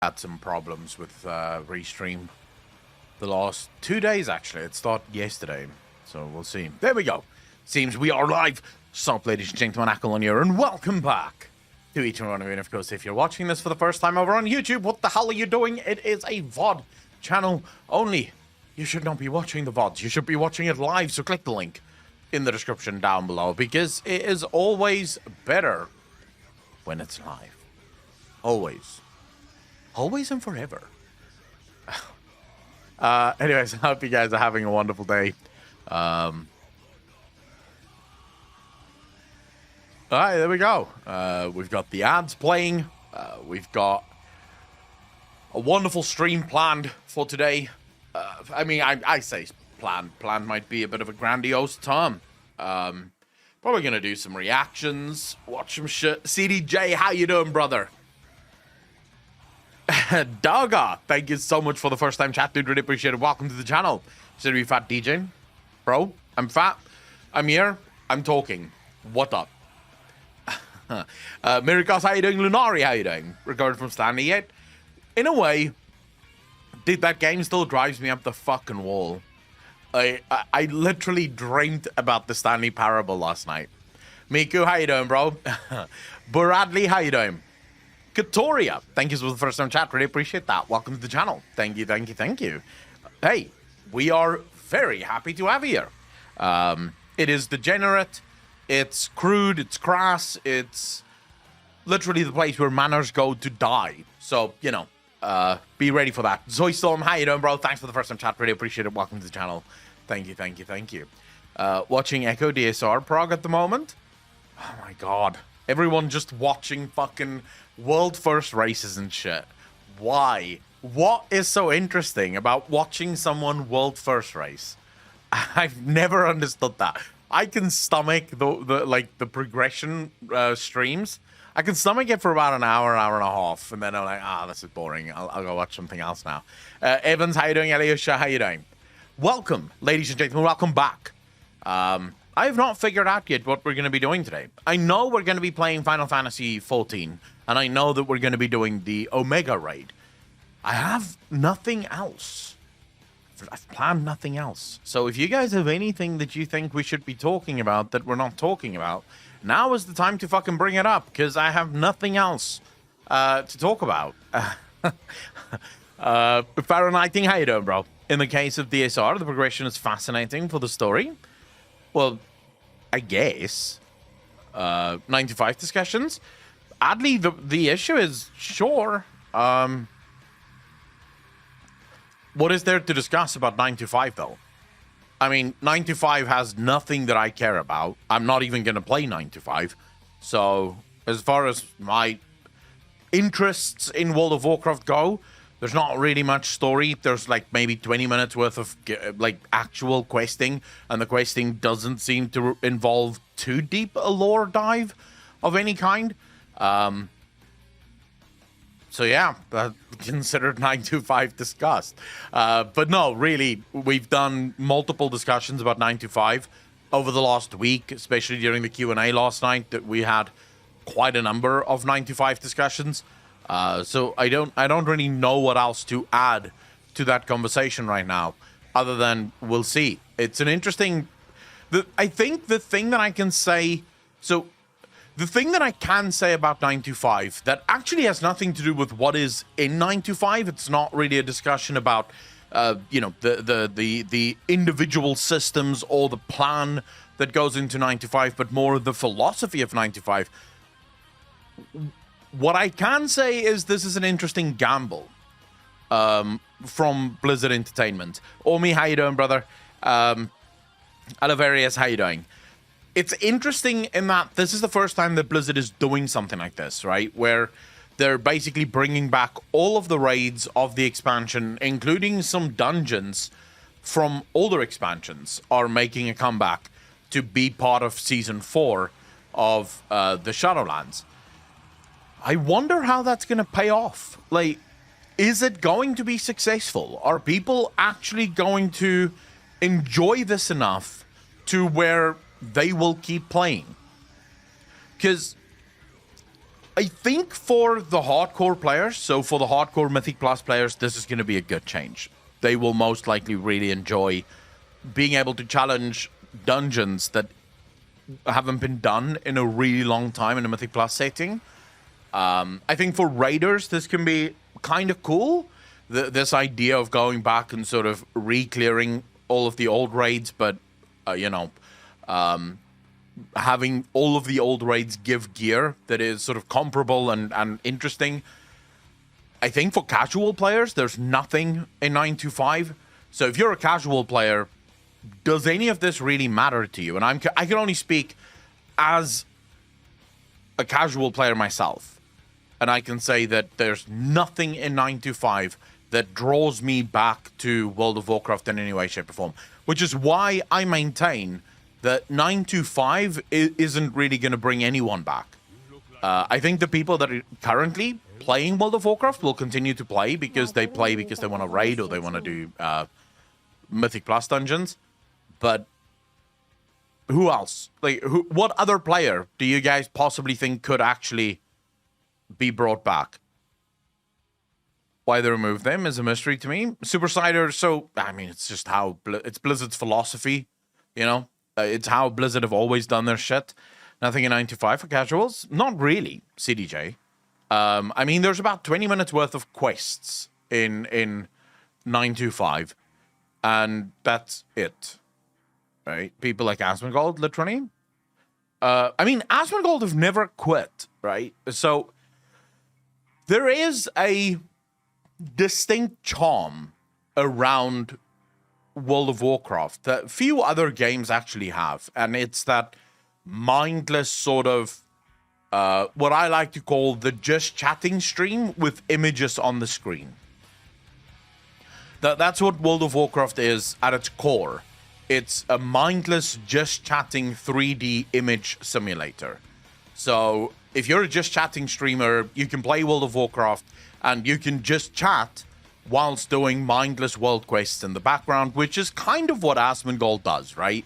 Had some problems with restream the last 2 days, actually. It started yesterday, so we'll see. There we go. Seems we are live. Sup, ladies and gentlemen, Ackle here, and welcome back to each and one of you. And of course, if you're watching this for the first time over on YouTube, what the hell are you doing? It is a VOD channel only. You should not be watching the VODs. You should be watching it live, so click the link in the description down below, because it is always better when it's live. Always. Always and forever. Anyways, I hope you guys are having a wonderful day. All right, there we go. We've got the ads playing. We've got a wonderful stream planned for today. I mean, I say planned. Planned might be a bit of a grandiose term. Probably going to do some reactions, watch some shit. CDJ, how you doing, brother? Daga, thank you so much for the first time chat, dude. Really appreciate it. Welcome to the channel. Should we fat DJ? Bro, I'm fat. I'm here. I'm talking. What up? Miracles, how you doing? Lunari, how you doing? Regarded from Stanley yet? In a way, dude, that game still drives me up the fucking wall. I literally dreamed about the Stanley Parable last night. Miku, how you doing, bro? Bradley, how you doing? Katoria, thank you for the first time chat. Really appreciate that. Welcome to the channel. Thank you, thank you, thank you. Hey, we are very happy to have you here. It is degenerate, it's crude, it's crass, it's literally the place where manners go to die. So, you know, be ready for that. Zoe Storm, how you doing, bro? Thanks for the first time chat. Really appreciate it. Welcome to the channel. Thank you, thank you, thank you. Watching Echo DSR prog at the moment. Oh my god. Everyone just watching fucking world first races and shit. Why? What is so interesting about watching someone world first race? I've never understood that. I can stomach the progression streams. I can stomach it for about an hour and a half, and then I'm like, this is boring. I'll go watch something else now. Evans, how you doing? Eliosha, how you doing? Welcome, ladies and gentlemen. Welcome back. I have not figured out yet what we're going to be doing today. I know we're going to be playing Final Fantasy XIV, and I know that we're going to be doing the Omega raid. I have nothing else. I've planned nothing else. So if you guys have anything that you think we should be talking about that we're not talking about, now is the time to fucking bring it up, because I have nothing else to talk about. Fahrenheit, how you doing, bro? In the case of DSR, the progression is fascinating for the story. Well, I guess. 95 discussions. Oddly, the issue is, sure. What is there to discuss about 925, though? I mean, 925 has nothing that I care about. I'm not even going to play 925. So, as far as my interests in World of Warcraft go, there's not really much story. There's like maybe 20 minutes worth of like actual questing, and the questing doesn't seem to involve too deep a lore dive of any kind. So yeah, considered 925 discussed. But no, really, we've done multiple discussions about 925 over the last week, especially during the Q&A last night. That we had quite a number of 925 discussions. So I don't really know what else to add to that conversation right now, other than we'll see. It's an interesting. I think the thing that I can say. So the thing that I can say about 925 that actually has nothing to do with what is in 925. It's not really a discussion about you know, the individual systems or the plan that goes into 925, but more the philosophy of 925. What I can say is this is an interesting gamble from Blizzard Entertainment. Omi, how you doing, brother? Alaverius, how you doing? It's interesting in that this is the first time that Blizzard is doing something like this, right? Where they're basically bringing back all of the raids of the expansion, including some dungeons from older expansions, are making a comeback to be part of Season 4 of the Shadowlands. I wonder how that's going to pay off. Like, is it going to be successful? Are people actually going to enjoy this enough to where they will keep playing? Because I think for the hardcore players, so for the hardcore Mythic Plus players, this is going to be a good change. They will most likely really enjoy being able to challenge dungeons that haven't been done in a really long time in a Mythic Plus setting. I think for raiders, this can be kind of cool. This idea of going back and sort of re-clearing all of the old raids, but, having all of the old raids give gear that is sort of comparable and interesting. I think for casual players, there's nothing in 925. So if you're a casual player, does any of this really matter to you? And I can only speak as a casual player myself. And I can say that there's nothing in 925 that draws me back to World of Warcraft in any way, shape, or form. Which is why I maintain that 925 isn't really going to bring anyone back. I think the people that are currently playing World of Warcraft will continue to play because they want to raid or they want to do Mythic Plus dungeons. But who else? What other player do you guys possibly think could actually be brought back? Why they removed them is a mystery to me. Supersider, so, I mean, it's just how... It's Blizzard's philosophy, you know? It's how Blizzard have always done their shit. Nothing in 925 for casuals? Not really, CDJ. I mean, there's about 20 minutes worth of quests in 925. And that's it. Right? People like Asmongold, literally. I mean, Asmongold have never quit, right? So, there is a distinct charm around World of Warcraft that few other games actually have, and it's that mindless sort of what I like to call the just chatting stream with images on the screen. That's what World of Warcraft is at its core. It's a mindless just chatting 3D image simulator. So if you're a just chatting streamer, you can play World of Warcraft and you can just chat whilst doing mindless world quests in the background, which is kind of what Asmongold does, right?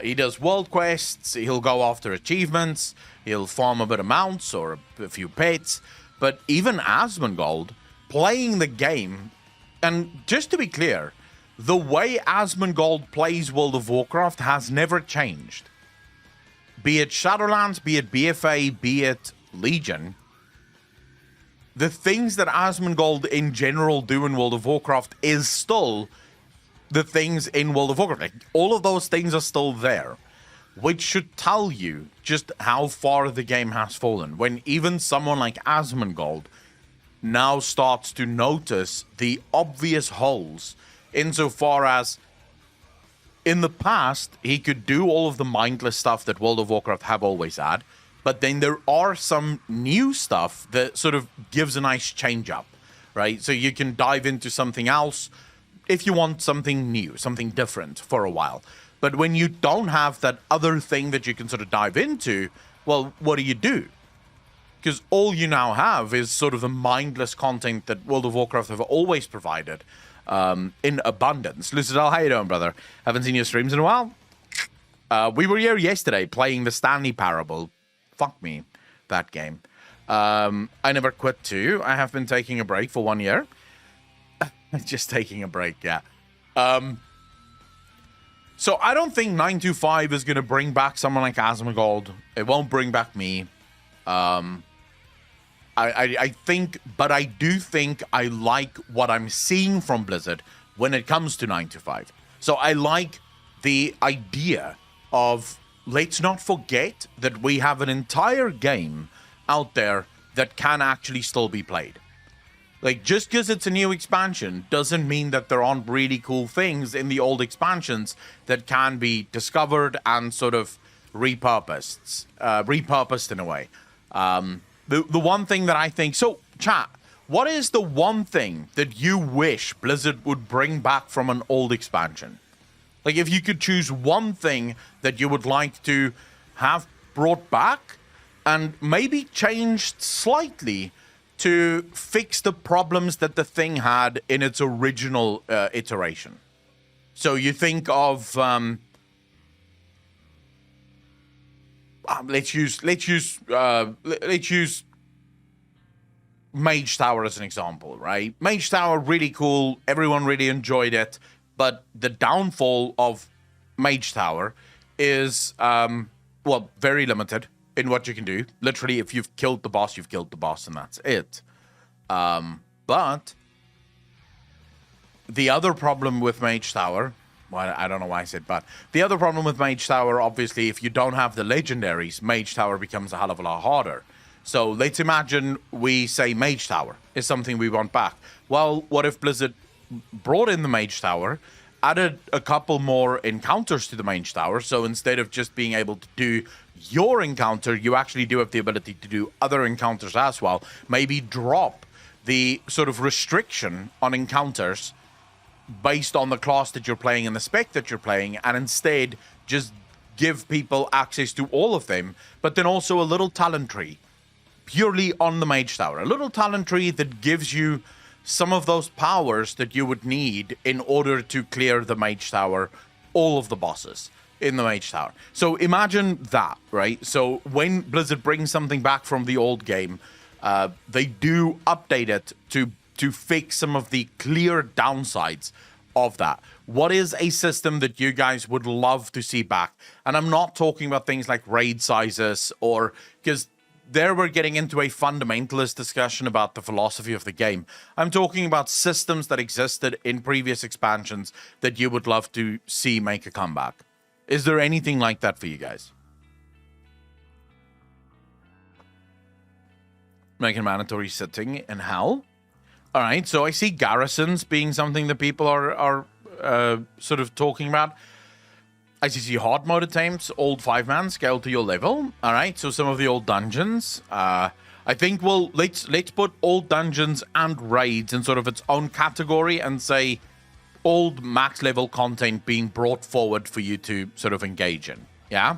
He does world quests, he'll go after achievements, he'll farm a bit of mounts or a few pets, but even Asmongold, playing the game, and just to be clear, the way Asmongold plays World of Warcraft has never changed. Be it Shadowlands, be it BFA, be it Legion, the things that Asmongold in general do in World of Warcraft is still the things in World of Warcraft. Like, all of those things are still there, which should tell you just how far the game has fallen. When even someone like Asmongold now starts to notice the obvious holes, insofar as in the past, he could do all of the mindless stuff that World of Warcraft have always had, but then there are some new stuff that sort of gives a nice change up, right? So you can dive into something else if you want something new, something different for a while. But when you don't have that other thing that you can sort of dive into, well, what do? Because all you now have is sort of the mindless content that World of Warcraft have always provided in abundance. Lucidel, how you doing, brother? Haven't seen your streams in a while. We were here yesterday playing the Stanley Parable. Fuck me, that game. I never quit too. I have been taking a break for 1 year. Just taking a break, yeah. So I don't think 925 is going to bring back someone like Asmongold. It won't bring back me. I think, but I do think I like what I'm seeing from Blizzard when it comes to 925. So I like the idea of, let's not forget that we have an entire game out there that can actually still be played. Like, just because it's a new expansion doesn't mean that there aren't really cool things in the old expansions that can be discovered and sort of repurposed in a way. The one thing that I think... So, chat, what is the one thing that you wish Blizzard would bring back from an old expansion? Like, if you could choose one thing that you would like to have brought back and maybe changed slightly to fix the problems that the thing had in its original iteration. So you think of... let's use Mage Tower as an example, right? Mage Tower, really cool. Everyone really enjoyed it. But the downfall of Mage Tower is, well, very limited in what you can do. Literally, if you've killed the boss, you've killed the boss, and that's it. But the other problem with Mage Tower, well, I don't know why I said but. The other problem with Mage Tower, obviously, if you don't have the legendaries, Mage Tower becomes a hell of a lot harder. So let's imagine we say Mage Tower is something we want back. Well, what if Blizzard brought in the Mage Tower, added a couple more encounters to the Mage Tower, so instead of just being able to do your encounter, you actually do have the ability to do other encounters as well. Maybe drop the sort of restriction on encounters based on the class that you're playing and the spec that you're playing, and instead just give people access to all of them, but then also a little talent tree purely on the Mage Tower. A little talent tree that gives you some of those powers that you would need in order to clear the Mage Tower, all of the bosses in the Mage Tower. So imagine that, right? So when Blizzard brings something back from the old game, they do update it to fix some of the clear downsides of that. What is a system that you guys would love to see back? And I'm not talking about things like raid sizes, or because there we're getting into a fundamentalist discussion about the philosophy of the game. I'm talking about systems that existed in previous expansions that you would love to see make a comeback. Is there anything like that for you guys? Making mandatory sitting in hell. All right, so I see garrisons being something that people are sort of talking about. I see hard mode attempts, old 5-man, scale to your level. All right, so some of the old dungeons. I think, well, let's put old dungeons and raids in sort of its own category and say old max level content being brought forward for you to sort of engage in. Yeah,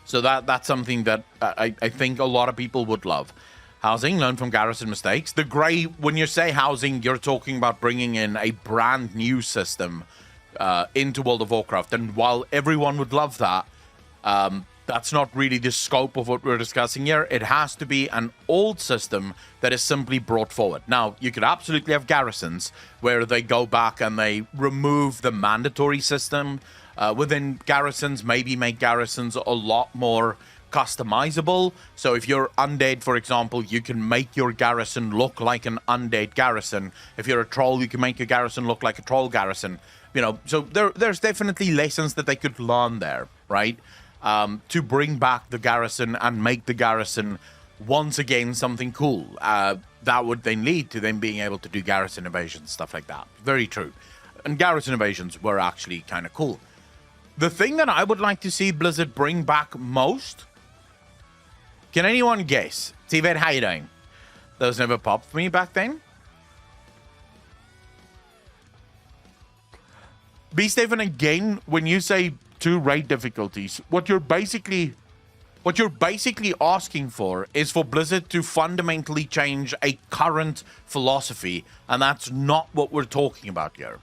so that's something that I think a lot of people would love. Housing, learn from garrison mistakes. The gray, when you say housing, you're talking about bringing in a brand new system into World of Warcraft. And while everyone would love that, that's not really the scope of what we're discussing here. It has to be an old system that is simply brought forward. Now, you could absolutely have garrisons where they go back and they remove the mandatory system within garrisons, maybe make garrisons a lot more customizable. So if you're undead, for example, you can make your garrison look like an undead garrison. If you're a troll, you can make your garrison look like a troll garrison. You know, so there's definitely lessons that they could learn there, right? To bring back the garrison and make the garrison once again something cool. That would then lead to them being able to do garrison invasions, stuff like that. Very true. And garrison invasions were actually kind of cool. The thing that I would like to see Blizzard bring back most, can anyone guess? T-Vet, how you doing? Those never popped for me back then. Be Stephen, again, when you say 2 raid difficulties, what you're basically asking for is for Blizzard to fundamentally change a current philosophy, and that's not what we're talking about here.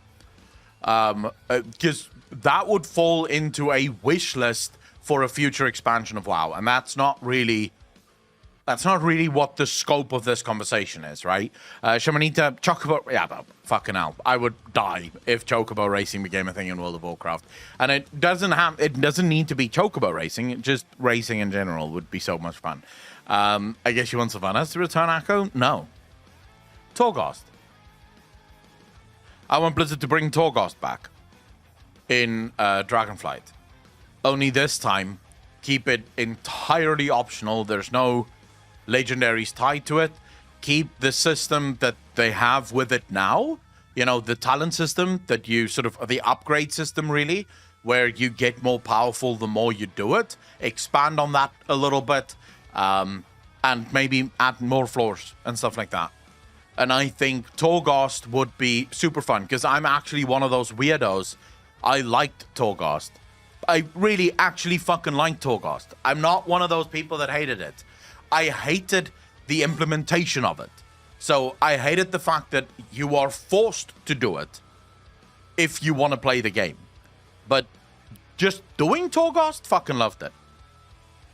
Because that would fall into a wish list for a future expansion of WoW, and that's not really what the scope of this conversation is, right? Shamanita, Chocobo, yeah, but fucking hell, I would die if Chocobo racing became a thing in World of Warcraft. And it doesn't need to be Chocobo racing, just racing in general would be so much fun. I guess you want Sylvanas to return, Akko? No. Torghast. I want Blizzard to bring Torghast back in Dragonflight. Only this time, keep it entirely optional. There's no legendaries tied to it. Keep the system that they have with it now. You know, the talent system that you sort of, the upgrade system really, where you get more powerful the more you do it. Expand on that a little bit, and maybe add more floors and stuff like that. And I think Torghast would be super fun, because I'm actually one of those weirdos. I liked Torghast. I really actually fucking liked Torghast. I'm not one of those people that hated it. I hated the implementation of it. So I hated the fact that you are forced to do it if you want to play the game. But just doing Torghast, fucking loved it.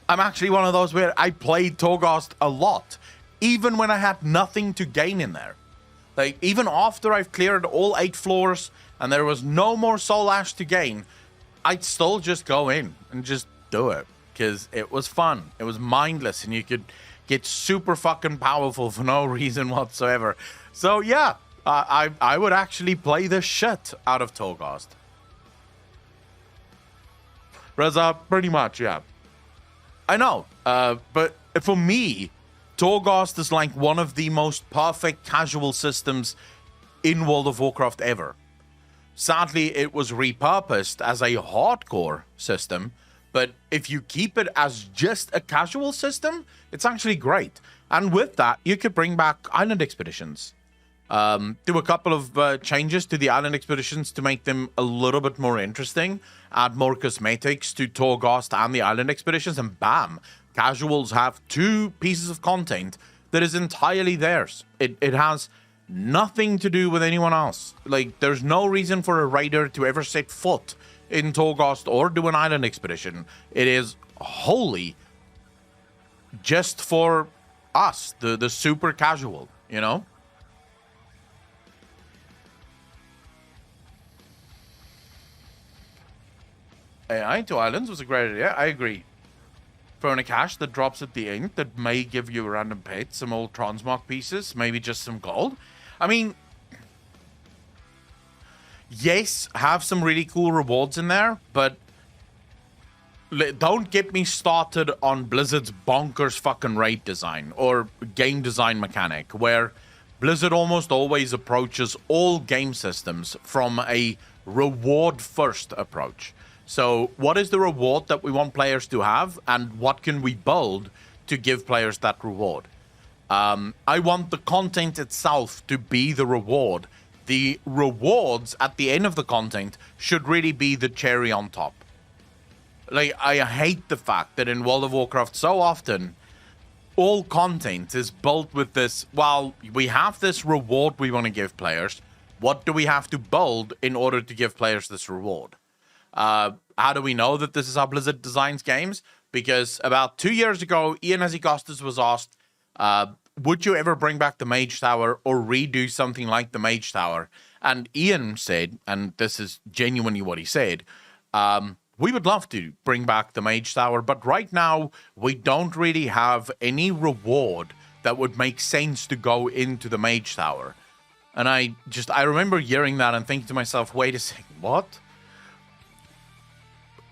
I'm actually one of those where I played Torghast a lot. even when I had nothing to gain in there. Like, even after I've cleared all 8 floors and there was no more soul ash to gain, I'd still just go in and just do it. Because it was fun. It was mindless. And you could get super fucking powerful for no reason whatsoever. So, yeah. I would actually play the shit out of Torghast. Reza, pretty much, yeah. I know. But for me, Torghast is like one of the most perfect casual systems in World of Warcraft ever. Sadly, it was repurposed as a hardcore system, but if you keep it as just a casual system, it's actually great. And with that, you could bring back island expeditions. Do a couple of changes to the island expeditions to make them a little bit more interesting. Add more cosmetics to Torghast and the island expeditions, and bam! Casuals have 2 pieces of content that is entirely theirs. It has nothing to do with anyone else. Like, there's no reason for a raider to ever set foot in Torghast or do an island expedition. It is wholly just for us, the super casual, you know? AI to islands was a great idea. I agree. Throwing a cache that drops at the end that may give you a random pet, some old transmog pieces, maybe just some gold. I mean, yes, have some really cool rewards in there, but don't get me started on Blizzard's bonkers fucking raid design or game design mechanic, where Blizzard almost always approaches all game systems from a reward-first approach. So what is the reward that we want players to have, and what can we build to give players that reward? I want the content itself to be the reward. The rewards at the end of the content should really be the cherry on top. Like, I hate the fact that in World of Warcraft so often, all content is built with this, well, we have this reward we want to give players. What do we have to build in order to give players this reward? How do we know that this is how Blizzard designs games? Because about 2 years ago, Ian Azikostas was asked, would you ever bring back the Mage Tower or redo something like the Mage Tower? And Ian said, and this is genuinely what he said, we would love to bring back the Mage Tower, but right now we don't really have any reward that would make sense to go into the Mage Tower. And I remember hearing that and thinking to myself, wait a second, what?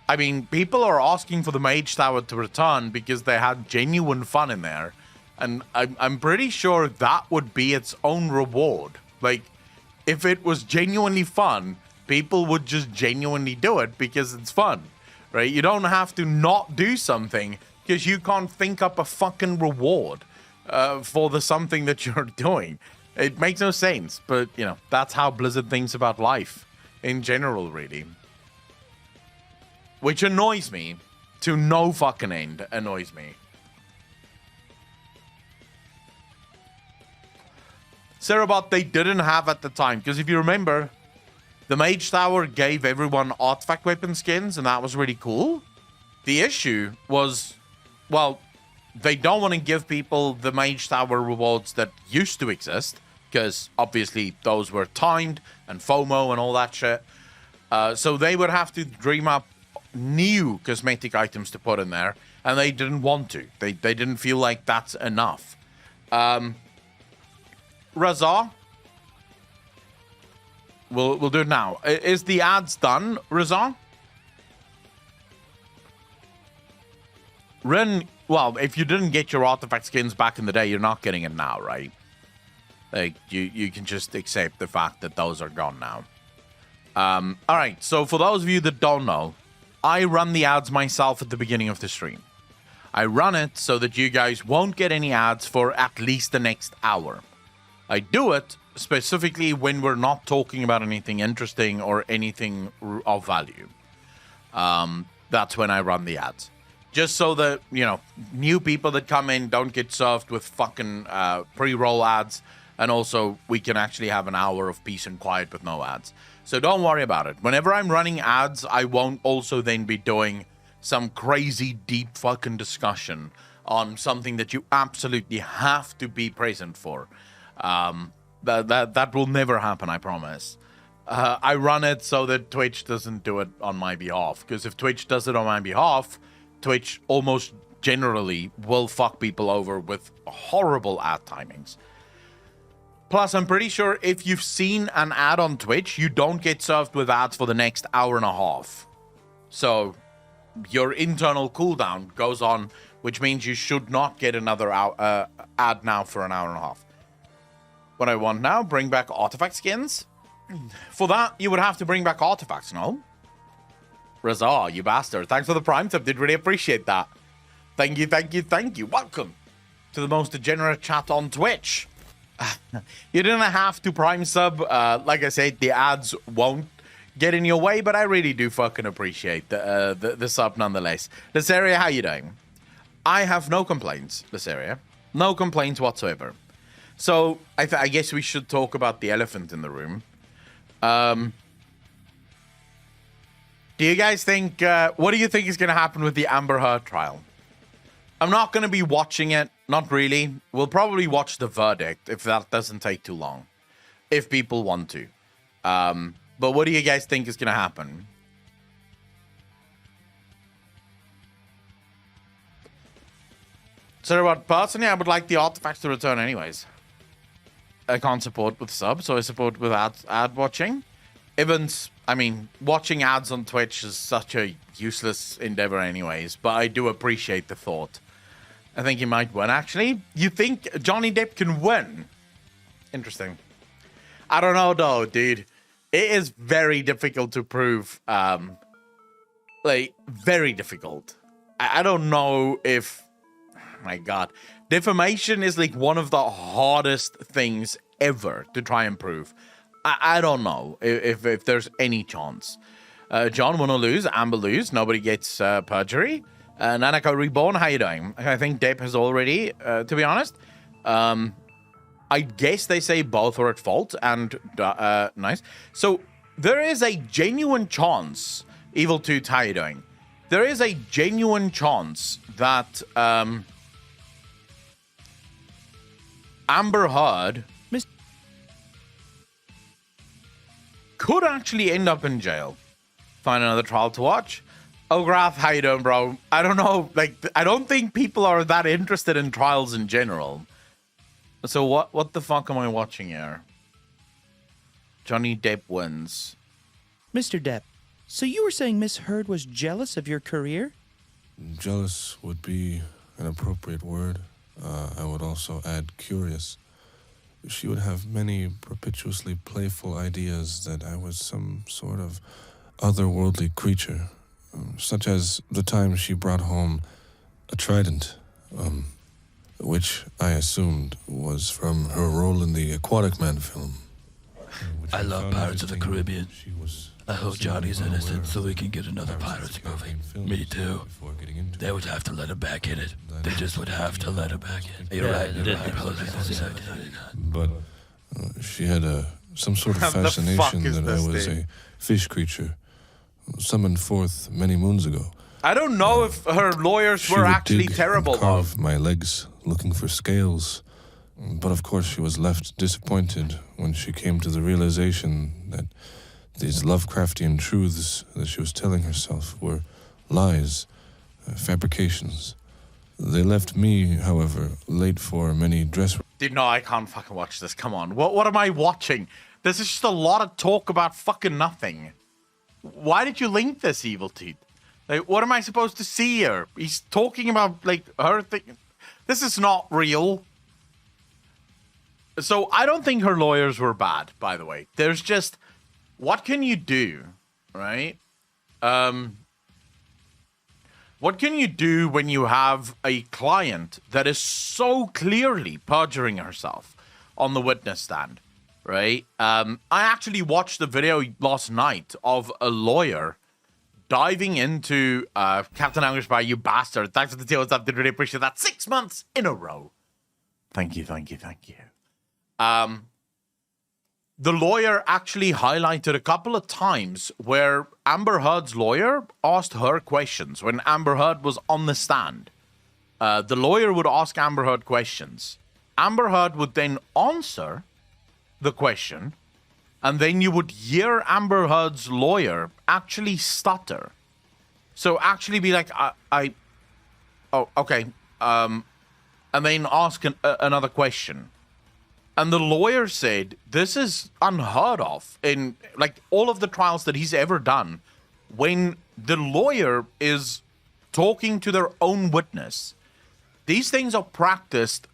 I mean, people are asking for the Mage Tower to return because they had genuine fun in there. And I'm pretty sure that would be its own reward. Like, if it was genuinely fun, people would just genuinely do it because it's fun, right? You don't have to not do something because you can't think up a fucking reward for the something that you're doing. It makes no sense, but, you know, that's how Blizzard thinks about life in general, really. Which annoys me to no fucking end. Annoys me. Cerebot they didn't have at the time, because if you remember, the Mage Tower gave everyone artifact weapon skins, and that was really cool. The issue was, well, they don't want to give people the Mage Tower rewards that used to exist, because obviously those were timed and FOMO and all that shit. So they would have to dream up new cosmetic items to put in there, and they didn't want to. They didn't feel like that's enough. Razar, we'll do it now. Is the ads done, Razar? Ren, well, if you didn't get your artifact skins back in the day, you're not getting it now, right? Like, you can just accept the fact that those are gone now. All right, so for those of you that don't know, I run the ads myself at the beginning of the stream. I run it so that you guys won't get any ads for at least the next hour. I do it specifically when we're not talking about anything interesting or anything of value. That's when I run the ads. Just so that, you know, new people that come in don't get served with fucking pre-roll ads. And also, we can actually have an hour of peace and quiet with no ads. So don't worry about it. Whenever I'm running ads, I won't also then be doing some crazy deep fucking discussion on something that you absolutely have to be present for. That will never happen, I promise. I run it so that Twitch doesn't do it on my behalf, because if Twitch does it on my behalf, Twitch almost generally will fuck people over with horrible ad timings. Plus, I'm pretty sure if you've seen an ad on Twitch, you don't get served with ads for the next hour and a half. So your internal cooldown goes on, which means you should not get another ad now for an hour and a half. What I want now, bring back artifact skins. For that, you would have to bring back artifacts, no? Razar, you bastard. Thanks for the Prime tip. Did really appreciate that. Thank you, thank you, thank you. Welcome to the most degenerate chat on Twitch. You didn't have to Prime sub. Like I said, the ads won't get in your way, but I really do fucking appreciate the sub nonetheless. Lysaria, how you doing? I have no complaints, Lysaria. No complaints whatsoever. So, I guess we should talk about the elephant in the room. Do you guys think, what do you think is going to happen with the Amber Heard trial? I'm not going to be watching it. Not really. We'll probably watch the verdict if that doesn't take too long. If people want to. But what do you guys think is going to happen? So, what, personally, I would like the artifacts to return anyways. I can't support with subs, so I support with ad watching. Evans, I mean, watching ads on Twitch is such a useless endeavor anyways, but I do appreciate the thought. I think he might win, actually. You think Johnny Depp can win? Interesting. I don't know, though, dude. It is very difficult to prove. Like, very difficult. I don't know if... My God. Defamation is, like, one of the hardest things ever to try and prove. I don't know if there's any chance. John, wanna lose? Amber lose. Nobody gets perjury. Nanako Reborn, how you doing? I think Depp has already, to be honest. I guess they say both are at fault, and nice. So there is a genuine chance, Evil Tooth, how you doing? There is a genuine chance that Amber Heard could actually end up in jail. Find another trial to watch. Ograth, how you doing, bro? I don't know. Like, I don't think people are that interested in trials in general. So what the fuck am I watching here? Johnny Depp wins. Mr. Depp, so you were saying Miss Heard was jealous of your career? Jealous would be an appropriate word. I would also add curious. She would have many perpetuously playful ideas that I was some sort of otherworldly creature, such as the time she brought home a trident, which I assumed was from her role in the Aquatic Man film. I love Pirates of the Caribbean. I hope Johnny's innocent so we can get another Pirates movie. Me too. They would have to let him back in it. They just would have to let him back in. You're right. But she had some sort of fascination that I was a fish creature, summoned forth many moons ago. I don't know if her lawyers were actually terrible, though. Carve my legs looking for scales. But of course she was left disappointed when she came to the realization that these Lovecraftian truths that she was telling herself were lies, fabrications. They left me, however, late for many dress... Dude, no, I can't fucking watch this. Come on. What am I watching? This is just a lot of talk about fucking nothing. Why did you link this, Evil Teeth? Like, what am I supposed to see here? He's talking about, like, her thing. This is not real. So, I don't think her lawyers were bad, by the way. There's just... What can you do, right? What can you do when you have a client that is so clearly perjuring herself on the witness stand, right? I actually watched the video last night of a lawyer diving into Captain Anguish by you bastard. Thanks for the tails up. Did really appreciate that. 6 months in a row. Thank you, thank you, thank you. The lawyer actually highlighted a couple of times where Amber Heard's lawyer asked her questions when Amber Heard was on the stand. The lawyer would ask Amber Heard questions. Amber Heard would then answer the question, and then you would hear Amber Heard's lawyer actually stutter. So actually be like, oh, okay, and then ask another question. And the lawyer said, this is unheard of in like all of the trials that he's ever done. When the lawyer is talking to their own witness, these things are practiced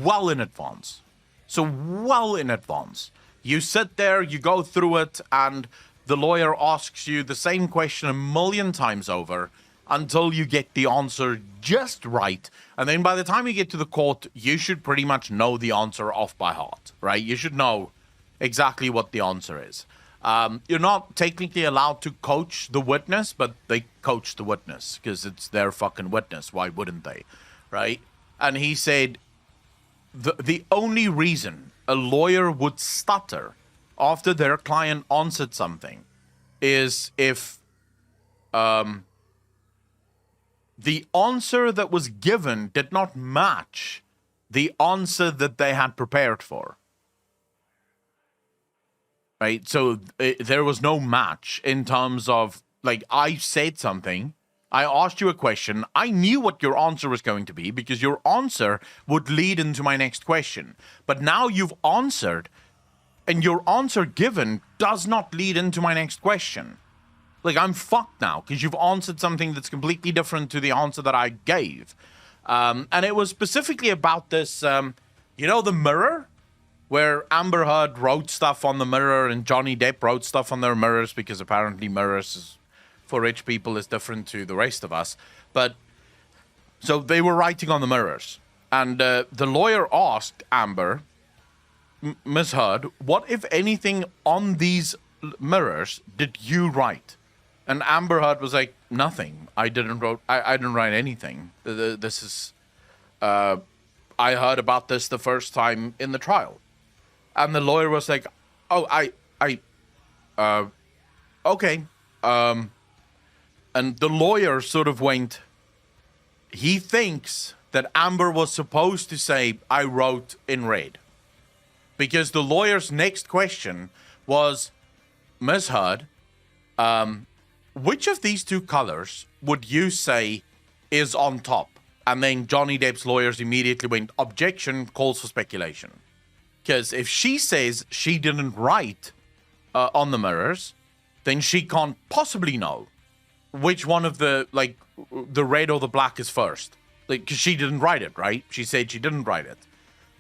well in advance. So well in advance. You sit there, you go through it, and the lawyer asks you the same question a million times over until you get the answer just right. And then by the time you get to the court, you should pretty much know the answer off by heart, right? You should know exactly what the answer is. You're not technically allowed to coach the witness, but they coach the witness because it's their fucking witness. Why wouldn't they, right? And he said the only reason a lawyer would stutter after their client answered something is if the answer that was given did not match the answer that they had prepared for. Right? So there was no match in terms of, like, I said something, I asked you a question, I knew what your answer was going to be because your answer would lead into my next question. But now you've answered, and your answer given does not lead into my next question. Like, I'm fucked now because you've answered something that's completely different to the answer that I gave. And it was specifically about this, you know, the mirror, where Amber Heard wrote stuff on the mirror and Johnny Depp wrote stuff on their mirrors because apparently mirrors for rich people is different to the rest of us. But so they were writing on the mirrors. And the lawyer asked Amber, Ms. Heard, what, if anything, on these mirrors did you write? And Amber Heard was like, nothing. I didn't write anything. This is, I heard about this the first time in the trial. And the lawyer was like, oh, okay. And the lawyer sort of went, he thinks that Amber was supposed to say, I wrote in red. Because the lawyer's next question was, Ms. Heard, which of these two colors would you say is on top? And then Johnny Depp's lawyers immediately went, objection, calls for speculation. Because if she says she didn't write on the mirrors, then she can't possibly know which one of the, like, the red or the black is first. Like, because she didn't write it, right? She said she didn't write it.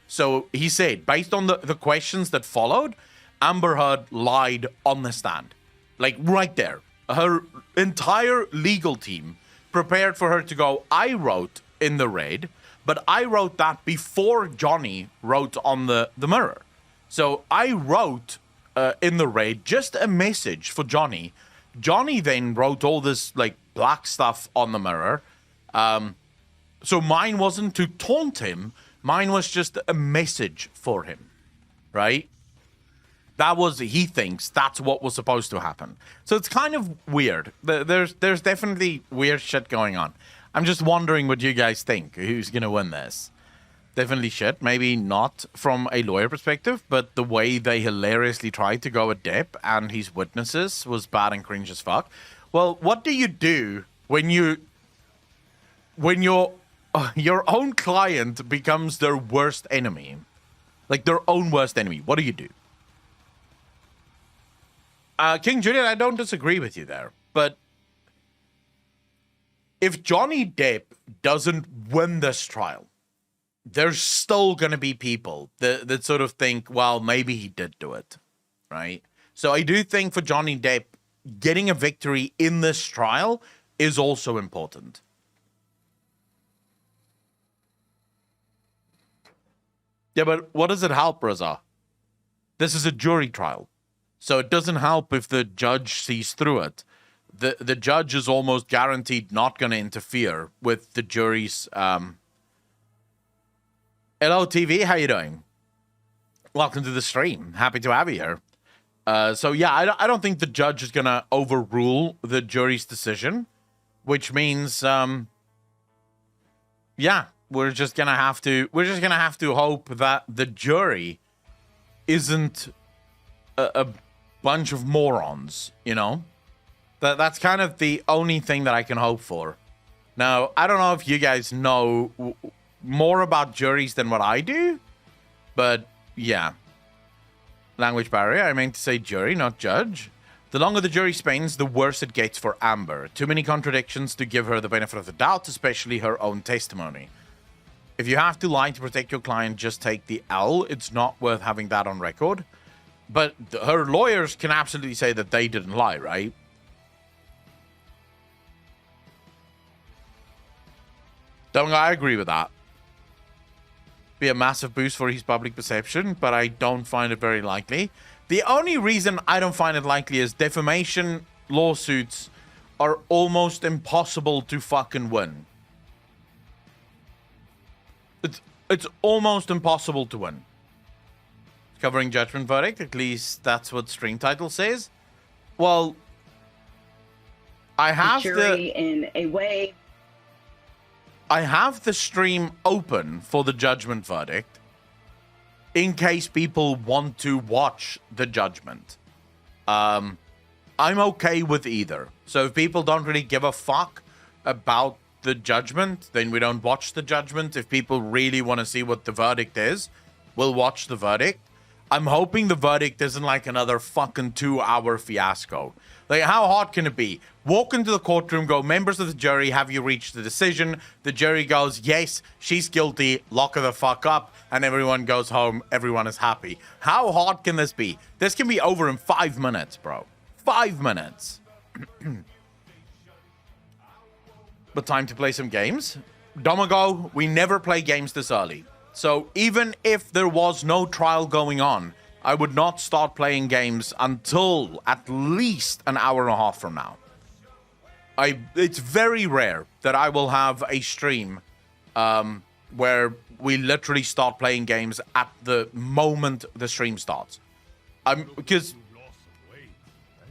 So he said, based on the questions that followed, Amber Heard lied on the stand. Like, right there. Her entire legal team prepared for her to go, I wrote in the red, but I wrote that before Johnny wrote on the mirror. So I wrote in the red just a message for Johnny. Johnny then wrote all this, like, black stuff on the mirror. So mine wasn't to taunt him. Mine was just a message for him, right? That was, he thinks, that's what was supposed to happen. So it's kind of weird. There's definitely weird shit going on. I'm just wondering what you guys think. Who's going to win this? Definitely shit. Maybe not from a lawyer perspective, but the way they hilariously tried to go at Depp and his witnesses was bad and cringe as fuck. Well, what do you do when your own client becomes their worst enemy? Like, their own worst enemy. What do you do? King Julian, I don't disagree with you there, but if Johnny Depp doesn't win this trial, there's still going to be people that sort of think, well, maybe he did do it, right? So I do think for Johnny Depp, getting a victory in this trial is also important. Yeah, but what does it help, Raza? This is a jury trial. So it doesn't help if the judge sees through it. The judge is almost guaranteed not going to interfere with the jury's... Hello, TV. How you doing? Welcome to the stream. Happy to have you here. So, yeah, I don't think the judge is going to overrule the jury's decision, which means yeah, we're just gonna have to hope that the jury isn't a bunch of morons, you know? That's kind of the only thing that I can hope for. Now, I don't know if you guys know more about juries than what I do, but yeah. Language barrier, I meant to say jury, not judge. The longer the jury spends, the worse it gets for Amber. Too many contradictions to give her the benefit of the doubt, especially her own testimony. If you have to lie to protect your client, just take the L. It's not worth having that on record. But her lawyers can absolutely say that they didn't lie, right? Don't I agree with that? Be a massive boost for his public perception, but I don't find it very likely. The only reason I don't find it likely is defamation lawsuits are almost impossible to fucking win. It's almost impossible to win. Covering judgment verdict, at least that's what stream title says. Well, I have the jury in a way. I have the stream open for the judgment verdict in case people want to watch the judgment. I'm okay with either. So if people don't really give a fuck about the judgment, then we don't watch the judgment. If people really want to see what the verdict is, we'll watch the verdict. I'm hoping the verdict isn't like another fucking 2-hour fiasco. Like, how hard can it be? Walk into the courtroom, go, members of the jury, have you reached the decision? The jury goes, yes, she's guilty, lock her the fuck up, and everyone goes home, everyone is happy. How hard can this be? This can be over in 5 minutes, bro. 5 minutes. But time to play some games. Domago, we never play games this early. So even if there was no trial going on, I would not start playing games until at least an hour and a half from now. It's very rare that I will have a stream where we literally start playing games at the moment the stream starts. Because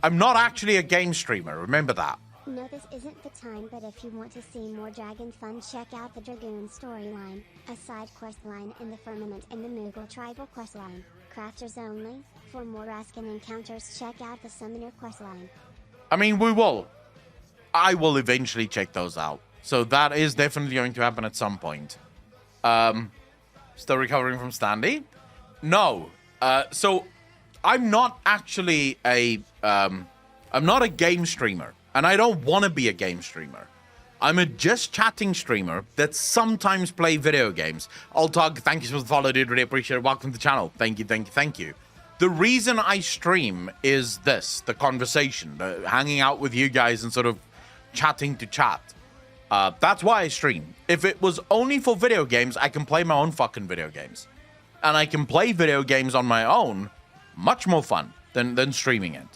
I'm not actually a game streamer, remember that. No, this isn't the time, but if you want to see more dragon fun, check out the Dragoon storyline, a side quest line in the Firmament and the Moogle tribal quest line. Crafters only. For more Raskin encounters, check out the Summoner quest line. I mean, we will. I will eventually check those out. So that is definitely going to happen at some point. Still recovering from Standy? No. So I'm not actually I'm not a game streamer. And I don't want to be a game streamer. I'm a just chatting streamer that sometimes play video games. Altog, thank you for the follow, dude. Really appreciate it. Welcome to the channel. Thank you, thank you, thank you. The reason I stream is this, the conversation, hanging out with you guys and sort of chatting to chat. That's why I stream. If it was only for video games, I can play my own fucking video games. And I can play video games on my own, much more fun than streaming it.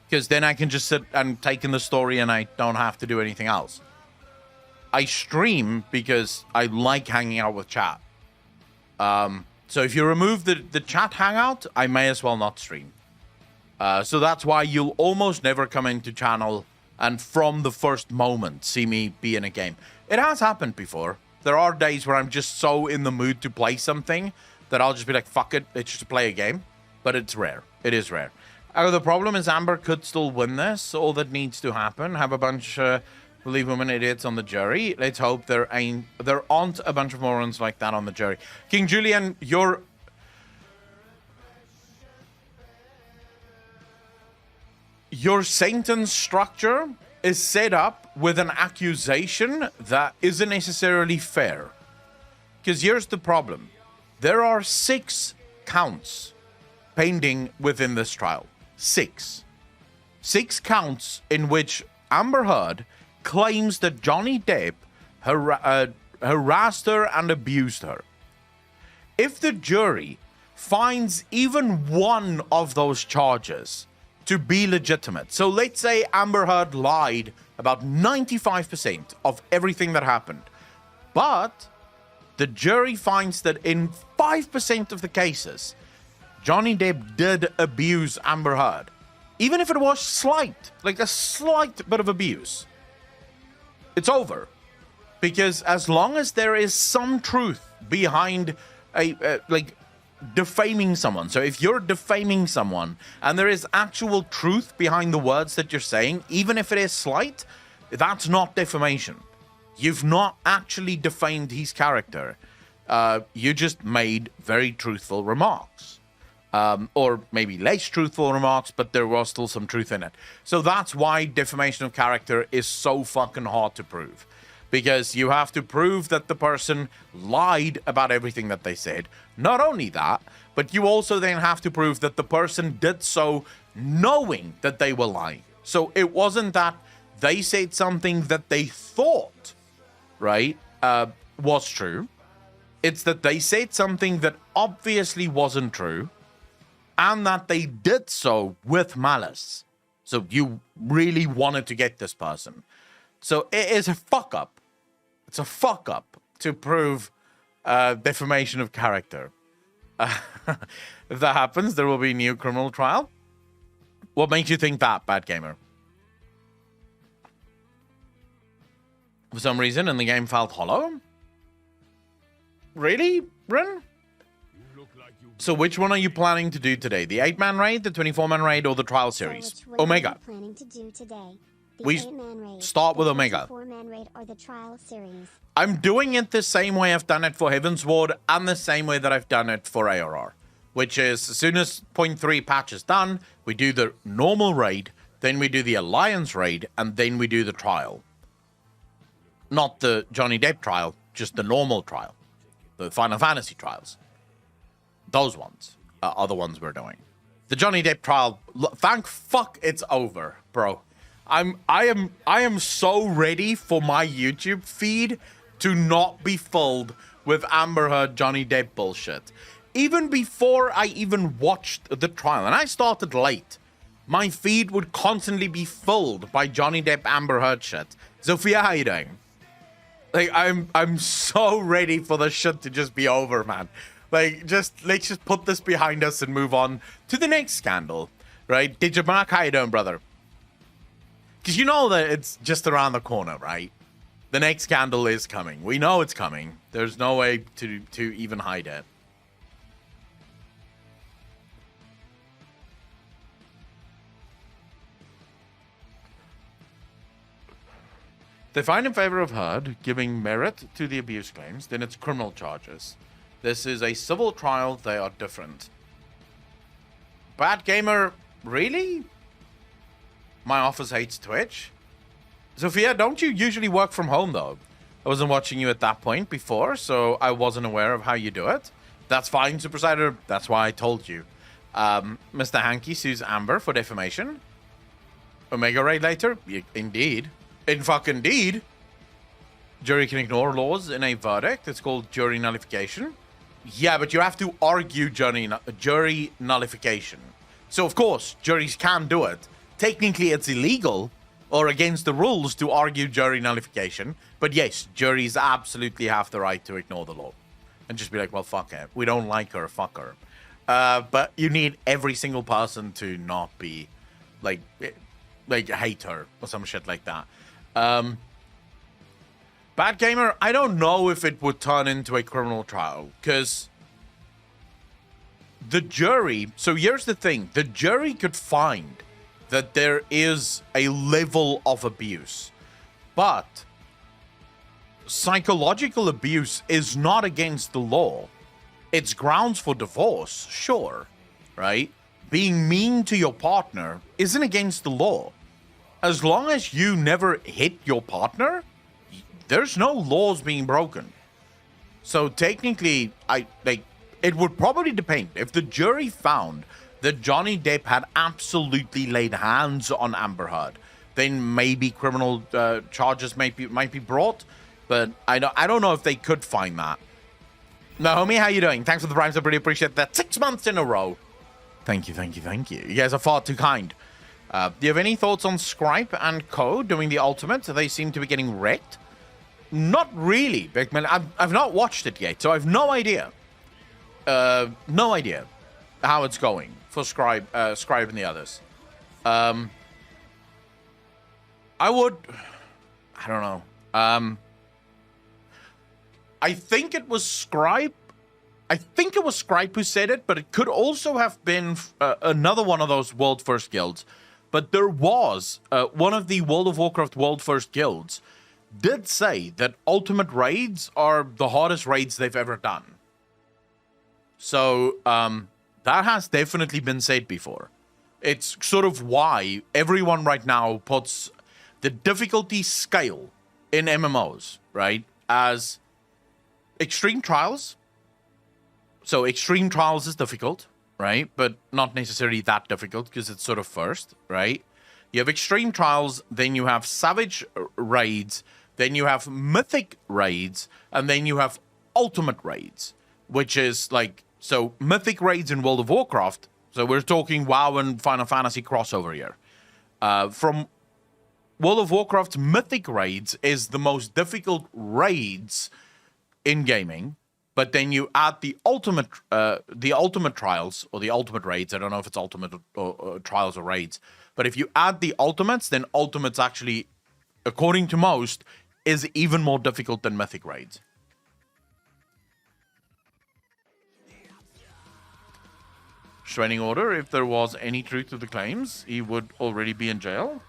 Because then I can just sit and take in the story and I don't have to do anything else. I stream because I like hanging out with chat. So if you remove the chat hangout, I may as well not stream. So that's why you'll almost never come into channel and from the first moment see me be in a game. It has happened before. There are days where I'm just so in the mood to play something that I'll just be like, fuck it, it's just to play a game. But it's rare. It is rare. The problem is Amber could still win this. All that needs to happen, have a bunch believe women idiots on the jury. Let's hope there aren't a bunch of morons like that on the jury. King Julian, your sentence structure is set up with an accusation that isn't necessarily fair. Because here's the problem. There are 6 counts pending within this trial. 6 counts in which Amber Heard claims that Johnny Depp harassed her and abused her. If the jury finds even one of those charges to be legitimate, so let's say Amber Heard lied about 95% of everything that happened, but the jury finds that in 5% of the cases, Johnny Depp did abuse Amber Heard. Even if it was slight, like a slight bit of abuse. It's over. Because as long as there is some truth behind like defaming someone. So if you're defaming someone and there is actual truth behind the words that you're saying, even if it is slight, that's not defamation. You've not actually defamed his character. You just made very truthful remarks. Or maybe less truthful remarks, but there was still some truth in it. So that's why defamation of character is so fucking hard to prove. Because you have to prove that the person lied about everything that they said. Not only that, but you also then have to prove that the person did so knowing that they were lying. So it wasn't that they said something that they thought, right, was true. It's that they said something that obviously wasn't true, and that they did so with malice. So you really wanted to get this person. So it is a fuck up. It's a fuck up to prove defamation of character. If that happens, there will be a new criminal trial. What makes you think that, Bad Gamer? For some reason, and the game felt hollow? Really, Rin? So which one are you planning to do today? The 8-man raid, the 24-man raid, or the trial series? So Omega. Are you planning to do today? The We 8-man raid, start with the Omega. 24-man raid, or the trial series? I'm doing it the same way I've done it for Heaven's Ward and the same way that I've done it for ARR. Which is, as soon as 0.3 patch is done, we do the normal raid, then we do the Alliance raid, and then we do the trial. Not the Johnny Depp trial, just the normal trial. The Final Fantasy trials. Those ones are the ones we're doing. The Johnny Depp trial, thank fuck it's over, bro. I am so ready for my YouTube feed to not be filled with Amber Heard Johnny Depp bullshit. Even before I even watched the trial, and I started late, my feed would constantly be filled by Johnny Depp Amber Heard shit. Sophia, how you doing? Like, I'm so ready for the shit to just be over, man. Like, let's just put this behind us and move on to the next scandal, right? Digimark, how you doing, brother? Because you know that it's just around the corner, right? The next scandal is coming. We know it's coming. There's no way to even hide it. They find in favor of Heard, giving merit to the abuse claims, then it's criminal charges. This is a civil trial, they are different. Bad Gamer, really? My office hates Twitch? Sophia, don't you usually work from home, though? I wasn't watching you at that point before, so I wasn't aware of how you do it. That's fine, Supersider. That's why I told you. Mr. Hanky sues Amber for defamation. Omega raid later? Indeed. In fucking deed. Jury can ignore laws in a verdict. It's called jury nullification. Yeah, but you have to argue jury nullification. So, of course, juries can do it. Technically, it's illegal or against the rules to argue jury nullification. But yes, juries absolutely have the right to ignore the law. And just be like, well, fuck it. We don't like her, fuck her. But you need every single person to not be, like hate her or some shit like that. Bad Gamer, I don't know if it would turn into a criminal trial, because the jury... So here's the thing. The jury could find that there is a level of abuse, but psychological abuse is not against the law. It's grounds for divorce, sure, right? Being mean to your partner isn't against the law. As long as you never hit your partner, there's no laws being broken. So technically, it would probably depend. If the jury found that Johnny Depp had absolutely laid hands on Amber Heard, then maybe criminal charges might be brought. But I don't know if they could find that. Naomi, how you doing? Thanks for the primes. I really appreciate that. 6 months in a row. Thank you. You guys are far too kind. Do you have any thoughts on Scripe and Co. doing the ultimate? They seem to be getting wrecked. Not really, Bigman. I've not watched it yet, so I've no idea. No idea how it's going for Scribe and the others. I don't know. I think it was Scribe. I think it was Scribe who said it, but it could also have been another one of those World First guilds. But there was one of the World of Warcraft World First guilds did say that ultimate raids are the hardest raids they've ever done. So that has definitely been said before. It's sort of why everyone right now puts the difficulty scale in MMOs, right, as extreme trials. So extreme trials is difficult, right? But not necessarily that difficult because it's sort of first, right? You have extreme trials, then you have savage raids, then you have mythic raids, and then you have ultimate raids, which is like, so mythic raids in World of Warcraft. So we're talking WoW and Final Fantasy crossover here. From World of Warcraft's mythic raids is the most difficult raids in gaming. But then you add the ultimate trials or the ultimate raids. I don't know if it's ultimate or trials or raids. But if you add the ultimates, then ultimates actually, according to most, is even more difficult than mythic raids. Restraining order. If there was any truth to the claims, he would already be in jail.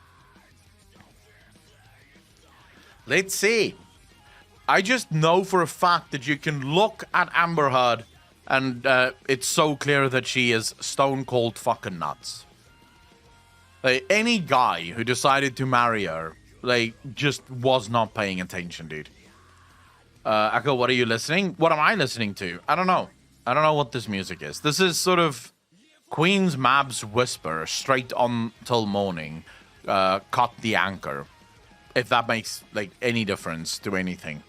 Let's see. I just know for a fact that you can look at Amber Heard and it's so clear that she is stone cold fucking nuts. Like, any guy who decided to marry her, like, just was not paying attention, dude. Echo, what are you listening? What am I listening to? I don't know. I don't know what this music is. This is sort of Queen's Mab's Whisper, straight on till morning. Cut the anchor. If that makes, like, any difference to anything.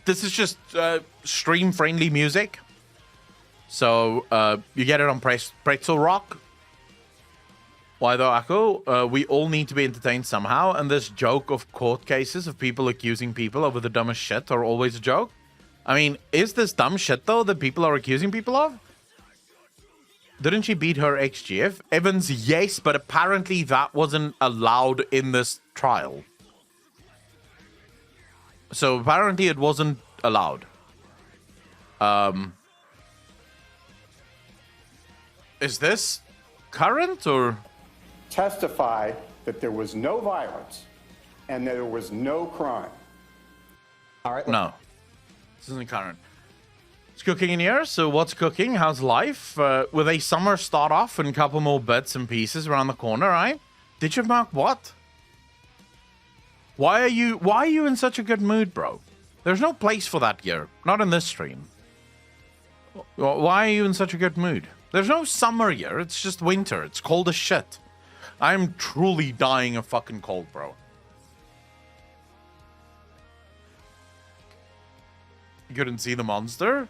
This is just stream-friendly music. So, you get it on Pretzel Rock. Why though, Echo? We all need to be entertained somehow, and this joke of court cases of people accusing people over the dumbest shit are always a joke. I mean, is this dumb shit, though, that people are accusing people of? Didn't she beat her ex-GF? Evans, yes, but apparently that wasn't allowed in this trial. So apparently it wasn't allowed. Is this current or? Testify that there was no violence and that there was no crime. All right. No, this isn't current. It's cooking in here. So what's cooking? How's life? With a summer start off and a couple more bits and pieces around the corner, right? Did you mark what? Why are you in such a good mood, bro? There's no place for that here. Not in this stream. Why are you in such a good mood? There's no summer here. It's just winter. It's cold as shit. I'm truly dying of fucking cold, bro. You couldn't see the monster?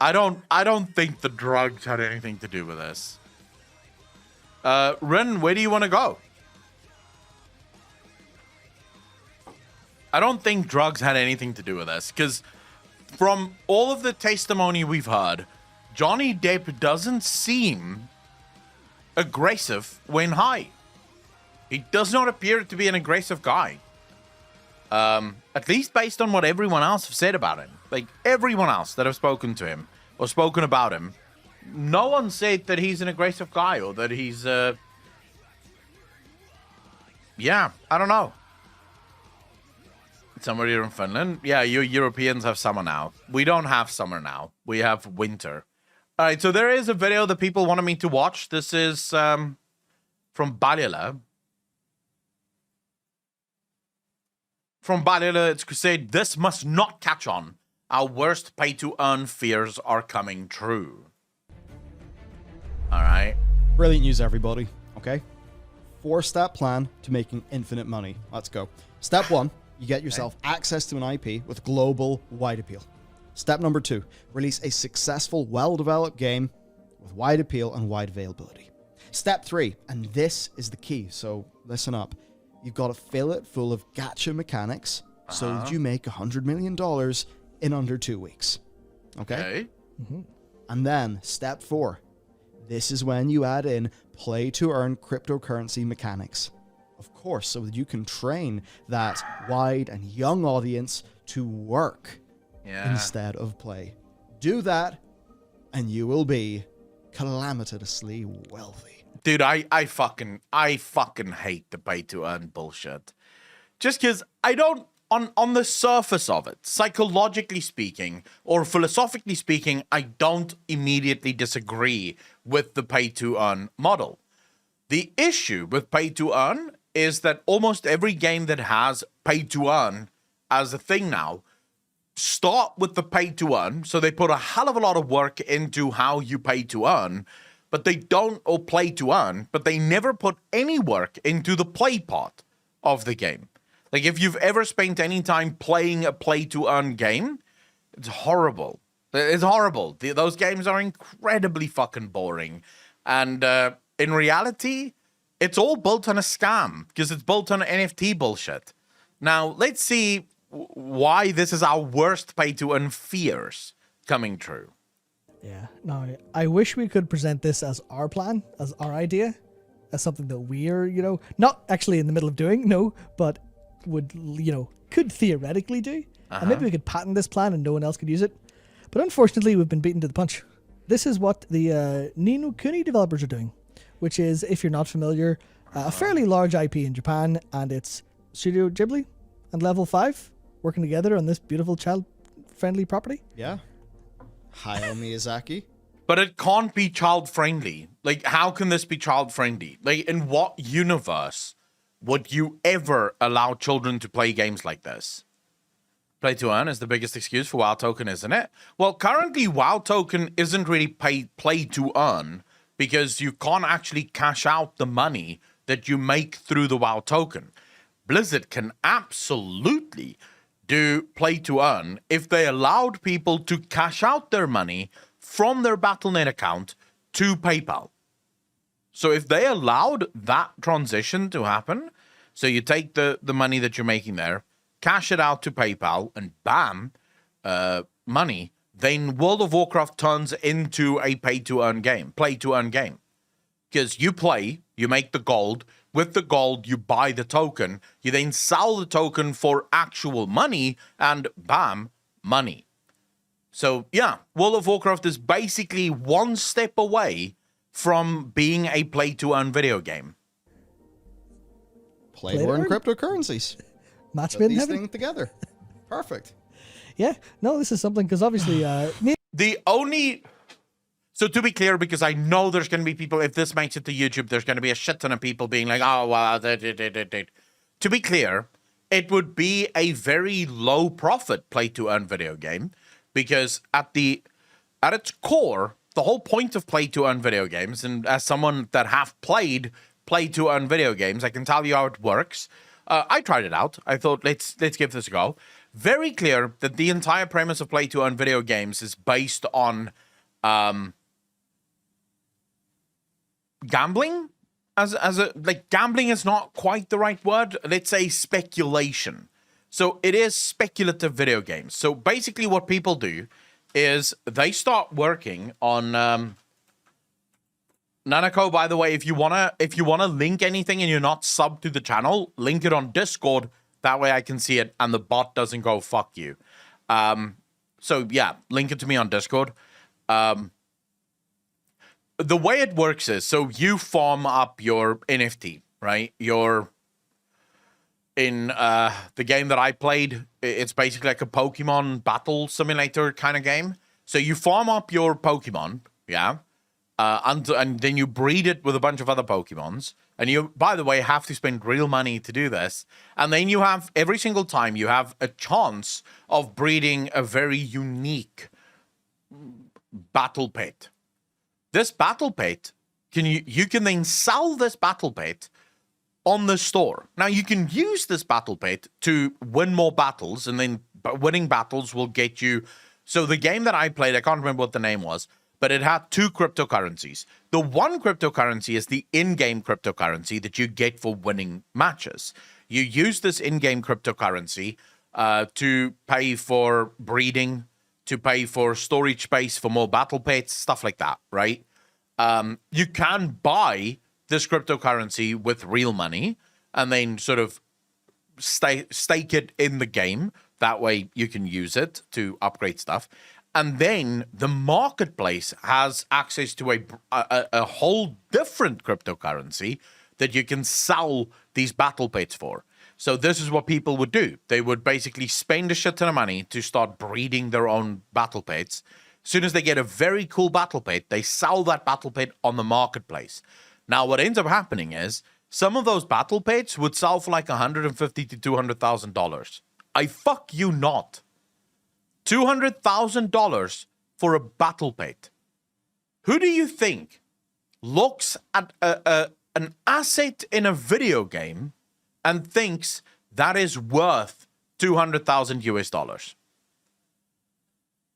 I don't think the drugs had anything to do with this. Ren, where do you want to go? I don't think drugs had anything to do with this, because from all of the testimony we've heard, Johnny Depp doesn't seem aggressive when high. He does not appear to be an aggressive guy. At least based on what everyone else have said about him. Like, everyone else that have spoken to him or spoken about him, no one said that he's an aggressive guy or that he's, yeah, I don't know. Summer here in Finland. Yeah, you Europeans have summer now. We don't have summer now. We have winter. All right, so there is a video that people wanted me to watch. This is from Balila. From Balila, it's Crusade. This must not catch on. Our worst pay-to-earn fears are coming true. All right. Brilliant news, everybody. Okay? 4-step plan to making infinite money. Let's go. Step 1. You get yourself access to an IP with global wide appeal. Step number 2, release a successful, well-developed game with wide appeal and wide availability. Step 3, and this is the key, so listen up. You've got to fill it full of gacha mechanics so that you make $100 million in under 2 weeks. Okay? And then step 4, this is when you add in play-to-earn cryptocurrency mechanics. of course, so that you can train that wide and young audience to work instead of play. Do that, and you will be calamitously wealthy. Dude, I fucking hate the pay-to-earn bullshit. Just because I don't, on the surface of it, psychologically speaking, or philosophically speaking, I don't immediately disagree with the pay-to-earn model. The issue with pay-to-earn is that almost every game that has pay-to-earn as a thing now start with the pay-to-earn, so they put a hell of a lot of work into how you pay-to-earn, but they don't, or play-to-earn, but they never put any work into the play part of the game. Like, if you've ever spent any time playing a play-to-earn game, it's horrible. It's horrible. Those games are incredibly fucking boring. And in reality, it's all built on a scam, because it's built on NFT bullshit. Now, let's see why this is our worst pay-to-earn fears coming true. Yeah, no, I wish we could present this as our plan, as our idea, as something that we're, not actually in the middle of doing, no, but would, could theoretically do. And maybe we could patent this plan and no one else could use it. But unfortunately, we've been beaten to the punch. This is what the Ni no Kuni developers are doing, which is, if you're not familiar, a fairly large IP in Japan, and it's Studio Ghibli and Level 5 working together on this beautiful child-friendly property. Yeah. Hayao Miyazaki. But it can't be child-friendly. Like, how can this be child-friendly? Like, in what universe would you ever allow children to play games like this? Play to earn is the biggest excuse for WoW Token, isn't it? Well, currently, WoW Token isn't really play to earn because you can't actually cash out the money that you make through the WoW Token. Blizzard can absolutely do play to earn if they allowed people to cash out their money from their Battle.net account to PayPal. So if they allowed that transition to happen, so you take the money that you're making there, cash it out to PayPal, and bam, money, then World of Warcraft turns into a pay-to-earn game, play-to-earn game. Because you play, you make the gold, with the gold you buy the token, you then sell the token for actual money, and bam, money. So yeah, World of Warcraft is basically one step away from being a play-to-earn video game. Play-to-earn cryptocurrencies. Match Put made in these heaven. things together. Perfect. Yeah, no, this is something, because obviously... The only... So to be clear, because I know there's going to be people, if this makes it to YouTube, there's going to be a shit ton of people being like, oh, well, to be clear, it would be a very low profit play-to-earn video game, because at its core, the whole point of play-to-earn video games, and as someone that have played play-to-earn video games, I can tell you how it works. I tried it out. I thought, let's give this a go. Very clear that the entire premise of play-to-earn video games is based on gambling. Gambling is not quite the right word. Let's say speculation. So it is speculative video games. So basically what people do is they start working on Nanako, by the way, if you wanna link anything and you're not subbed to the channel, link it on Discord. That way I can see it and the bot doesn't go fuck you. So yeah, link it to me on Discord. The way it works is, so you farm up your NFT, right? In the game that I played, it's basically like a Pokemon battle simulator kind of game. So you farm up your Pokemon, yeah? And then you breed it with a bunch of other Pokemons. And you, by the way, have to spend real money to do this. And then you have, every single time, you have a chance of breeding a very unique battle pet. This battle pet, you can then sell this battle pet on the store. Now, you can use this battle pet to win more battles, and then winning battles will get you... So the game that I played, I can't remember what the name was, but it had 2 cryptocurrencies. The one cryptocurrency is the in-game cryptocurrency that you get for winning matches. You use this in-game cryptocurrency to pay for breeding, to pay for storage space for more battle pets, stuff like that, right? You can buy this cryptocurrency with real money, and then sort of stake it in the game. That way you can use it to upgrade stuff. And then the marketplace has access to a whole different cryptocurrency that you can sell these battle pets for. So this is what people would do. They would basically spend a shit ton of money to start breeding their own battle pets. As soon as they get a very cool battle pet, they sell that battle pet on the marketplace. Now, what ends up happening is some of those battle pets would sell for like $150,000 to $200,000. I fuck you not. $200,000 for a battle pet. Who do you think looks at an asset in a video game and thinks that is worth $200,000?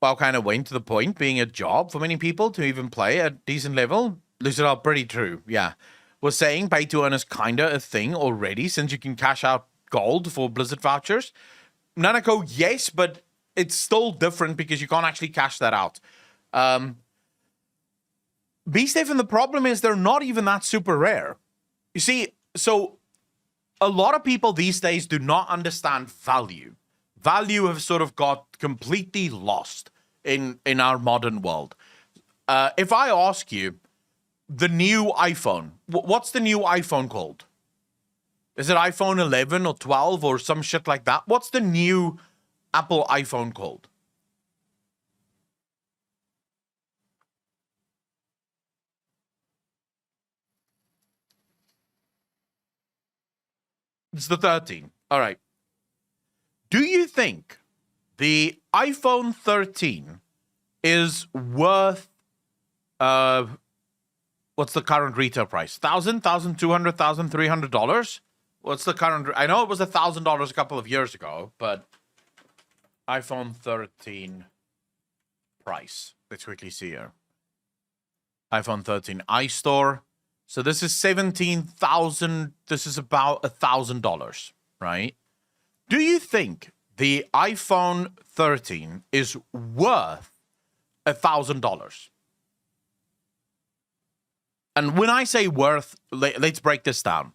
Well, kind of went to the point being a job for many people to even play at a decent level. Lucid, pretty true, yeah. Was saying pay to earn is kinda a thing already since you can cash out gold for Blizzard vouchers. Nanako, yes, but it's still different because you can't actually cash that out. B-Stephen, the problem is they're not even that super rare. You see, so a lot of people these days do not understand value. Value have sort of got completely lost in our modern world. If I ask you, the new iPhone, what's the new iPhone called? Is it iPhone 11 or 12 or some shit like that? What's the new Apple iPhone called? It's the 13. All right. Do you think the iPhone 13 is worth, what's the current retail price? $1,000, $1,200, $1,300? What's the current? I know it was $1,000 a couple of years ago, but iPhone 13 price. Let's quickly see here. iPhone 13 iStore. So this is 17,000. This is about $1,000, right? Do you think the iPhone 13 is worth $1,000? And when I say worth, let's break this down.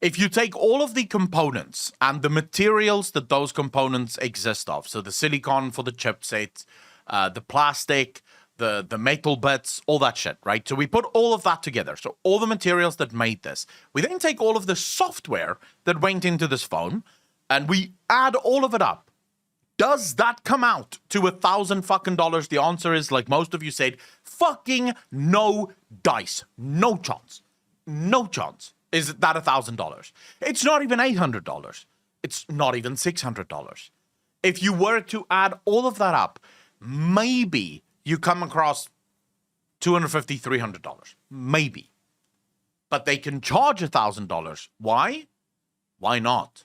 If you take all of the components and the materials that those components exist of, so the silicon for the chipset, the plastic, the metal bits, all that shit, right? So we put all of that together. So all the materials that made this. We then take all of the software that went into this phone and we add all of it up. Does that come out to $1,000 fucking dollars? The answer is, like most of you said, fucking no dice. No chance. No chance. Is that $1,000? It's not even $800. It's not even $600. If you were to add all of that up, maybe you come across $250, $300. Maybe. But they can charge $1,000. Why? Why not?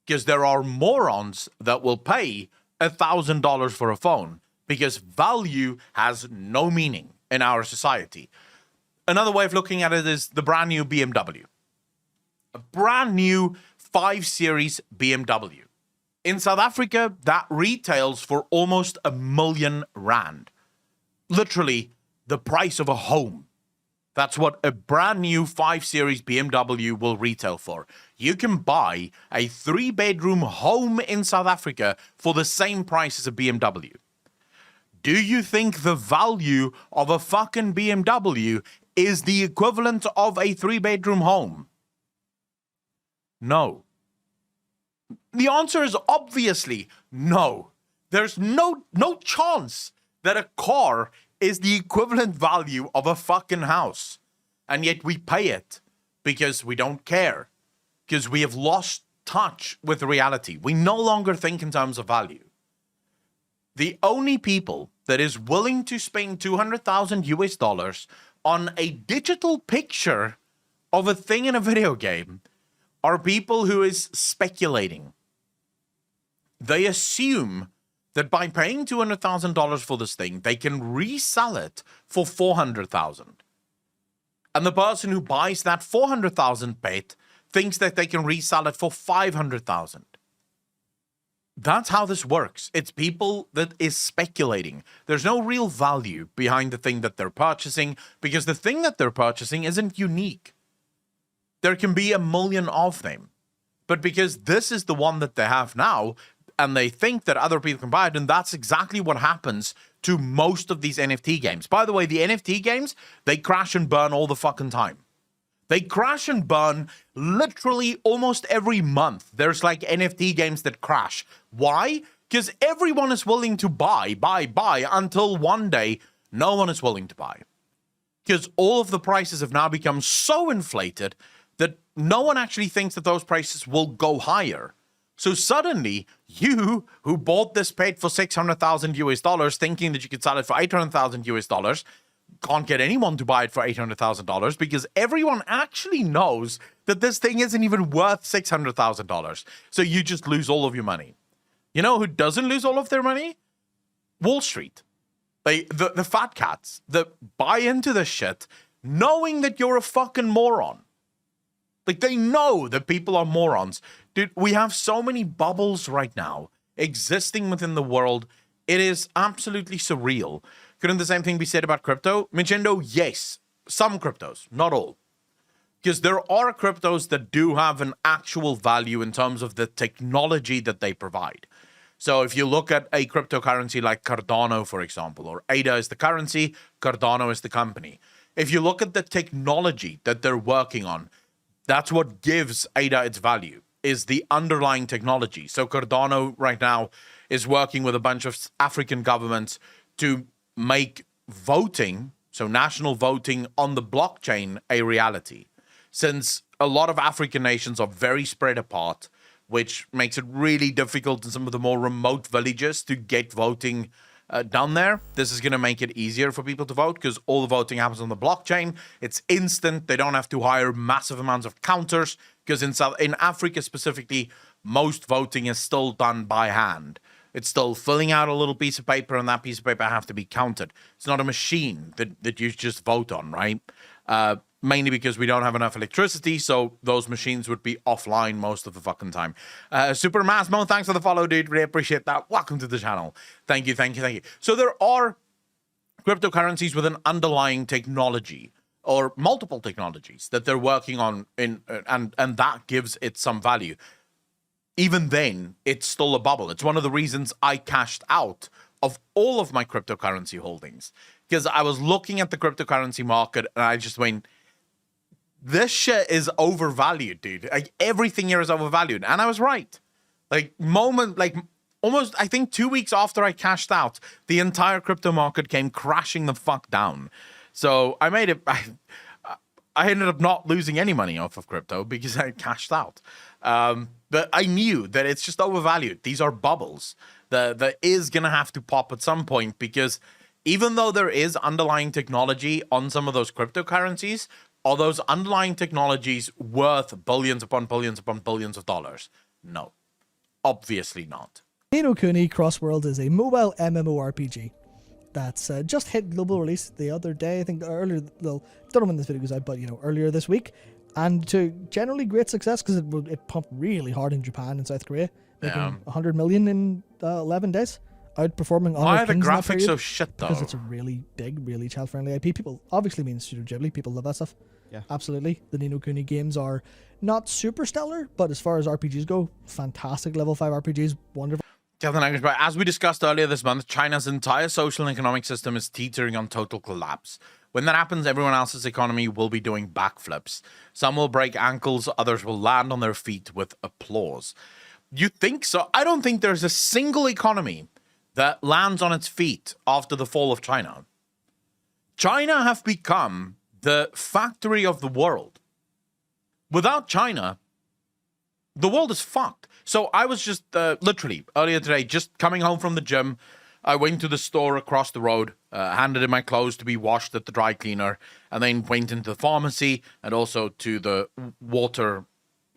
Because there are morons that will pay $1,000 for a phone because value has no meaning in our society. Another way of looking at it is the brand new BMW. A brand new 5 Series BMW. In South Africa, that retails for almost R1,000,000. Literally the price of a home. That's what a brand new 5 Series BMW will retail for. You can buy a 3-bedroom home in South Africa for the same price as a BMW. Do you think the value of a fucking BMW is the equivalent of a 3-bedroom home? No. The answer is obviously no. There's no chance that a car is the equivalent value of a fucking house. And yet we pay it because we don't care. Because we have lost touch with reality. We no longer think in terms of value. The only people that is willing to spend $200,000 on a digital picture of a thing in a video game are people who is speculating. They assume that by paying $200,000 for this thing, they can resell it for $400,000. And the person who buys that $400,000 pet thinks that they can resell it for $500,000. That's how this works. It's people that is speculating. There's no real value behind the thing that they're purchasing because the thing that they're purchasing isn't unique. there can be a million of them. But because this is the one that they have now, and they think that other people can buy it, and that's exactly what happens to most of these NFT games. By the way, the NFT games, they crash and burn all the fucking time. They crash and burn literally almost every month. There's like NFT games that crash. Why? Because everyone is willing to buy until one day no one is willing to buy. Because all of the prices have now become so inflated that no one actually thinks that those prices will go higher. So suddenly, you who bought this paid for $600,000 thinking that you could sell it for $800,000 can't get anyone to buy it for $800,000 because everyone actually knows that this thing isn't even worth $600,000. So you just lose all of your money. You know who doesn't lose all of their money? Wall Street. The fat cats that buy into this shit knowing that you're a fucking moron. Like, they know that people are morons. Dude, we have so many bubbles right now existing within the world. It is absolutely surreal. Couldn't the same thing be said about crypto? Nintendo, yes. Some cryptos, not all. Because there are cryptos that do have an actual value in terms of the technology that they provide. So if you look at a cryptocurrency like Cardano, for example, or ADA is the currency, Cardano is the company. If you look at the technology that they're working on, that's what gives ADA its value, is the underlying technology. So Cardano right now is working with a bunch of African governments to make voting, so national voting on the blockchain, a reality. Since a lot of African nations are very spread apart, which makes it really difficult in some of the more remote villages to get voting done there. This is going to make it easier for people to vote because all the voting happens on the blockchain. It's instant. They don't have to hire massive amounts of counters because in Africa specifically, most voting is still done by hand. It's still filling out a little piece of paper, and that piece of paper have to be counted. It's not a machine that you just vote on, right? Mainly because we don't have enough electricity, so those machines would be offline most of the fucking time. Super Massmo, thanks for the follow, dude. Really appreciate that. Welcome to the channel. Thank you. So there are cryptocurrencies with an underlying technology or multiple technologies that they're working on, and that gives it some value. Even then, it's still a bubble. It's one of the reasons I cashed out of all of my cryptocurrency holdings, because I was looking at the cryptocurrency market and I just went, this shit is overvalued, dude. Like, everything here is overvalued. And I was right. Almost, I think 2 weeks after I cashed out, the entire crypto market came crashing the fuck down. So I made it, I ended up not losing any money off of crypto because I cashed out. But I knew that it's just overvalued. These are bubbles that is going to have to pop at some point, because even though there is underlying technology on some of those cryptocurrencies, are those underlying technologies worth billions upon billions upon billions of dollars? No, obviously not. Ni no Kuni Cross World is a mobile MMORPG that's just hit global release the other day. I think earlier, well, don't know when this video goes out, but earlier this week, and to generally great success because it pumped really hard in Japan and South Korea, making 100 million in 11 days, outperforming. Why are the graphics so shit though? Because it's a really big, really child-friendly IP. People obviously mean Studio Ghibli. People love that stuff. Yeah, absolutely. The Ni no Kuni games are not super stellar, but as far as RPGs go, fantastic level 5 RPGs, wonderful. As we discussed earlier this month, China's entire social and economic system is teetering on total collapse. When that happens, everyone else's economy will be doing backflips. Some will break ankles, others will land on their feet with applause. You think so? I don't think there's a single economy that lands on its feet after the fall of China. China have become the factory of the world. Without China, the world is fucked. So I was just literally earlier today, just coming home from the gym. I went to the store across the road, handed in my clothes to be washed at the dry cleaner, and then went into the pharmacy and also to the water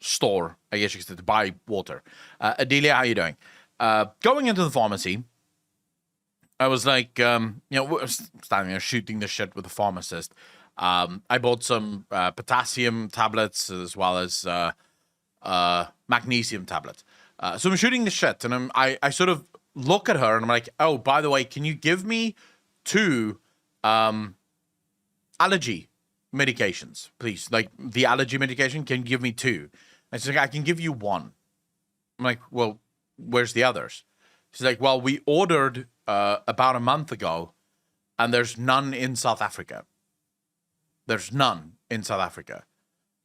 store, I guess you could say, to buy water. Adelia, how you doing? Going into the pharmacy, I was like, standing there shooting the shit with the pharmacist. I bought some potassium tablets as well as magnesium tablets. So I'm shooting the shit, and I sort of look at her, and I'm like, oh, by the way, can you give me 2 allergy medications, please. Like the allergy medication, can you give me 2? And she's like, I can give you 1. I'm like, well, where's the others? She's like, well, we ordered about a month ago, and there's none in South Africa. There's none in South Africa.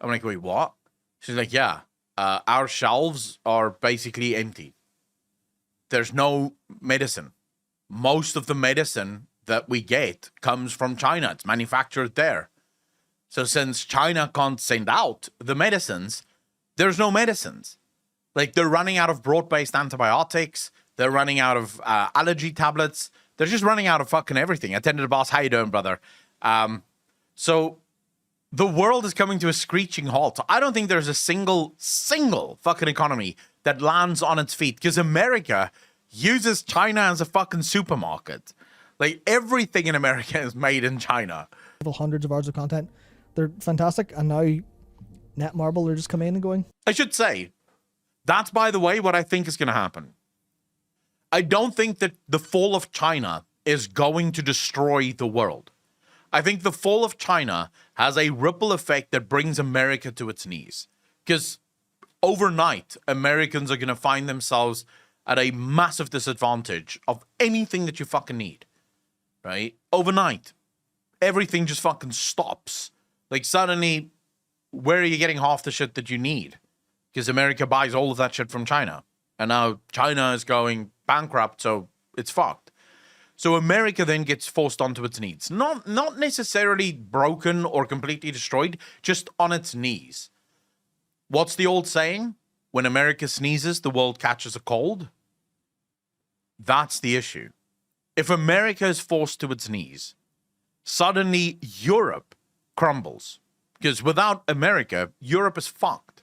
I'm like, wait, what? She's like, yeah, our shelves are basically empty. There's no medicine. Most of the medicine that we get comes from China. It's manufactured there. So since China can't send out the medicines, there's no medicines. Like, they're running out of broad-based antibiotics. They're running out of allergy tablets. They're just running out of fucking everything. Attended boss, how you doing, brother? So the world is coming to a screeching halt. I don't think there's a single fucking economy that lands on its feet, because America uses China as a fucking supermarket. Like, everything in America is made in China. Hundreds of hours of content. They're fantastic. And now Netmarble are just coming in and going. I should say, that's, by the way, what I think is going to happen. I don't think that the fall of China is going to destroy the world. I think the fall of China has a ripple effect that brings America to its knees. Because overnight, Americans are going to find themselves at a massive disadvantage of anything that you fucking need. Right? Overnight, everything just fucking stops. Like, suddenly, where are you getting half the shit that you need? Because America buys all of that shit from China. And now China is going bankrupt, so it's fucked. So America then gets forced onto its knees. Not necessarily broken or completely destroyed, just on its knees. What's the old saying? When America sneezes, the world catches a cold. That's the issue. If America is forced to its knees, suddenly Europe crumbles. Because without America, Europe is fucked.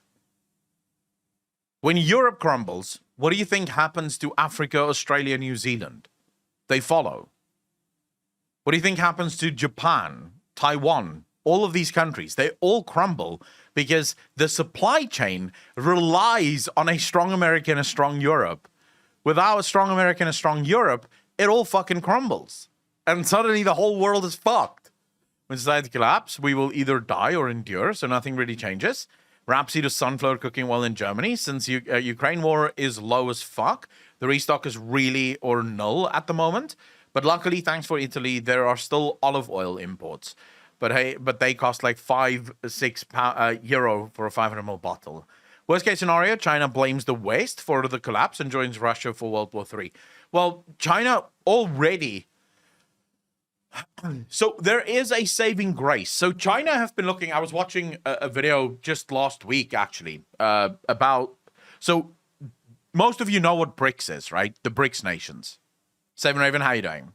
When Europe crumbles, what do you think happens to Africa, Australia, New Zealand? They follow. What do you think happens to Japan, Taiwan, all of these countries? They all crumble because the supply chain relies on a strong America and a strong Europe. Without a strong America and a strong Europe, it all fucking crumbles. And suddenly the whole world is fucked. When society collapses, we will either die or endure, so nothing really changes. Rapeseed of sunflower cooking well in Germany. Since Ukraine war is low as fuck, the restock is really or null at the moment. But luckily, thanks for Italy, there are still olive oil imports. But hey, they cost like 5-6 euro for a 500ml bottle. Worst case scenario, China blames the West for the collapse and joins Russia for World War III. Well, China already... So there is a saving grace. So China have been looking... I was watching a video just last week, actually, about... So most of you know what BRICS is, right? The BRICS nations. Seven Raven, how you doing?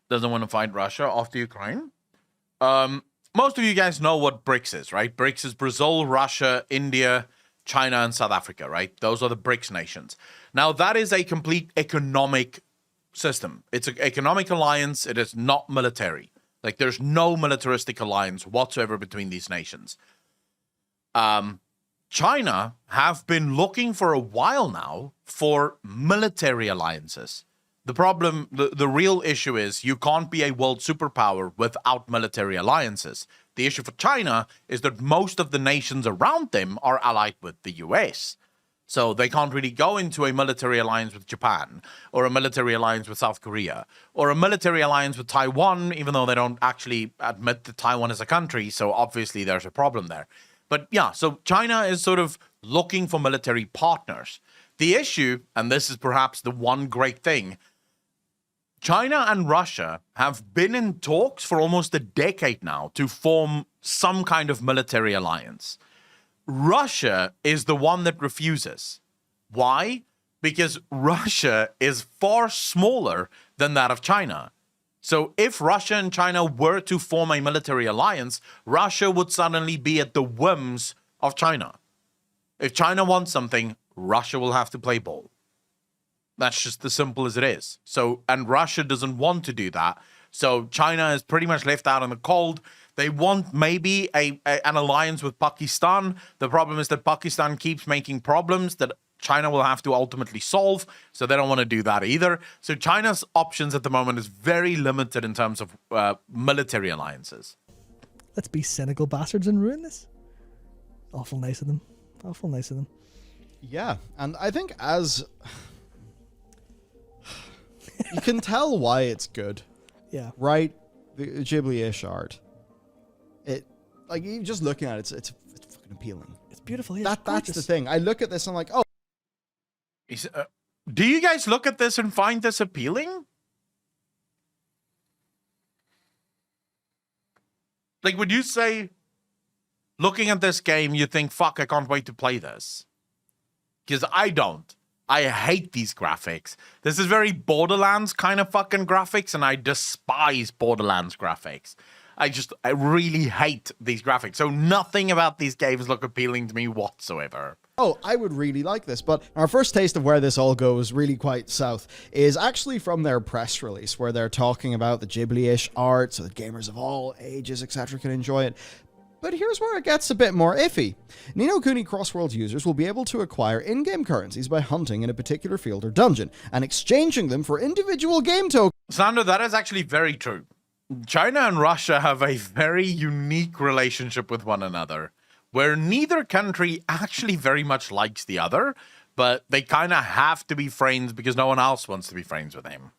Doesn't want to fight Russia after Ukraine. Most of you guys know what BRICS is, right? BRICS is Brazil, Russia, India, China, and South Africa, right? Those are the BRICS nations. Now, that is a complete economic system. It's an economic alliance. It is not military. Like, there's no militaristic alliance whatsoever between these nations. China have been looking for a while now for military alliances. The problem, the real issue is you can't be a world superpower without military alliances. The issue for China is that most of the nations around them are allied with the US. So they can't really go into a military alliance with Japan, or a military alliance with South Korea, or a military alliance with Taiwan, even though they don't actually admit that Taiwan is a country. So obviously there's a problem there. But yeah, so China is sort of looking for military partners. The issue, and this is perhaps the one great thing, China and Russia have been in talks for almost a decade now to form some kind of military alliance. Russia is the one that refuses. Why? Because Russia is far smaller than that of China. So if Russia and China were to form a military alliance, Russia would suddenly be at the whims of China. If China wants something, Russia will have to play ball. That's just as simple as it is. So, and Russia doesn't want to do that. So China is pretty much left out in the cold. They want maybe an alliance with Pakistan. The problem is that Pakistan keeps making problems that China will have to ultimately solve, so they don't want to do that either. So China's options at the moment is very limited in terms of military alliances. Let's be cynical bastards and ruin this. Awful nice of them. Awful nice of them. Yeah, and I think as... you can tell why it's good. Yeah. Right? The Ghibli-ish art. It, like, you just looking at it, it's fucking appealing. It's beautiful. Yeah, That's the thing. I look at this and I'm like, oh. Do you guys look at this and find this appealing? Like, would you say, looking at this game, you think, fuck, I can't wait to play this? Because I don't. I hate these graphics. This is very Borderlands kind of fucking graphics, and I despise Borderlands graphics. I really hate these graphics. So nothing about these games look appealing to me whatsoever. Oh, I would really like this, but our first taste of where this all goes really quite south is actually from their press release, where they're talking about the Ghibli-ish art so that gamers of all ages, etc. can enjoy it. But here's where it gets a bit more iffy. Ni no Kuni Crossworld users will be able to acquire in-game currencies by hunting in a particular field or dungeon, and exchanging them for individual game tokens. Sandro, that is actually very true. China and Russia have a very unique relationship with one another, where neither country actually very much likes the other, but they kind of have to be friends because no one else wants to be friends with them.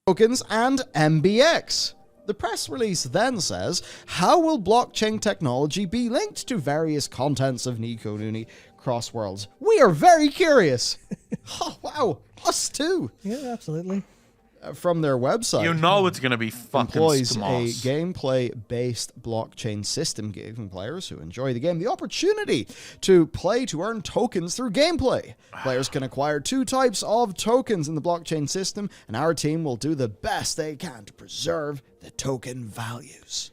Tokens and MBX. The press release then says, how will blockchain technology be linked to various contents of Ni no Kuni Crossworlds? We are very curious. Oh, wow. Us too. Yeah, absolutely. From their website. You know it's going to be fucking employs smoss. a gameplay-based blockchain system, giving players who enjoy the game the opportunity to play to earn tokens through gameplay. Players can acquire 2 types of tokens in the blockchain system, and our team will do the best they can to preserve the token values.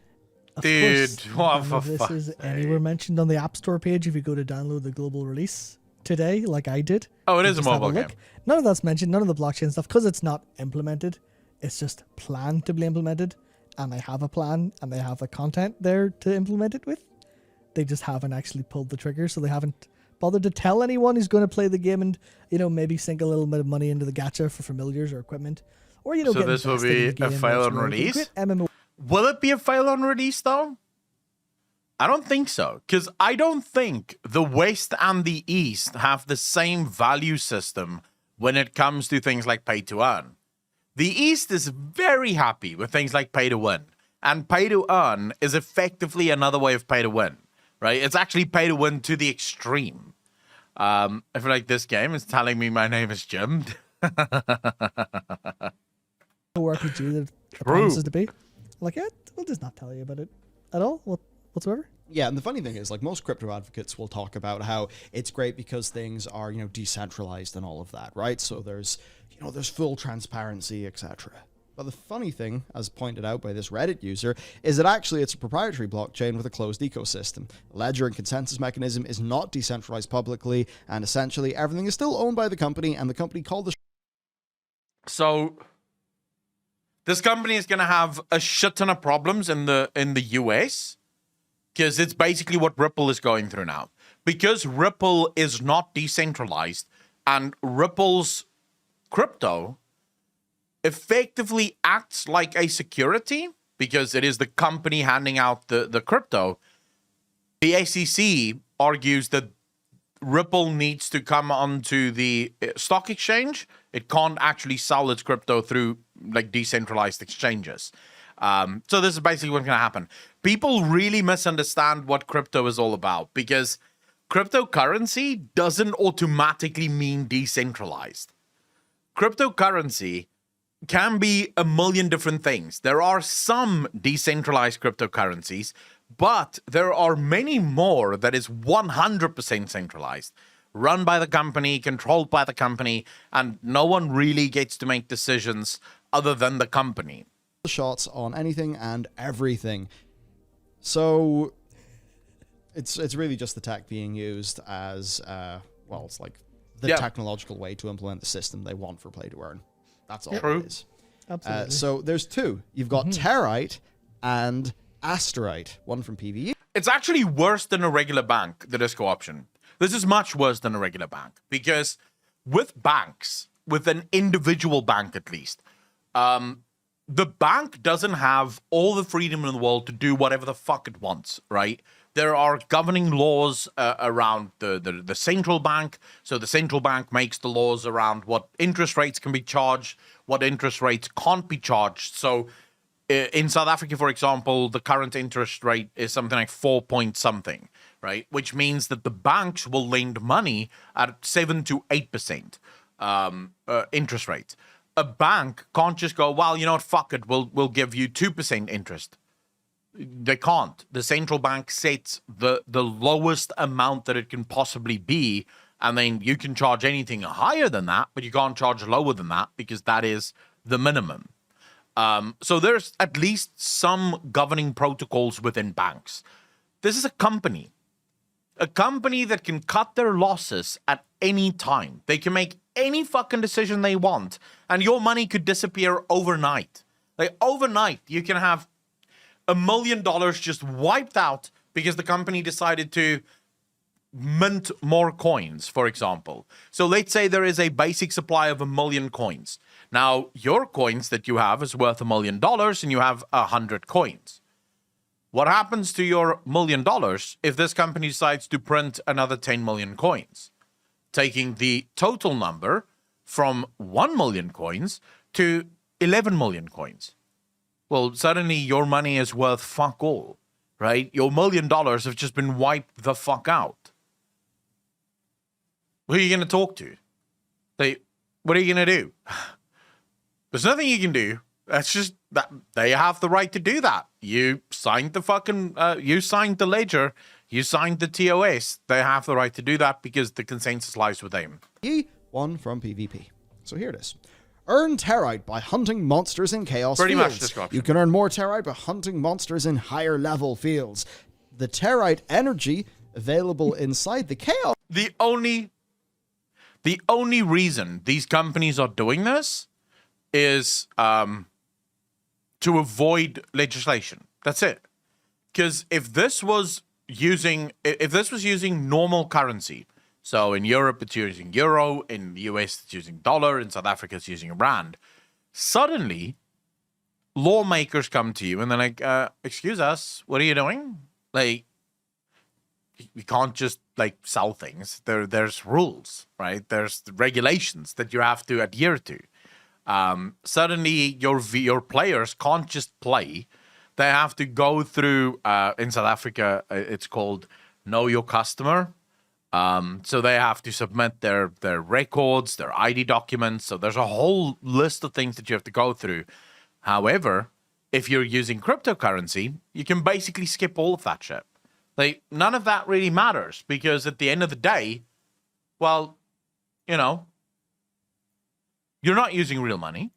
Dude, what for this fuck's is sake. anywhere mentioned on the App Store page if you go to download the global release today, like I did. Oh, it You is a just have mobile look. game. None of that's mentioned, none of the blockchain stuff, because it's not implemented. It's just planned to be implemented, and they have a plan, and they have the content there to implement it with. They just haven't actually pulled the trigger, so they haven't bothered to tell anyone who's going to play the game and, you know, maybe sink a little bit of money into the gacha for familiars or equipment. Or, you know, So get this will invested in be the game a fail as on well. release? Great MMO. Will it be a fail on release, though? I don't think so, because I don't think the West and the East have the same value system when it comes to things like pay to earn. The East is very happy with things like pay to win, and pay to earn is effectively another way of pay to win, right? It's actually pay to win to the extreme. I feel like this game is telling me my name is Jim. The RPG that it promises to be. Like, yeah, we'll just not tell you about it at all whatsoever. Yeah, and the funny thing is, like, most crypto advocates will talk about how it's great because things are, you know, decentralized and all of that, right? So there's, you know, there's full transparency, etc. But the funny thing, as pointed out by this Reddit user, is that actually it's a proprietary blockchain with a closed ecosystem. The ledger and consensus mechanism is not decentralized publicly, and essentially everything is still owned by the company, and the company called the... So this company is going to have a shit ton of problems in the US, because it's basically what Ripple is going through now. Because Ripple is not decentralized, and Ripple's crypto effectively acts like a security, because it is the company handing out the crypto. The SEC argues that Ripple needs to come onto the stock exchange. It can't actually sell its crypto through like decentralized exchanges. So this is basically what's going to happen. People really misunderstand what crypto is all about, because cryptocurrency doesn't automatically mean decentralized. Cryptocurrency can be a million different things. There are some decentralized cryptocurrencies, but there are many more that is 100% centralized, run by the company, controlled by the company, and no one really gets to make decisions other than the company. shots on anything and everything. So it's really just the tech being used as well, it's like the technological way to implement the system they want for play to earn. That's all it is. Absolutely. So there's two. You've got Territe and Asterite, one from PvE. It's actually worse than a regular bank, the disco option, This is much worse than a regular bank because with banks, with an individual bank at least, the bank doesn't have all the freedom in the world to do whatever the fuck it wants, right? There are governing laws around the central bank. So the central bank makes the laws around what interest rates can be charged, what interest rates can't be charged. So in South Africa, for example, the current interest rate is something like 4 point something, right? Which means that the banks will lend money at 7 to 8% interest rates. A bank can't just go, well, you know what, fuck it, we'll give you 2% interest. They can't. The central bank sets the lowest amount that it can possibly be, and then you can charge anything higher than that, but you can't charge lower than that because that is the minimum. So there's at least some governing protocols within banks. This is a company that can cut their losses at any time. They can make any fucking decision they want, and your money could disappear overnight. Like overnight, you can have $1 million just wiped out because the company decided to mint more coins, for example. So let's say there is a basic supply of 1 million coins. Now, your coins that you have is worth $1 million and you have 100 coins. What happens to your $1 million if this company decides to print another 10 million coins? Taking the total number from 1 million coins to 11 million coins. Well, suddenly your money is worth fuck all, right? Your $1 million have just been wiped the fuck out. Who are you going to talk to? What are you going to do? There's nothing you can do. That's just that they have the right to do that. You signed the fucking, you signed the ledger, you signed the TOS. They have the right to do that because the consensus lies with them. One from PvP. So here it is. Earn Territe by hunting monsters in Chaos Pretty fields. much description. You can earn more Territe by hunting monsters in higher level fields. The Territe energy available inside the Chaos. The only reason these companies are doing this is to avoid legislation. That's it. Because if this was using normal currency, so in Europe it's using euro, in the US it's using dollar, in South Africa it's using rand, suddenly lawmakers come to you and they're like, excuse us, what are you doing? Like, we can't just like sell things. There's rules, right? There's regulations that you have to adhere to. Suddenly your players can't just play. They have to go through, in South Africa, it's called Know Your Customer. So they have to submit their records, their ID documents. So there's a whole list of things that you have to go through. However, if you're using cryptocurrency, you can basically skip all of that shit. Like, none of that really matters because at the end of the day, well, you know, you're not using real money.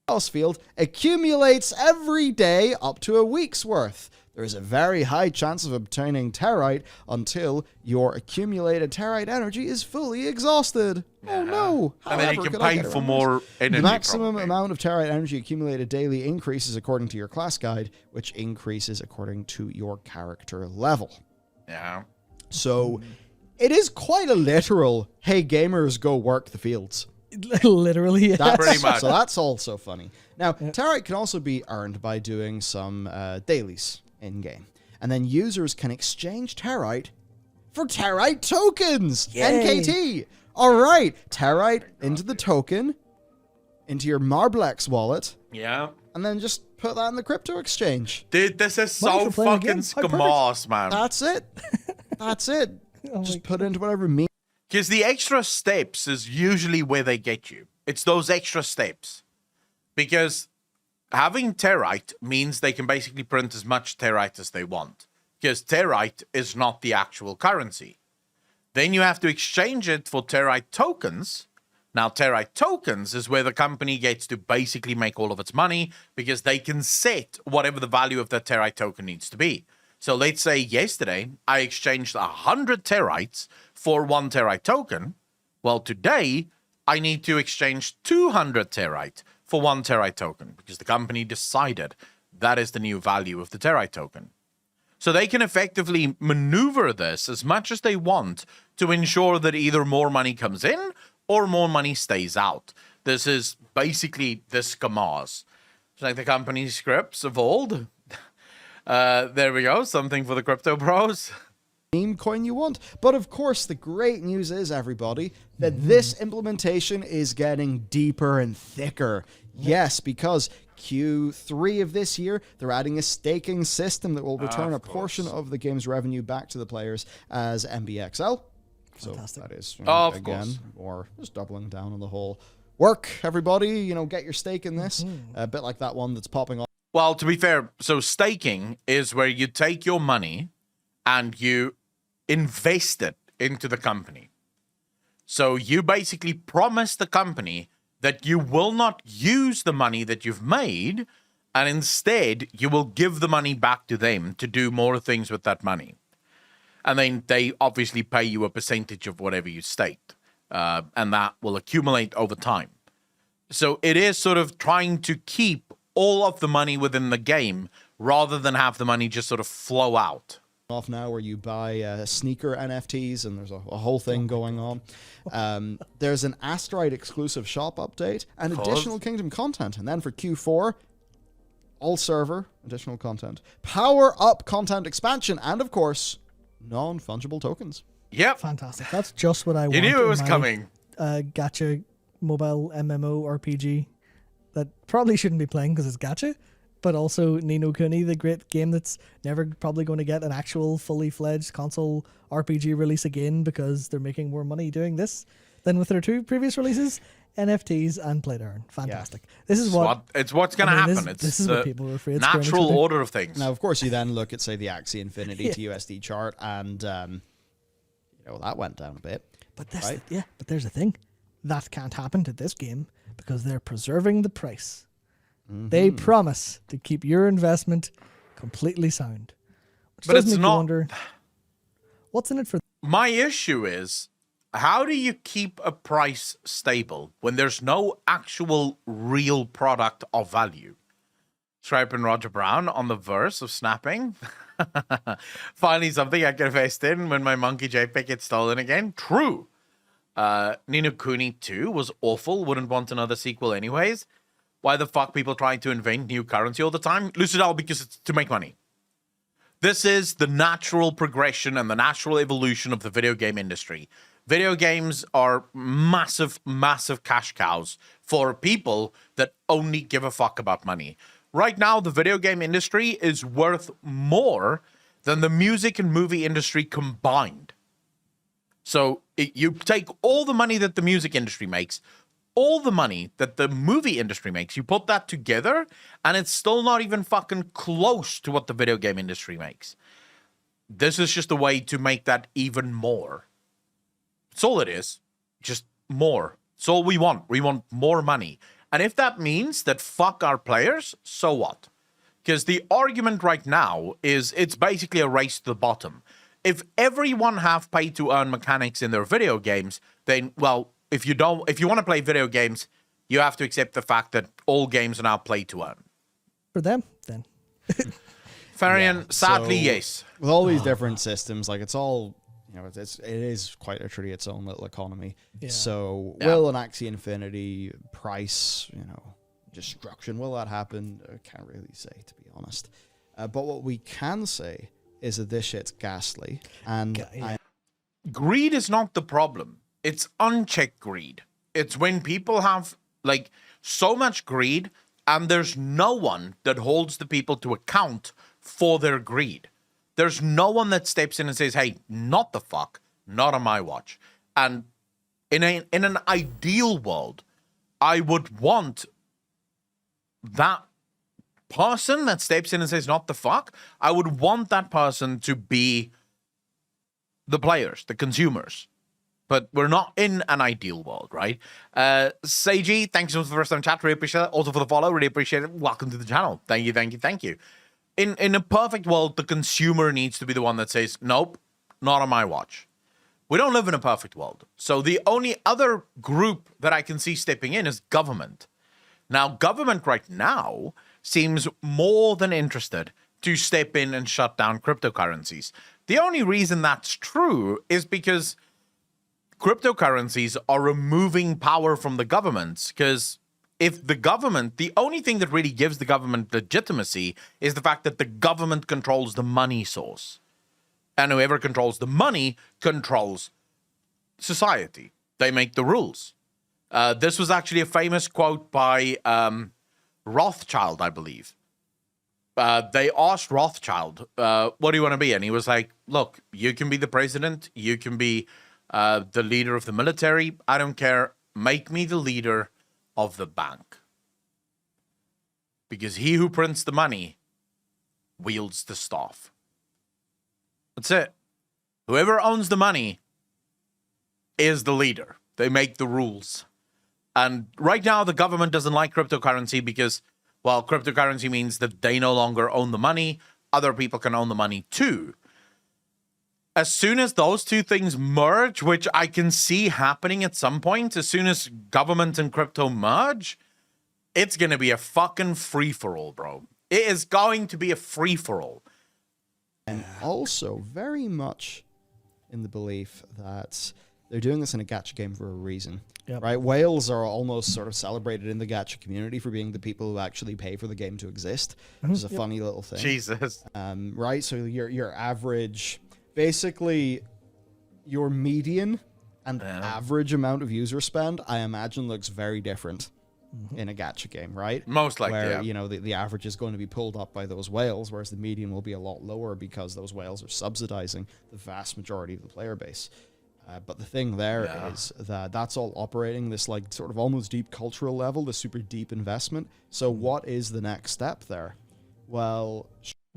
Chaos field accumulates every day up to a week's worth. There is a very high chance of obtaining Territe until your accumulated Territe energy is fully exhausted. Yeah. Oh no! And then you can pay for more energy. The maximum amount of Territe energy accumulated daily increases according to your class guide, which increases according to your character level. Yeah. So it is quite a literal, hey gamers, go work the fields. Literally, yes. That's pretty much. So that's also funny. Now, Territe can also be earned by doing some dailies in-game. And then users can exchange Territe for Territe tokens! Yay. NKT! Alright, Territe into the token, into your Marblex wallet, Yeah. and then just put that in the crypto exchange. Dude, this is Money so for playing a fucking game. Oh, perfect. skamos, man. That's it. That's it. Oh Just my put it into whatever meme. Because the extra steps is usually where they get you. It's those extra steps. Because having Territe means they can basically print as much Territe as they want. Because Territe is not the actual currency. Then you have to exchange it for Territe tokens. Now, Territe tokens is where the company gets to basically make all of its money because they can set whatever the value of the Territe token needs to be. So let's say yesterday I exchanged 100 Territes for 1 Territe token. Well, today I need to exchange 200 Territe for 1 Territe token because the company decided that is the new value of the Territe token. So they can effectively maneuver this as much as they want to ensure that either more money comes in or more money stays out. This is basically the SCAMAs. It's like the company scripts of old. There we go. Something for the crypto pros. Meme coin you want. But of course, the great news is, everybody, that this implementation is getting deeper and thicker. Yes, because Q3 of this year, they're adding a staking system that will return a portion of the game's revenue back to the players as MBXL. Fantastic. So that is, Of course. or just doubling down on the whole work, everybody, get your stake in this. A bit like that one that's popping off. Well, to be fair, so staking is where you take your money and you invest it into the company. So you basically promise the company that you will not use the money that you've made, and instead you will give the money back to them to do more things with that money. And then they obviously pay you a percentage of whatever you staked, and that will accumulate over time. So it is sort of trying to keep all of the money within the game rather than have the money just sort of flow out. Off now where you buy sneaker NFTs, and there's a whole thing going on. There's an Asteroid exclusive shop update and additional Kingdom content. And then for Q4, all server, additional content, power up content expansion, and of course, non-fungible tokens. Yep. Fantastic. That's just what I want. You knew it was in my, coming. Gacha mobile MMO RPG that probably shouldn't be playing because it's gacha. But also Ni no Kuni, the great game that's never probably going to get an actual fully fledged console RPG release again because they're making more money doing this than with their two previous releases, NFTs and Play to Earn. Fantastic. This is It's what's going to happen. This is what people are afraid it's natural order of things. Now, of course, you then look at, say, the Axie Infinity TUSD chart, and that went down a bit. But but there's a thing. That can't happen to this game because they're preserving the price. They promise to keep your investment completely sound. Which but does it's make you not. wonder, what's in it for? My issue is, how do you keep a price stable when there's no actual real product of value? Stripe and Roger Brown on the verse of snapping. Finally something I can invest in when my monkey JPEG gets stolen again. True. Ni no Kuni 2 was awful. Wouldn't want another sequel anyways. Why the fuck people trying to invent new currency all the time? Lucidal, because it's to make money. This is the natural progression and the natural evolution of the video game industry. Video games are massive, massive cash cows for people that only give a fuck about money. Right now, the video game industry is worth more than the music and movie industry combined. So you take all the money that the music industry makes, all the money that the movie industry makes, you put that together, and it's still not even fucking close to what the video game industry makes. This is just a way to make that even more. That's all it is. Just more. It's all we want. We want more money. And if that means that fuck our players, so what? Because the argument right now is it's basically a race to the bottom. If everyone have pay-to-earn mechanics in their video games, then, well, if you want to play video games, you have to accept the fact that all games are now play to earn. For them, then. Farian, sadly, yes. With all these different systems, like it's all, it is quite literally its own little economy. Yeah. So will an Axie Infinity price, destruction, will that happen? I can't really say, to be honest. But what we can say is that this shit's ghastly. And greed is not the problem. It's unchecked greed. It's when people have, so much greed, and there's no one that holds the people to account for their greed. There's no one that steps in and says, hey, not the fuck, not on my watch. And in an ideal world, I would want that person that steps in and says, not the fuck, I would want that person to be the players, the consumers. But we're not in an ideal world, right? Seiji, thanks so much for the first time chat. Really appreciate it. Also for the follow, really appreciate it. Welcome to the channel. Thank you, thank you, thank you. In a perfect world, the consumer needs to be the one that says, nope, not on my watch. We don't live in a perfect world. So the only other group that I can see stepping in is government. Now, government right now seems more than interested to step in and shut down cryptocurrencies. The only reason that's true is because cryptocurrencies are removing power from the governments. Because if the government, the only thing that really gives the government legitimacy is the fact that the government controls the money source. And whoever controls the money controls society. They make the rules. This was actually a famous quote by Rothschild, I believe. They asked Rothschild, what do you want to be? And he was like, look, you can be the president. You can be the leader of the military. I don't care. Make me the leader of the bank. Because he who prints the money wields the staff. That's it. Whoever owns the money is the leader. They make the rules. And right now, the government doesn't like cryptocurrency because, well, cryptocurrency means that they no longer own the money. Other people can own the money too. As soon as those two things merge, which I can see happening at some point, as soon as government and crypto merge, it's going to be a fucking free-for-all, bro. It is going to be a free-for-all. And also very much in the belief that they're doing this in a gacha game for a reason. Yep. Right? Whales are almost sort of celebrated in the gacha community for being the people who actually pay for the game to exist, which is a funny little thing. Jesus. Right? So your average, basically your median and average amount of user spend, I imagine, looks very different in a gacha game, right? Most likely, where, yeah. you know, the average is going to be pulled up by those whales, whereas the median will be a lot lower because those whales are subsidizing the vast majority of the player base. But the thing there is that that's all operating this like sort of almost deep cultural level, this super deep investment. So what is the next step there? Well,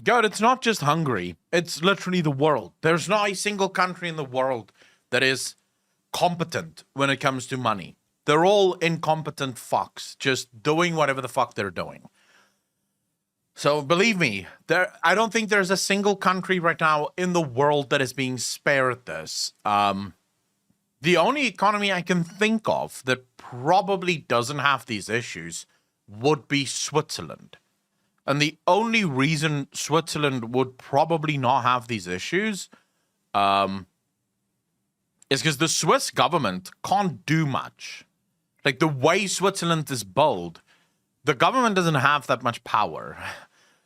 God, it's not just Hungary. It's literally the world. There's not a single country in the world that is competent when it comes to money. They're all incompetent fucks, just doing whatever the fuck they're doing. So believe me, I don't think there's a single country right now in the world that is being spared this. The only economy I can think of that probably doesn't have these issues would be Switzerland. And the only reason Switzerland would probably not have these issues is because the Swiss government can't do much. Like, the way Switzerland is built, the government doesn't have that much power.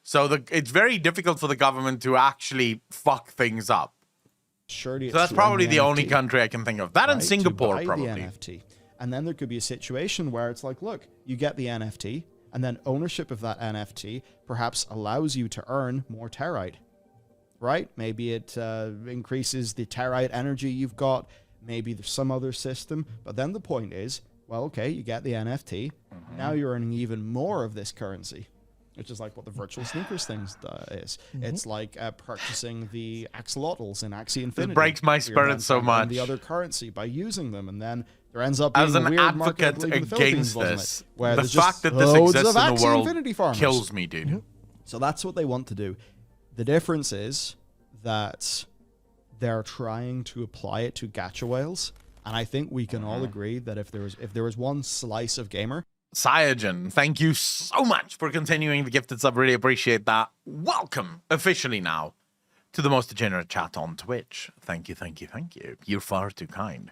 So it's very difficult for the government to actually fuck things up. So that's probably the only country I can think of. That and Singapore, probably. The NFT. And then there could be a situation where it's like, look, you get the NFT, and then ownership of that NFT perhaps allows you to earn more Territe, right? Maybe it increases the Territe energy you've got. Maybe there's some other system. But then the point is, well, okay, you get the NFT. Now you're earning even more of this currency, which is like what the virtual sneakers thing is. It's like purchasing the axolotls in Axie Infinity. It breaks my spirit so much. The other currency by using them, and then there ends up being as a an weird advocate against this, where the fact that this exists in the world kills me, dude. So that's what they want to do. The difference is that they're trying to apply it to gacha whales, and I think we can all agree that if there was one slice of gamer. Cyanogen, thank you so much for continuing the gifted sub. Really appreciate that. Welcome officially now to the most degenerate chat on Twitch. Thank you, thank you, thank you. You're far too kind.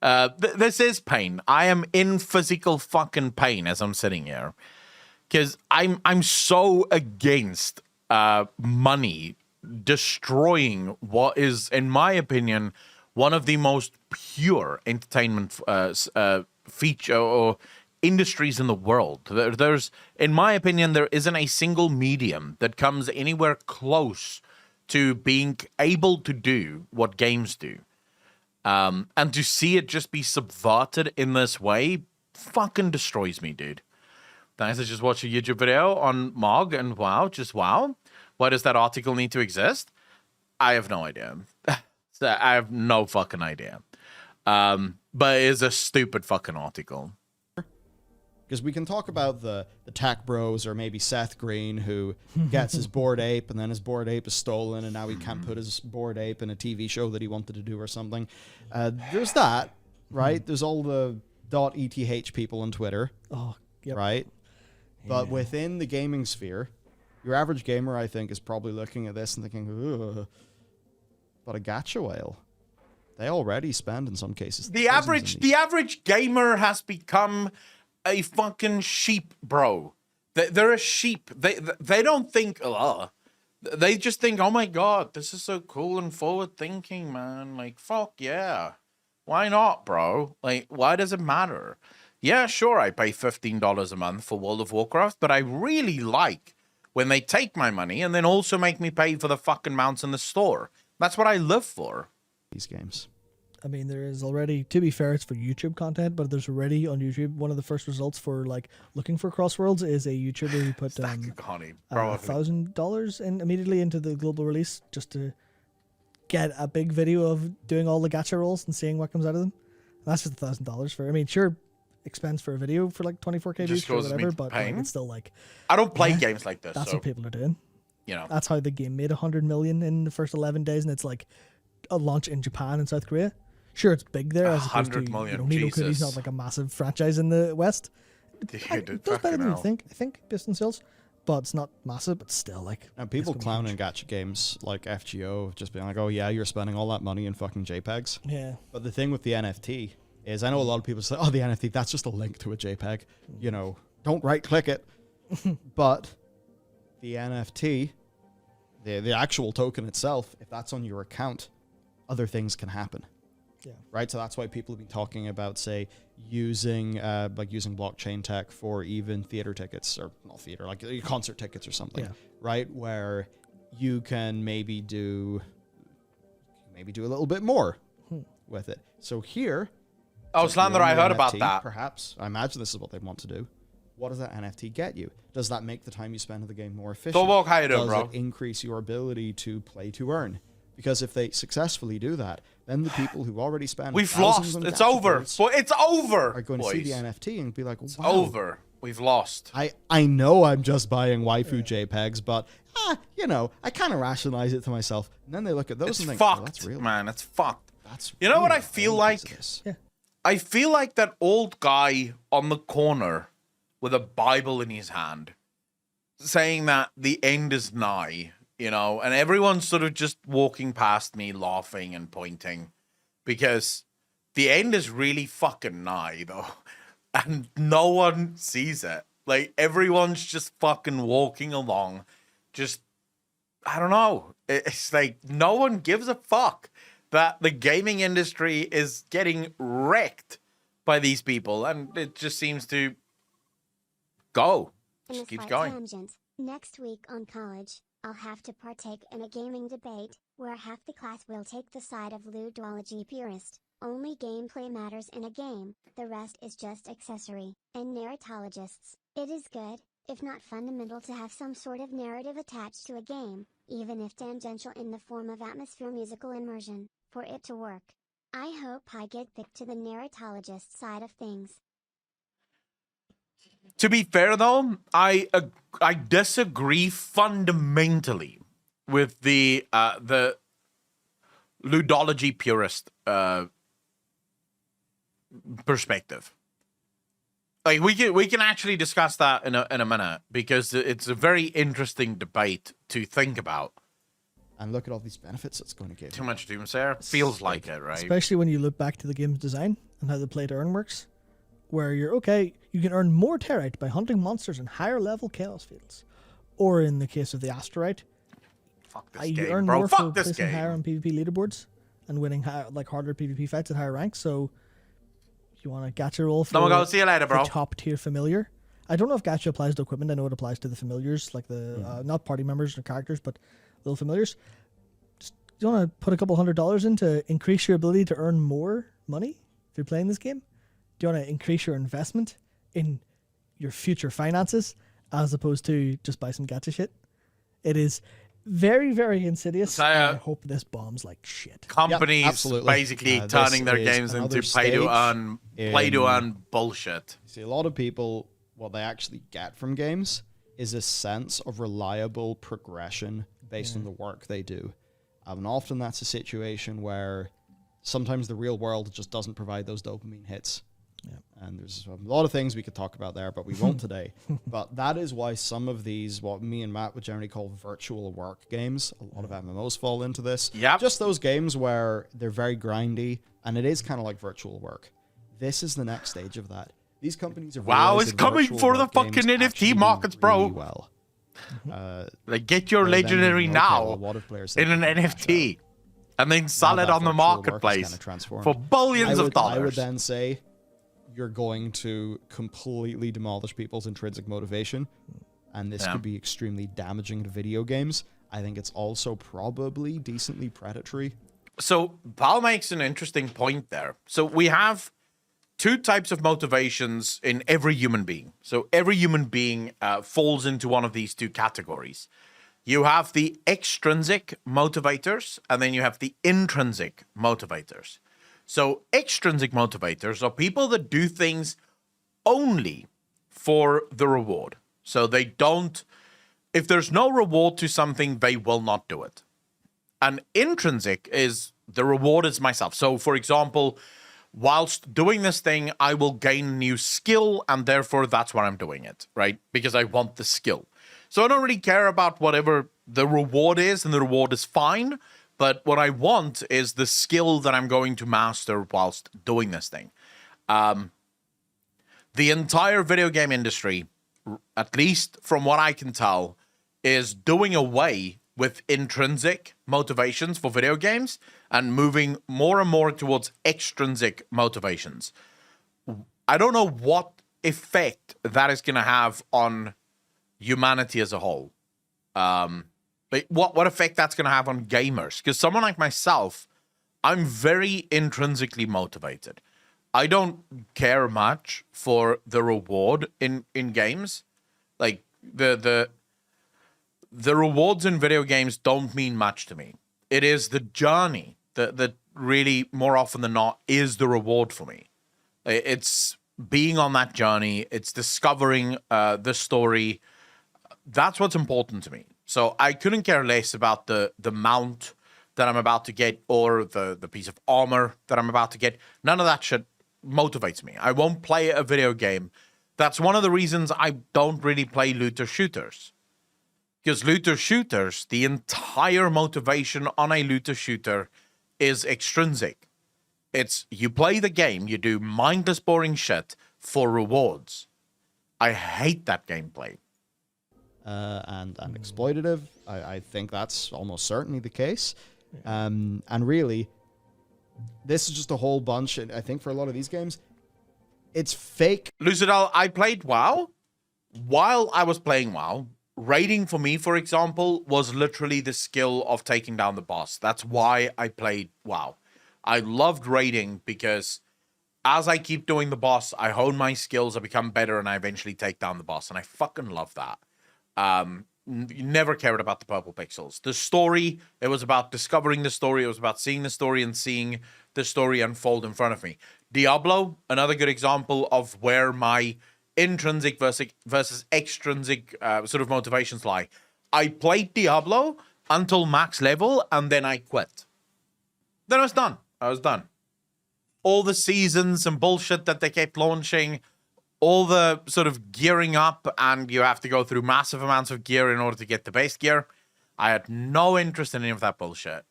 This is pain. I am in physical fucking pain as I'm sitting here because I'm so against money destroying what is, in my opinion, one of the most pure entertainment feature or industries in the world. There's, in my opinion, there isn't a single medium that comes anywhere close to being able to do what games do. And to see it just be subverted in this way fucking destroys me, dude. Thanks. I just watched a YouTube video on Mog and wow, just wow. Why does that article need to exist? I have no idea. I have no fucking idea. But it is a stupid fucking article. Because we can talk about the tech bros, or maybe Seth Green, who gets his Bored Ape, and then his Bored Ape is stolen, and now he can't put his Bored Ape in a TV show that he wanted to do or something. There's that, right? There's all the .eth people on Twitter, oh, yep. right? But within the gaming sphere, Your average gamer, I think, is probably looking at this and thinking, ugh. But a gacha whale, they already spend in some cases. The average gamer has become a fucking sheep, bro. They're a sheep. They don't think, they just think, oh my god, this is so cool and forward thinking, man. Like, fuck yeah. Why not, bro? Like, why does it matter? Yeah, sure, I pay $15 a month for World of Warcraft, but I really like when they take my money and then also make me pay for the fucking mounts in the store. That's what I live for. These games. I mean, there is already, to be fair, it's for YouTube content, but there's already on YouTube, one of the first results for like looking for Crossworlds is a YouTuber who put $1,000 in immediately into the global release just to get a big video of doing all the gacha rolls and seeing what comes out of them. And that's just $1,000 for, I mean, sure, expense for a video for like 24K views or whatever, but like, it's still like, I don't play games like this. That's what people are doing. You know, that's how the game made 100 million in the first 11 days, and it's like a launch in Japan and South Korea. Sure, it's big there as opposed to, 100 million. Ni no Kuni's not like a massive franchise in the West. It does better than you think. I think based on sales, but it's not massive. But still, like, and people clowning gacha games like FGO, just being like, "Oh yeah, you're spending all that money in fucking JPEGs." Yeah. But the thing with the NFT is, I know a lot of people say, "Oh, the NFT, that's just a link to a JPEG." You know, don't right click it. But the NFT, the actual token itself, if that's on your account, other things can happen. Yeah. Right. So that's why people have been talking about, say, using blockchain tech for even theater tickets, or not theater, like concert tickets or something. Yeah. Right. Where you can maybe do a little bit more with it. So here. Oh, Slander, I heard about that. Perhaps. I imagine this is what they want to do. What does that NFT get you? Does that make the time you spend in the game more efficient? Does it increase your ability to play to earn? Because if they successfully do that, then the people who already spend we've lost. It's over. It's over. Are going to see the NFT and be like, wow. It's over. We've lost. I know I'm just buying waifu JPEGs, but you know, I kind of rationalize it to myself. And then they look at those and think, fucked, oh, that's real. Man, it's fucked. That's you know what I feel like? Yeah. I feel like that old guy on the corner with a Bible in his hand, saying that the end is nigh. You know, and everyone's sort of just walking past me, laughing and pointing, because the end is really fucking nigh, though, and no one sees it. Like, everyone's just fucking walking along, just, I don't know. It's like no one gives a fuck that the gaming industry is getting wrecked by these people, and it just seems to go. Just keeps going. Tangent. Next week on college, I'll have to partake in a gaming debate, where half the class will take the side of ludology purist. Only gameplay matters in a game, the rest is just accessory. And narratologists, it is good, if not fundamental, to have some sort of narrative attached to a game, even if tangential in the form of atmosphere musical immersion, for it to work. I hope I get picked to the narratologist side of things. To be fair, though, I disagree fundamentally with the ludology purist perspective. Like, we can actually discuss that in a minute, because it's a very interesting debate to think about. And look at all these benefits it's going to give. Too much doomsayer feels like it, right? Especially when you look back to the game's design and how the play to earn works, where you can earn more territe by hunting monsters in higher level chaos fields, or in the case of the asteroid, you earn more for placing higher on PvP leaderboards and winning harder PvP fights at higher ranks. So you want a gacha roll for see you later, bro. Top tier familiar. I don't know if gacha applies to equipment. I know it applies to the familiars, like the not party members or characters, but little familiars. You want to put a couple $100 in to increase your ability to earn more money if you're playing this game? Do you want to increase your investment in your future finances as opposed to just buy some gacha shit? It is very, very insidious. I hope this bombs like shit. Companies basically turning their games into play to earn bullshit. See, a lot of people, what they actually get from games is a sense of reliable progression based on the work they do. And often that's a situation where sometimes the real world just doesn't provide those dopamine hits. And there's a lot of things we could talk about there, but we won't today. But that is why some of these, what me and Matt would generally call virtual work games, a lot of MMOs fall into this. Yep. Just those games where they're very grindy, and it is kind of like virtual work. This is the next stage of that. These companies are WoW is coming for the fucking NFT markets, bro. Really well. Like, get your But then legendary you know, okay, now well, a lot of players in an think NFT, and then sell now it that on the virtual work is marketplace kinda transformed. for billions of dollars. I would then say you're going to completely demolish people's intrinsic motivation, and this could be extremely damaging to video games. I think it's also probably decently predatory. So Pal makes an interesting point there. So we have two types of motivations in every human being. So every human being falls into one of these two categories. You have the extrinsic motivators, and then you have the intrinsic motivators. So extrinsic motivators are people that do things only for the reward. So they don't, if there's no reward to something, they will not do it. And intrinsic is the reward is myself. So for example, whilst doing this thing, I will gain new skill, and therefore that's why I'm doing it, right? Because I want the skill. So I don't really care about whatever the reward is, and the reward is fine. But what I want is the skill that I'm going to master whilst doing this thing. The entire video game industry, at least from what I can tell, is doing away with intrinsic motivations for video games and moving more and more towards extrinsic motivations. I don't know what effect that is going to have on humanity as a whole. But what effect that's going to have on gamers? Because someone like myself, I'm very intrinsically motivated. I don't care much for the reward in games. Like the rewards in video games don't mean much to me. It is the journey that really, more often than not, is the reward for me. It's being on that journey. It's discovering the story. That's what's important to me. So I couldn't care less about the mount that I'm about to get or the piece of armor that I'm about to get. None of that shit motivates me. I won't play a video game. That's one of the reasons I don't really play looter shooters. Because looter shooters, the entire motivation on a looter shooter is extrinsic. It's you play the game, you do mindless, boring shit for rewards. I hate that gameplay. And exploitative. I think that's almost certainly the case. And really, this is just a whole bunch. I think for a lot of these games, it's fake. Lucidal, I played WoW. While I was playing WoW, raiding for me, for example, was literally the skill of taking down the boss. That's why I played WoW. I loved raiding because as I keep doing the boss, I hone my skills, I become better, and I eventually take down the boss. And I fucking love that. Never cared about the purple pixels. The story, it was about discovering the story. It was about seeing the story and seeing the story unfold in front of me. Diablo, another good example of where my intrinsic versus extrinsic sort of motivations lie. I played Diablo until max level, and then I quit. Then I was done. All the seasons and bullshit that they kept launching, all the sort of gearing up, and you have to go through massive amounts of gear in order to get the base gear. I had no interest in any of that bullshit.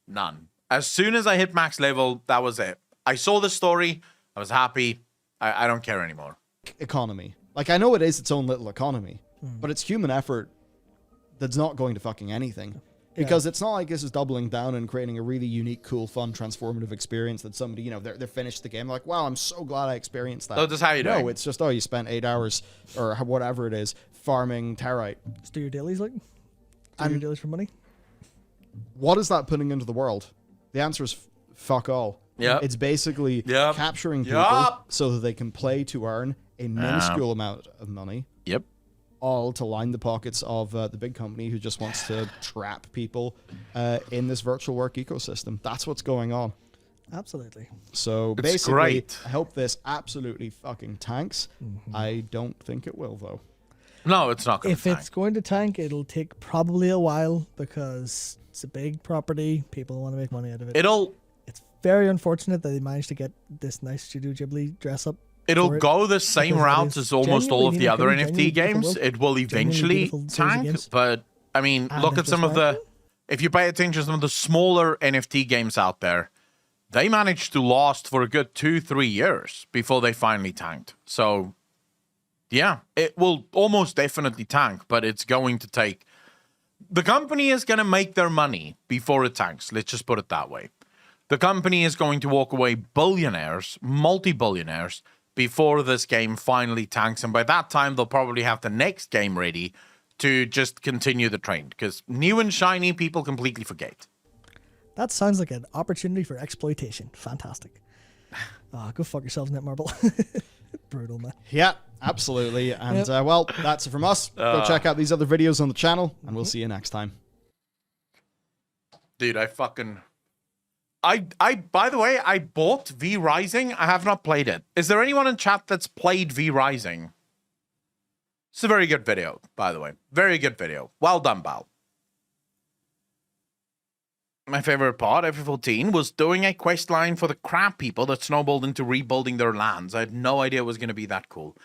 None. As soon as I hit max level, that was it. I saw the story. I was happy. I don't care anymore. Economy. Like, I know it is its own little economy, but it's human effort that's not going to fucking anything. Because it's not like this is doubling down and creating a really unique, cool, fun, transformative experience that somebody, you know, they're finished the game. Like, wow, I'm so glad I experienced that. So just how you doing? No, it's just, you spent 8 hours or whatever it is farming Territe. Just do your dailies, like? Do your dailies for money? What is that putting into the world? The answer is fuck all. Yeah. It's basically capturing people so that they can play to earn a minuscule amount of money. Yep. All to line the pockets of the big company who just wants to trap people in this virtual work ecosystem. That's what's going on. Absolutely. So It's basically, great. I hope this absolutely fucking tanks. I don't think it will, though. No, it's not going to If it's going to tank, it'll take probably a while because it's a big property. People want to make money out of it. It's very unfortunate that they managed to get this nice Studio Ghibli dress up. It'll for it, go the same because that route is as almost all of the other genuinely NFT beautiful games. world, It will genuinely eventually beautiful series of tank, games. but I mean, And look it at some just of went, if you pay attention to some of the smaller NFT games out there, they managed to last for a good 2-3 years before they finally tanked. So, yeah, it will almost definitely tank, but it's going to take... The company is going to make their money before it tanks. Let's just put it that way. The company is going to walk away billionaires, multi-billionaires, before this game finally tanks. And by that time, they'll probably have the next game ready to just continue the trend. Because new and shiny, people completely forget. That sounds like an opportunity for exploitation. Fantastic. Go fuck yourselves, Netmarble. Brutal, man. Yeah, absolutely. And, well, that's it from us. Go check out these other videos on the channel, and we'll see you next time. Dude, by the way, I bought V Rising. I have not played it. Is there anyone in chat that's played V Rising? It's a very good video, by the way. Very good video. Well done, Bal. My favorite part, FF14, was doing a quest line for the crab people that snowballed into rebuilding their lands. I had no idea it was going to be that cool.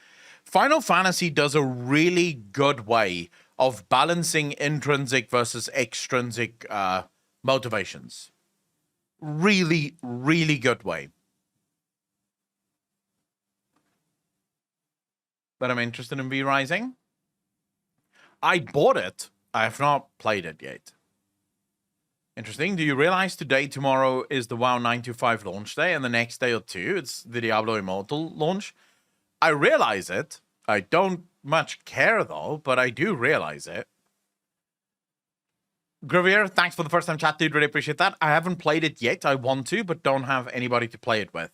Final Fantasy does a really good way of balancing intrinsic versus extrinsic motivations. Really, really good way. But I'm interested in V Rising. I bought it. I have not played it yet. Interesting. Do you realize today, tomorrow is the WoW 925 launch day, and the next day or two, it's the Diablo Immortal launch? I realize it. I don't much care, though, but I do realize it. Gravier, thanks for the first time chat, dude. Really appreciate that. I haven't played it yet. I want to, but don't have anybody to play it with.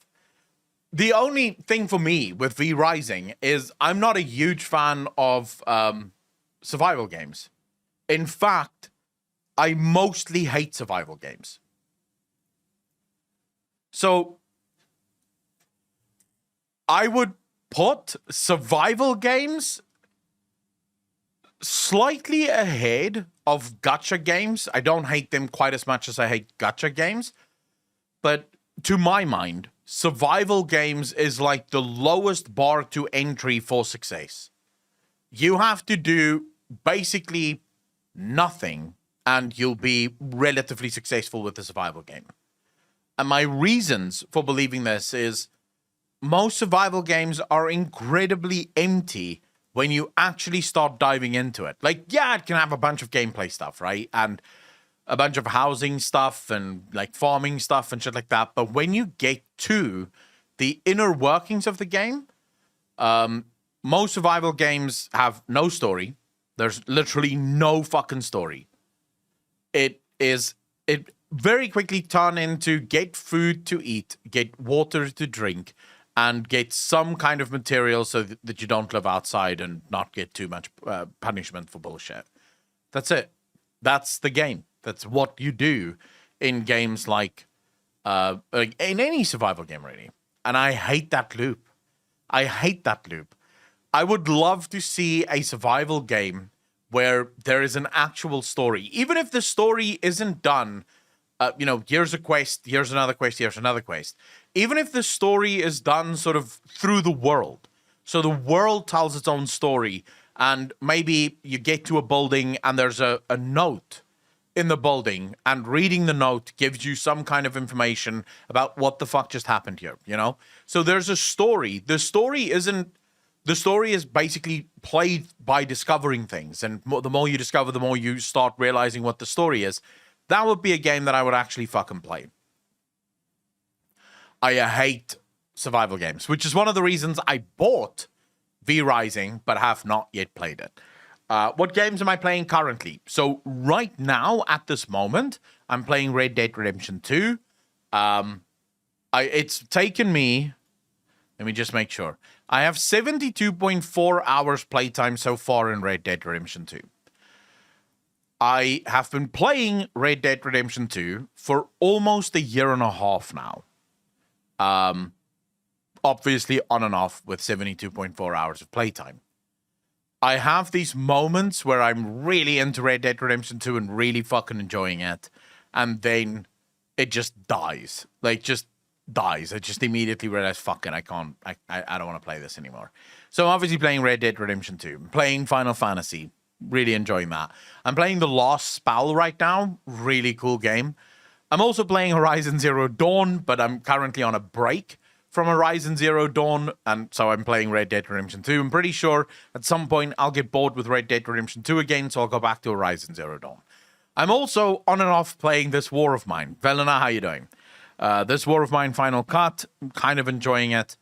The only thing for me with V Rising is I'm not a huge fan of survival games. In fact, I mostly hate survival games. So I would put survival games slightly ahead of gacha games. I don't hate them quite as much as I hate gacha games. But to my mind, survival games is like the lowest bar to entry for success. You have to do basically nothing and you'll be relatively successful with the survival game. And my reasons for believing this is most survival games are incredibly empty when you actually start diving into it. Like, yeah, it can have a bunch of gameplay stuff, right? And a bunch of housing stuff and like farming stuff and shit like that. But when you get to the inner workings of the game, most survival games have no story. There's literally no fucking story. It very quickly turn into get food to eat, get water to drink, and get some kind of material so that you don't live outside and not get too much punishment for bullshit. That's it. That's the game. That's what you do in games like in any survival game, really. And I hate that loop. I hate that loop. I would love to see a survival game where there is an actual story. Even if the story isn't done, here's a quest, here's another quest, here's another quest. Even if the story is done sort of through the world. So the world tells its own story, and maybe you get to a building and there's a note in the building, and reading the note gives you some kind of information about what the fuck just happened here, you know? So there's a story. The story is basically played by discovering things, and the more you discover, the more you start realizing what the story is. That would be a game that I would actually fucking play. I hate survival games, which is one of the reasons I bought V Rising, but have not yet played it. What games am I playing currently? So right now, at this moment, I'm playing Red Dead Redemption 2. It's taken me... Let me just make sure. I have 72.4 hours playtime so far in Red Dead Redemption 2. I have been playing Red Dead Redemption 2 for almost a year and a half now. Obviously on and off with 72.4 hours of playtime. I have these moments where I'm really into Red Dead Redemption 2 and really fucking enjoying it. And then it just dies. Like, just dies. I just immediately realize, fuck it, I don't want to play this anymore. So I'm obviously playing Red Dead Redemption 2, playing Final Fantasy, really enjoying that. I'm playing The Lost Spell right now, really cool game. I'm also playing Horizon Zero Dawn, but I'm currently on a break from Horizon Zero Dawn, and so I'm playing Red Dead Redemption 2. I'm pretty sure at some point I'll get bored with Red Dead Redemption 2 again, so I'll go back to Horizon Zero Dawn. I'm also on and off playing This War of Mine. Velena, how you doing? This War of Mine Final Cut, I'm kind of enjoying it.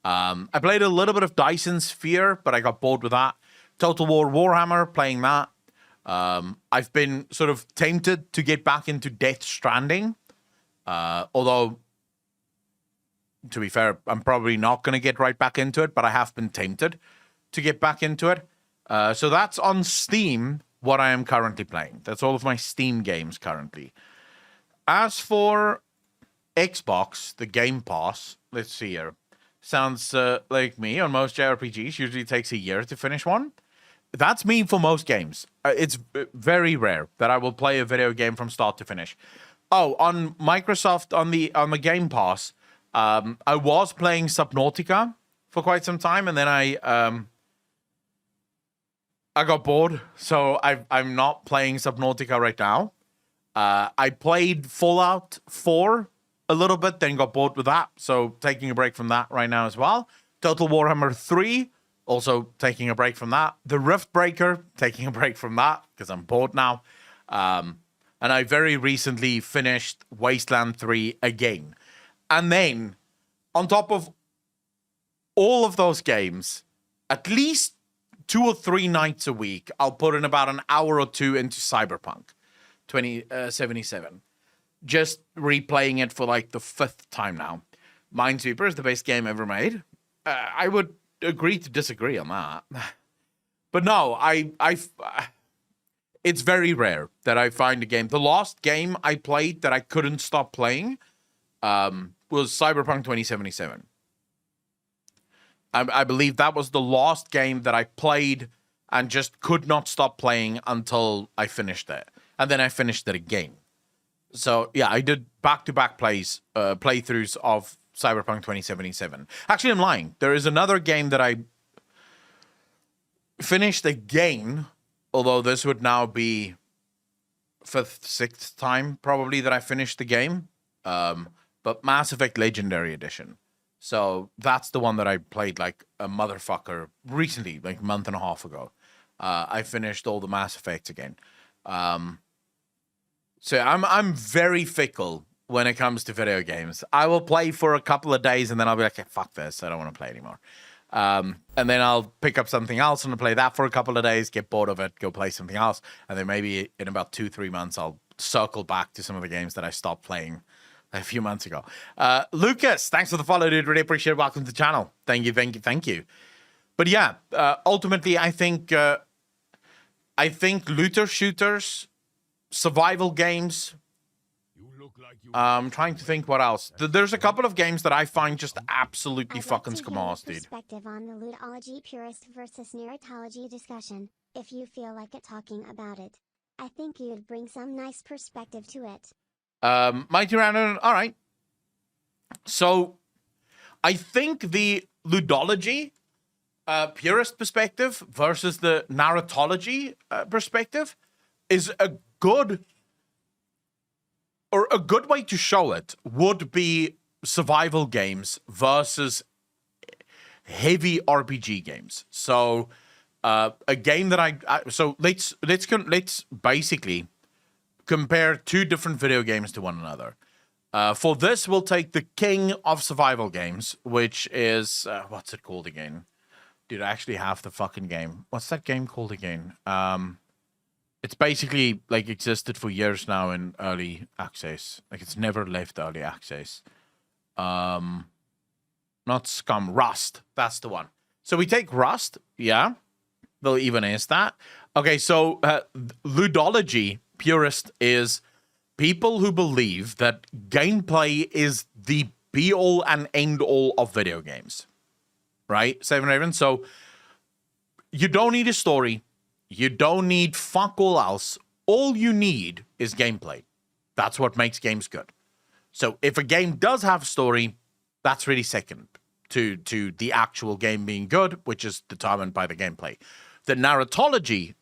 I played a little bit of Dyson Sphere, but I got bored with that. Total War Warhammer, playing that. I've been sort of tempted to get back into Death Stranding, although, to be fair, I'm probably not going to get right back into it, but I have been tempted to get back into it. So that's on Steam, what I am currently playing. That's all of my Steam games currently. As for Xbox, the Game Pass, let's see here. Sounds like me. On most JRPGs, usually takes a year to finish one. That's me for most games. It's very rare that I will play a video game from start to finish. Oh, on Microsoft, on the Game Pass, I was playing Subnautica for quite some time, and then I got bored, so I'm not playing Subnautica right now. I played Fallout 4 a little bit, then got bored with that, so taking a break from that right now as well. Total Warhammer 3, also taking a break from that. The Riftbreaker, taking a break from that, because I'm bored now. And I very recently finished Wasteland 3 again. And then, on top of all of those games, at least 2 or 3 nights a week, I'll put in about an hour or two into Cyberpunk 2077. Just replaying it for like the 5th time now. Minesweeper is the best game ever made. I would agree to disagree on that. But no, it's very rare that I find a game. The last game I played that I couldn't stop playing was Cyberpunk 2077. I believe that was the last game that I played and just could not stop playing until I finished it. And then I finished it again. So, yeah, I did back-to-back playthroughs of Cyberpunk 2077. Actually, I'm lying. There is another game that I finished again, although this would now be 5th, 6th time probably that I finished the game. But Mass Effect Legendary Edition. So that's the one that I played like a motherfucker recently, like a month and a half ago. I finished all the Mass Effects again. So I'm very fickle when it comes to video games. I will play for a couple of days and then I'll be like, hey, fuck this, I don't want to play anymore. And then I'll pick up something else and I'll play that for a couple of days, get bored of it, go play something else. And then maybe in about 2-3 months, I'll circle back to some of the games that I stopped playing a few months ago. Lucas, thanks for the follow, dude. Really appreciate it. Welcome to the channel. Thank you. But yeah, ultimately, I think looter shooters, survival games. I'm trying to think what else. There's a couple of games that I find just absolutely fucking skamos, dude. Perspective on the lootology purist versus narratology discussion, if you feel like it talking about it. I think you'd bring some nice perspective to it. Mighty Random, all right. So, I think the ludology purist perspective versus the narratology perspective is a good way to show it would be survival games versus heavy RPG games. So, a game that so let's basically compare 2 different video games to one another. For this, we'll take the king of survival games, which is what's it called again? Dude, I actually have the fucking game. What's that game called again? It's basically like existed for years now in early access. Like it's never left early access. Not Scum, Rust. That's the one. So we take Rust. Yeah, they'll even is that. Okay, so ludology purist is people who believe that gameplay is the be-all and end-all of video games. Right, Seven Raven? So you don't need a story. You don't need fuck all else. All you need is gameplay. That's what makes games good. So if a game does have a story, that's really second to the actual game being good, which is determined by the gameplay. The narratology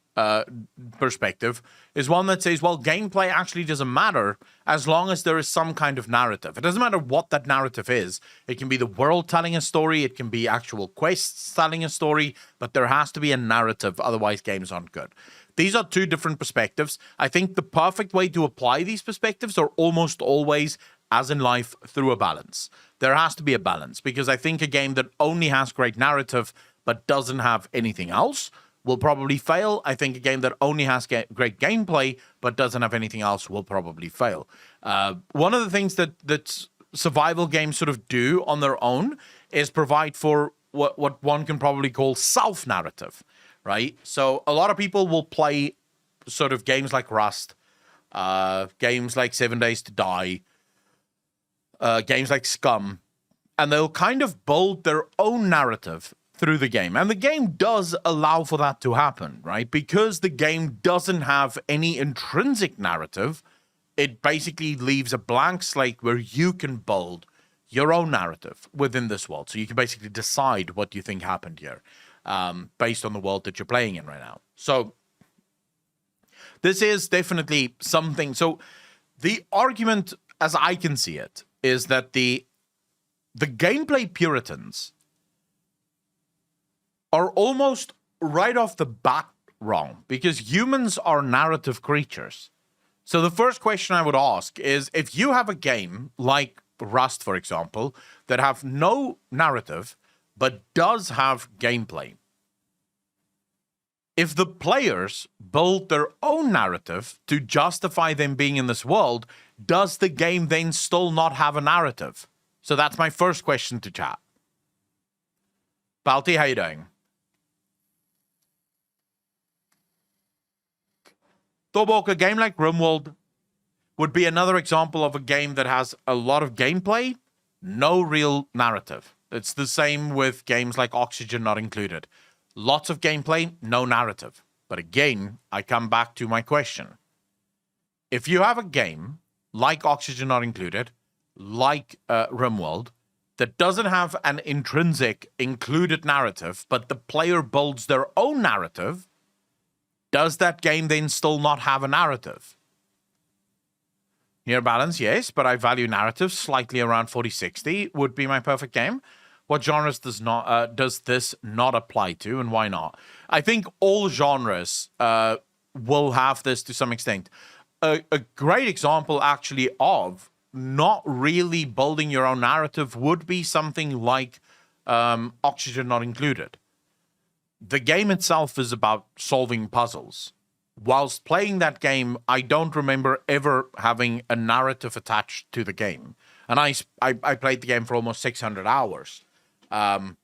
perspective is one that says, well, gameplay actually doesn't matter as long as there is some kind of narrative. It doesn't matter what that narrative is. It can be the world telling a story. It can be actual quests telling a story, but there has to be a narrative. Otherwise, games aren't good. These are two different perspectives. I think the perfect way to apply these perspectives are almost always, as in life, through a balance. There has to be a balance, because I think a game that only has great narrative but doesn't have anything else will probably fail. I think a game that only has great gameplay but doesn't have anything else will probably fail. One of the things that survival games sort of do on their own is provide for what one can probably call self-narrative, right? So a lot of people will play sort of games like Rust, games like 7 Days to Die, games like Scum, and they'll kind of build their own narrative through the game. And the game does allow for that to happen, right? Because the game doesn't have any intrinsic narrative, it basically leaves a blank slate where you can build your own narrative within this world. So you can basically decide what you think happened here based on the world that you're playing in right now. So this is definitely something. So the argument, as I can see it, is that the gameplay Puritans are almost right off the bat wrong, because humans are narrative creatures. So the first question I would ask is, if you have a game like Rust, for example, that have no narrative but does have gameplay, if the players build their own narrative to justify them being in this world, does the game then still not have a narrative? So that's my first question to chat. Balti, how you doing? Thorbok, a game like RimWorld would be another example of a game that has a lot of gameplay, no real narrative. It's the same with games like Oxygen Not Included. Lots of gameplay, no narrative. But again, I come back to my question. If you have a game like Oxygen Not Included, like RimWorld, that doesn't have an intrinsic included narrative, but the player builds their own narrative, does that game then still not have a narrative? Near balance, yes, but I value narratives slightly around 40-60 would be my perfect game. What genres does this not apply to, and why not? I think all genres will have this to some extent. A great example, actually, of not really building your own narrative would be something like Oxygen Not Included. The game itself is about solving puzzles. Whilst playing that game, I don't remember ever having a narrative attached to the game. And I played the game for almost 600 hours. And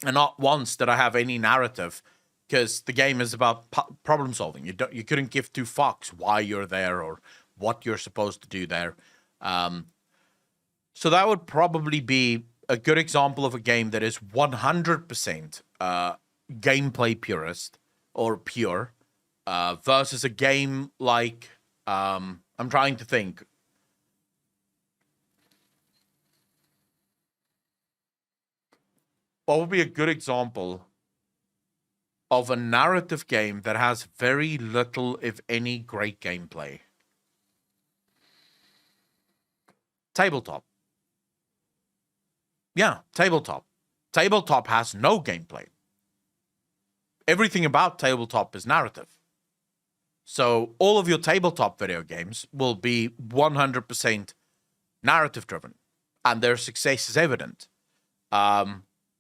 not once did I have any narrative, because the game is about problem solving. You couldn't give two fucks why you're there or what you're supposed to do there. So that would probably be a good example of a game that is 100% gameplay purist or pure versus a game like I'm trying to think. What would be a good example of a narrative game that has very little, if any, great gameplay? Tabletop. Yeah, tabletop. Tabletop has no gameplay. Everything about tabletop is narrative. So all of your tabletop video games will be 100% narrative driven, and their success is evident.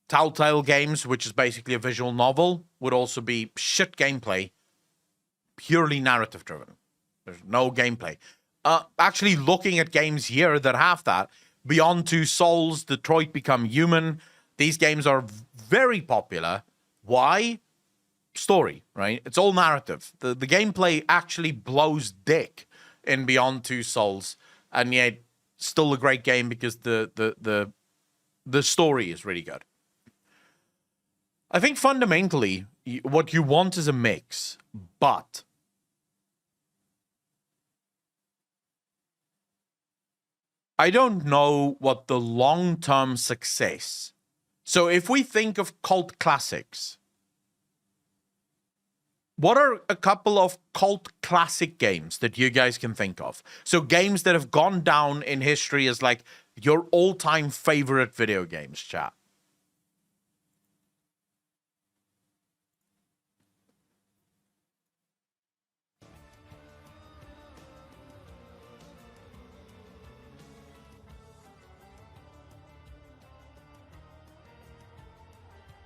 Telltale games, which is basically a visual novel, would also be shit gameplay, purely narrative driven. There's no gameplay. Actually, looking at games here that have that, Beyond Two Souls, Detroit Become Human, these games are very popular. Why? Story, right? It's all narrative. The gameplay actually blows dick in Beyond Two Souls, and yet still a great game because the story is really good. I think fundamentally what you want is a mix, but I don't know what the long-term success. So if we think of cult classics, what are a couple of cult classic games that you guys can think of? So games that have gone down in history as like your all-time favorite video games, chat.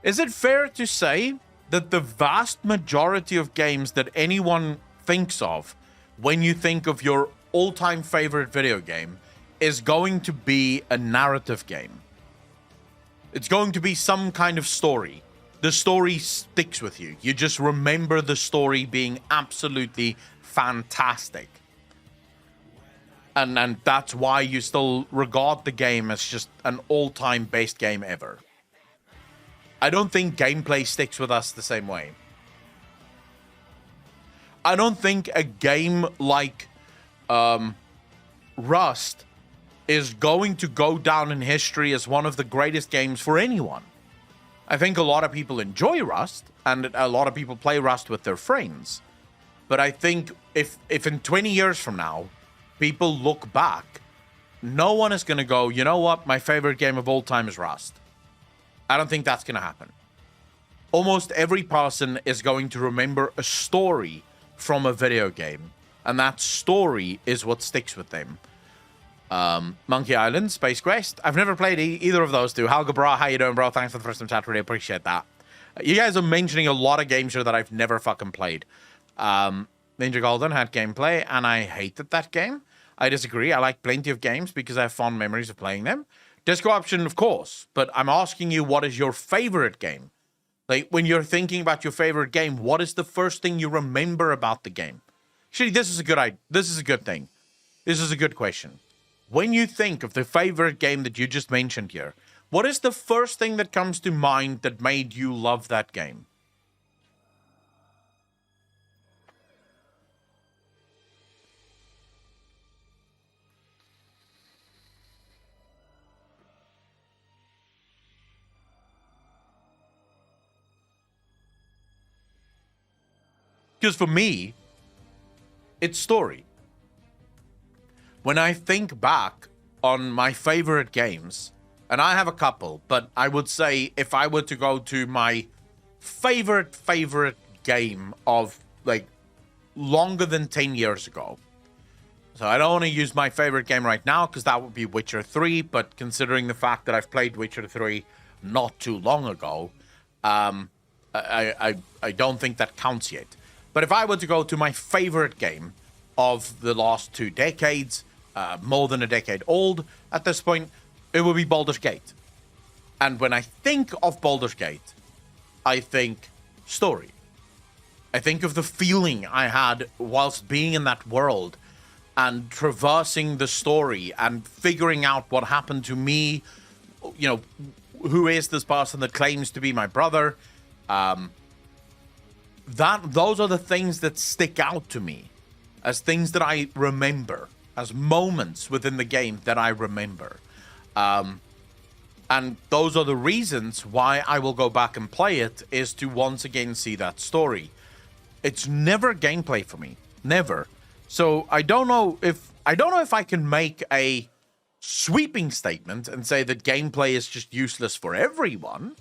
Is it fair to say that the vast majority of games that anyone thinks of when you think of your all-time favorite video game is going to be a narrative game? It's going to be some kind of story. The story sticks with you. You just remember the story being absolutely fantastic. And that's why you still regard the game as just an all-time best game ever. I don't think gameplay sticks with us the same way. I don't think a game like Rust is going to go down in history as one of the greatest games for anyone. I think a lot of people enjoy Rust, and a lot of people play Rust with their friends. But I think if in 20 years from now, people look back, no one is going to go, you know what, my favorite game of all time is Rust. I don't think that's going to happen. Almost every person is going to remember a story from a video game, and that story is what sticks with them. Monkey Island, Space Quest. I've never played either of those two. Halga Bra, how you doing, bro? Thanks for the first time chat. Really appreciate that. You guys are mentioning a lot of games here that I've never fucking played. Ninja Golden had gameplay, and I hated that game. I disagree. I like plenty of games because I have fond memories of playing them. Disco option, of course, but I'm asking you, what is your favorite game? Like, when you're thinking about your favorite game, what is the first thing you remember about the game? Actually, this is a good thing. This is a good question. When you think of the favorite game that you just mentioned here, what is the first thing that comes to mind that made you love that game? Because for me, it's story. When I think back on my favorite games, and I have a couple, but I would say if I were to go to my favorite game of like longer than 10 years ago. So I don't want to use my favorite game right now because that would be Witcher 3, but considering the fact that I've played Witcher 3 not too long ago, I don't think that counts yet. But if I were to go to my favorite game of the last 2 decades, more than a decade old at this point, it would be Baldur's Gate. And when I think of Baldur's Gate, I think story. I think of the feeling I had whilst being in that world and traversing the story and figuring out what happened to me. You know, who is this person that claims to be my brother? Those are the things that stick out to me as things that I remember, as moments within the game that I remember. And those are the reasons why I will go back and play it, is to once again see that story. It's never gameplay for me. Never. So I don't know if I can make a sweeping statement and say that gameplay is just useless for everyone,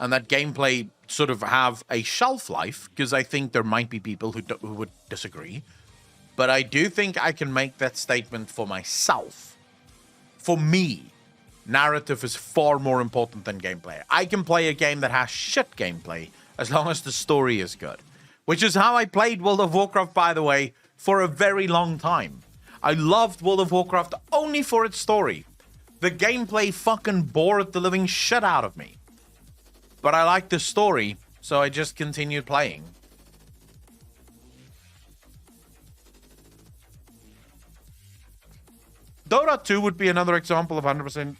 and that gameplay sort of have a shelf life, because I think there might be people who would disagree. But I do think I can make that statement for myself. For me, narrative is far more important than gameplay. I can play a game that has shit gameplay as long as the story is good. Which is how I played World of Warcraft, by the way, for a very long time. I loved World of Warcraft only for its story. The gameplay fucking bored the living shit out of me. But I liked the story, so I just continued playing. Dota 2 would be another example of 100%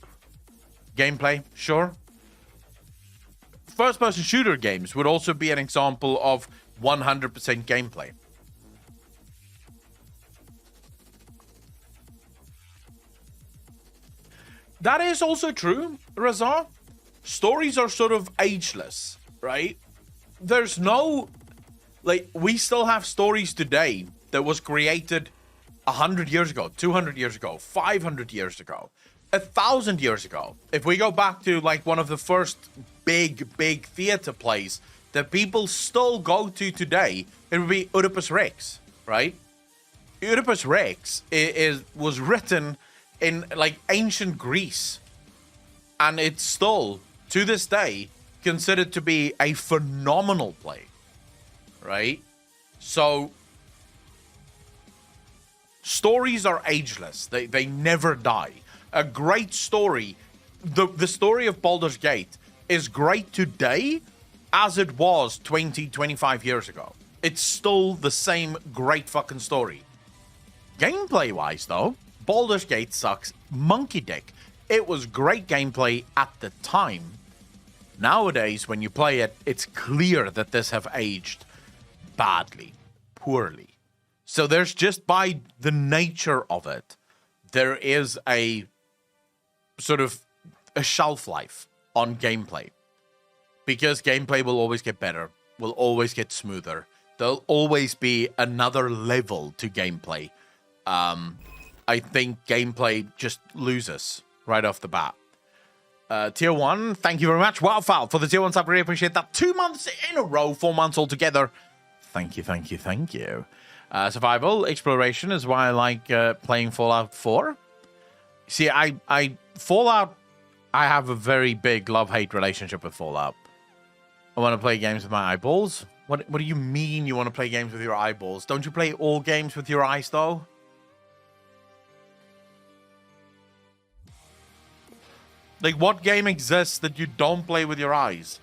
gameplay, sure. First-person shooter games would also be an example of 100% gameplay. that is also true, Razar. Stories are sort of ageless, right? There's no, like, we still have stories today that was created 100 years ago, 200 years ago, 500 years ago, 1,000 years ago. If we go back to, like, one of the first big theater plays that people still go to today, it would be Oedipus Rex, right? Oedipus Rex was written in, like, ancient Greece, and it's still, to this day, considered to be a phenomenal play, right? So stories are ageless. They never die. A great story, the story of Baldur's Gate is great today as it was 20, 25 years ago. It's still the same great fucking story. Gameplay-wise, though, Baldur's Gate sucks monkey dick. It was great gameplay at the time. Nowadays, when you play it, it's clear that this have aged badly, poorly. So there's just, by the nature of it, there is a sort of a shelf life on gameplay. Because gameplay will always get better, will always get smoother. There'll always be another level to gameplay. I think gameplay just loses right off the bat. Tier 1, thank you very much. Wildfowl for the Tier 1 sub. Really appreciate that. 2 months in a row, 4 months altogether. Thank you, thank you, thank you. Survival, exploration is why I like playing Fallout 4. See, Fallout, I have a very big love-hate relationship with Fallout. I want to play games with my eyeballs. What do you mean you want to play games with your eyeballs? Don't you play all games with your eyes, though? Like, what game exists that you don't play with your eyes?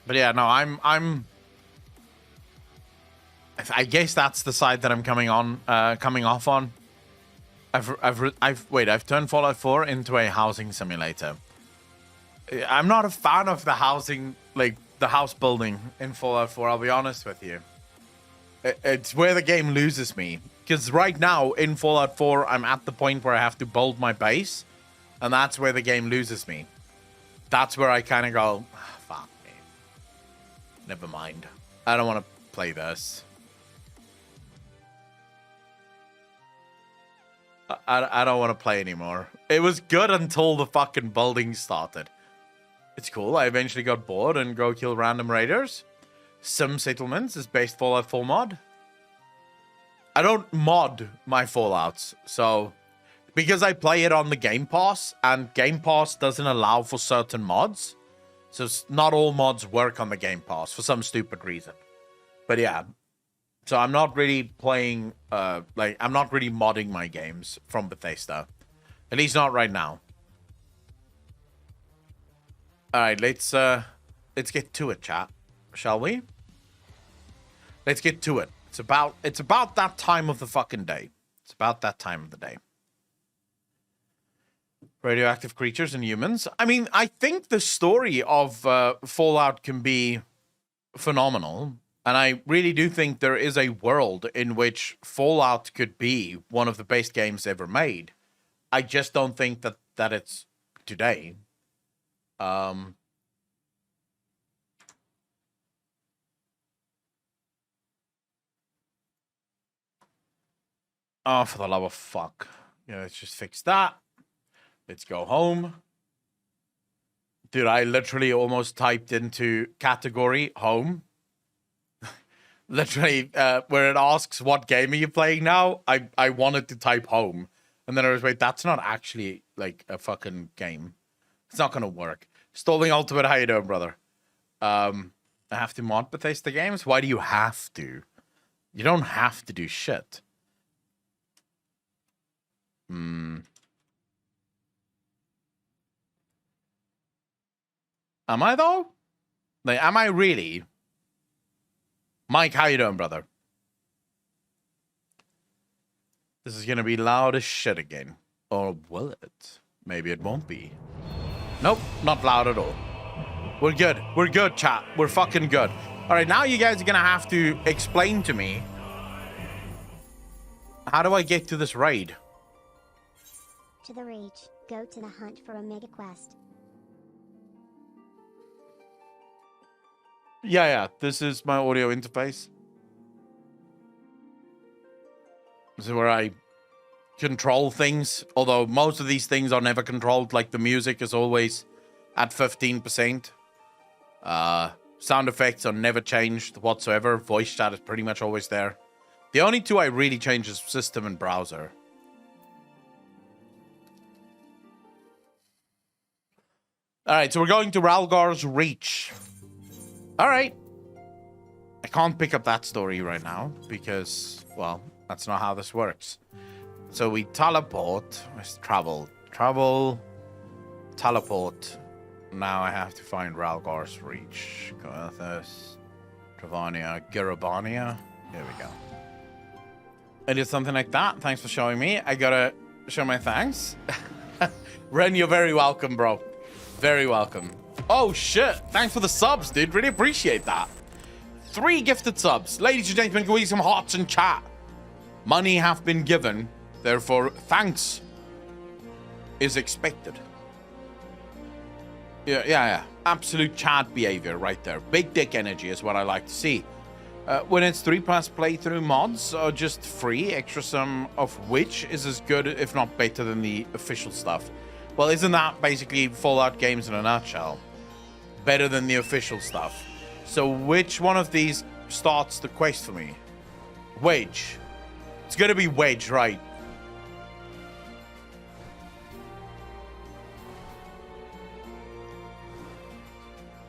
But yeah, no, I guess that's the side that I'm coming off on. I've turned Fallout 4 into a housing simulator. I'm not a fan of the housing, like, the house building in Fallout 4, I'll be honest with you. It's where the game loses me. Because right now, in Fallout 4, I'm at the point where I have to build my base. And that's where the game loses me. That's where I kind of go, fuck me. Never mind. I don't want to play this. I don't want to play anymore. It was good until the fucking building started. It's cool. I eventually got bored and go kill random raiders. Sim Settlements is based Fallout 4 mod. I don't mod my Fallouts, so because I play it on the Game Pass, and Game Pass doesn't allow for certain mods, so not all mods work on the Game Pass for some stupid reason. But yeah, so I'm not really playing, I'm not really modding my games from Bethesda, at least not right now. All right, let's get to it, chat, shall we? Let's get to it. It's about that time of the fucking day. It's about that time of the day. Radioactive creatures and humans. I mean, I think the story of Fallout can be phenomenal, and I really do think there is a world in which Fallout could be one of the best games ever made. I just don't think that it's today. Oh, for the love of fuck. Yeah, let's just fix that. Let's go home. Dude, I literally almost typed into category home. Literally, where it asks what game are you playing now, I wanted to type home. And then I was, wait, that's not actually like a fucking game. It's not gonna work. Stalling Ultimate, how you doing, brother? I have to mod Bethesda games? Why do you have to? You don't have to do shit. Am I though? Like, am I really? Mike, how you doing, brother? This is gonna be loud as shit again. Or will it? Maybe it won't be. Nope, not loud at all. We're good. We're good, chat. We're fucking good. All right, now you guys are gonna have to explain to me, how do I get to this raid? To the Reach, go to the Hunt for Omega quest. Yeah. This is my audio interface. This is where I control things, although most of these things are never controlled. Like the music is always at 15%. Sound effects are never changed whatsoever. Voice chat is pretty much always there. The only two I really change is system and browser. All right, so we're going to Ralgar's Reach. All right. I can't pick up that story right now because, well, that's not how this works. So we teleport. Let's travel. Travel. Teleport. Now I have to find Ralgar's Reach. Goethus. Travania. Girabania. Here we go. I did something like that. Thanks for showing me. I gotta show my thanks. Ren, you're very welcome, bro. Very welcome. Oh, shit. Thanks for the subs, dude. Really appreciate that. 3 gifted subs. Ladies and gentlemen, can we get some hearts in chat? Money have been given. Therefore, thanks is expected. Yeah. Absolute chat behavior right there. Big dick energy is what I like to see. When it's 3+ playthrough mods are just free, extra sum of which is as good, if not better, than the official stuff. Well, isn't that basically Fallout games in a nutshell? Better than the official stuff. So which one of these starts the quest for me? Wedge. It's gonna be Wedge, right?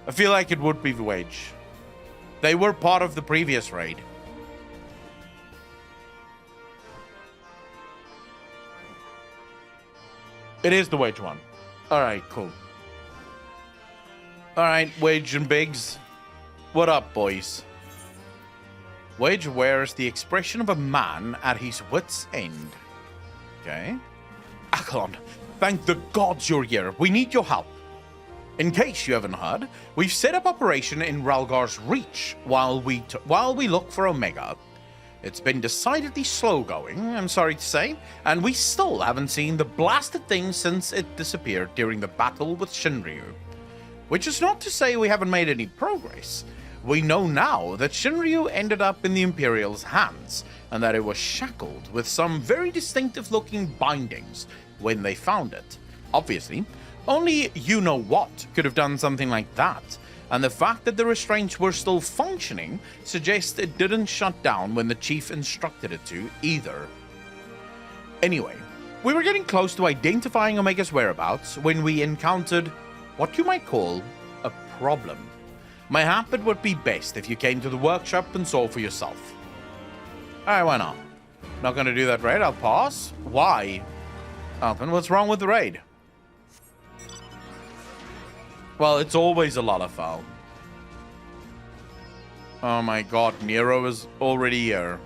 I feel like it would be Wedge. They were part of the previous raid. It is the Wedge one. All right, cool. All right, Wedge and Biggs. What up, boys? Wedge wears the expression of a man at his wit's end. Okay. Acklon, thank the gods you're here. We need your help. In case you haven't heard, we've set up operation in Ralgar's Reach while we look for Omega. It's been decidedly slow going, I'm sorry to say, and we still haven't seen the blasted thing since it disappeared during the battle with Shinryu. Which is not to say we haven't made any progress. We know now that Shinryu ended up in the Imperial's hands, and that it was shackled with some very distinctive-looking bindings when they found it. Obviously, only you-know-what could have done something like that, and the fact that the restraints were still functioning suggests it didn't shut down when the chief instructed it to either. Anyway, we were getting close to identifying Omega's whereabouts when we encountered what you might call a problem. Mayhap it would be best if you came to the workshop and saw for yourself. Alright, why not? Not gonna do that raid, I'll pass. Why? Alpin, what's wrong with the raid? Well, it's always a lot of fun. Oh my god, Nero is already here.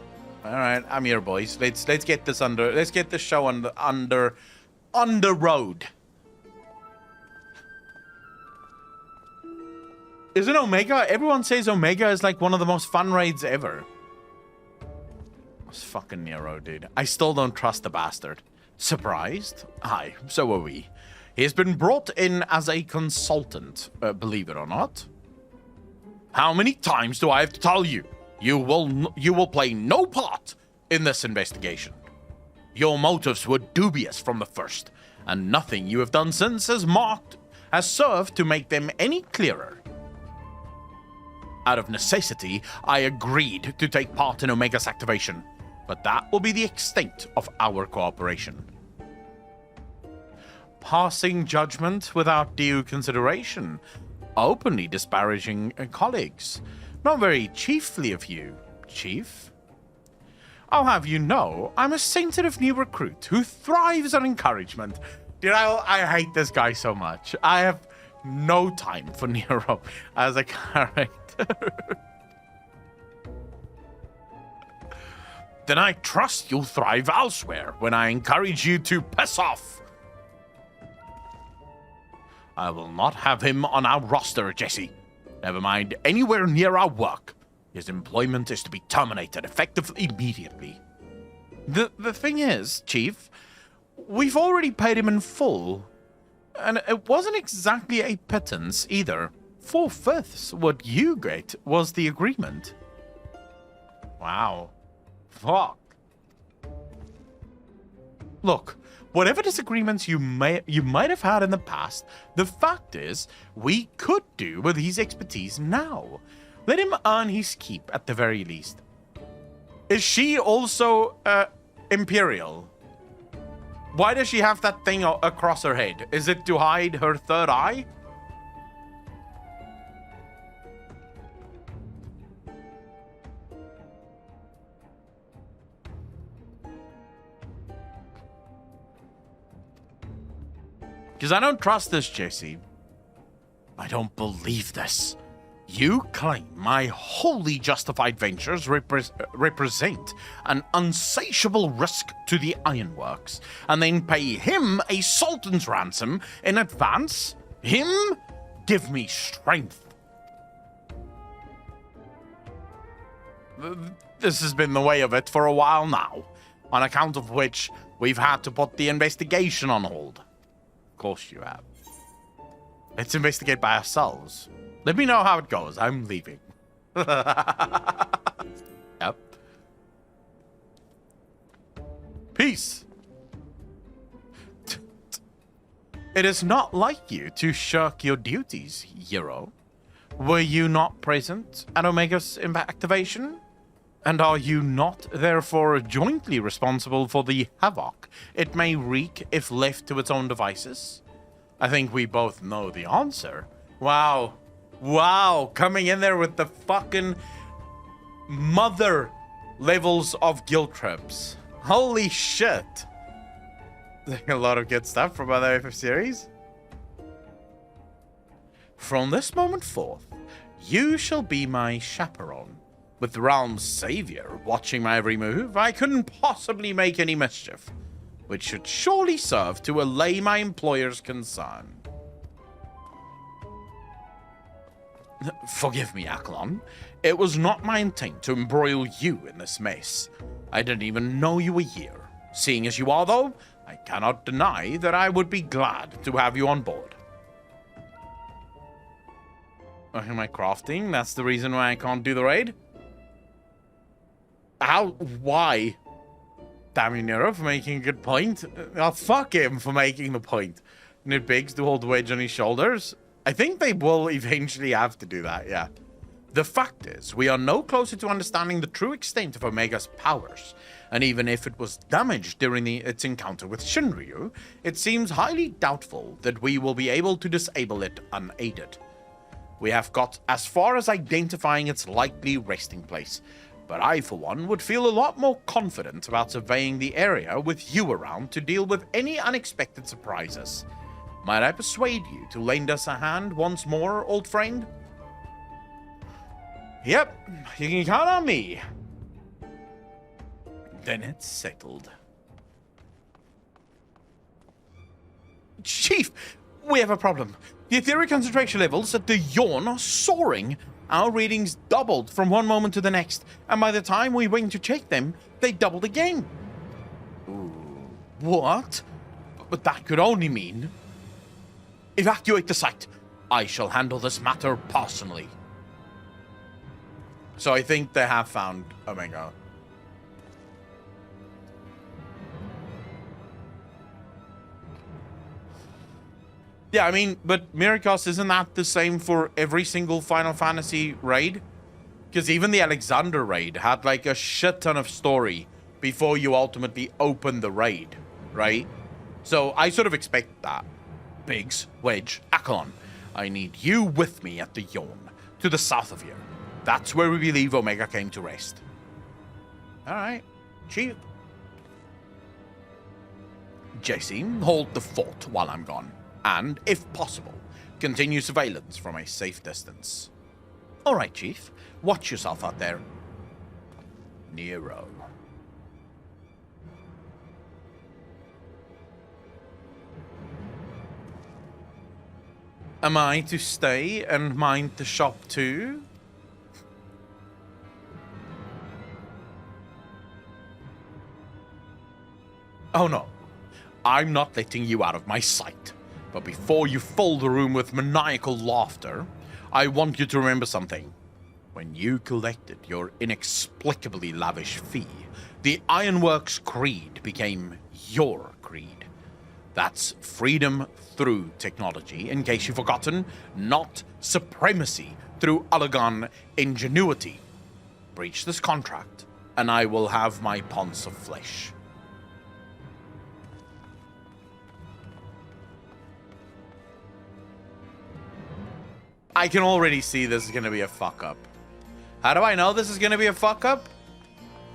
Alright, I'm here, boys. Let's get this let's get this show on the road. Isn't Omega? Everyone says Omega is like one of the most fun raids ever. It's fucking Nero, dude. I still don't trust the bastard. Surprised? Aye, so are we. He has been brought in as a consultant, believe it or not. How many times do I have to tell you? You will play no part in this investigation. Your motives were dubious from the first, and nothing you have done since has served to make them any clearer. Out of necessity, I agreed to take part in Omega's activation, but that will be the extent of our cooperation. Passing judgment without due consideration, openly disparaging colleagues. Not very chiefly of you, Chief. I'll have you know, I'm a sensitive new recruit who thrives on encouragement. Dude, I hate this guy so much. I have no time for Nero as a character. Then I trust you'll thrive elsewhere when I encourage you to piss off. I will not have him on our roster, Jesse. Never mind anywhere near our work. His employment is to be terminated effective immediately. The thing is, Chief, we've already paid him in full. And it wasn't exactly a pittance either. 4/5 what you get was the agreement. Wow. Fuck. Look, whatever disagreements you might have had in the past, the fact is, we could do with his expertise now. Let him earn his keep at the very least. Is she also Imperial? Why does she have that thing across her head? Is it to hide her third eye? Because I don't trust this, Jesse. I don't believe this. You claim my wholly justified ventures represent an unsatiable risk to the ironworks, and then pay him a sultan's ransom in advance? Him? Give me strength. This has been the way of it for a while now, on account of which we've had to put the investigation on hold. Of course you have. Let's investigate by ourselves. Let me know how it goes. I'm leaving. Yep. Peace. It is not like you to shirk your duties, hero. Were you not present at Omega's activation? And are you not, therefore, jointly responsible for the havoc it may wreak if left to its own devices? I think we both know the answer. Wow. Wow. Coming in there with the fucking mother levels of guilt trips. Holy shit. A lot of good stuff from other FF series. From this moment forth, you shall be my chaperone. With the realm's savior watching my every move, I couldn't possibly make any mischief, which should surely serve to allay my employer's concern. Forgive me, Aklon. It was not my intent to embroil you in this mess. I didn't even know you were here. Seeing as you are, though, I cannot deny that I would be glad to have you on board. Am I crafting? That's the reason why I can't do the raid? How? Why? Damn you, Nero, for making a good point. Oh, fuck him for making the point. Need Biggs to hold the wedge on his shoulders? I think they will eventually have to do that, yeah. The fact is, we are no closer to understanding the true extent of Omega's powers, and even if it was damaged during its encounter with Shinryu, it seems highly doubtful that we will be able to disable it unaided. We have got as far as identifying its likely resting place, but I, for one, would feel a lot more confident about surveying the area with you around to deal with any unexpected surprises. Might I persuade you to lend us a hand once more, old friend? Yep, you can count on me. Then it's settled. Chief, we have a problem. The etheric concentration levels at the Yawn are soaring. Our readings doubled from one moment to the next, and by the time we went to check them, they doubled again. Ooh, what? But that could only mean... Evacuate the site. I shall handle this matter personally. So I think they have found Omega. Yeah, I mean, but Miracos, isn't that the same for every single Final Fantasy raid? Because even the Alexander raid had like a shit ton of story before you ultimately open the raid, right? So I sort of expect that. Biggs, Wedge, Akalon, I need you with me at the Yawn, to the south of here. That's where we believe Omega came to rest. All right, Chief. Jesse, hold the fort while I'm gone. And, if possible, continue surveillance from a safe distance. All right, Chief. Watch yourself out there. Nero. Am I to stay and mind the shop too? Oh no, I'm not letting you out of my sight. But before you fill the room with maniacal laughter, I want you to remember something. When you collected your inexplicably lavish fee, the Ironworks Creed became your creed. That's freedom through technology, in case you've forgotten, not supremacy through Allagan ingenuity. Breach this contract, and I will have my ponce of flesh. I can already see this is going to be a fuck-up. How do I know this is going to be a fuck-up?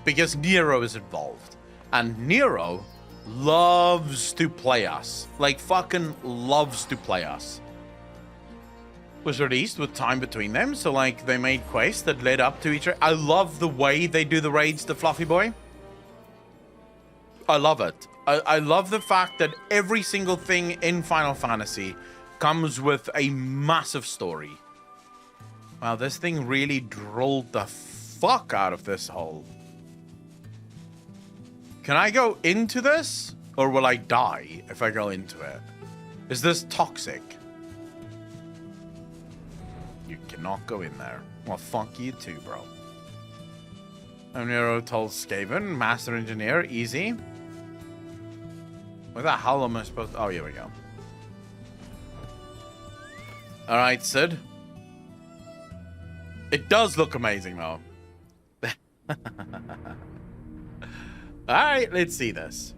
Because Nero is involved. And Nero loves to play us. Like, fucking loves to play us. Was released with time between them, so, like, they made quests that led up to each other. I love the way they do the raids to Fluffy Boy. I love it. I love the fact that every single thing in Final Fantasy comes with a massive story. Wow, this thing really drilled the fuck out of this hole. Can I go into this? Or will I die if I go into it? Is this toxic? You cannot go in there. Well, fuck you too, bro. Nero told Skaven, Master Engineer, easy. Where the hell am I supposed to... Oh, here we go. Alright, Sid. It does look amazing, though. Alright, let's see this.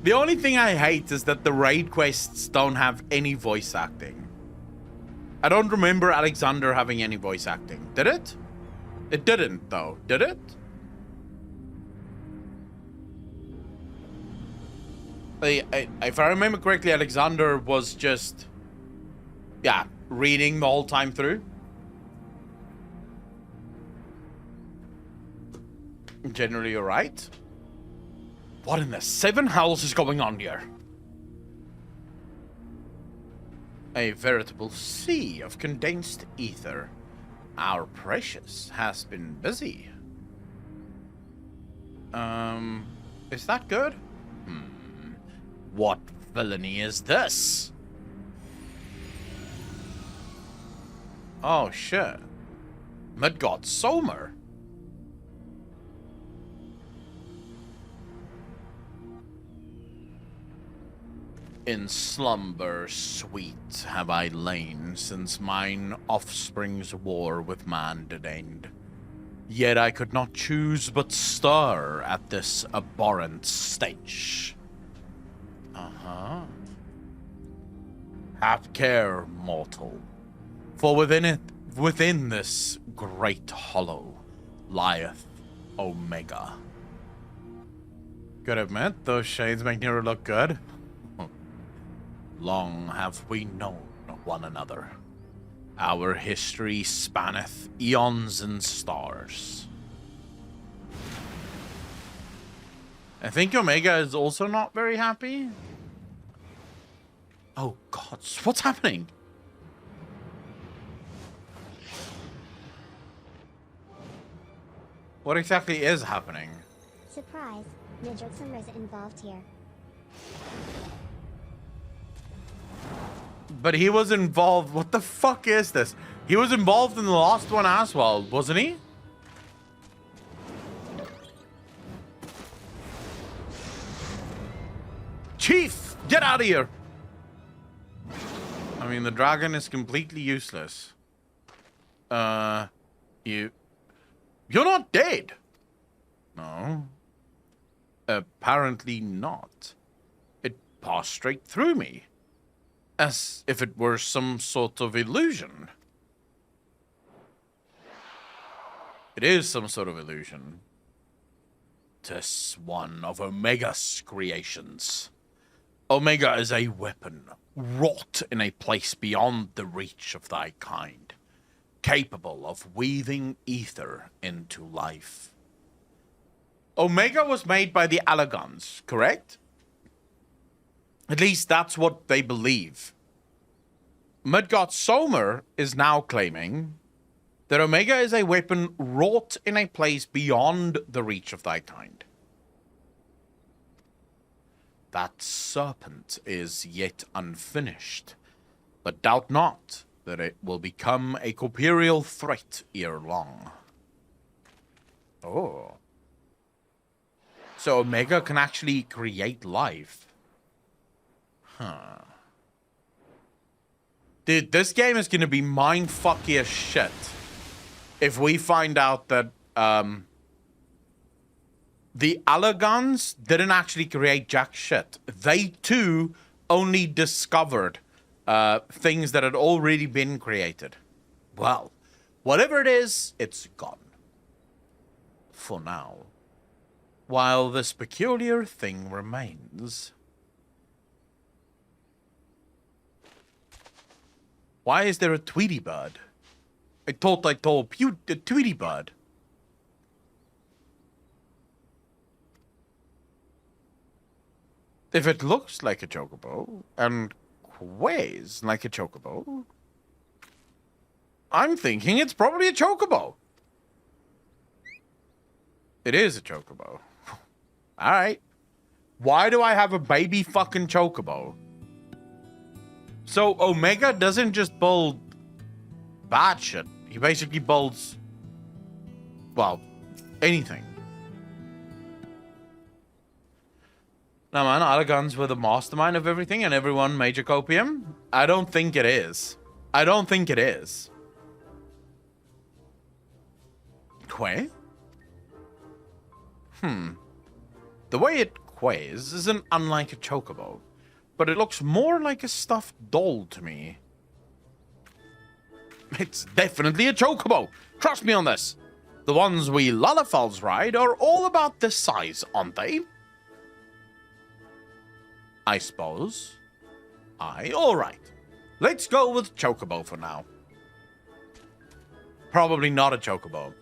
The only thing I hate is that the raid quests don't have any voice acting. I don't remember Alexander having any voice acting. Did it? It didn't, though. Did it? If I remember correctly, Alexander was just... yeah, reading the whole time through. Generally alright. What in the seven hells is going on here? A veritable sea of condensed ether. Our precious has been busy. Is that good? What villainy is this? Oh, shit. Midgard Somer. In slumber sweet have I lain since mine offspring's war with man did end. Yet I could not choose but stir at this abhorrent stench. Have care, mortal, for within this great hollow, lieth Omega. Gotta admit, those shades make Nero look good. Long have we known one another. Our history spanneth eons and stars. I think Omega is also not very happy. Oh god, what's happening? What exactly is happening? Surprise, Midgard is involved here. But he was involved. What the fuck is this? He was involved in the last one as well, wasn't he? Chief, get out of here. I mean, the dragon is completely useless. You're not dead. No. Apparently not. It passed straight through me. As if it were some sort of illusion. It is some sort of illusion. 'Tis one of Omega's creations. Omega is a weapon, wrought in a place beyond the reach of thy kind, capable of weaving ether into life. Omega was made by the Allagans, correct? At least that's what they believe. Midgard Somer is now claiming that Omega is a weapon wrought in a place beyond the reach of thy kind. That serpent is yet unfinished, but doubt not that it will become a corporeal threat ere long. Oh. So Omega can actually create life. Huh. Dude, this game is going to be mindfucky as shit if we find out that the Allagans didn't actually create jack shit. They too only discovered things that had already been created. Well, whatever it is, it's gone. For now. While this peculiar thing remains. Why is there a Tweety bird? I thought I told you the Tweety bird. If it looks like a chocobo and quays like a chocobo, I'm thinking it's probably a chocobo. It is a chocobo. Alright. Why do I have a baby fucking chocobo? So Omega doesn't just build bad shit. He basically builds, well, anything. Now, man, Allagans were the mastermind of everything and everyone major copium? I don't think it is. I don't think it is. Quay? The way it quays isn't unlike a chocobo, but it looks more like a stuffed doll to me. It's definitely a chocobo. Trust me on this. The ones we Lullafals ride are all about this size, aren't they? I suppose. All right. Let's go with chocobo for now. Probably not a chocobo.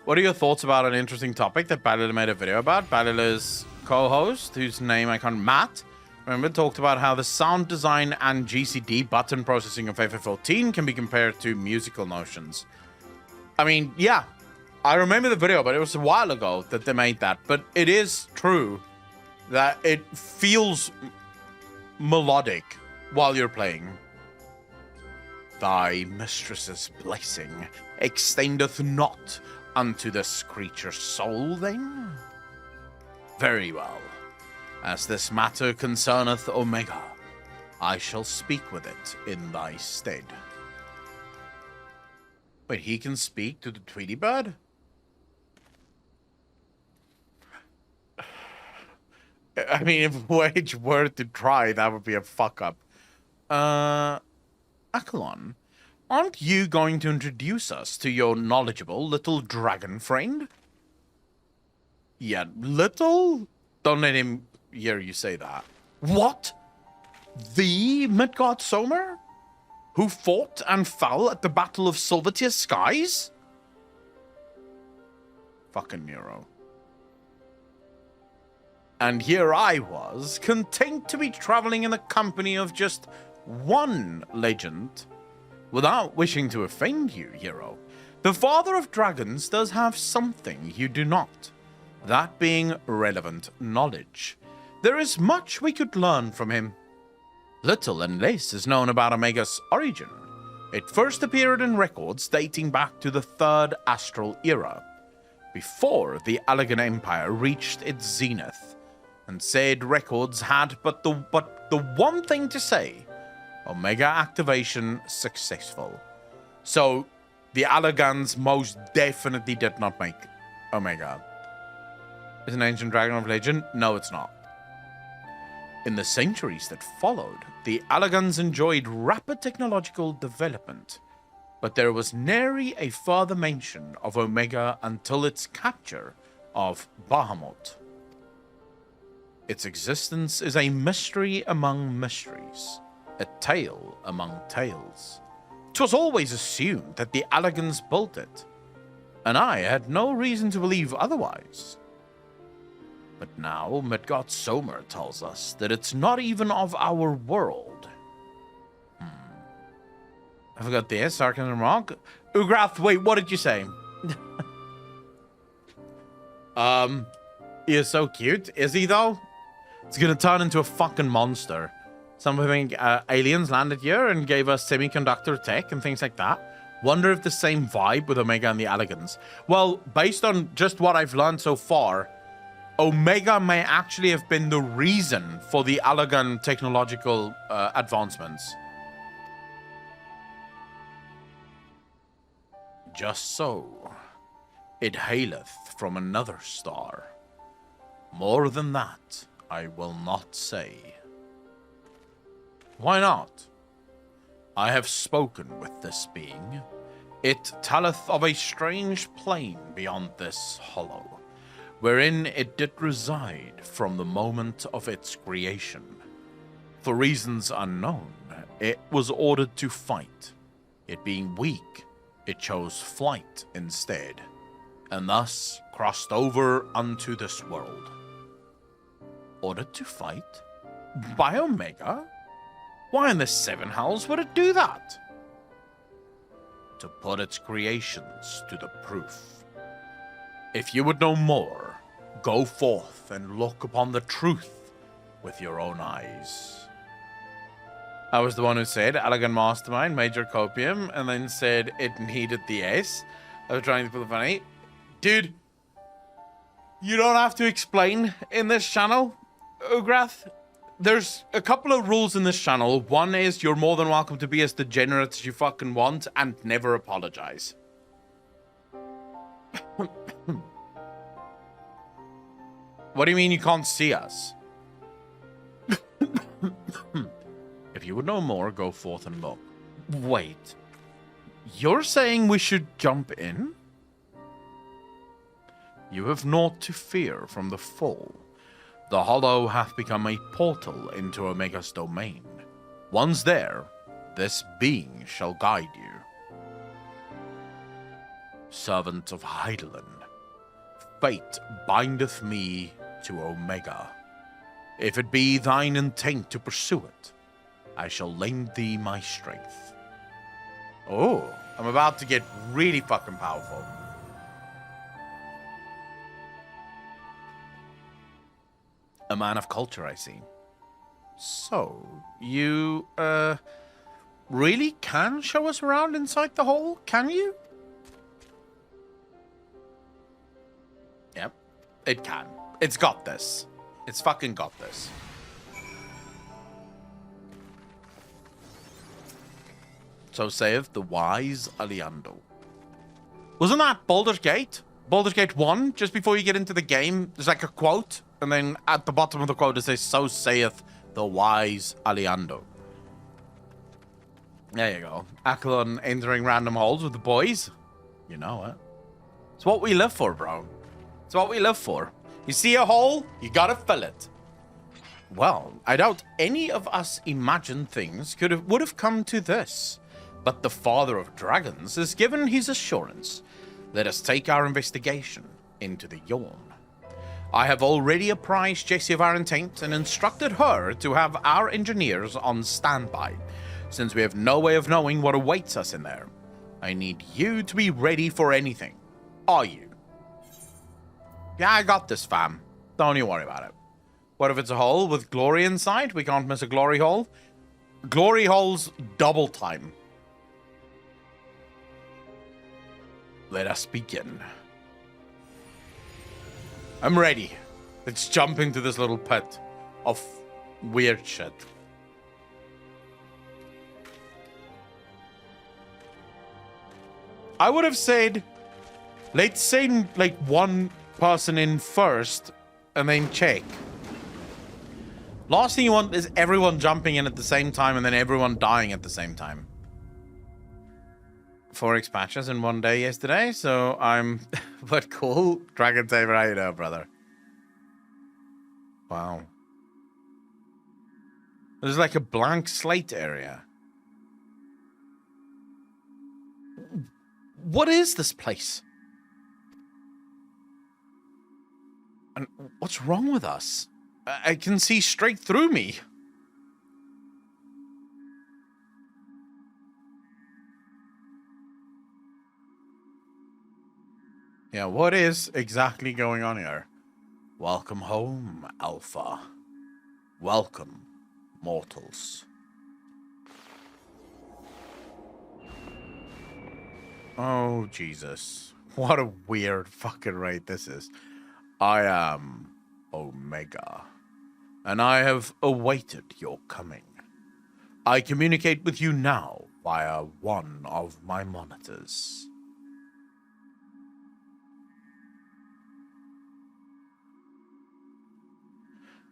What are your thoughts about an interesting topic that Balila made a video about? Balila's co-host, whose name I can't... Matt, remember, talked about how the sound design and GCD button processing of FF14 can be compared to musical notions. I mean, yeah. I remember the video, but it was a while ago that they made that. But it is true that it feels melodic while you're playing. Thy mistress's blessing extendeth not unto this creature's soul, then? Very well. As this matter concerneth Omega, I shall speak with it in thy stead. Wait, he can speak to the Tweety bird? I mean, if Wage were to try, that would be a fuck-up. Akalon, aren't you going to introduce us to your knowledgeable little dragon friend? Yeah, little? Don't let him hear you say that. What? The Midgard Somer? Who fought and fell at the Battle of Silvertear Skies? Fucking Nero. And here I was, content to be traveling in the company of just one legend. Without wishing to offend you, hero, the Father of Dragons does have something you do not. That being relevant knowledge. There is much we could learn from him. Little and less is known about Omega's origin. It first appeared in records dating back to the Third Astral Era, before the Allagan Empire reached its zenith. And said records had but the one thing to say: Omega activation successful. So the Allagans most definitely did not make Omega. Is an ancient dragon of legend? No, it's not. In the centuries that followed, the Allagans enjoyed rapid technological development, but there was nary a further mention of Omega until its capture of Bahamut. Its existence is a mystery among mysteries, a tale among tales. 'Twas always assumed that the Allagans built it, and I had no reason to believe otherwise. But now Midgard Somer tells us that it's not even of our world. I forgot this. Sarkin and Rock. Ugrath, wait, what did you say? He is so cute. Is he, though? It's gonna turn into a fucking monster. Something aliens landed here and gave us semiconductor tech and things like that. Wonder if the same vibe with Omega and the Elegans. Well, based on just what I've learned so far, Omega may actually have been the reason for the Allegan technological advancements. Just so, it haileth from another star. More than that, I will not say. Why not? I have spoken with this being. It telleth of a strange plane beyond this hollow, wherein it did reside from the moment of its creation. For reasons unknown, it was ordered to fight. It being weak, it chose flight instead, and thus crossed over unto this world. Ordered to fight? By Omega? Why in the seven hells would it do that? To put its creations to the proof. If you would know more, go forth and look upon the truth with your own eyes. I was the one who said Elegant Mastermind, Major Copium, and then said it needed the S. I was trying to put it funny. Dude, you don't have to explain in this channel, Ugrath. There's a couple of rules in this channel. One is you're more than welcome to be as degenerate as you fucking want and never apologize. What do you mean you can't see us? If you would know more, go forth and look. Wait. You're saying we should jump in? You have naught to fear from the fall. The Hollow hath become a portal into Omega's domain. Once there, this being shall guide you. Servant of Heidelin, fate bindeth me to Omega. If it be thine intent to pursue it, I shall lend thee my strength. Oh, I'm about to get really fucking powerful. A man of culture, I see. So, you, really can show us around inside the hole, can you? Yep, it can. It's got this. It's fucking got this. So saith the wise Aliando. Wasn't that Baldur's Gate? Baldur's Gate 1, just before you get into the game, there's like a quote, and then at the bottom of the quote it says, so saith the wise Aliando. There you go. Acklon entering random holes with the boys. You know it. It's what we live for, bro. It's what we live for. You see a hole, you gotta fill it. Well, I doubt any of us imagined things would have come to this. But the Father of Dragons has given his assurance. Let us take our investigation into the Yawn. I have already apprised Jessie of our intent and instructed her to have our engineers on standby, since we have no way of knowing what awaits us in there. I need you to be ready for anything. Are you? Yeah, I got this, fam. Don't you worry about it. What if it's a hole with glory inside? We can't miss a glory hole. Glory holes double time. Let us begin. I'm ready. Let's jump into this little pit of weird shit. I would have said, let's send like one person in first and then check. Last thing you want is everyone jumping in at the same time and then everyone dying at the same time. 4 patches in one day yesterday, so I'm... But cool. Dragon Saber, how you doing, brother? Wow. There's like a blank slate area. What is this place? And what's wrong with us? I can see straight through me. Yeah, what is exactly going on here? Welcome home, Alpha. Welcome, mortals. Oh, Jesus. What a weird fucking raid this is. I am Omega, and I have awaited your coming. I communicate with you now via one of my monitors.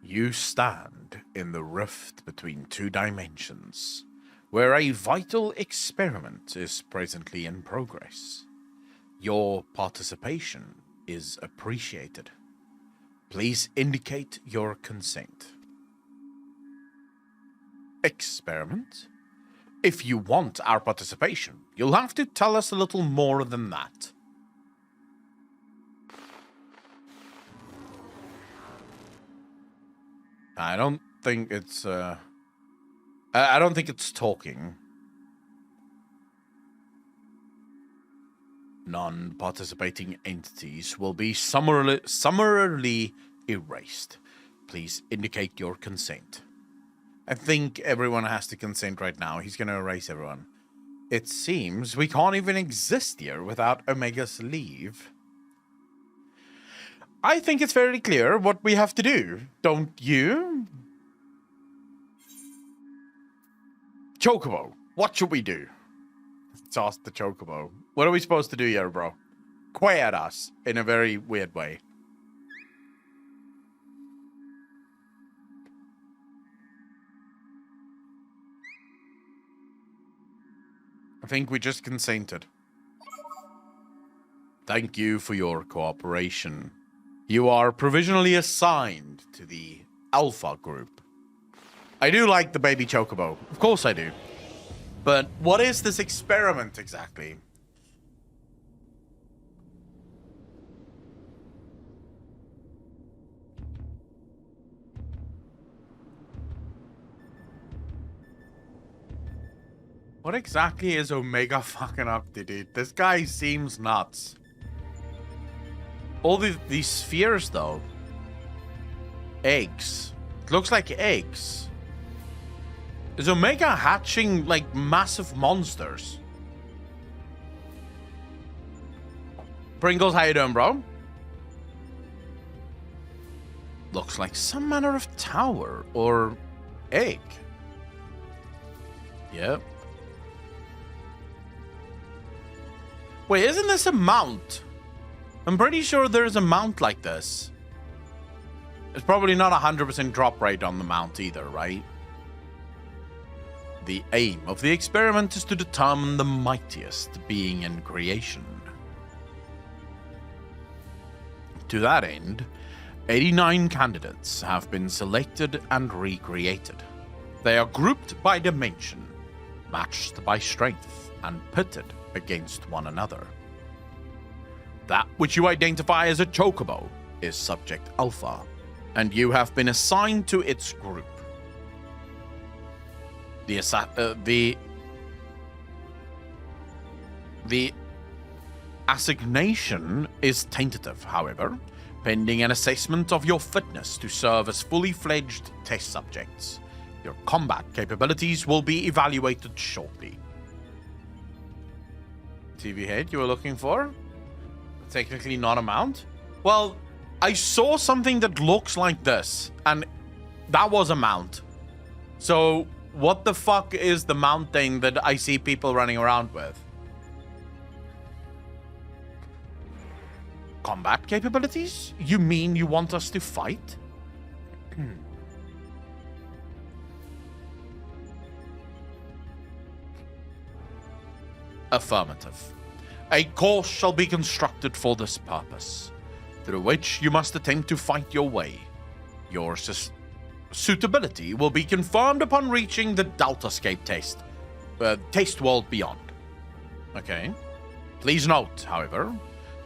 You stand in the rift between two dimensions, where a vital experiment is presently in progress. Your participation is appreciated. Please indicate your consent. Experiment? If you want our participation, you'll have to tell us a little more than that. I don't think it's, I don't think it's talking. Non-participating entities will be summarily erased. Please indicate your consent. I think everyone has to consent right now. He's going to erase everyone. It seems we can't even exist here without Omega's leave. I think it's fairly clear what we have to do, don't you? Chocobo, what should we do? Let's ask the Chocobo. What are we supposed to do here, bro? Quiet us in a very weird way. I think we just consented. Thank you for your cooperation. You are provisionally assigned to the Alpha group. I do like the baby Chocobo. Of course I do. But what is this experiment exactly? What exactly is Omega fucking up to, dude? This guy seems nuts. All these spheres, though. Eggs. It looks like eggs. Is Omega hatching, like, massive monsters? Pringles, how you doing, bro? Looks like some manner of tower or egg. Yep. Wait, isn't this a mount? I'm pretty sure there's a mount like this. It's probably not 100% drop rate on the mount either, right? The aim of the experiment is to determine the mightiest being in creation. To that end, 89 candidates have been selected and recreated. They are grouped by dimension, matched by strength, and pitted against one another. That which you identify as a Chocobo is Subject Alpha, and you have been assigned to its group. The assignation is tentative, however, pending an assessment of your fitness to serve as fully fledged test subjects. Your combat capabilities will be evaluated shortly. TV head you were looking for? Technically not a mount? Well, I saw something that looks like this, and that was a mount. So, what the fuck is the mount thing that I see people running around with? Combat capabilities? You mean you want us to fight? Affirmative. A course shall be constructed for this purpose, through which you must attempt to fight your way. Your suitability will be confirmed upon reaching the Deltascape test world beyond. Okay. Please note, however,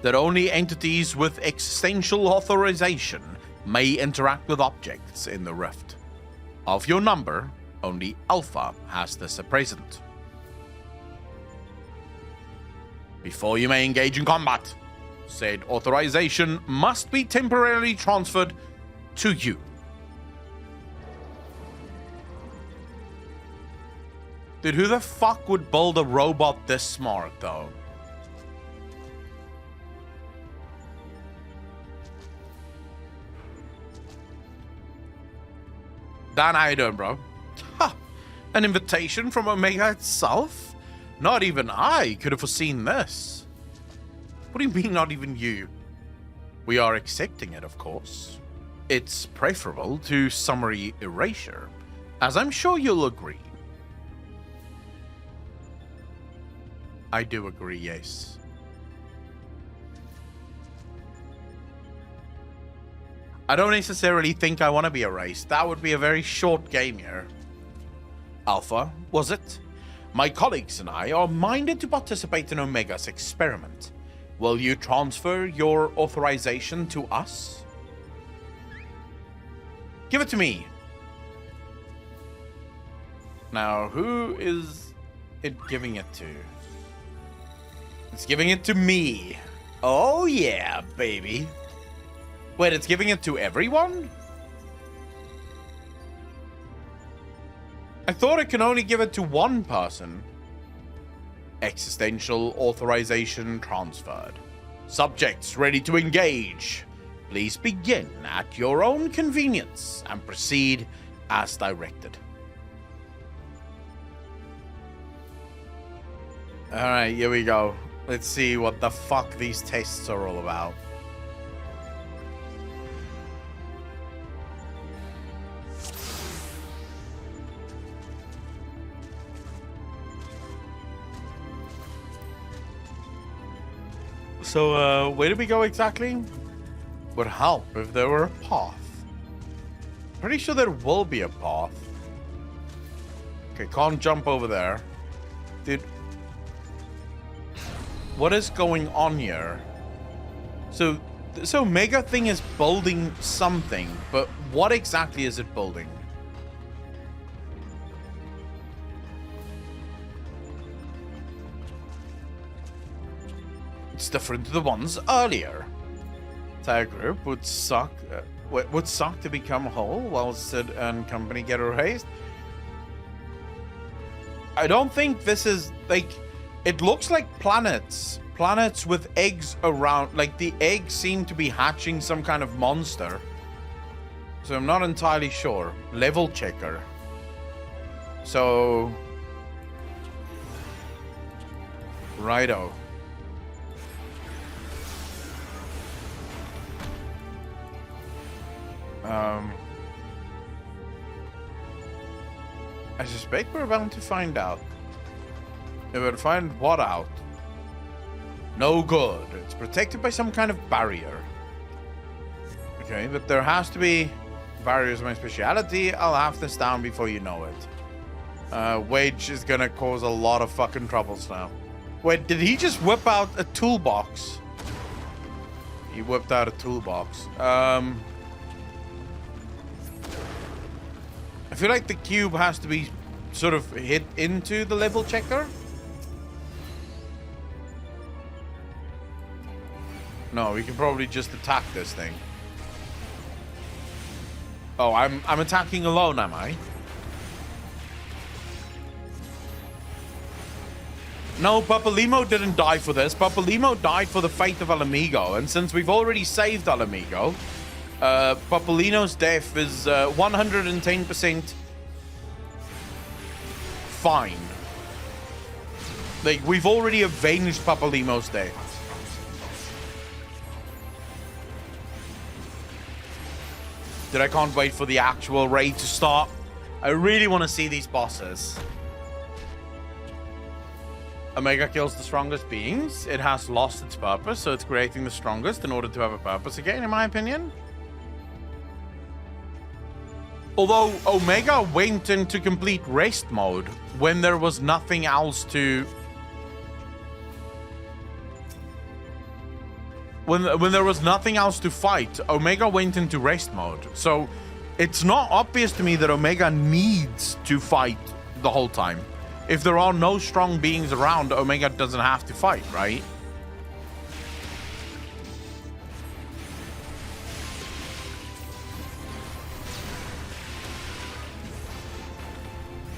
that only entities with existential authorization may interact with objects in the rift. Of your number, only Alpha has this at present. Before you may engage in combat, Said authorization must be temporarily transferred to you. Dude, who the fuck would build a robot this smart, though? Dan, how you doing, bro? Ha! An invitation from Omega itself? Not even I could have foreseen this. What do you mean, not even you? We are accepting it, of course. It's preferable to summary erasure, as I'm sure you'll agree. I do agree, yes. I don't necessarily think I want to be erased. That would be a very short game here. Alpha, was it? My colleagues and I are minded to participate in Omega's experiment. Will you transfer your authorization to us? Give it to me. Now, who is it giving it to? It's giving it to me. Oh yeah, baby. Wait, it's giving it to everyone? I thought it can only give it to one person. Existential authorization transferred. Subjects ready to engage. Please begin at your own convenience and proceed as directed. Alright, here we go. Let's see what the fuck these tests are all about. So, where did we go exactly? Would help if there were a path. Pretty sure there will be a path. Okay, can't jump over there. Dude. What is going on here? So Omega thing is building something, but what exactly is it building? It's different to the ones earlier. Entire group would suck to become whole while Sid and company get erased. I don't think this is like. It looks like planets with eggs around. Like the eggs seem to be hatching some kind of monster. So I'm not entirely sure. Level checker. So, righto. I suspect we're about to find out. If we'll find what out? No good. It's protected by some kind of barrier. Okay, but there has to be barriers. My speciality. I'll have this down before you know it. Wage is gonna cause a lot of fucking troubles now. Wait, did he just whip out a toolbox? He whipped out a toolbox. I feel like the cube has to be sort of hit into the level checker. No, we can probably just attack this thing. Oh, I'm attacking alone, am I? No, Papalimo didn't die for this. Papalimo died for the fate of Alamigo, and since we've already saved Alamigo, Papalino's death is 110% fine. Like, we've already avenged Papalimo's death. Dude, I can't wait for the actual raid to start. I really want to see these bosses. Omega kills the strongest beings. It has lost its purpose, so it's creating the strongest in order to have a purpose again, in my opinion. Although Omega went into complete rest mode when there was nothing else to... When there was nothing else to fight, Omega went into rest mode. So it's not obvious to me that Omega needs to fight the whole time. If there are no strong beings around, Omega doesn't have to fight, right?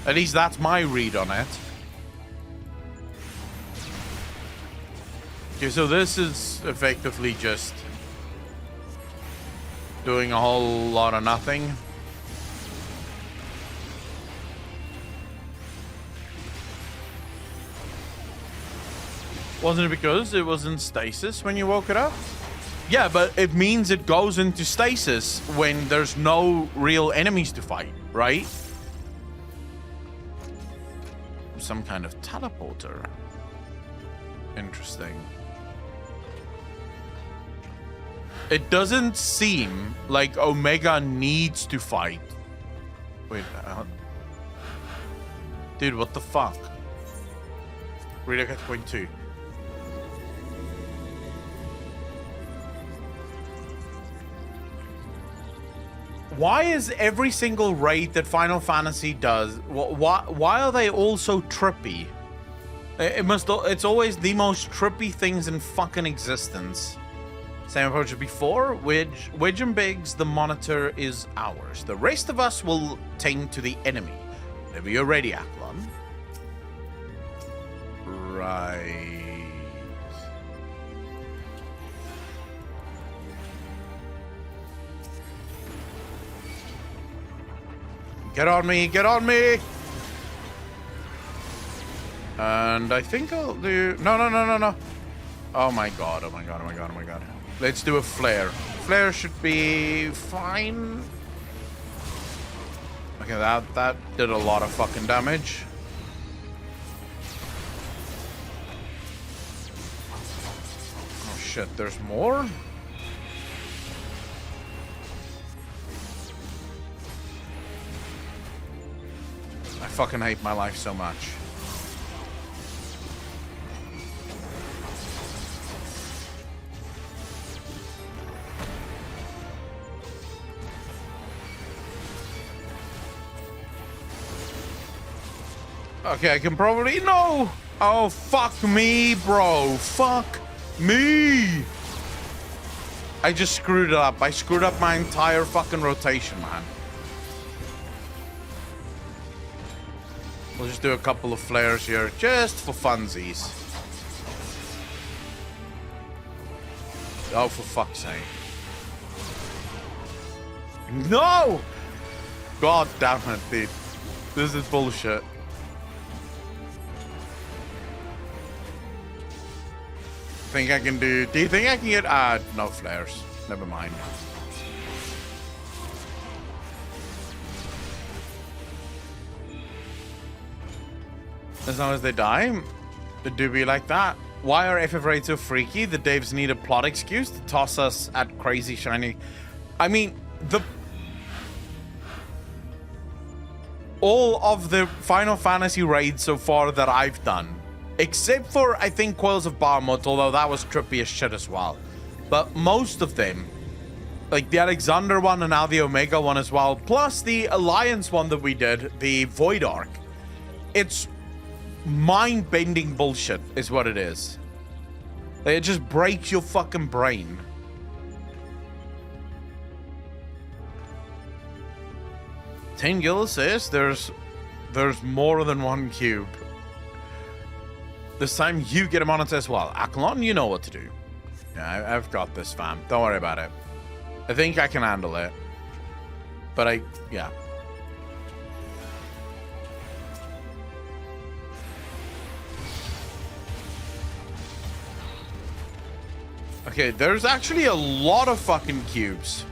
At least that's my read on it. Okay, so this is effectively just doing a whole lot of nothing. Wasn't it because it was in stasis when you woke it up? Yeah, but it means it goes into stasis when there's no real enemies to fight, right? Some kind of teleporter. Interesting. It doesn't seem like Omega needs to fight. Wait, dude, what the fuck? Relook at point 2. Why is every single raid that Final Fantasy does, why are they all so trippy? It's always the most trippy things in fucking existence. Same approach as before. Wedge and Biggs, the monitor is ours. The rest of us will tend to the enemy. Whenever you're ready, Aklon. Right. Get on me, get on me! And I think I'll do... No. Oh my god, oh my god, oh my god, oh my god. Let's do a flare. Flare should be fine. Okay, that did a lot of fucking damage. Oh shit, there's more? I fucking hate my life so much. Okay, I can probably... No! Oh, fuck me, bro. Fuck me! I just screwed it up. I screwed up my entire fucking rotation, man. We'll just do a couple of flares here, just for funsies. Oh, for fuck's sake. No! God damn it, dude. This is bullshit. Think I can do you think I can get no flares? Never mind. As long as they die, it do be like that. Why are FF8 so freaky? The devs need a plot excuse to toss us at crazy shiny. I mean, all of the Final Fantasy raids so far that I've done, except for, I think, Coils of Bahamut, although that was trippy as shit as well. But most of them, like the Alexander one and now the Omega one as well, plus the Alliance one that we did, the Void Arc, it's mind-bending bullshit is what it is. It just breaks your fucking brain. Ten Gil says there's more than one cube. This time you get him on it as well. Aklon, you know what to do. Yeah, I've got this, fam. Don't worry about it. I think I can handle it. But yeah. Okay, there's actually a lot of fucking cubes.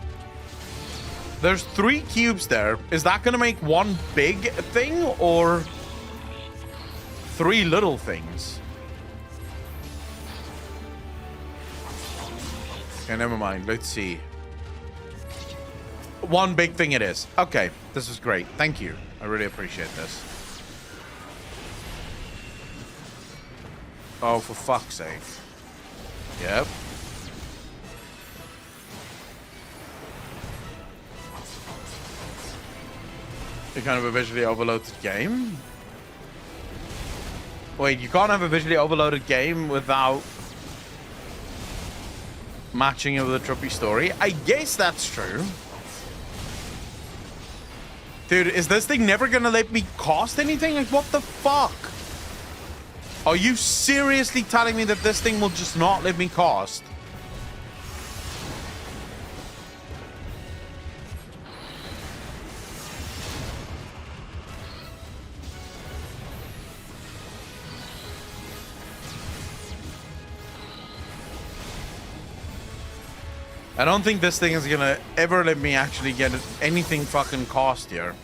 There's 3 cubes there. Is that gonna make one big thing or 3 little things? Okay, never mind. Let's see. One big thing it is. Okay, this is great. Thank you. I really appreciate this. Oh, for fuck's sake. Yep. You're kind of a visually overloaded game. Wait, you can't have a visually overloaded game without matching it with a trippy story? I guess that's true. Dude, is this thing never gonna let me cost anything? Like, what the fuck? Are you seriously telling me that this thing will just not let me cost? I don't think this thing is gonna ever let me actually get anything fucking cost here.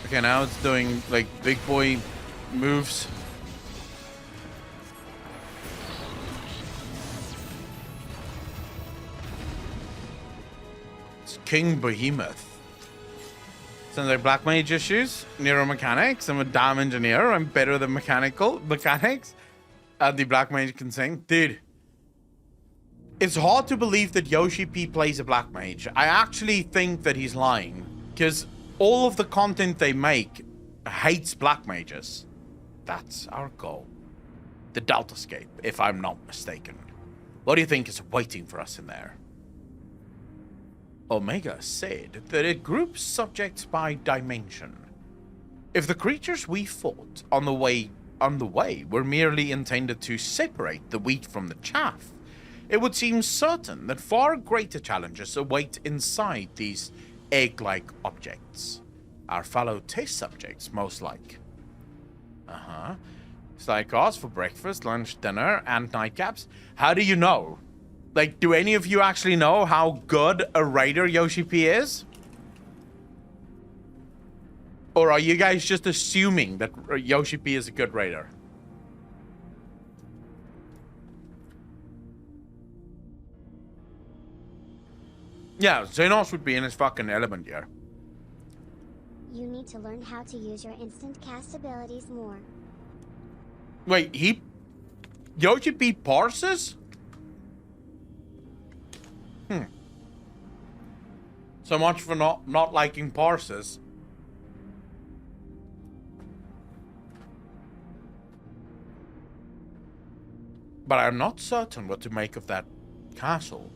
Okay, now it's doing like big boy moves. It's King Behemoth. Sounds like Black Mage issues, neuromechanics. I'm a damn engineer. I'm better than mechanical mechanics. The Black Mage can sing. Dude. It's hard to believe that Yoshi P plays a Black Mage. I actually think that he's lying. Because all of the content they make hates Black Mages. That's our goal. The Deltascape, if I'm not mistaken. What do you think is waiting for us in there? Omega said that it groups subjects by dimension. If the creatures we fought on the way were merely intended to separate the wheat from the chaff, it would seem certain that far greater challenges await inside these egg-like objects. Our fellow test subjects, most like. It's like us for breakfast, lunch, dinner, and nightcaps. How do you know? Like, do any of you actually know how good a raider Yoshi P is? Or are you guys just assuming that Yoshi P is a good raider? Yeah, Xenos would be in his fucking element here. You need to learn how to use your instant cast abilities more. Wait, Yoshi P parses? So much for not liking parses. But I'm not certain what to make of that castle.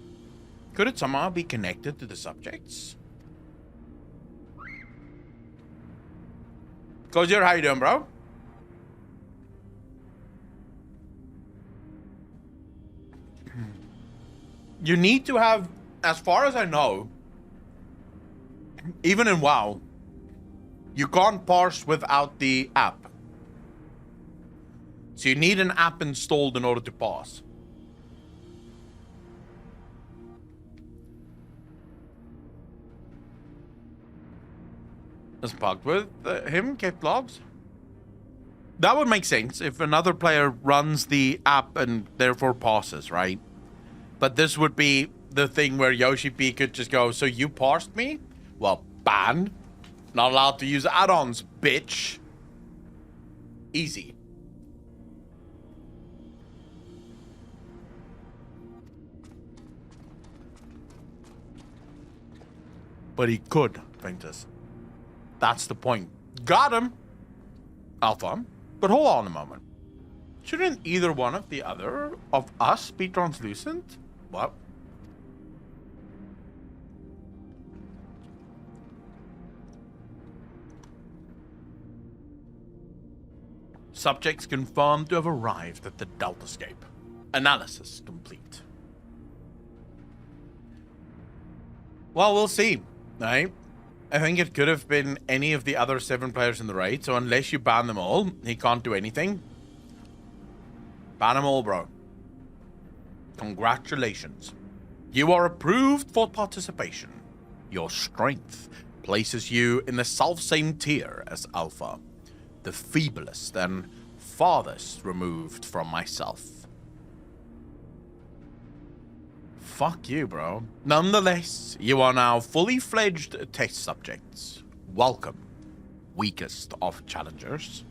Could it somehow be connected to the subjects? Gozer, how you doing, bro? You need to have, as far as I know, even in WoW, you can't parse without the app. So you need an app installed in order to parse. Is bugged with him kept logs? That would make sense if another player runs the app and therefore passes, right? But this would be the thing where Yoshi P could just go, so you parsed me? Well, ban. Not allowed to use add-ons, bitch. Easy. But he could, Ventus. That's the point. Got him, Alpha. But hold on a moment. Shouldn't either one of the other of us be translucent? What? Subjects confirmed to have arrived at the Deltascape. Analysis complete. Well, we'll see, right? I think it could have been any of the other 7 players in the raid, so unless you ban them all, he can't do anything. Ban them all, bro. Congratulations. You are approved for participation. Your strength places you in the self-same tier as Alpha, the feeblest and farthest removed from myself. Fuck you, bro. Nonetheless, you are now fully fledged test subjects. Welcome, weakest of challengers.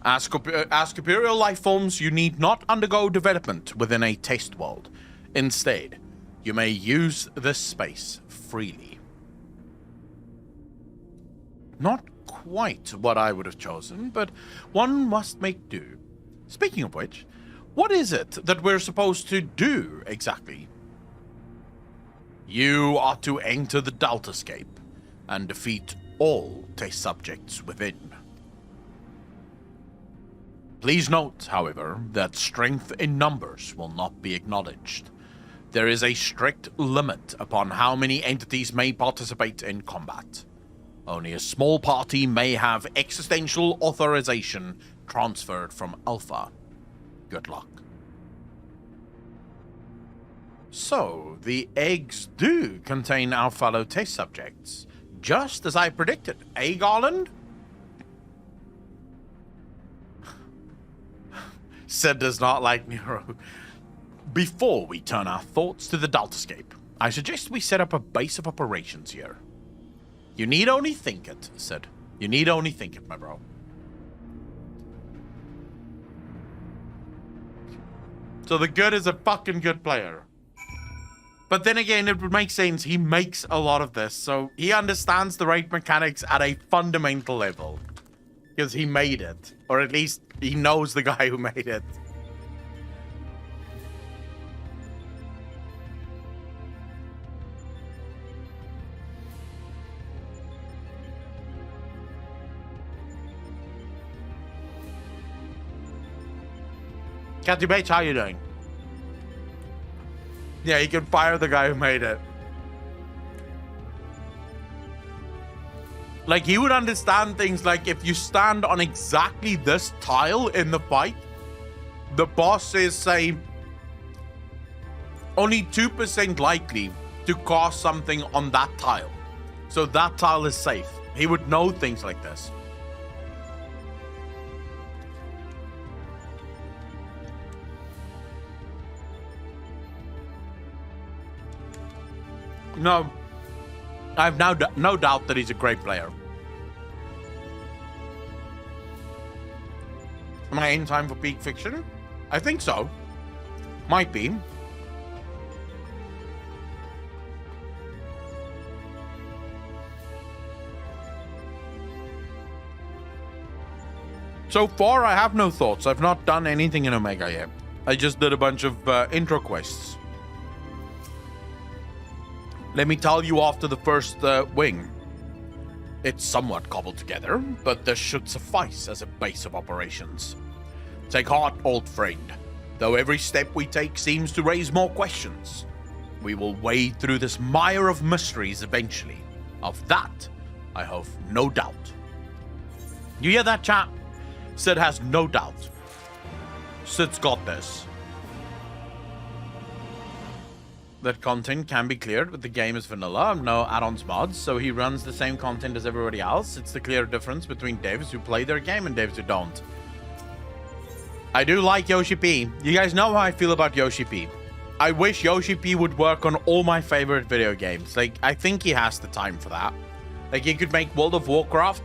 As corporeal life forms, you need not undergo development within a test world. Instead, you may use this space freely. Not quite what I would have chosen, but one must make do. Speaking of which, what is it that we're supposed to do exactly? You are to enter the Deltascape and defeat all test subjects within. Please note, however, that strength in numbers will not be acknowledged. There is a strict limit upon how many entities may participate in combat. Only a small party may have existential authorization transferred from Alpha. Good luck. So, the eggs do contain our fellow test subjects, just as I predicted, eh, Garland? Sid does not like Nero. Before we turn our thoughts to the Deltascape, I suggest we set up a base of operations here. You need only think it, Sid. You need only think it, my bro. So the good is a fucking good player. But then again, it would make sense. He makes a lot of this, so he understands the raid mechanics at a fundamental level. Because he made it. Or at least he knows the guy who made it. Cathy Bates, how you doing? Yeah, you can fire the guy who made it. Like, he would understand things like if you stand on exactly this tile in the fight, the boss is, say, only 2% likely to cast something on that tile. So that tile is safe. He would know things like this. No, I have no doubt that he's a great player. Am I in time for peak fiction? I think so. Might be. So far, I have no thoughts. I've not done anything in Omega yet. I just did a bunch of intro quests. Let me tell you after the first wing. It's somewhat cobbled together, but this should suffice as a base of operations. Take heart, old friend. Though every step we take seems to raise more questions, we will wade through this mire of mysteries eventually. Of that, I have no doubt. You hear that, chat? Sid has no doubt. Sid's got this. That content can be cleared with the game as vanilla, no add-ons mods, so he runs the same content as everybody else. It's the clear difference between devs who play their game and devs who don't. I do like Yoshi P. You guys know how I feel about Yoshi P. I wish Yoshi P would work on all my favorite video games. Like, I think he has the time for that. Like, he could make World of Warcraft,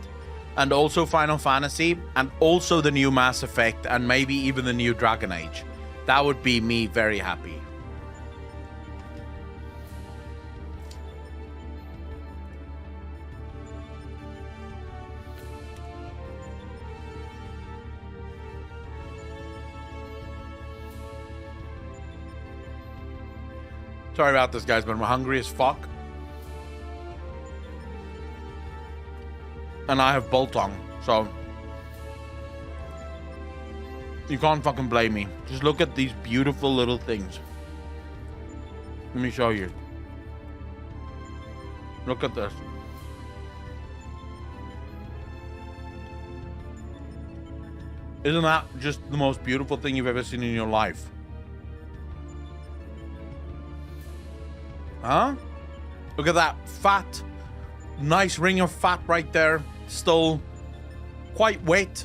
and also Final Fantasy, and also the new Mass Effect, and maybe even the new Dragon Age. That would be me very happy. Sorry about this, guys, but I'm hungry as fuck. And I have biltong, so you can't fucking blame me. Just look at these beautiful little things. Let me show you. Look at this. Isn't that just the most beautiful thing you've ever seen in your life? Huh? Look at that fat, nice ring of fat right there. Still quite wet.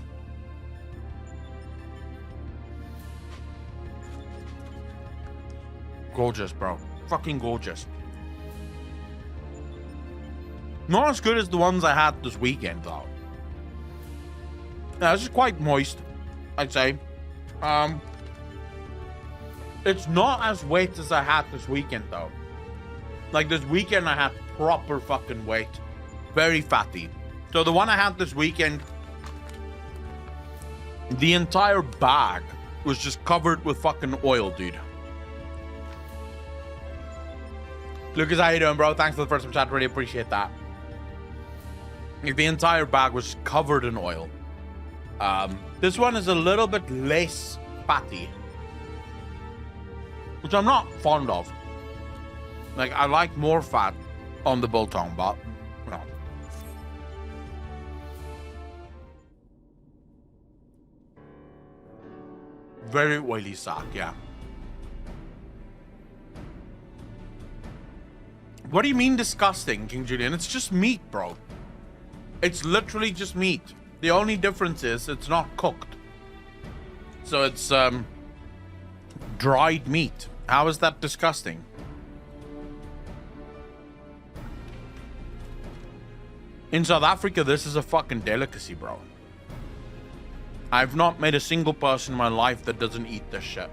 Gorgeous, bro. Fucking gorgeous. Not as good as the ones I had this weekend, though. Yeah, this is quite moist, I'd say. It's not as wet as I had this weekend, though. Like, this weekend I had proper fucking weight. Very fatty. So the one I had this weekend, the entire bag was just covered with fucking oil, dude. Lucas, how you doing, bro? Thanks for the first chat. Really appreciate that. If the entire bag was covered in oil. This one is a little bit less fatty, which I'm not fond of. Like, I like more fat on the biltong, but no. Very oily sack, yeah. What do you mean disgusting, King Julian? It's just meat, bro. It's literally just meat. The only difference is it's not cooked. So it's dried meat. How is that disgusting? In South Africa, this is a fucking delicacy, bro. I've not met a single person in my life that doesn't eat this shit.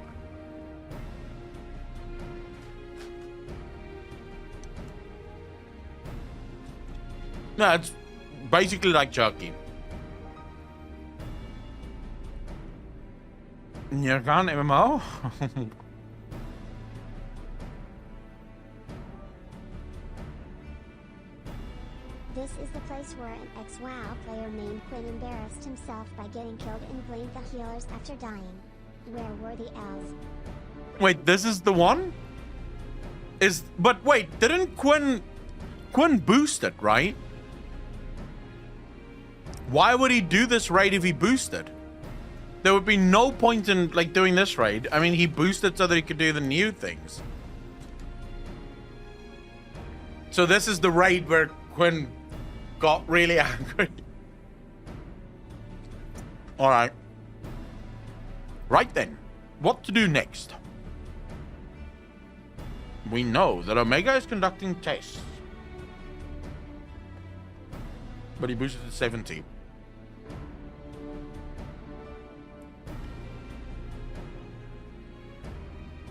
No, it's basically like jerky. You can't MMO? This is the place where an ex-WoW player named Quinn embarrassed himself by getting killed and blamed the healers after dying. Where were the elves? Wait, this is the one? But wait, didn't Quinn boost it, right? Why would he do this raid if he boosted? There would be no point in like doing this raid. I mean, he boosted so that he could do the new things. So this is the raid where Quinn got really angry. All right. Right then, what to do next? We know that Omega is conducting tests. But he boosted to 70.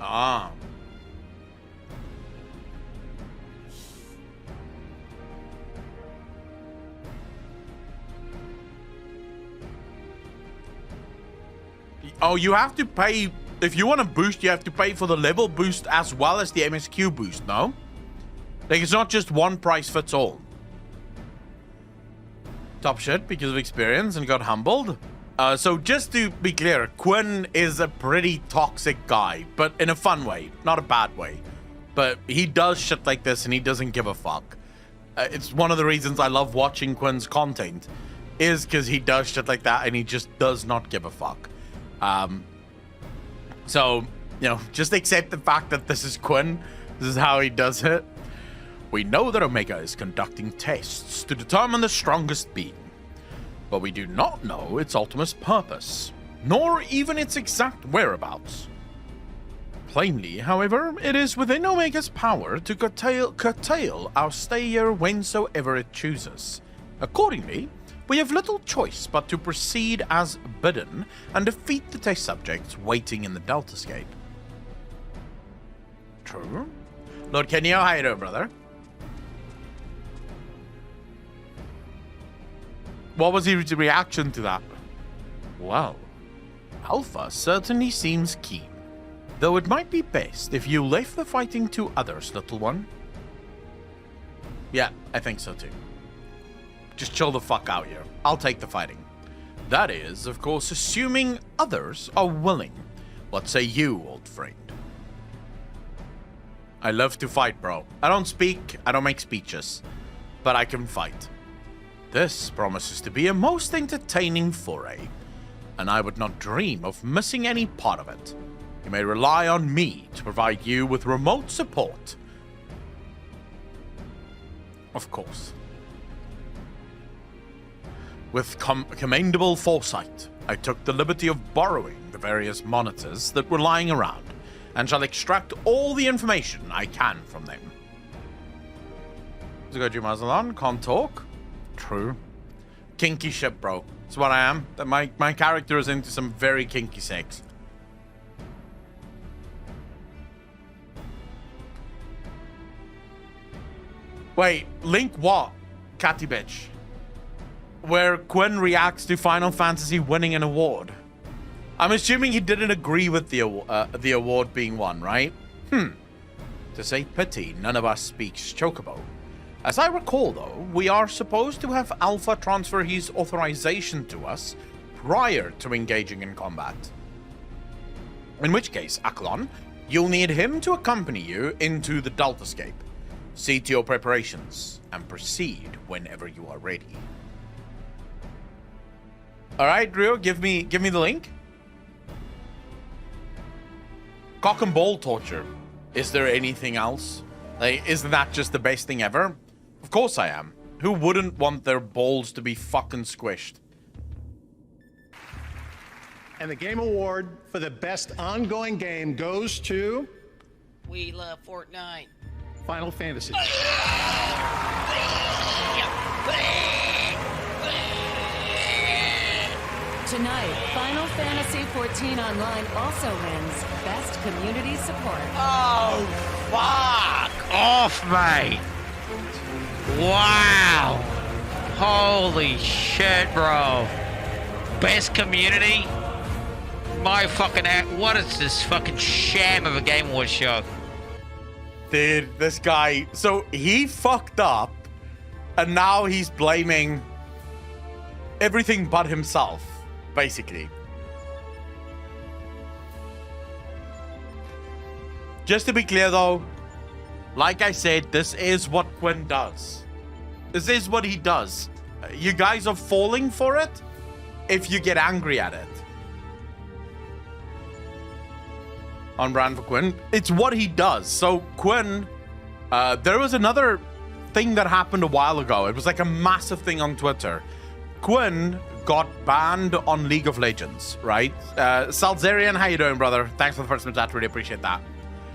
Ah. Oh, you have to pay. If you want to boost, you have to pay for the level boost as well as the MSQ boost, no? Like, it's not just one price fits all. Top shit because of experience and got humbled. So just to be clear, Quinn is a pretty toxic guy, but in a fun way, not a bad way. But he does shit like this and he doesn't give a fuck. It's one of the reasons I love watching Quinn's content, is because he does shit like that and he just does not give a fuck. So, you know, just accept the fact that this is Quinn. This is how he does it. We know that Omega is conducting tests to determine the strongest being, but we do not know its ultimate purpose, nor even its exact whereabouts. Plainly, however, it is within Omega's power to curtail our stay here whensoever it chooses. Accordingly, we have little choice but to proceed as bidden and defeat the test subjects waiting in the Deltascape. True. Lord Kenyo, how you doing, brother? What was his reaction to that? Well, Alpha certainly seems keen, though it might be best if you left the fighting to others, little one. Yeah, I think so too. Just chill the fuck out here. I'll take the fighting. That is, of course, assuming others are willing. What say you, old friend? I love to fight, bro. I don't speak, I don't make speeches, but I can fight. This promises to be a most entertaining foray, and I would not dream of missing any part of it. You may rely on me to provide you with remote support. Of course. With commendable foresight, I took the liberty of borrowing the various monitors that were lying around, and shall extract all the information I can from them. Zugoju Mazalan, can't talk? True. Kinky shit, bro. That's what I am. My character is into some very kinky sex. Wait, link what? Catty bitch. Where Quinn reacts to Final Fantasy winning an award. I'm assuming he didn't agree with the award being won, right? To say pity, none of us speaks Chocobo. As I recall, though, we are supposed to have Alpha transfer his authorization to us prior to engaging in combat. In which case, Aklon, you'll need him to accompany you into the Deltascape. See to your preparations and proceed whenever you are ready. All right, Rio, give me the link. Cock and ball torture. Is there anything else? Like, isn't that just the best thing ever? Of course I am. Who wouldn't want their balls to be fucking squished? And the game award for the best ongoing game goes to... We love Fortnite. Final Fantasy. Tonight, Final Fantasy XIV Online also wins Best Community Support. Oh, fuck off, mate. Wow. Holy shit, bro. Best community? My fucking... What is this fucking sham of a Game Awards show? Dude, this guy... So, he fucked up, and now he's blaming everything but himself, basically. Just to be clear, though, like I said, this is what Quinn does. This is what he does. You guys are falling for it if you get angry at it. On brand for Quinn. It's what he does. So Quinn, there was another thing that happened a while ago. It was like a massive thing on Twitter. Quinn got banned on League of Legends, right? Salzarian, how you doing, brother? Thanks for the first chat. Really appreciate that.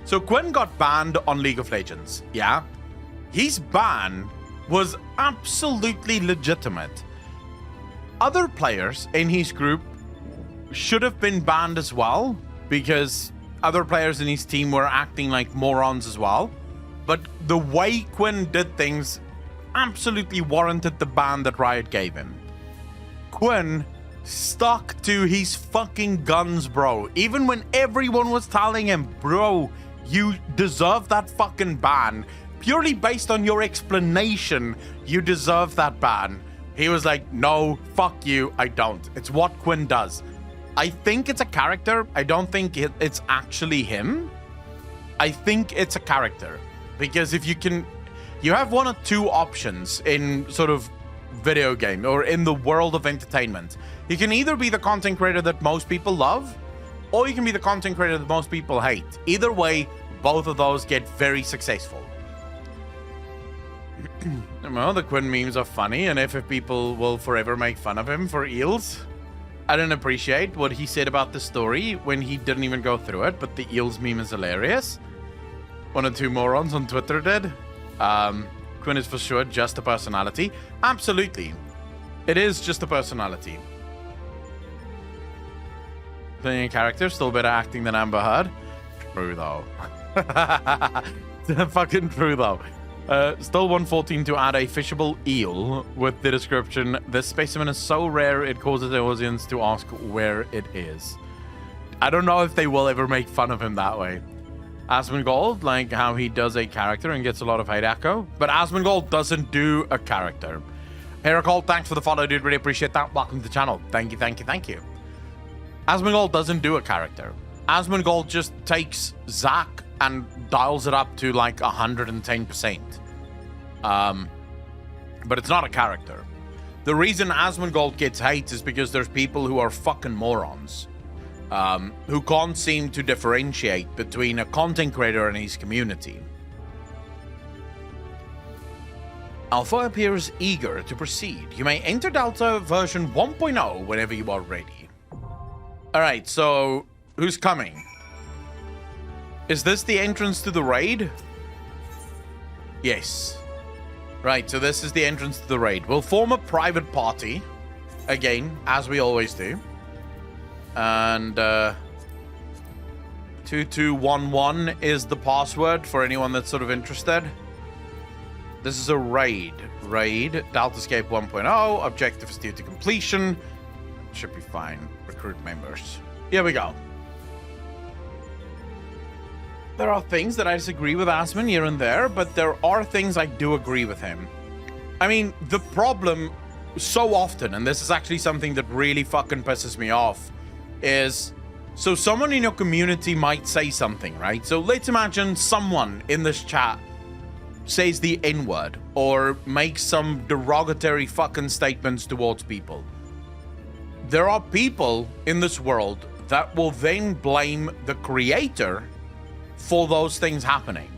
So Quinn got banned on League of Legends, yeah? His ban was absolutely legitimate. Other players in his group should have been banned as well, because other players in his team were acting like morons as well. But the way Quinn did things absolutely warranted the ban that Riot gave him. Quinn stuck to his fucking guns, bro. Even when everyone was telling him, bro, you deserve that fucking ban. Purely based on your explanation, you deserve that ban. He was like, no, fuck you, I don't. It's what Quinn does. I think it's a character. I don't think it's actually him. I think it's a character. Because if you can... You have one or two options in sort of video game or in the world of entertainment. You can either be the content creator that most people love, or you can be the content creator that most people hate. Either way, both of those get very successful. Well, the Quinn memes are funny, and if people will forever make fun of him for eels. I didn't appreciate what he said about the story when he didn't even go through it, but the eels meme is hilarious. One or two morons on Twitter did. Quinn is for sure just a personality. Absolutely. It is just a personality. Playing a character, still better acting than Amber Heard. True, though. Fucking true, though. Still 114 to add a fishable eel with the description, this specimen is so rare it causes the audience to ask where it is. I don't know if they will ever make fun of him that way. Asmongold, like how he does a character and gets a lot of hate echo, but Asmongold doesn't do a character. Heracol, thanks for the follow, dude. Really appreciate that. Welcome to the channel. Thank you, thank you, thank you. Asmongold doesn't do a character. Asmongold just takes Zac and dials it up to like 110%. But it's not a character. The reason Asmongold gets hate is because there's people who are fucking morons. Who can't seem to differentiate between a content creator and his community. Alpha appears eager to proceed. You may enter Delta version 1.0 whenever you are ready. Alright, so who's coming? Is this the entrance to the raid? Yes. Right, so this is the entrance to the raid. We'll form a private party. Again, as we always do. And 2211 is the password for anyone that's sort of interested. This is a raid. Raid, Deltascape 1.0. Objective is due to completion. Should be fine. Recruit members. Here we go. There are things that I disagree with Asman here and there, but there are things I do agree with him. I mean, the problem so often, and this is actually something that really fucking pisses me off, is so someone in your community might say something, right? So let's imagine someone in this chat says the N-word or makes some derogatory fucking statements towards people. There are people in this world that will then blame the creator for those things happening.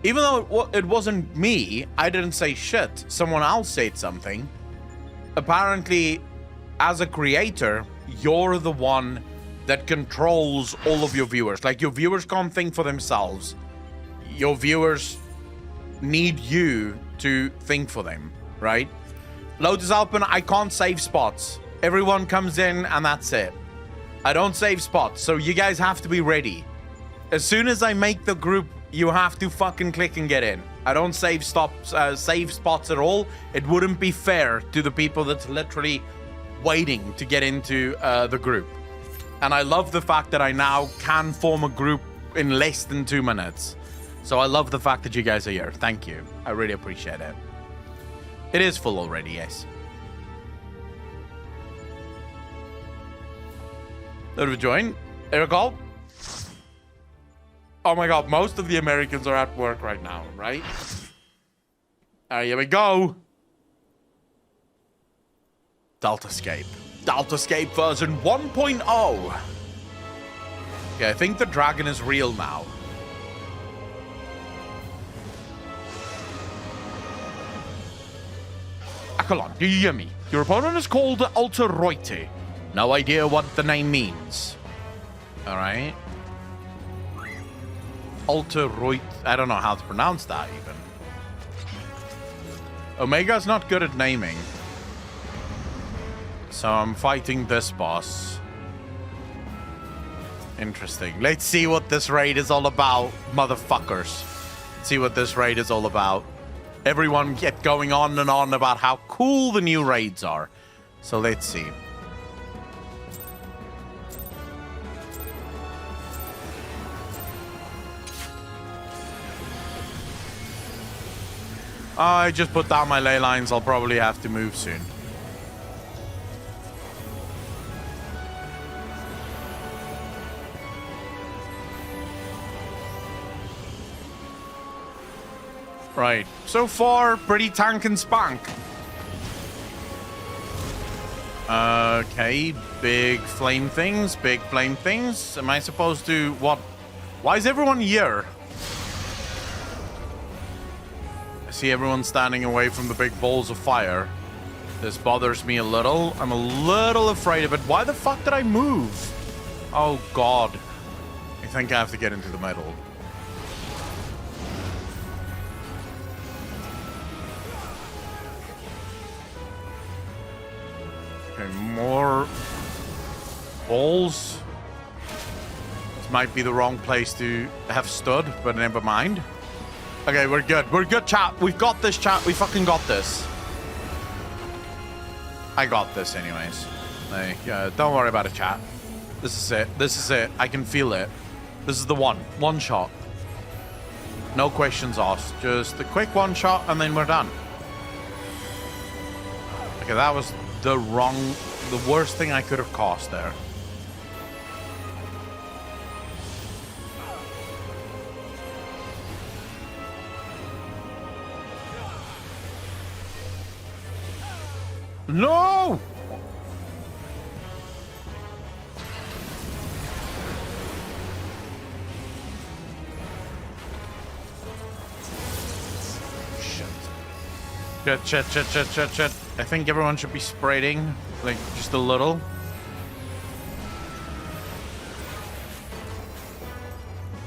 Even though it wasn't me, I didn't say shit, someone else said something. Apparently, as a creator, you're the one that controls all of your viewers. Like, your viewers can't think for themselves. Your viewers need you to think for them, right? Lotus Alpen, I can't save spots. Everyone comes in and that's it. I don't save spots, so you guys have to be ready. As soon as I make the group, you have to fucking click and get in. I don't save spots at all. It wouldn't be fair to the people that's literally waiting to get into the group. And I love the fact that I now can form a group in less than 2 minutes. So I love the fact that you guys are here. Thank you. I really appreciate it. It is full already, yes. Let me join. Ericol. Oh my god, most of the Americans are at work right now, right? Alright, here we go. Deltascape. Deltascape version 1.0. Okay, I think the dragon is real now. Akalon, do you hear me? Your opponent is called Alteroite. No idea what the name means. Alright. Alteroite. I don't know how to pronounce that even. Omega's not good at naming. So I'm fighting this boss. Interesting. Let's see what this raid is all about, motherfuckers. Let's see what this raid is all about. Everyone get going on and on about how cool the new raids are. So let's see. I just put down my ley lines. I'll probably have to move soon. Right. So far, pretty tank and spank. Okay. Big flame things. Big flame things. Am I supposed to... What? Why is everyone here? I see everyone standing away from the big balls of fire. This bothers me a little. I'm a little afraid of it. Why the fuck did I move? Oh, God. I think I have to get into the middle. Okay, more balls. This might be the wrong place to have stood, but never mind. Okay, we're good. We're good, chat. We've got this, chat. We fucking got this. I got this anyways. Like, don't worry about it, chat. This is it. This is it. I can feel it. This is the one. One shot. No questions asked. Just a quick one shot and then we're done. Okay, that was the worst thing I could have caused there. No! Shit. Shit. I think everyone should be spreading, like, just a little.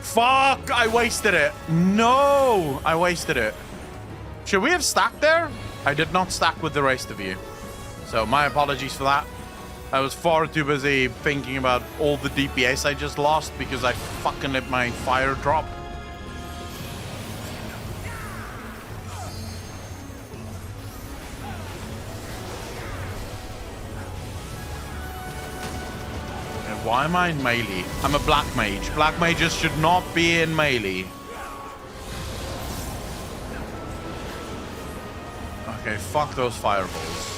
Fuck! I wasted it. No! I wasted it. Should we have stacked there? I did not stack with the rest of you. So my apologies for that. I was far too busy thinking about all the DPS I just lost because I fucking let my fire drop. Why am I in melee? I'm a black mage. Black mages should not be in melee. Okay, fuck those fireballs.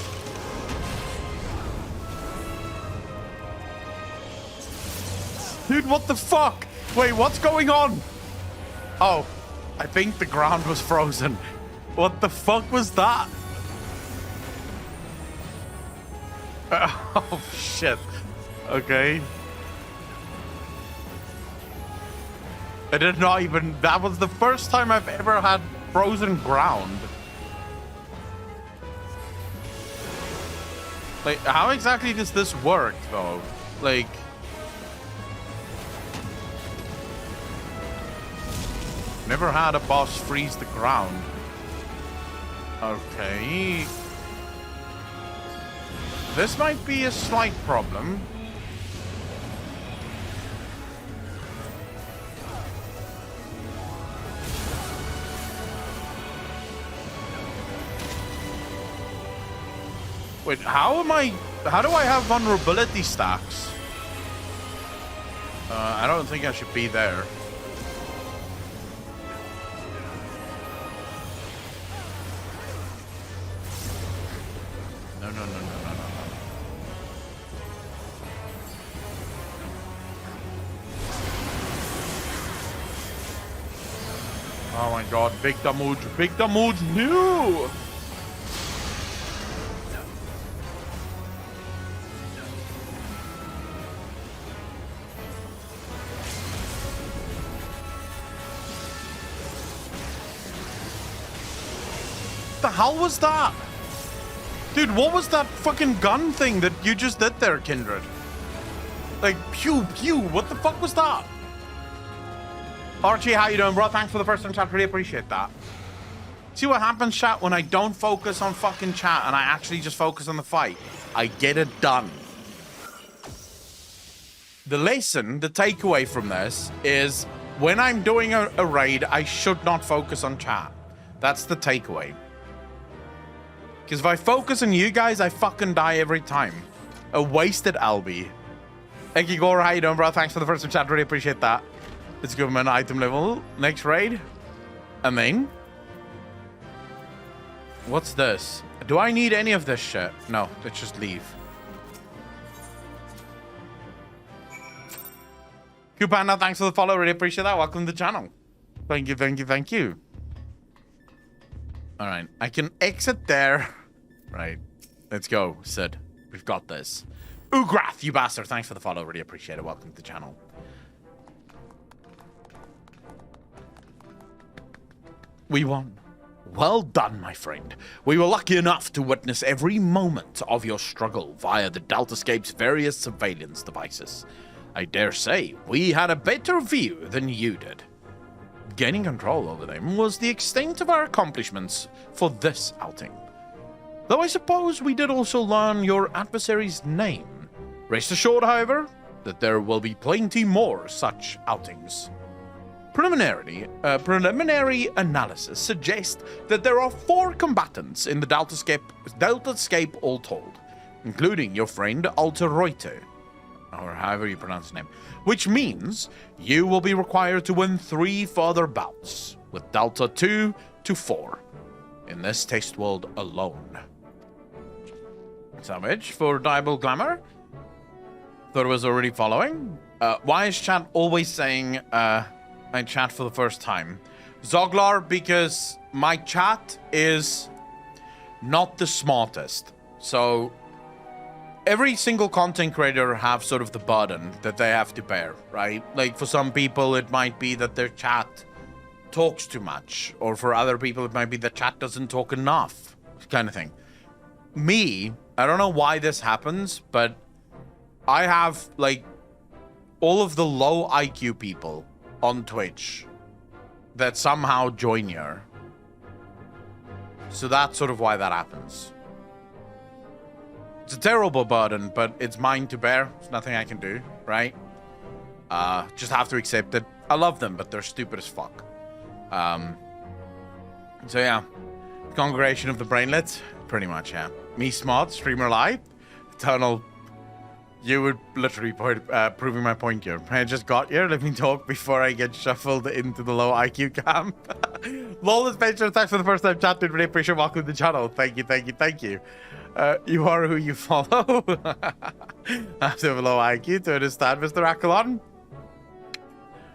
Dude, what the fuck? Wait, what's going on? Oh, I think the ground was frozen. What the fuck was that? Oh, shit. Okay. I did not even... That was the first time I've ever had frozen ground. Like, how exactly does this work, though? Like... Never had a boss freeze the ground. Okay. This might be a slight problem. Wait, how do I have vulnerability stacks? I don't think I should be there. No. Oh my god, big damage, no! The hell was that? Dude, what was that fucking gun thing that you just did there, Kindred? Like, pew, pew, what the fuck was that? Archie, how you doing, bro? Thanks for the first time chat, really appreciate that. See what happens, chat, when I don't focus on fucking chat and I actually just focus on the fight? I get it done. The lesson, the takeaway from this is when I'm doing a raid, I should not focus on chat. That's the takeaway. Because if I focus on you guys, I fucking die every time. A wasted LB. Thank you, Gore. How you doing, bro? Thanks for the first time chat. Really appreciate that. Let's give him an item level. Next raid. And then... What's this? Do I need any of this shit? No, let's just leave. Kupanda, thanks for the follow. Really appreciate that. Welcome to the channel. Thank you, thank you, thank you. All right, I can exit there. Right, let's go, Sid. We've got this. Ugrath, you bastard. Thanks for the follow. Really appreciate it. Welcome to the channel. We won. Well done, my friend. We were lucky enough to witness every moment of your struggle via the Deltascape's various surveillance devices. I dare say we had a better view than you did. Gaining control over them was the extent of our accomplishments for this outing. Though I suppose we did also learn your adversary's name. Rest assured, however, that there will be plenty more such outings. Preliminary analysis suggests that there are 4 combatants in the Deltascape all told, including your friend Alteroite, or however you pronounce his name, which means you will be required to win 3 further bouts, with Delta 2 to 4, in this test world alone. Savage for Diabol Glamour. Thought it was already following. Why is chat always saying I chat for the first time? Zoglar, because my chat is not the smartest. So every single content creator have sort of the burden that they have to bear, right? Like for some people, it might be that their chat talks too much. Or for other people, it might be that chat doesn't talk enough, kind of thing. Me, I don't know why this happens, but I have like all of the low IQ people on Twitch that somehow join here. So that's sort of why that happens. It's a terrible burden, but it's mine to bear. There's nothing I can do, right? Just have to accept it. I love them, but they're stupid as fuck. So yeah, congregation of the brainlets, pretty much, yeah. Me smart, streamer live, eternal You would literally proving my point here. I just got here. Let me talk before I get shuffled into the low IQ camp. Lawless Patron, thanks for the first time chat. Really appreciate. Welcome to the channel. Thank you. You are who you follow. I have to have a low IQ to understand, Mr. Akalon.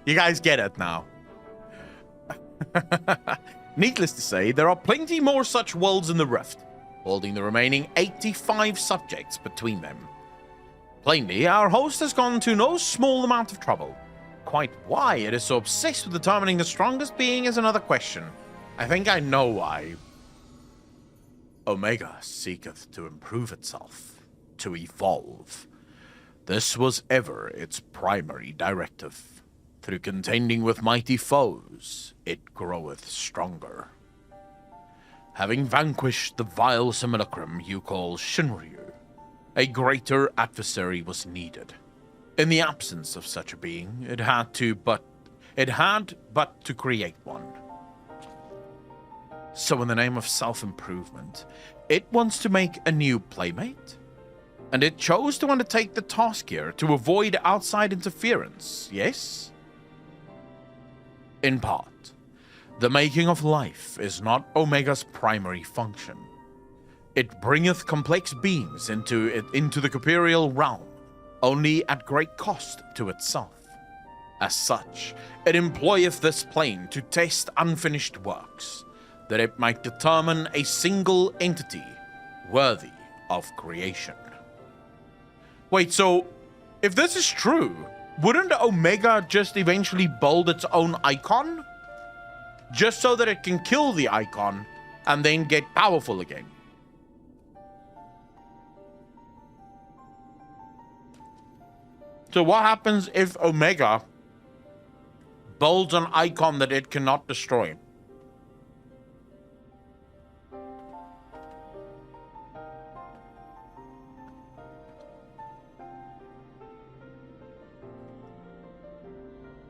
You guys get it now. Needless to say, there are plenty more such worlds in the Rift, holding the remaining 85 subjects between them. Plainly, our host has gone to no small amount of trouble. Quite why it is so obsessed with determining the strongest being is another question. I think I know why. Omega seeketh to improve itself, to evolve. This was ever its primary directive. Through contending with mighty foes, it groweth stronger. Having vanquished the vile simulacrum you call Shinryu, a greater adversary was needed. In the absence of such a being, it had but to create one. So in the name of self-improvement, it wants to make a new playmate? And it chose to undertake the task here to avoid outside interference, yes? In part, the making of life is not Omega's primary function. It bringeth complex beings into the corporeal realm, only at great cost to itself. As such, it employeth this plane to test unfinished works, that it might determine a single entity worthy of creation. Wait, so if this is true, wouldn't Omega just eventually build its own icon? Just so that it can kill the icon and then get powerful again? So what happens if Omega builds an icon that it cannot destroy?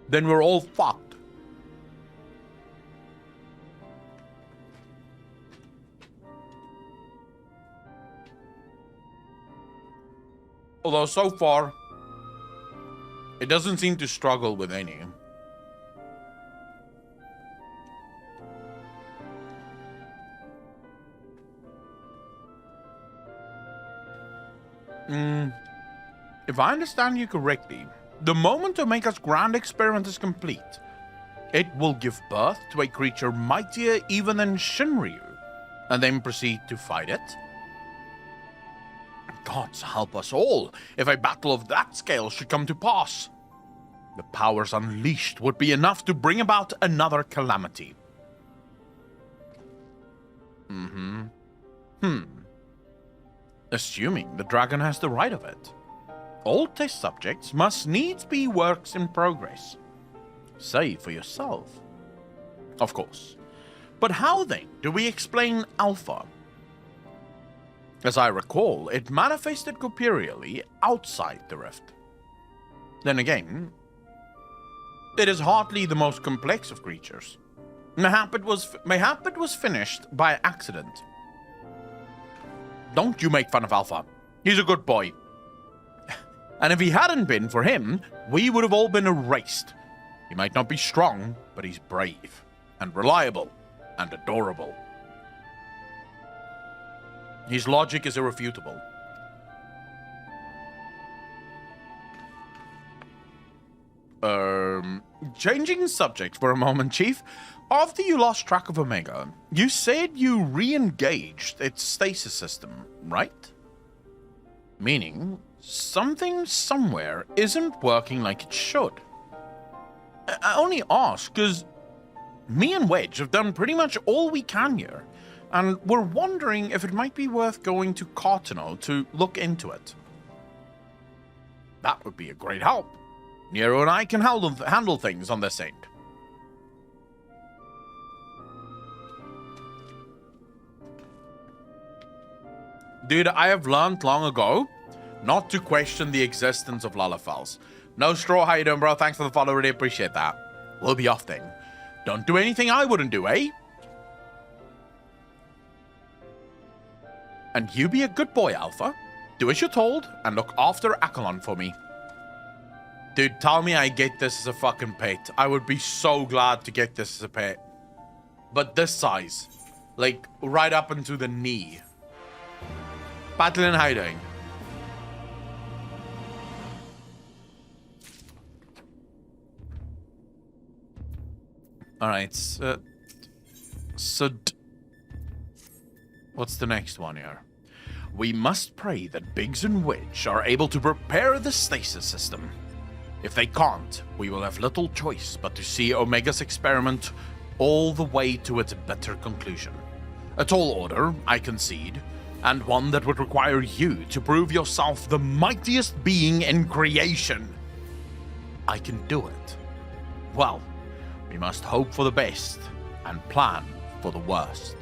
Then we're all fucked. Although so far, it doesn't seem to struggle with any. If I understand you correctly, the moment Omega's grand experiment is complete, it will give birth to a creature mightier even than Shinryu, and then proceed to fight it? Gods help us all if a battle of that scale should come to pass. The powers unleashed would be enough to bring about another calamity. Assuming the dragon has the right of it, all test subjects must needs be works in progress. Say for yourself. Of course. But how then do we explain Alpha? As I recall, it manifested corporeally outside the rift. Then again, it is hardly the most complex of creatures. Mayhap it was finished by accident. Don't you make fun of Alpha. He's a good boy. And if he hadn't been for him, we would have all been erased. He might not be strong, but he's brave, and reliable, and adorable. His logic is irrefutable. Changing subject for a moment, Chief. After you lost track of Omega, you said you re-engaged its stasis system, right? Meaning, something somewhere isn't working like it should. I only ask because me and Wedge have done pretty much all we can here, and we're wondering if it might be worth going to Cartano to look into it. That would be a great help. Nero and I can handle things on this end. Dude, I have learned long ago not to question the existence of Lalafels. No Straw, how you doing, bro? Thanks for the follow, really appreciate that. We'll be off then. Don't do anything I wouldn't do, eh? And you be a good boy, Alpha. Do as you're told and look after Akalon for me. Dude, tell me I get this as a fucking pet. I would be so glad to get this as a pet. But this size. Like, right up into the knee. Battling, how you doing? Alright, what's the next one here? We must pray that Biggs and Wedge are able to prepare the stasis system. If they can't, we will have little choice but to see Omega's experiment all the way to its bitter conclusion. A tall order, I concede, and one that would require you to prove yourself the mightiest being in creation. I can do it. Well, we must hope for the best and plan for the worst.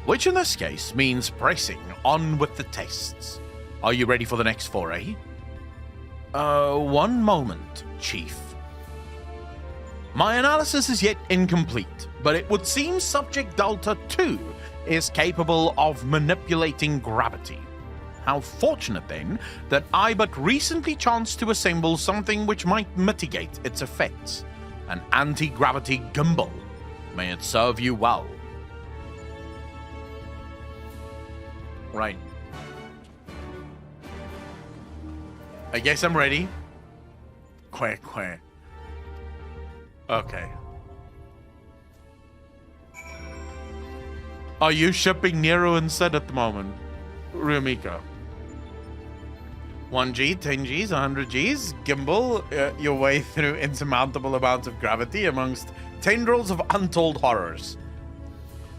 Which in this case means pressing on with the tests. Are you ready for the next foray? One moment, Chief. My analysis is yet incomplete, but it would seem Subject Delta 2 is capable of manipulating gravity. How fortunate then that I but recently chanced to assemble something which might mitigate its effects. An anti-gravity gimbal. May it serve you well. Right. I guess I'm ready. Quack. Okay. Are you shipping Nero instead at the moment, Rumiko? 1G, 10Gs, 100Gs, gimbal your way through insurmountable amounts of gravity amongst tendrils of untold horrors.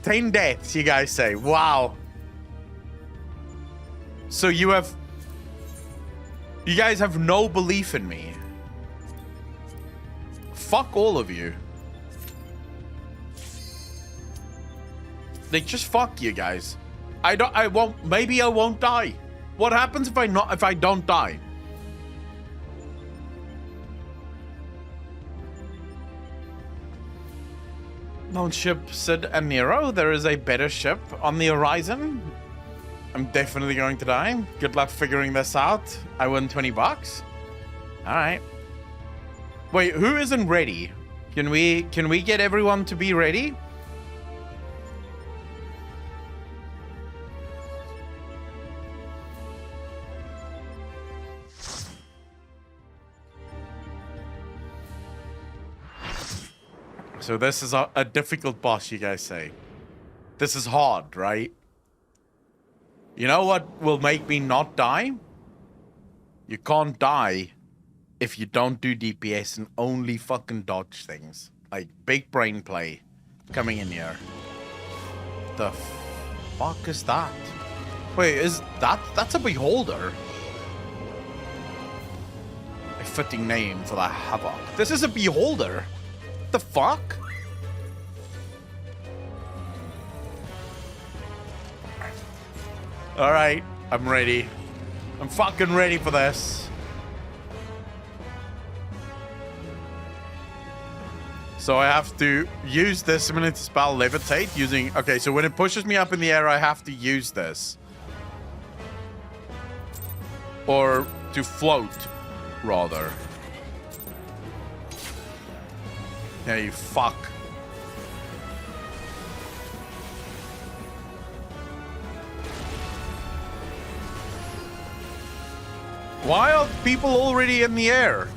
10 deaths, you guys say. Wow. So you guys have no belief in me. Fuck all of you. Like, just fuck you guys. Maybe I won't die. What happens if I don't die? Don't ship Sid and Nero. There is a better ship on the horizon. I'm definitely going to die. Good luck figuring this out. I win $20. All right. Wait, who isn't ready? Can we get everyone to be ready? So this is a difficult boss, you guys say. This is hard, right? You know what will make me not die? You can't die if you don't do DPS and only fucking dodge things. Like, big brain play coming in here. The fuck is that? Wait, that's a beholder? A fitting name for the Havoc. This is a beholder. The fuck? Alright, I'm ready. I'm fucking ready for this. So I have to use this minute to spell levitate using... Okay, so when it pushes me up in the air, I have to use this. Or to float, rather. Yeah, you fuck. Why are people already in the air?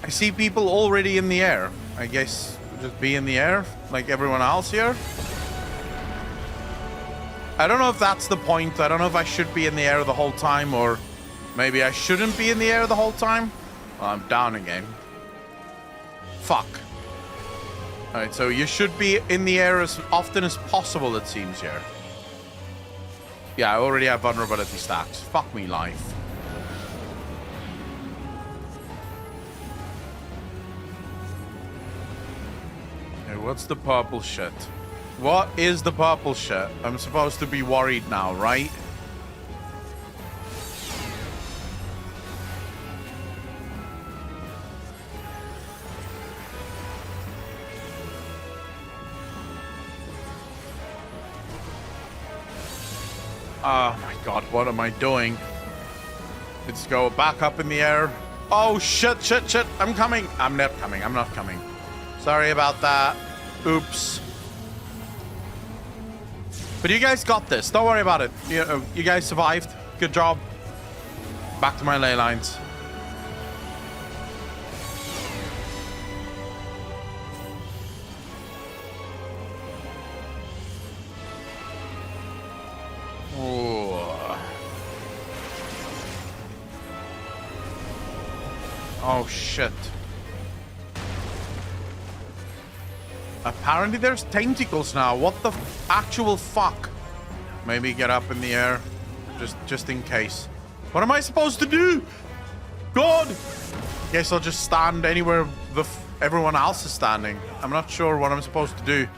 I see people already in the air. I guess just be in the air like everyone else here. I don't know if that's the point. I don't know if I should be in the air the whole time or maybe I shouldn't be in the air the whole time. Well, I'm down again. Fuck. Alright, so you should be in the air as often as possible, it seems here. Yeah, I already have vulnerability stacks. Fuck me life. Okay, what's the purple shit? What is the purple shit? I'm supposed to be worried now, right? Oh my god, what am I doing? Let's go back up in the air. Oh shit, shit, shit. I'm coming. I'm not coming. I'm not coming. Sorry about that. Oops. But you guys got this. Don't worry about it. You guys survived. Good job. Back to my ley lines. Ooh. Oh shit. Apparently there's tentacles now. What the actual fuck? Maybe get up in the air. Just in case. What am I supposed to do? God! Guess I'll just stand anywhere everyone else is standing. I'm not sure what I'm supposed to do.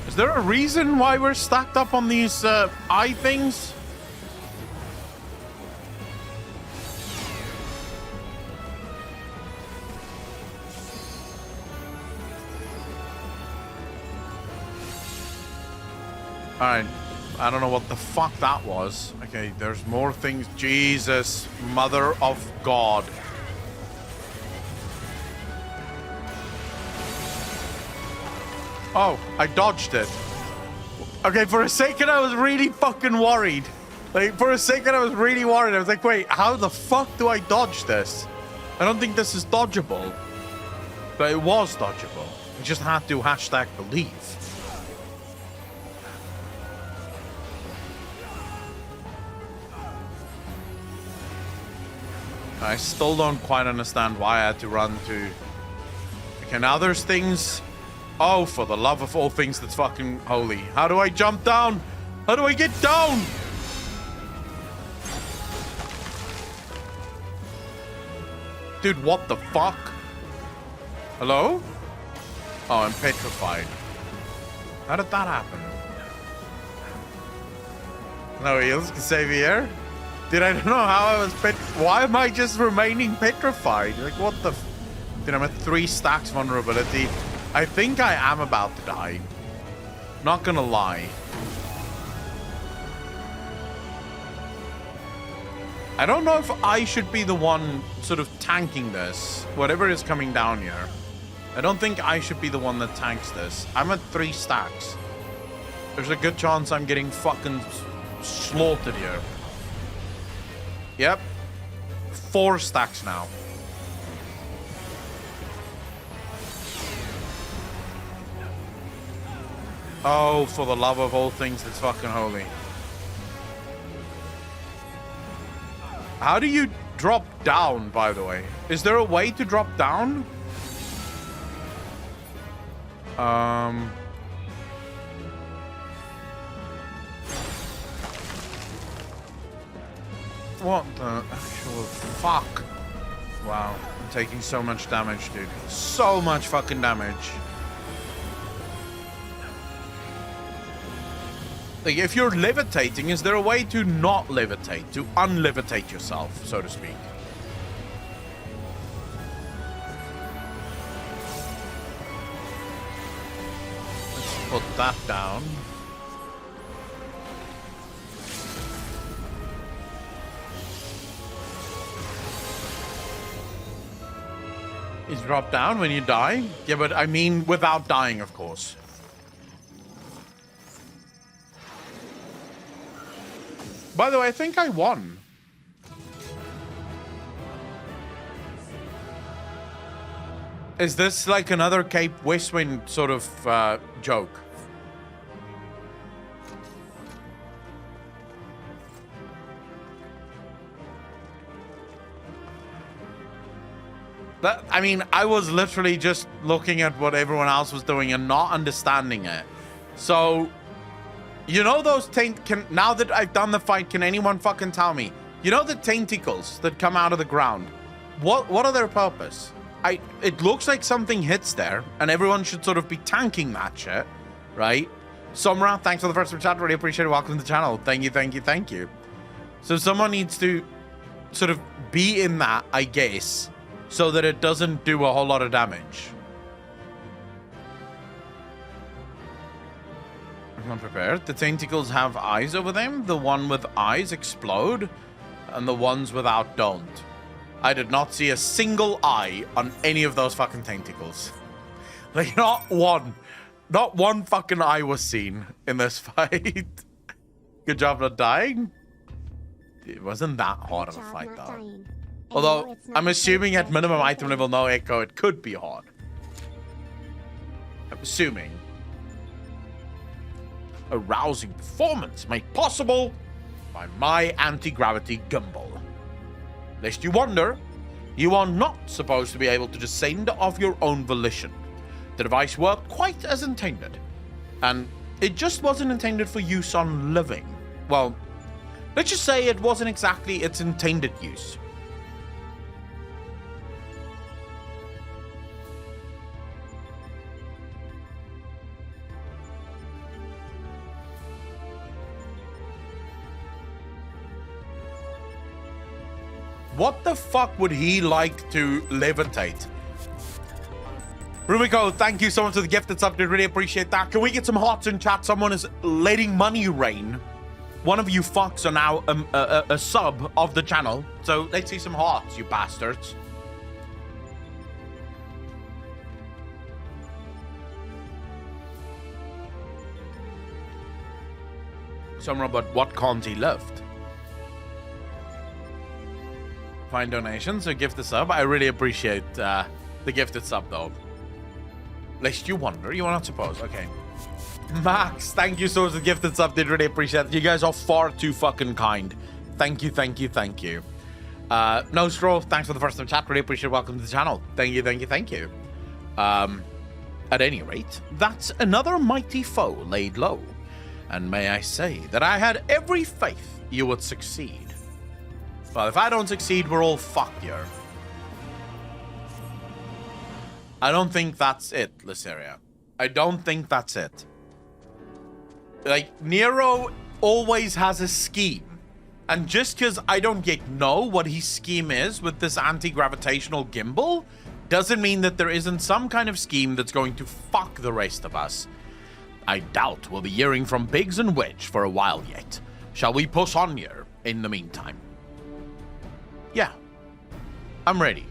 Is there a reason why we're stacked up on these eye things? Alright, I don't know what the fuck that was. Okay, there's more things. Jesus, Mother of God. Oh, I dodged it. Okay, for a second I was really fucking worried. Like, for a second I was really worried. I was like, wait, how the fuck do I dodge this? I don't think this is dodgeable. But it was dodgeable. I just had to hashtag believe. I still don't quite understand why I had to run to... Okay, now there's things... Oh, for the love of all things that's fucking holy. How do I jump down? How do I get down? Dude, what the fuck? Hello? Oh, I'm petrified. How did that happen? No heals can save here. Dude, I don't know how I was why am I just remaining petrified? Like, what the Dude, I'm at 3 stacks vulnerability. I think I am about to die. Not gonna lie. I don't know if I should be the one sort of tanking this. Whatever is coming down here. I don't think I should be the one that tanks this. I'm at 3 stacks. There's a good chance I'm getting fucking slaughtered here. Yep. 4 stacks now. Oh, for the love of all things that's fucking holy. How do you drop down, by the way? Is there a way to drop down? What the actual fuck? Wow, I'm taking so much damage, dude. So much fucking damage. Like, if you're levitating, is there a way to not levitate? To unlevitate yourself, so to speak? Let's put that down. Is drop down when you die? Yeah, but I mean without dying, of course. By the way, I think I won. Is this like another Cape Westwind sort of joke? I mean, I was literally just looking at what everyone else was doing and not understanding it. So... You know those now that I've done the fight, can anyone fucking tell me? You know the tentacles that come out of the ground? What are their purpose? It looks like something hits there, and everyone should sort of be tanking that shit, right? Somra, thanks for the first chat. Really appreciate it. Welcome to the channel. Thank you, thank you, thank you. So someone needs to sort of be in that, I guess, so that it doesn't do a whole lot of damage. I'm not prepared. The tentacles have eyes over them. The one with eyes explode, and the ones without don't. I did not see a single eye on any of those fucking tentacles. Like, not one. Not one fucking eye was seen in this fight. Good job not dying. It wasn't that hard of a fight, though. Although, I'm assuming at minimum item level no echo, it could be hard. I'm assuming. A rousing performance made possible by my anti-gravity gimbal. Lest you wonder, you are not supposed to be able to descend of your own volition. The device worked quite as intended, and it just wasn't intended for use on living. Well, let's just say it wasn't exactly its intended use. What the fuck would he like to levitate? Rumiko, thank you so much for the gifted sub. I really appreciate that. Can we get some hearts in chat? Someone is letting money rain. One of you fucks are now a sub of the channel. So let's see some hearts, you bastards. Someone, but what can't he lift? Find donations or gift a sub. I really appreciate the gifted sub, though. Lest you wonder, you are not supposed. Okay. Max, thank you so much for the gifted sub. Did really appreciate it. You guys are far too fucking kind. Thank you, thank you, thank you. Nostro, thanks for the first time chat. Really appreciate it. Welcome to the channel. Thank you, thank you, thank you. At any rate, that's another mighty foe laid low. And may I say that I had every faith you would succeed. Well, if I don't succeed, we're all fucked here. I don't think that's it, Lysaria. I don't think that's it. Like, Nero always has a scheme. And just because I don't yet know what his scheme is with this anti-gravitational gimbal, doesn't mean that there isn't some kind of scheme that's going to fuck the rest of us. I doubt we'll be hearing from Biggs and Wedge for a while yet. Shall we push on here in the meantime? Yeah, I'm ready.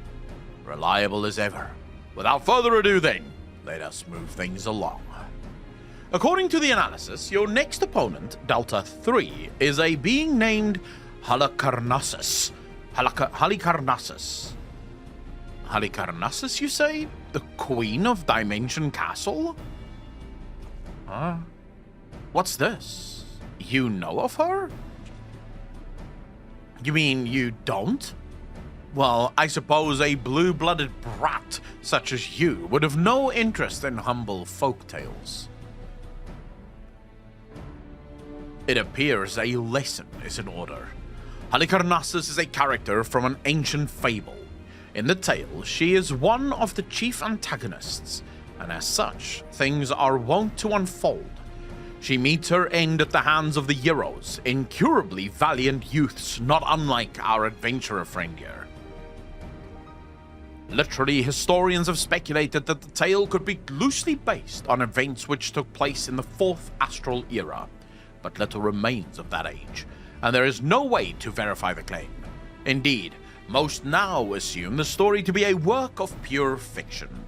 Reliable as ever. Without further ado then, let us move things along. According to the analysis, your next opponent, Delta 3, is a being named Halicarnassus. Halicarnassus. Halicarnassus, you say? The Queen of Dimension Castle? Huh? What's this? You know of her? You mean you don't? Well, I suppose a blue-blooded brat such as you would have no interest in humble folktales. It appears a lesson is in order. Halicarnassus is a character from an ancient fable. In the tale, she is one of the chief antagonists, and as such, things are wont to unfold. She meets her end at the hands of the heroes, incurably valiant youths not unlike our adventurer friend here. Literally, historians have speculated that the tale could be loosely based on events which took place in the 4th Astral Era, but little remains of that age, and there is no way to verify the claim. Indeed, most now assume the story to be a work of pure fiction.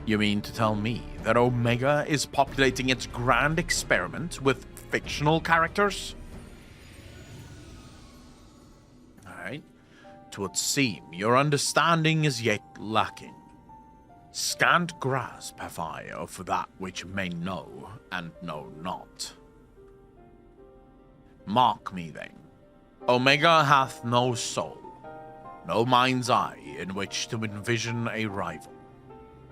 You mean to tell me that Omega is populating its grand experiment with fictional characters? Alright. 'Twould seem your understanding is yet lacking. Scant grasp have I of that which men know and know not. Mark me then. Omega hath no soul, no mind's eye in which to envision a rival.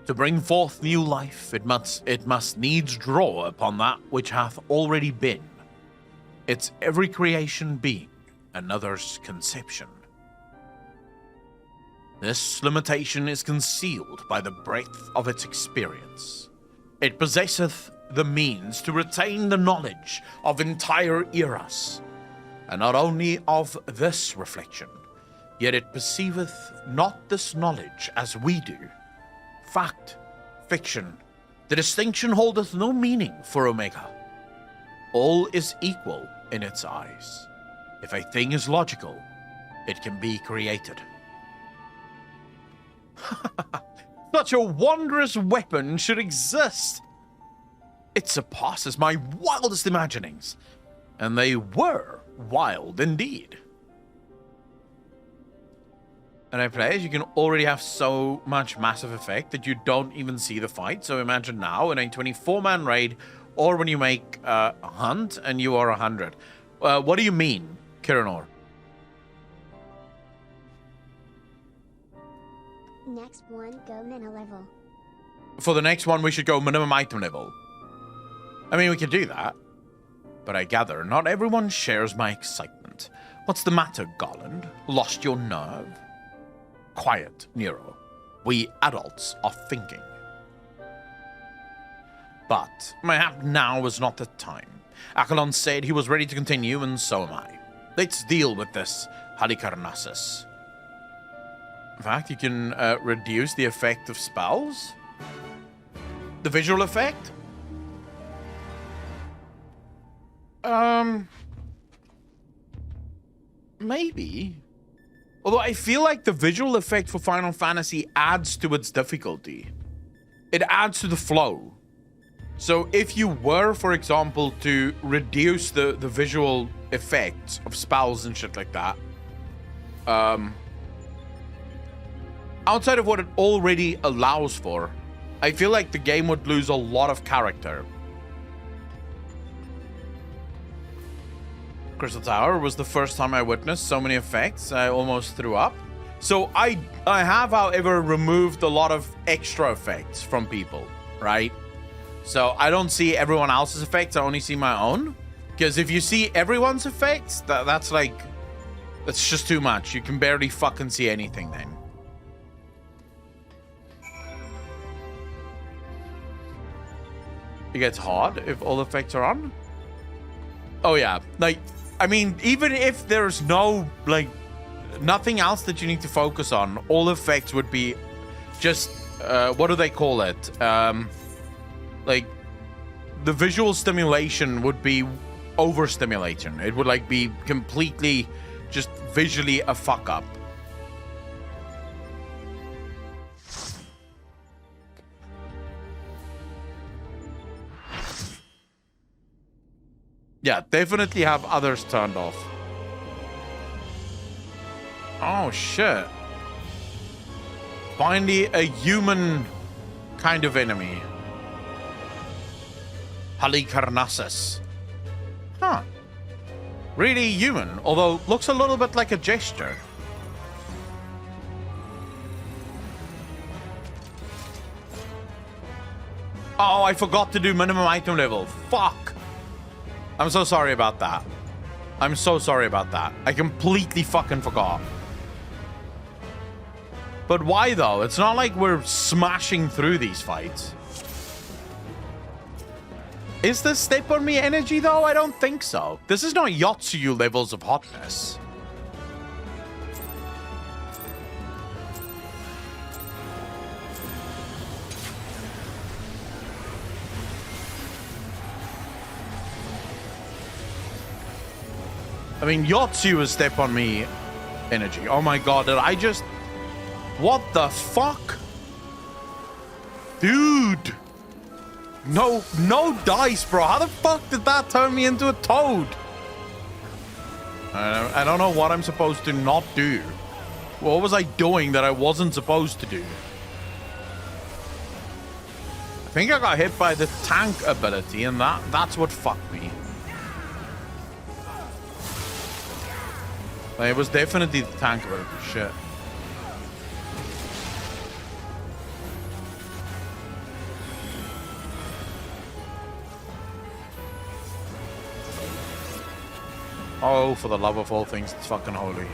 To bring forth new life, it must needs draw upon that which hath already been, its every creation being another's conception. This limitation is concealed by the breadth of its experience. It possesseth the means to retain the knowledge of entire eras, and not only of this reflection, yet it perceiveth not this knowledge as we do. Fact, fiction, The distinction holdeth no meaning for Omega. All is equal in its eyes. If a thing is logical, it can be created. Such a wondrous weapon should exist. It surpasses my wildest imaginings. And they were wild indeed. And players, you can already have so much massive effect that you don't even see the fight. So imagine now in a 24-man raid, or when you make a hunt and you are 100. What do you mean, Kiranor? Next one, go mina level. For the next one, we should go minimum item level. I mean, we could do that. But I gather not everyone shares my excitement. What's the matter, Garland? Lost your nerve? Quiet, Nero. We adults are thinking. But mayhap now is not the time. Achelon said he was ready to continue, and so am I. Let's deal with this Halicarnassus. In fact, you can reduce the effect of spells. The visual effect? Maybe. Although I feel like the visual effect for Final Fantasy adds to its difficulty. It adds to the flow. So if you were, for example, to reduce the visual effects of spells and shit like that, outside of what it already allows for, I feel like the game would lose a lot of character. Crystal Tower was the first time I witnessed so many effects. I almost threw up. So I have, however, removed a lot of extra effects from people, right? So I don't see everyone else's effects. I only see my own. Because if you see everyone's effects, that's just too much. You can barely fucking see anything then. It gets hard if all effects are on. Oh yeah, like, I mean, even if there's no, like, nothing else that you need to focus on, all effects would be just, what do they call it? Like, the visual stimulation would be overstimulation. It would, like, be completely just visually a fuck up. Yeah, definitely have others turned off. Oh, shit. Finally, a human kind of enemy. Halicarnassus. Huh. Really human, although looks a little bit like a gesture. Oh, I forgot to do minimum item level. Fuck. I'm so sorry about that. I'm so sorry about that. I completely fucking forgot. But why though? It's not like we're smashing through these fights. Is this step on me energy though? I don't think so. This is not Yotsuyu levels of hotness. I mean, Yotsu is step on me energy. Oh my god, did I just... What the fuck? Dude! No dice, bro. How the fuck did that turn me into a toad? I don't know what I'm supposed to not do. What was I doing that I wasn't supposed to do? I think I got hit by the tank ability, and that's what fucked me. It was definitely the tank ability. Shit. Oh, for the love of all things, it's fucking holy.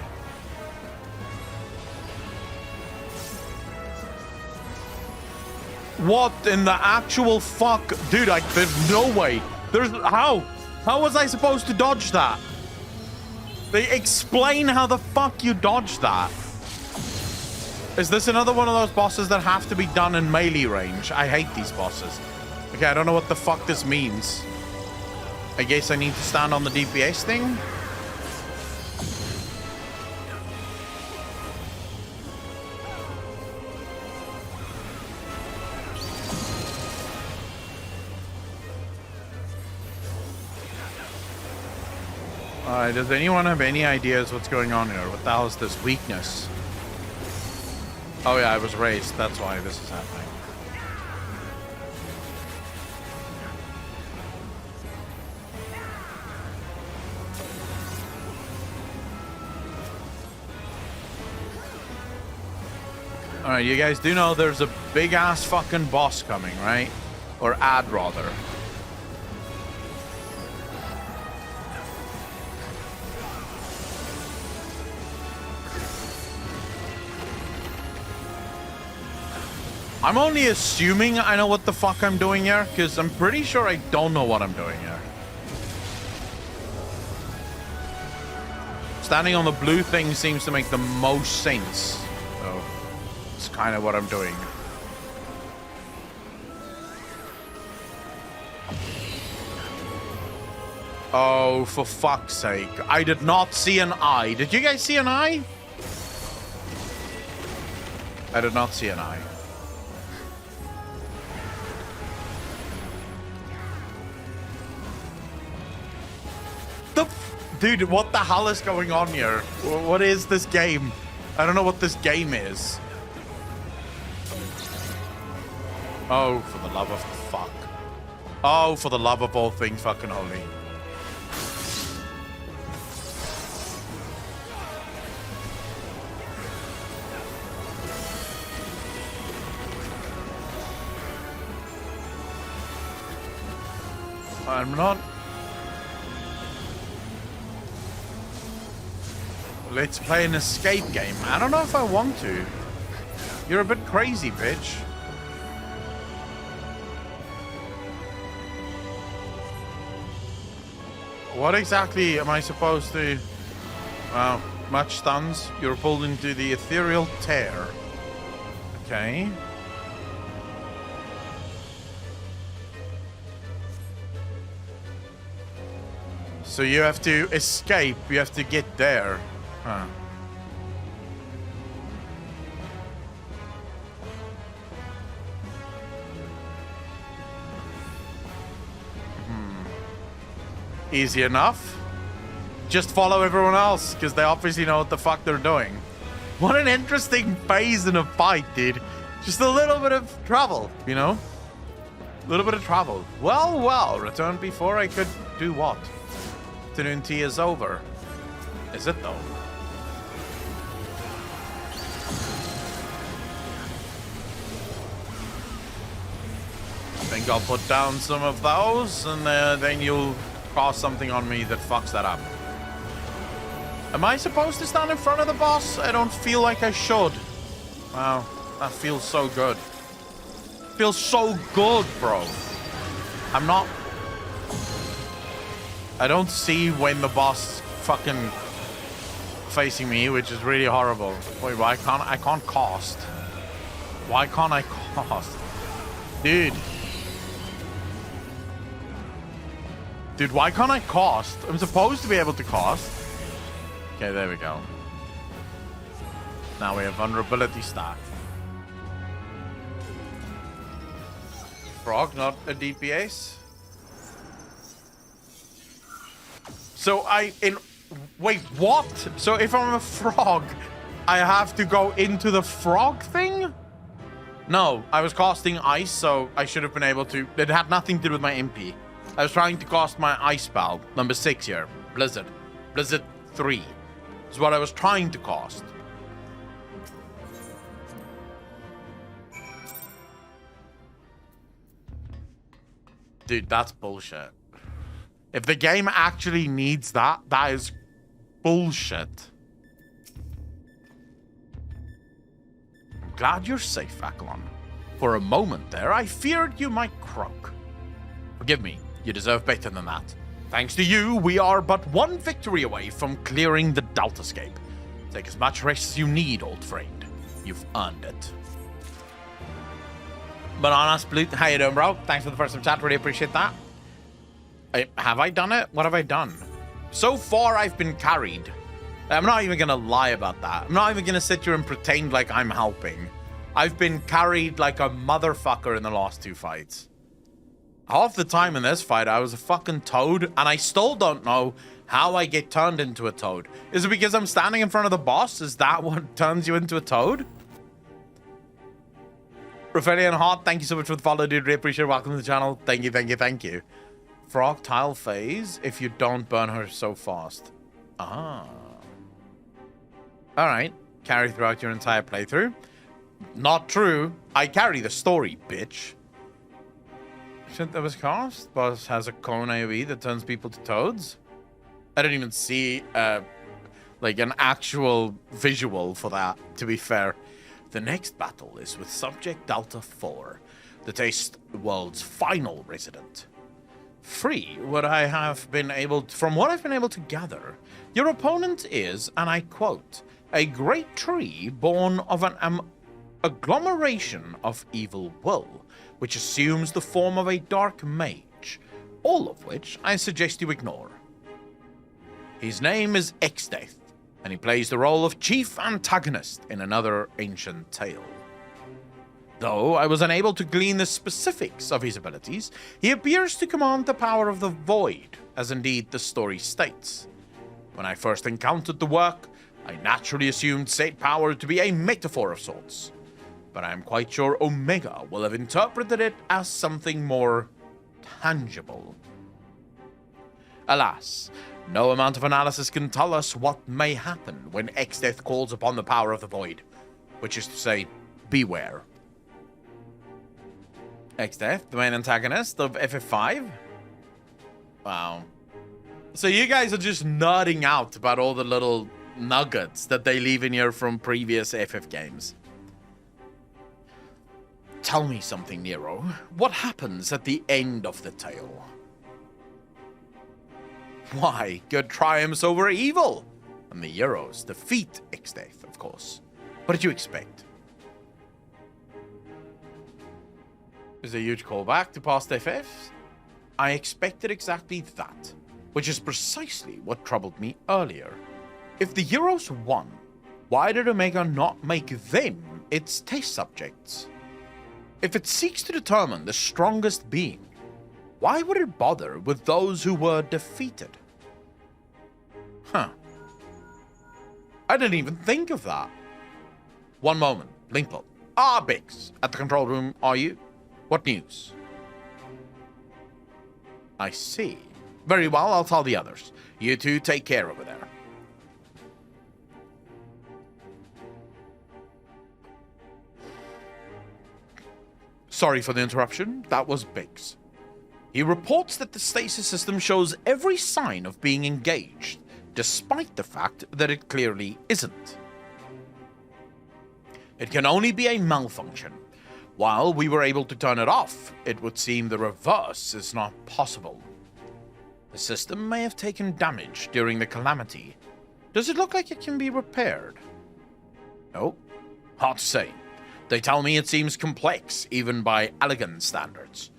What in the actual fuck? Dude, there's no way. How? How was I supposed to dodge that? They explain how the fuck you dodge that. Is this another one of those bosses that have to be done in melee range? I hate these bosses. Okay, I don't know what the fuck this means. I guess I need to stand on the DPS thing. Alright, does anyone have any ideas what's going on here? What the hell is this weakness? Oh yeah, I was raised. That's why this is happening. Alright, you guys do know there's a big ass fucking boss coming, right? Or ad rather. I'm only assuming I know what the fuck I'm doing here, because I'm pretty sure I don't know what I'm doing here. Standing on the blue thing seems to make the most sense. So, it's kind of what I'm doing. Oh, for fuck's sake. I did not see an eye. Did you guys see an eye? I did not see an eye. Dude, what the hell is going on here? What is this game? I don't know what this game is. Oh, for the love of fuck. Oh, for the love of all things fucking holy. I'm not... Let's play an escape game. I don't know if I want to. You're a bit crazy, bitch. What exactly am I supposed to... Wow, much stuns. You're pulled into the ethereal tear. Okay. So you have to escape. You have to get there. Huh. Easy enough. Just follow everyone else, because they obviously know what the fuck they're doing. What an interesting phase in a fight, dude. Just a little bit of trouble, you know? A little bit of trouble. Well, well, return before I could do what? Afternoon tea is over. Is it though? I think I'll put down some of those, and then you'll cause something on me that fucks that up. Am I supposed to stand in front of the boss? I don't feel like I should. Wow, that feels so good. Feels so good, bro. I'm not... I don't see when the boss fucking facing me, which is really horrible. Wait, why can't I can't cast? Why can't I cast? Dude. Dude, why can't I cast? I'm supposed to be able to cast. Okay, there we go. Now we have vulnerability stacked. Frog, not a DPS. So wait, what? So if I'm a frog, I have to go into the frog thing? No, I was casting ice, so I should have been able to. It had nothing to do with my MP. I was trying to cast my ice spell, number 6 here, Blizzard. Blizzard 3 is what I was trying to cast. Dude, that's bullshit. If the game actually needs that, that is bullshit. I'm glad you're safe, Akalon. For a moment there, I feared you might croak. Forgive me, you deserve better than that. Thanks to you, we are but one victory away from clearing the Deltascape. Take as much rest as you need, old friend. You've earned it. Bananas Blue, how you doing, bro? Thanks for the first time chat. Really appreciate that. Have I done it? What have I done? So far, I've been carried. I'm not even going to lie about that. I'm not even going to sit here and pretend like I'm helping. I've been carried like a motherfucker in the last 2 fights. Half the time in this fight, I was a fucking toad, and I still don't know how I get turned into a toad. Is it because I'm standing in front of the boss? Is that what turns you into a toad? Rafaelian Heart, thank you so much for the follow, dude. Really appreciate it. Welcome to the channel. Thank you, thank you, thank you. Frog tile phase if you don't burn her so fast. Ah. Alright. Carry throughout your entire playthrough. Not true. I carry the story, bitch. Shouldn't that was cast? Boss has a cone AoE that turns people to toads? I didn't even see like an actual visual for that, to be fair. The next battle is with Subject Delta 4, the Taste World's final resident. From what I've been able to gather, your opponent is, and I quote, a great tree born of an agglomeration of evil will, which assumes the form of a dark mage, all of which I suggest you ignore. His name is Exdeath, and he plays the role of chief antagonist in another ancient tale. Though I was unable to glean the specifics of his abilities, he appears to command the power of the void, as indeed the story states. When I first encountered the work, I naturally assumed said power to be a metaphor of sorts, but I am quite sure Omega will have interpreted it as something more tangible. Alas, no amount of analysis can tell us what may happen when Exdeath calls upon the power of the void, which is to say, beware. Exdeath, the main antagonist of FF5? Wow. So you guys are just nerding out about all the little nuggets that they leave in here from previous FF games. Tell me something, Nero. What happens at the end of the tale? Why, good triumphs over evil, and the heroes defeat Exdeath, of course. What did you expect? Is a huge callback to past FFs? I expected exactly that, which is precisely what troubled me earlier. If the heroes won, why did Omega not make them its test subjects? If it seeks to determine the strongest being, why would it bother with those who were defeated? Huh. I didn't even think of that. One moment. Linkbot. Ah, Bix. At the control room, are you? What news? I see. Very well, I'll tell the others. You two take care over there. Sorry for the interruption. That was Biggs. He reports that the stasis system shows every sign of being engaged, despite the fact that it clearly isn't. It can only be a malfunction. While we were able to turn it off, it would seem the reverse is not possible. The system may have taken damage during the calamity. Does it look like it can be repaired? No. Hard to say. They tell me it seems complex, even by elegant standards.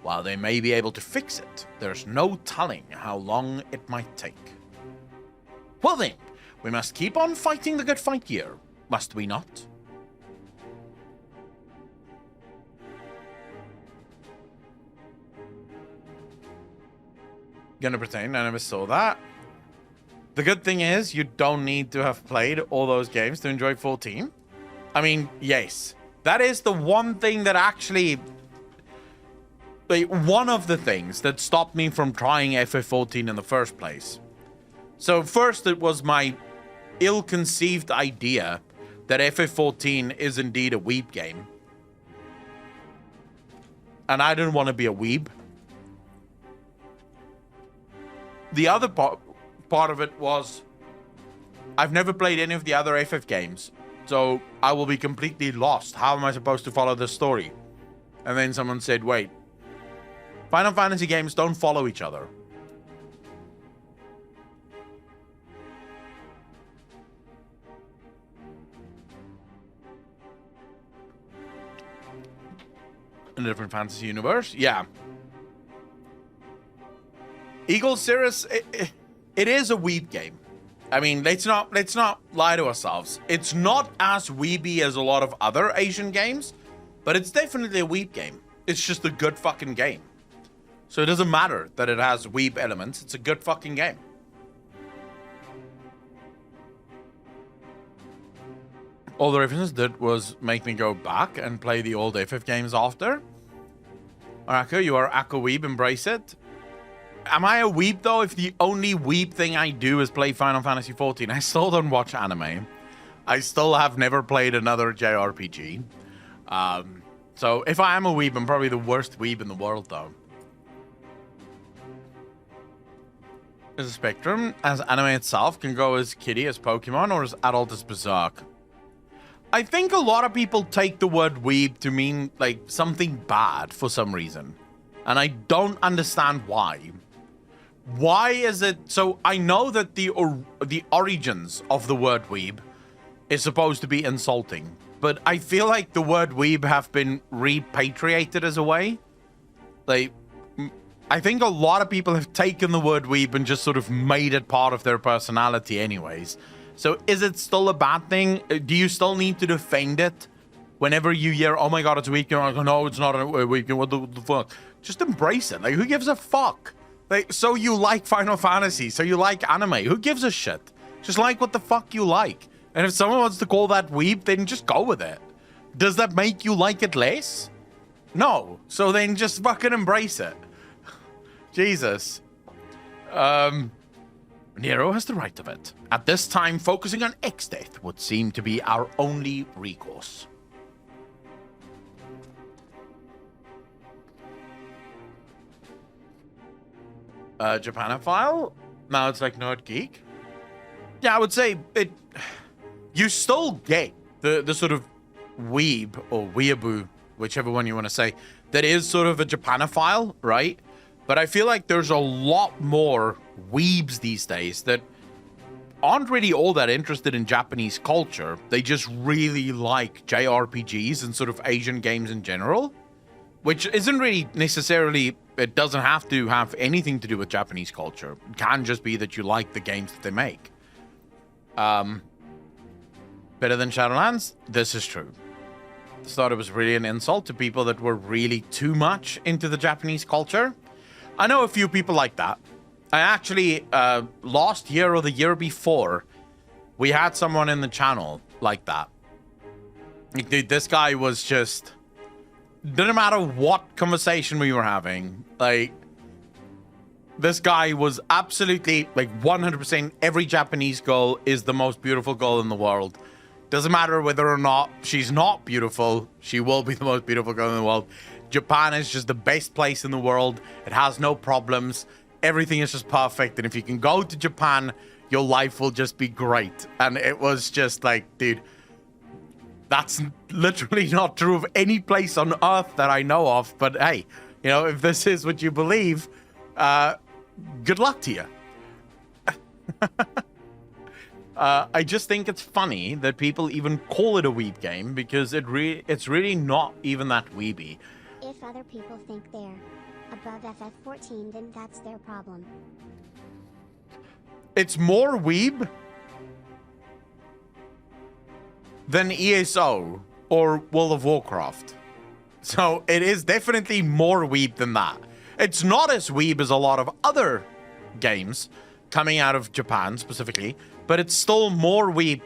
While they may be able to fix it, there's no telling how long it might take. Well then, we must keep on fighting the good fight here, must we not? Gonna pretend I never saw that. The good thing is, you don't need to have played all those games to enjoy 14. I mean, yes. That is the one thing that actually... like, one of the things that stopped me from trying FF14 in the first place. So first, it was my ill-conceived idea that FF14 is indeed a weeb game. And I didn't want to be a weeb. The other part of it was, I've never played any of the other FF games, so I will be completely lost. How am I supposed to follow the story? And then someone said, wait, Final Fantasy games don't follow each other. in a different fantasy universe. Yeah. Eagle Cirrus, it is a weeb game. I mean, let's not lie to ourselves. It's not as weeby as a lot of other Asian games, but it's definitely a weeb game. It's just a good fucking game. So it doesn't matter that it has weeb elements. It's a good fucking game. All the references did was make me go back and play the old FF games after. Arako, you are Akko weeb, embrace it. Am I a weeb though if the only weeb thing I do is play Final Fantasy XIV? I still don't watch anime. I still have never played another JRPG. So if I am a weeb, I'm probably the worst weeb in the world though. Is a spectrum as anime itself can go as kiddie as Pokemon or as adult as Berserk? I think a lot of people take the word weeb to mean like something bad for some reason. And I don't understand why. Why is it so? I know that the origins of the word weeb is supposed to be insulting, but I feel like the word weeb have been repatriated as a way. Like, I think a lot of people have taken the word weeb and just sort of made it part of their personality anyways. So is it still a bad thing? Do you still need to defend it whenever you hear, oh my god, it's a weeb game? I go, no, it's not a weeb game. What the fuck? Just embrace it. Like, who gives a fuck? Like, so you like Final Fantasy, so you like anime. Who gives a shit? Just like what the fuck you like. And if someone wants to call that weeb, then just go with it. Does that make you like it less? No. So then just fucking embrace it. Jesus. Nero has the right of it. At this time, focusing on X-Death would seem to be our only recourse. Japanophile? Now it's like Nerd Geek? Yeah, I would say it... You still get the sort of weeb or weeaboo, whichever one you want to say, that is sort of a Japanophile, right? But I feel like there's a lot more weebs these days that aren't really all that interested in Japanese culture. They just really like JRPGs and sort of Asian games in general, which isn't really necessarily, it doesn't have to have anything to do with Japanese culture. It can just be that you like the games that they make. Better than Shadowlands? This is true. I thought it was really an insult to people that were really too much into the Japanese culture. I know a few people like that. I actually, last year or the year before, we had someone in the channel like that. Dude, this guy was just... Didn't matter what conversation we were having, like... This guy was absolutely, like, 100% every Japanese girl is the most beautiful girl in the world. Doesn't matter whether or not she's not beautiful, she will be the most beautiful girl in the world. Japan is just the best place in the world. It has no problems. Everything is just perfect. And if you can go to Japan, your life will just be great. And it was just like, dude, that's literally not true of any place on earth that I know of. But hey, you know, if this is what you believe, good luck to you. I just think it's funny that people even call it a weeb game because it's really not even that weeby. If other people think they're above FF14, then that's their problem. It's more weeb than ESO or World of Warcraft. So it is definitely more weeb than that. It's not as weeb as a lot of other games coming out of Japan specifically, but it's still more weeb.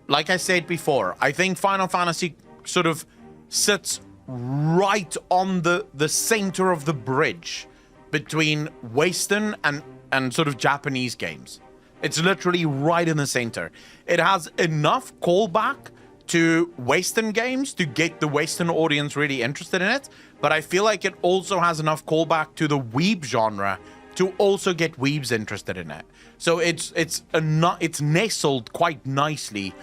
Like I said before, I think Final Fantasy sort of sits right on the center of the bridge between Western and sort of Japanese games. It's literally right in the center. It has enough callback to Western games to get the Western audience really interested in it, but I feel like it also has enough callback to the weeb genre to also get weebs interested in it. So it's nestled quite nicely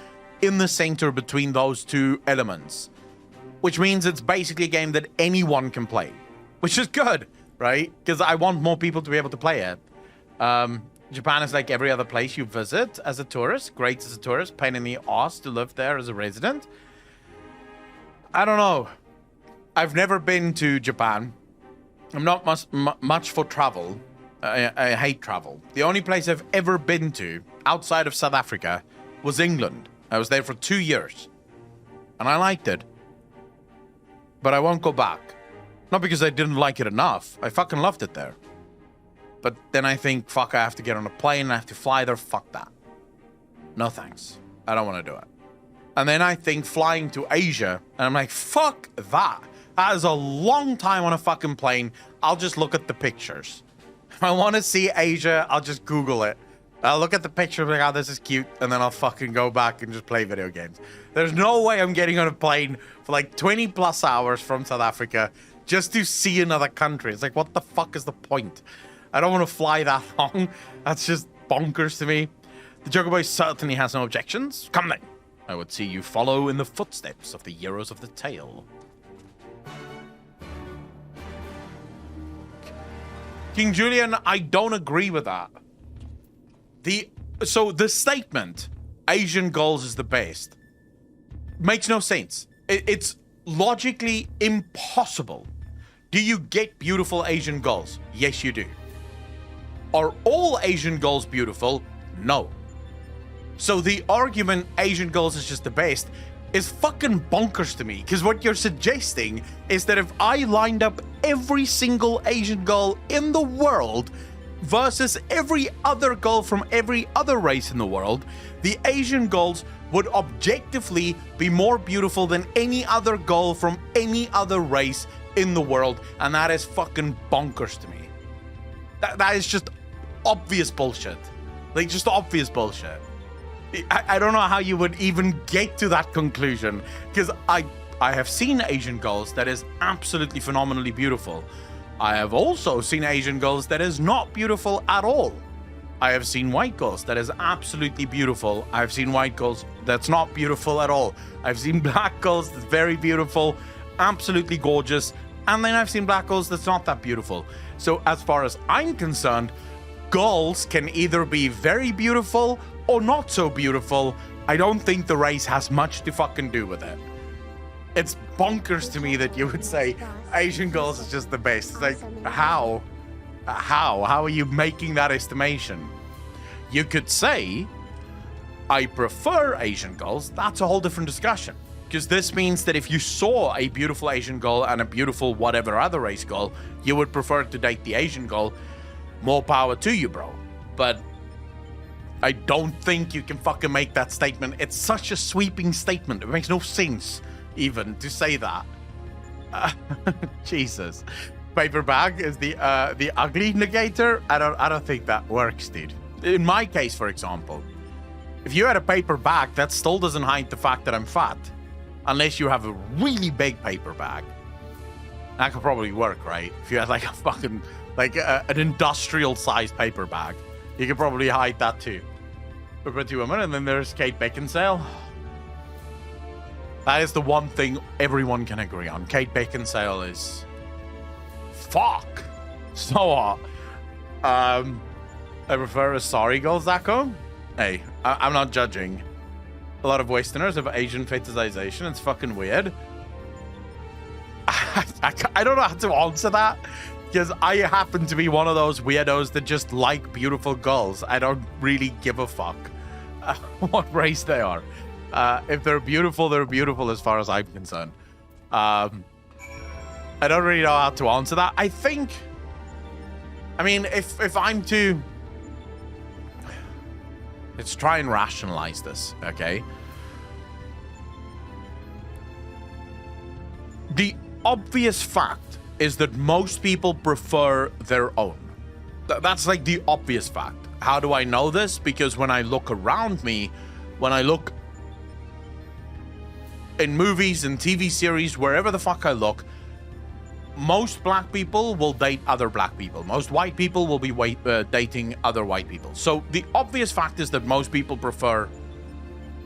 in the center between those two elements, which means it's basically a game that anyone can play, which is good, right? Because I want more people to be able to play it. Japan is like every other place you visit as a tourist. Great as a tourist, pain in the ass to live there as a resident. I don't know. I've never been to Japan. I'm not much for travel. I hate travel. The only place I've ever been to outside of South Africa was England. I was there for 2 years. And I liked it. But I won't go back. Not because I didn't like it enough. I fucking loved it there. But then I think, fuck, I have to get on a plane. I have to fly there. Fuck that. No thanks. I don't want to do it. And then I think flying to Asia. And I'm like, fuck that. That is a long time on a fucking plane. I'll just look at the pictures. If I want to see Asia, I'll just Google it. I'll look at the picture like, oh, this is cute. And then I'll fucking go back and just play video games. There's no way I'm getting on a plane for like 20 plus hours from South Africa just to see another country. It's like, what the fuck is the point? I don't want to fly that long. That's just bonkers to me. The Joker Boy certainly has no objections. Come then. I would see you follow in the footsteps of the heroes of the tale. King Julian, I don't agree with that. So the statement, Asian girls is the best, makes no sense. It's logically impossible. Do you get beautiful Asian girls? Yes, you do. Are all Asian girls beautiful? No. So the argument Asian girls is just the best is fucking bonkers to me, because what you're suggesting is that if I lined up every single Asian girl in the world versus every other girl from every other race in the world, the Asian girls would objectively be more beautiful than any other girl from any other race in the world, and that is fucking bonkers to me. That is just obvious bullshit. Like, just obvious bullshit. I don't know how you would even get to that conclusion, because I have seen Asian girls that is absolutely phenomenally beautiful. I have also seen Asian girls that is not beautiful at all. I have seen white girls that is absolutely beautiful. I've seen white girls that's not beautiful at all. I've seen black girls that's very beautiful, absolutely gorgeous, and then I've seen black girls that's not that beautiful. So as far as I'm concerned, girls can either be very beautiful or not so beautiful. I don't think the race has much to fucking do with it. It's bonkers to me that you would say Asian girls is just the best. It's like, how? How are you making that estimation? You could say, I prefer Asian girls. That's a whole different discussion. Because this means that if you saw a beautiful Asian girl and a beautiful whatever other race girl, you would prefer to date the Asian girl. More power to you, bro. But I don't think you can fucking make that statement. It's such a sweeping statement. It makes no sense even to say that. Jesus. Paper bag is the ugly negator. I don't think that works, dude. In my case, for example, if you had a paper bag, that still doesn't hide the fact that I'm fat. Unless you have a really big paper bag. That could probably work, right? If you had like a fucking, like an industrial sized paper bag, you could probably hide that too. But Pretty Woman, and then there's Kate Beckinsale. That is the one thing everyone can agree on. Kate Beckinsale is fuck so hot. I prefer a sorry girl, Zako. Hey, I'm not judging. A lot of Westerners have Asian fetishization. It's fucking weird. I don't know how to answer that, because I happen to be one of those weirdos that just like beautiful girls. I don't really give a fuck what race they are. If they're beautiful as far as I'm concerned. I don't really know how to answer that. I mean, if I'm to... Let's try and rationalize this, okay? The obvious fact is that most people prefer their own. That's like the obvious fact. How do I know this? Because when I look around me, when I look in movies and TV series, wherever the fuck I look, most black people will date other black people. Most white people will be dating other white people. So the obvious fact is that most people prefer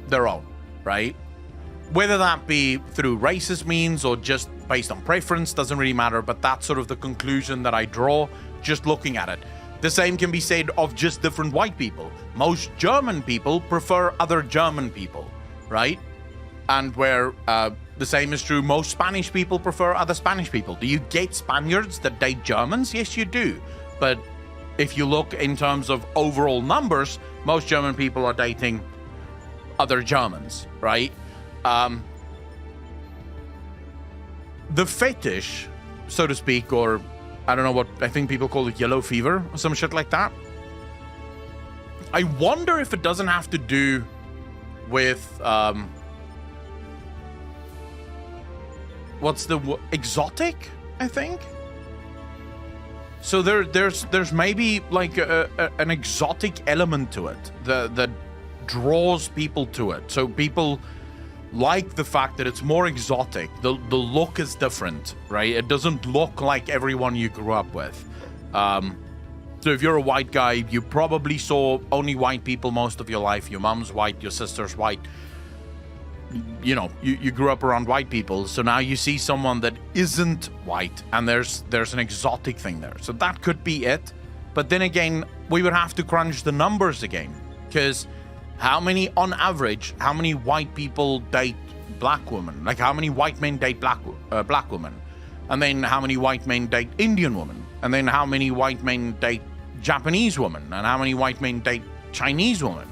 their own, right? Whether that be through racist means or just based on preference, doesn't really matter, but that's sort of the conclusion that I draw just looking at it. The same can be said of just different white people. Most German people prefer other German people, right? And where the same is true. Most Spanish people prefer other Spanish people. Do you get Spaniards that date Germans? Yes, you do. But if you look in terms of overall numbers, most German people are dating other Germans, right? The fetish, so to speak, or I don't know what, I think people call it yellow fever or some shit like that. I wonder if it doesn't have to do with what's the exotic, I think. So there's maybe like an exotic element to it that draws people to it. So people like the fact that it's more exotic. The look is different, right? It doesn't look like everyone you grew up with. So if you're a white guy, you probably saw only white people most of your life. Your mom's white, your sister's white. You know, you grew up around white people. So now you see someone that isn't white, and there's an exotic thing there. So that could be it. But then again, we would have to crunch the numbers again, because on average, how many white people date black women? Like, how many white men date black women? And then how many white men date Indian women? And then how many white men date Japanese women? And how many white men date Chinese women?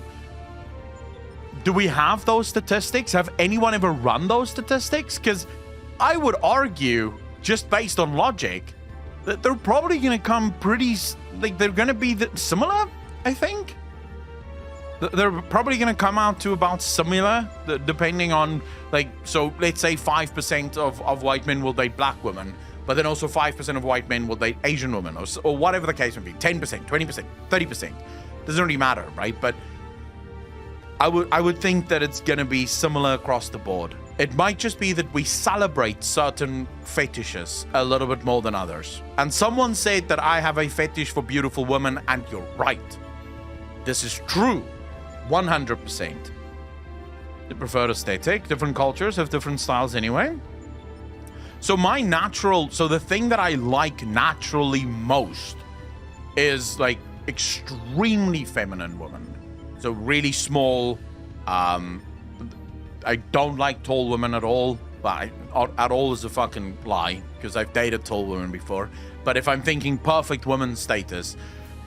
Do we have those statistics? Have anyone ever run those statistics? Because I would argue, just based on logic, that they're probably going to come pretty, like, they're going to be similar, I think. They're probably going to come out to about similar, depending on, like, so let's say 5% of white men will date black women, but then also 5% of white men will date Asian women, or whatever the case may be, 10%, 20%, 30%. Doesn't really matter, right? But I would think that it's going to be similar across the board. It might just be that we celebrate certain fetishes a little bit more than others. And someone said that I have a fetish for beautiful women, and you're right. This is true. 100%. The preferred aesthetic. Different cultures have different styles anyway. So the thing that I like naturally most is like extremely feminine women. So really small. I don't like tall women at all. But at all is a fucking lie, because I've dated tall women before. But if I'm thinking perfect woman status,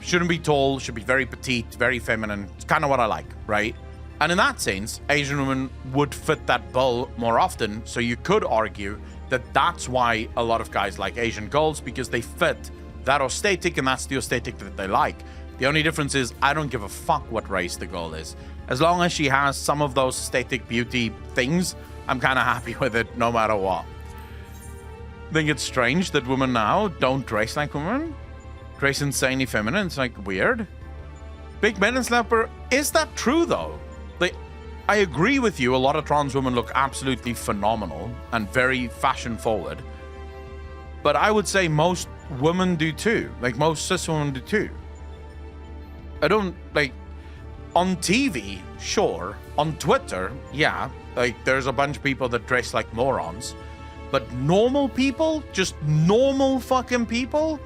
shouldn't be tall, should be very petite, very feminine. It's kind of what I like, right? And in that sense, Asian women would fit that bill more often. So you could argue that that's why a lot of guys like Asian girls, because they fit that aesthetic, and that's the aesthetic that they like. The only difference is I don't give a fuck what race the girl is. As long as she has some of those aesthetic beauty things, I'm kind of happy with it no matter what. I think it's strange that women now don't dress like women. Dress insanely feminine. It's like weird. Big Men and Slapper. Is that true though? Like, I agree with you. A lot of trans women look absolutely phenomenal and very fashion forward. But I would say most women do too. Like most cis women do too. I don't like on TV, sure. On Twitter, yeah. Like there's a bunch of people that dress like morons. But normal people, just normal fucking people,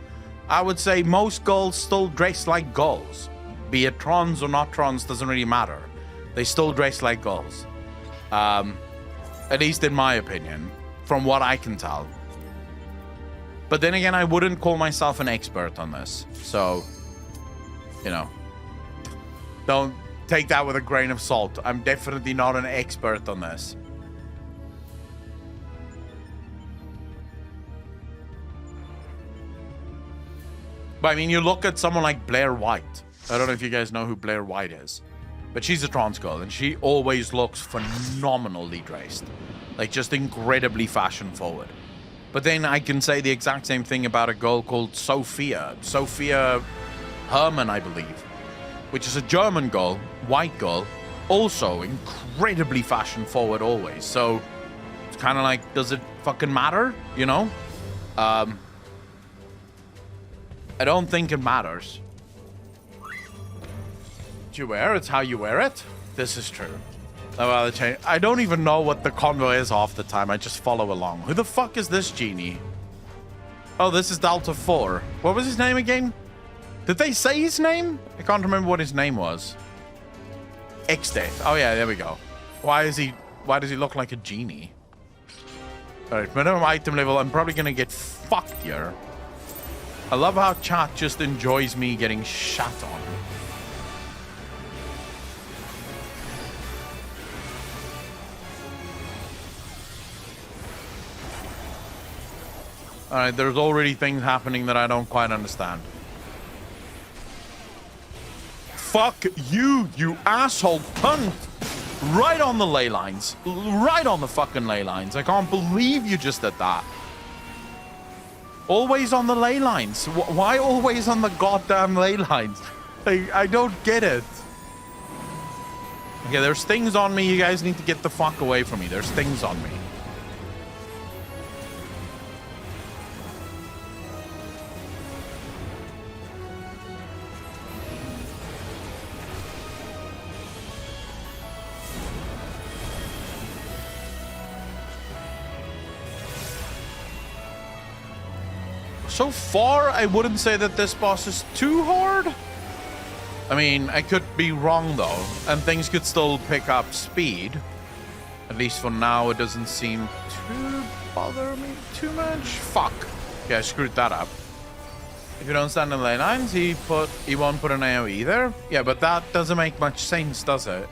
I would say most girls still dress like girls. Be it trans or not trans, doesn't really matter. They still dress like girls. At least in my opinion, from what I can tell. But then again, I wouldn't call myself an expert on this. So, you know, don't take that with a grain of salt. I'm definitely not an expert on this. But I mean, you look at someone like Blair White. I don't know if you guys know who Blair White is, but she's a trans girl and she always looks phenomenally dressed. Like just incredibly fashion forward. But then I can say the exact same thing about a girl called Sophia Hermann, I believe, which is a German girl, white girl, also incredibly fashion forward always. So it's kind of like, does it fucking matter? You know? I don't think it matters. What you wear, it's how you wear it. This is true. I don't even know what the convo is half the time. I just follow along. Who the fuck is this genie? Oh, this is Delta 4. What was his name again? Did they say his name? I can't remember what his name was. X-Death. Oh yeah, there we go. Why does he look like a genie? Alright, minimum item level. I'm probably gonna get fucked here. I love how chat just enjoys me getting shat on. Alright, there's already things happening that I don't quite understand. Fuck you, you asshole cunt! Right on the ley lines. Right on the fucking ley lines. I can't believe you just did that. Always on the ley lines. Why always on the goddamn ley lines? I don't get it. Okay, there's things on me. You guys need to get the fuck away from me. There's things on me. So far, I wouldn't say that this boss is too hard. I mean, I could be wrong though, and things could still pick up speed. At least for now, it doesn't seem to bother me too much. Fuck. Yeah, I screwed that up. If you don't stand in ley lines, he won't put an AoE there. Yeah, but that doesn't make much sense, does it?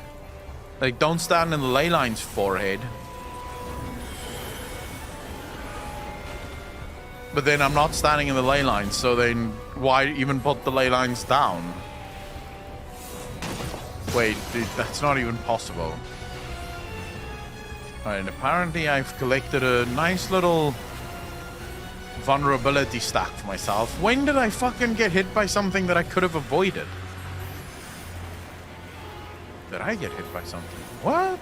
Like, don't stand in the ley lines, forehead. But then I'm not standing in the ley lines, so then why even put the ley lines down? Wait, dude, that's not even possible. Alright, apparently I've collected a nice little vulnerability stack for myself. When did I fucking get hit by something that I could have avoided? Did I get hit by something? What?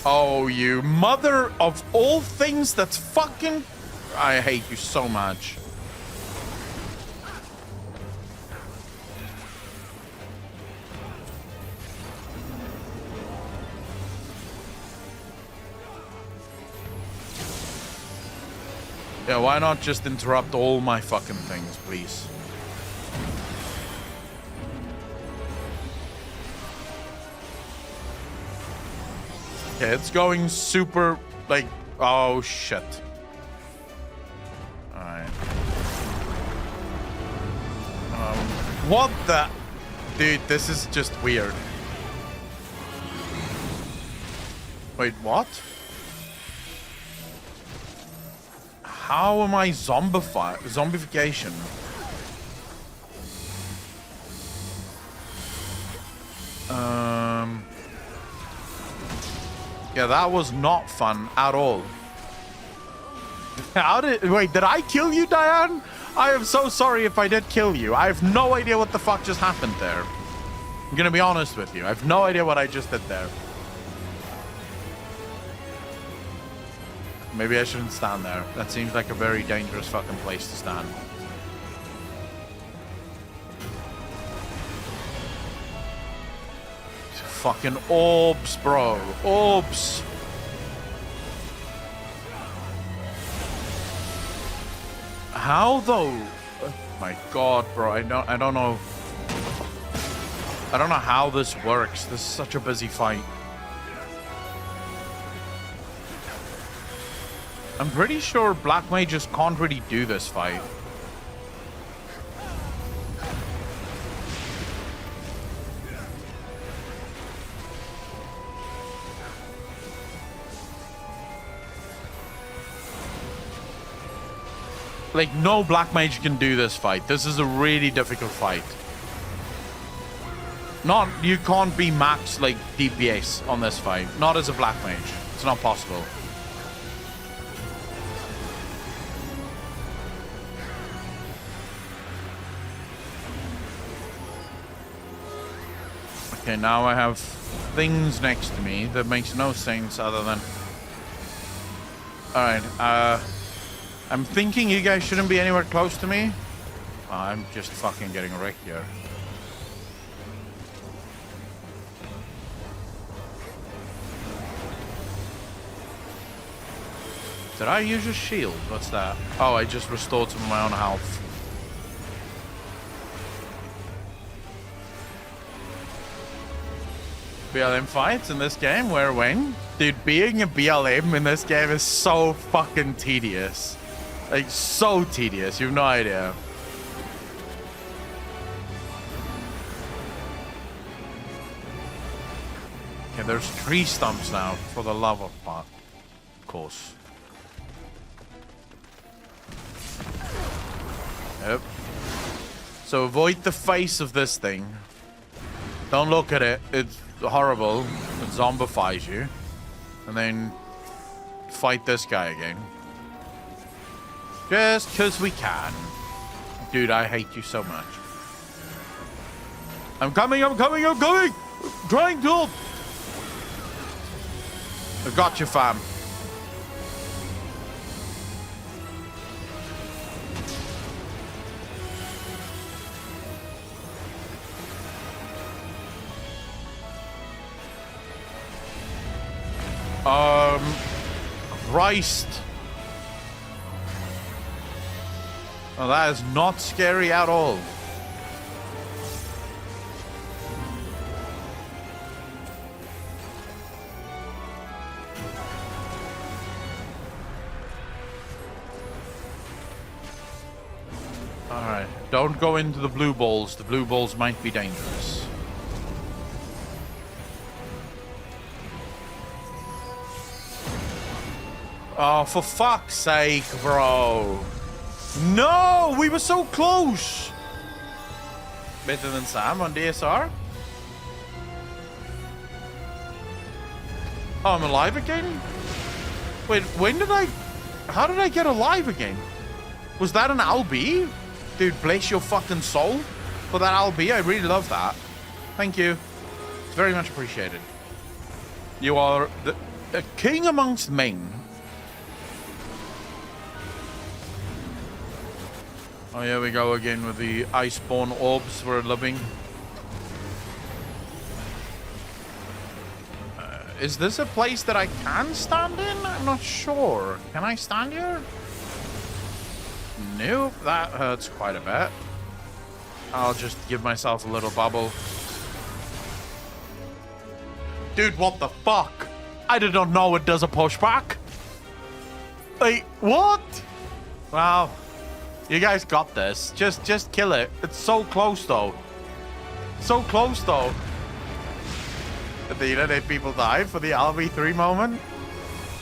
Oh, you mother of all things, that's fucking... I hate you so much. Yeah, why not just interrupt all my fucking things, please? Okay, it's going super, like, oh shit. Alright. What the? Dude, this is just weird. Wait, what? How am I zombification? Yeah, that was not fun at all. Wait, did I kill you, Diane? I am so sorry if I did kill you. I have no idea what the fuck just happened there. I'm gonna be honest with you. I have no idea what I just did there. Maybe I shouldn't stand there. That seems like a very dangerous fucking place to stand. Fucking orbs, bro. Orbs. How though? Oh my god, bro. I don't know. I don't know how this works. This is such a busy fight. I'm pretty sure black mages can't really do this fight. Like, no black mage can do this fight. This is a really difficult fight. You can't be max, like, DPS on this fight. Not as a black mage. It's not possible. Okay, now I have things next to me that makes no sense other than... Alright, I'm thinking you guys shouldn't be anywhere close to me. Oh, I'm just fucking getting wrecked here. Did I use a shield? What's that? Oh, I just restored some of my own health. BLM fights in this game where when? Dude, being a BLM in this game is so fucking tedious. Like, so tedious. You have no idea. Okay, there's tree stumps now for the lava part. Of course. Yep. So avoid the face of this thing. Don't look at it. It's horrible. It zombifies you. And then fight this guy again. Just because we can. Dude, I hate you so much. I'm coming, I'm coming, I'm coming! I'm trying to! I got you, fam. Christ. Oh, that is not scary at all. Alright, don't go into the blue balls. The blue balls might be dangerous. Oh, for fuck's sake, bro. No, we were so close. Better than Sam on DSR. Oh, I'm alive again? Wait, how did I get alive again? Was that an LB? Dude, bless your fucking soul for that LB. I really love that. Thank you. It's very much appreciated. You are a king amongst men. Oh, here we go again with the iceborne orbs for a living. Is this a place that I can stand in? I'm not sure. Can I stand here? Nope, that hurts quite a bit. I'll just give myself a little bubble. Dude, what the fuck? I did not know it does a pushback. Wait, what? Wow. You guys got this. Just kill it. It's so close, though. So close, though. Did people die for the LV3 moment?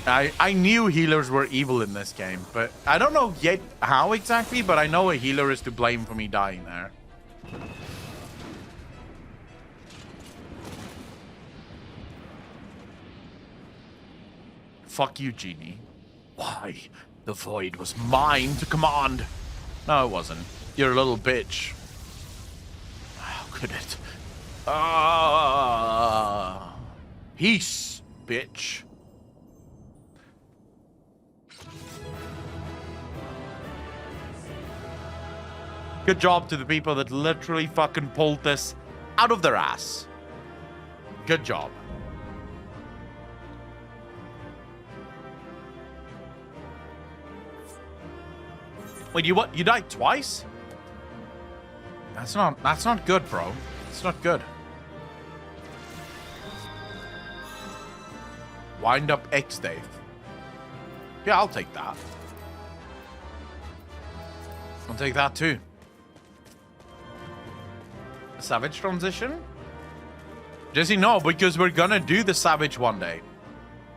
I knew healers were evil in this game, but I don't know yet how exactly, but I know a healer is to blame for me dying there. Fuck you, Genie. Why? The void was mine to command. No, it wasn't. You're a little bitch. How could it? Peace, bitch. Good job to the people that literally fucking pulled this out of their ass. Good job. Wait, you what? You died twice? That's not good, bro. It's not good. Wind up X Dave. Yeah, I'll take that. I'll take that too. A Savage transition? Jesse, no, because we're gonna do the Savage one day.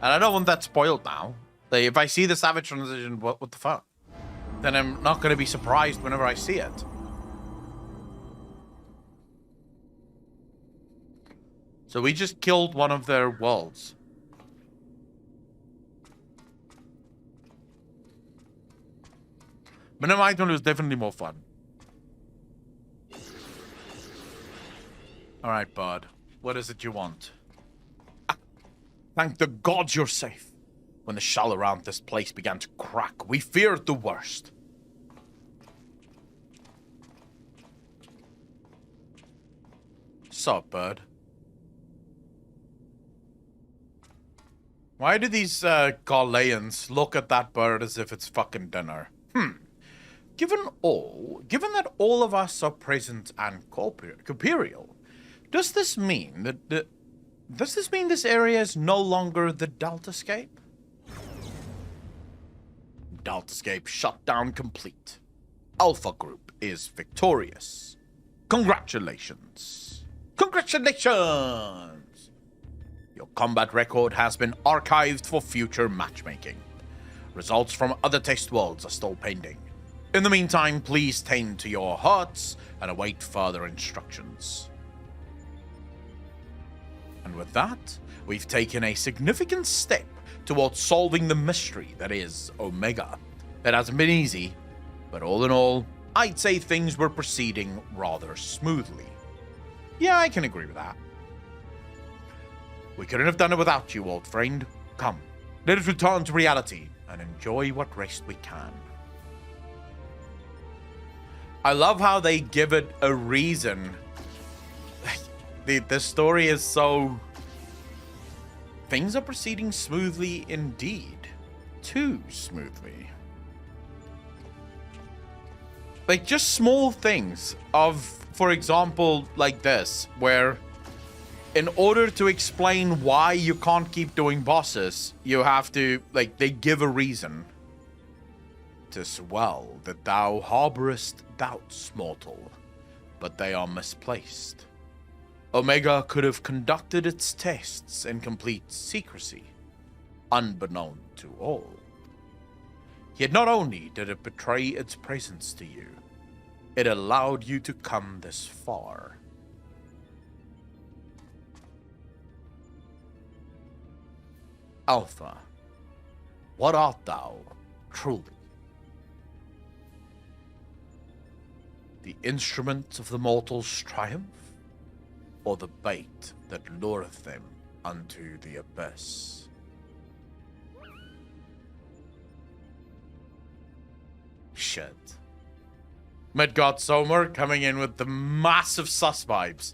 And I don't want that spoiled now. Like, if I see the Savage transition, what the fuck? Then I'm not gonna be surprised whenever I see it. So we just killed one of their worlds. Minimized one was definitely more fun. Alright, bud. What is it you want? Ah, thank the gods you're safe. When the shell around this place began to crack, we feared the worst. Sup, bud? Why do these Gauleans look at that bird as if it's fucking dinner? Given that all of us are present and corporeal, does this mean that Does this mean this area is no longer the Deltascape? Deltascape shutdown complete. Alpha Group is victorious. Congratulations. Congratulations! Your combat record has been archived for future matchmaking. Results from other test worlds are still pending. In the meantime, please tend to your hurts and await further instructions. And with that, we've taken a significant step towards solving the mystery that is Omega. It hasn't been easy, but all in all, I'd say things were proceeding rather smoothly. Yeah, I can agree with that. We couldn't have done it without you, old friend. Come, let us return to reality and enjoy what rest we can. I love how they give it a reason. The story is so... Things are proceeding smoothly indeed. Too smoothly. Like, just small things of, for example, like this, where in order to explain why you can't keep doing bosses, you have to, like, they give a reason. 'Tis well that thou harborest doubts, mortal, but they are misplaced. Omega could have conducted its tests in complete secrecy, unbeknown to all. Yet not only did it betray its presence to you, it allowed you to come this far. Alpha, what art thou, truly? The instrument of the mortal's triumph, or the bait that lureth them unto the abyss? Shit. Midgard Somer coming in with the massive sus vibes.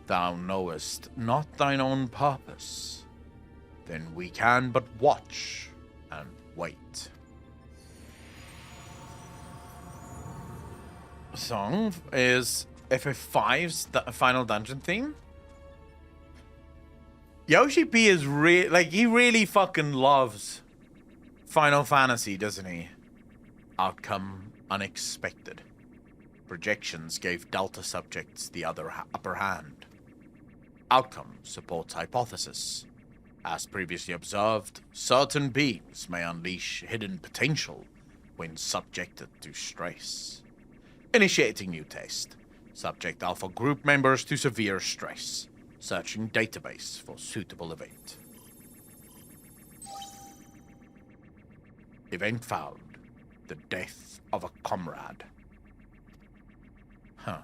Thou knowest not thine own purpose. Then we can but watch and wait. Song is FF5's final dungeon theme. Yoshi P is he really fucking loves Final Fantasy, doesn't he? Outcome unexpected. Projections gave Delta subjects the upper hand. Outcome supports hypothesis. As previously observed, certain beings may unleash hidden potential when subjected to stress. Initiating new test. Subject Alpha Group members to severe stress. Searching database for suitable event. Event found. The death of a comrade. Huh.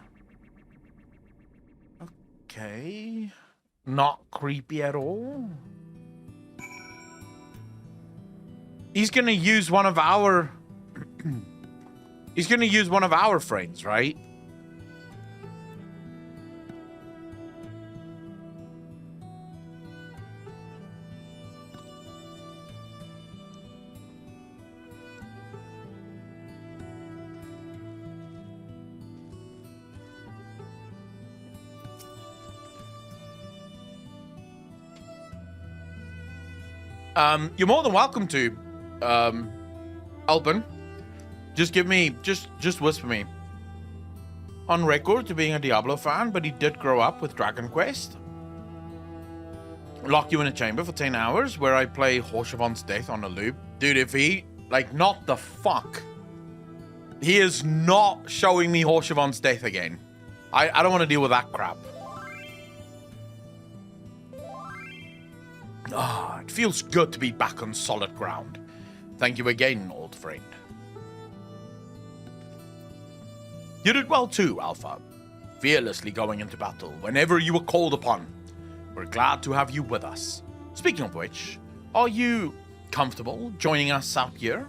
Okay. Not creepy at all. He's gonna use one of our... He's gonna use one of our friends, right? You're more than welcome to, Alban. Just give me, just whisper me. On record to being a Diablo fan, but he did grow up with Dragon Quest. Lock you in a chamber for 10 hours where I play Horshavon's Death on a loop. Dude, if he, like, not the fuck. He is not showing me Horshavon's Death again. I don't want to deal with that crap. Ah, it feels good to be back on solid ground. Thank you again, old friend. You did well too, Alpha. Fearlessly going into battle whenever you were called upon. We're glad to have you with us. Speaking of which, are you comfortable joining us out here?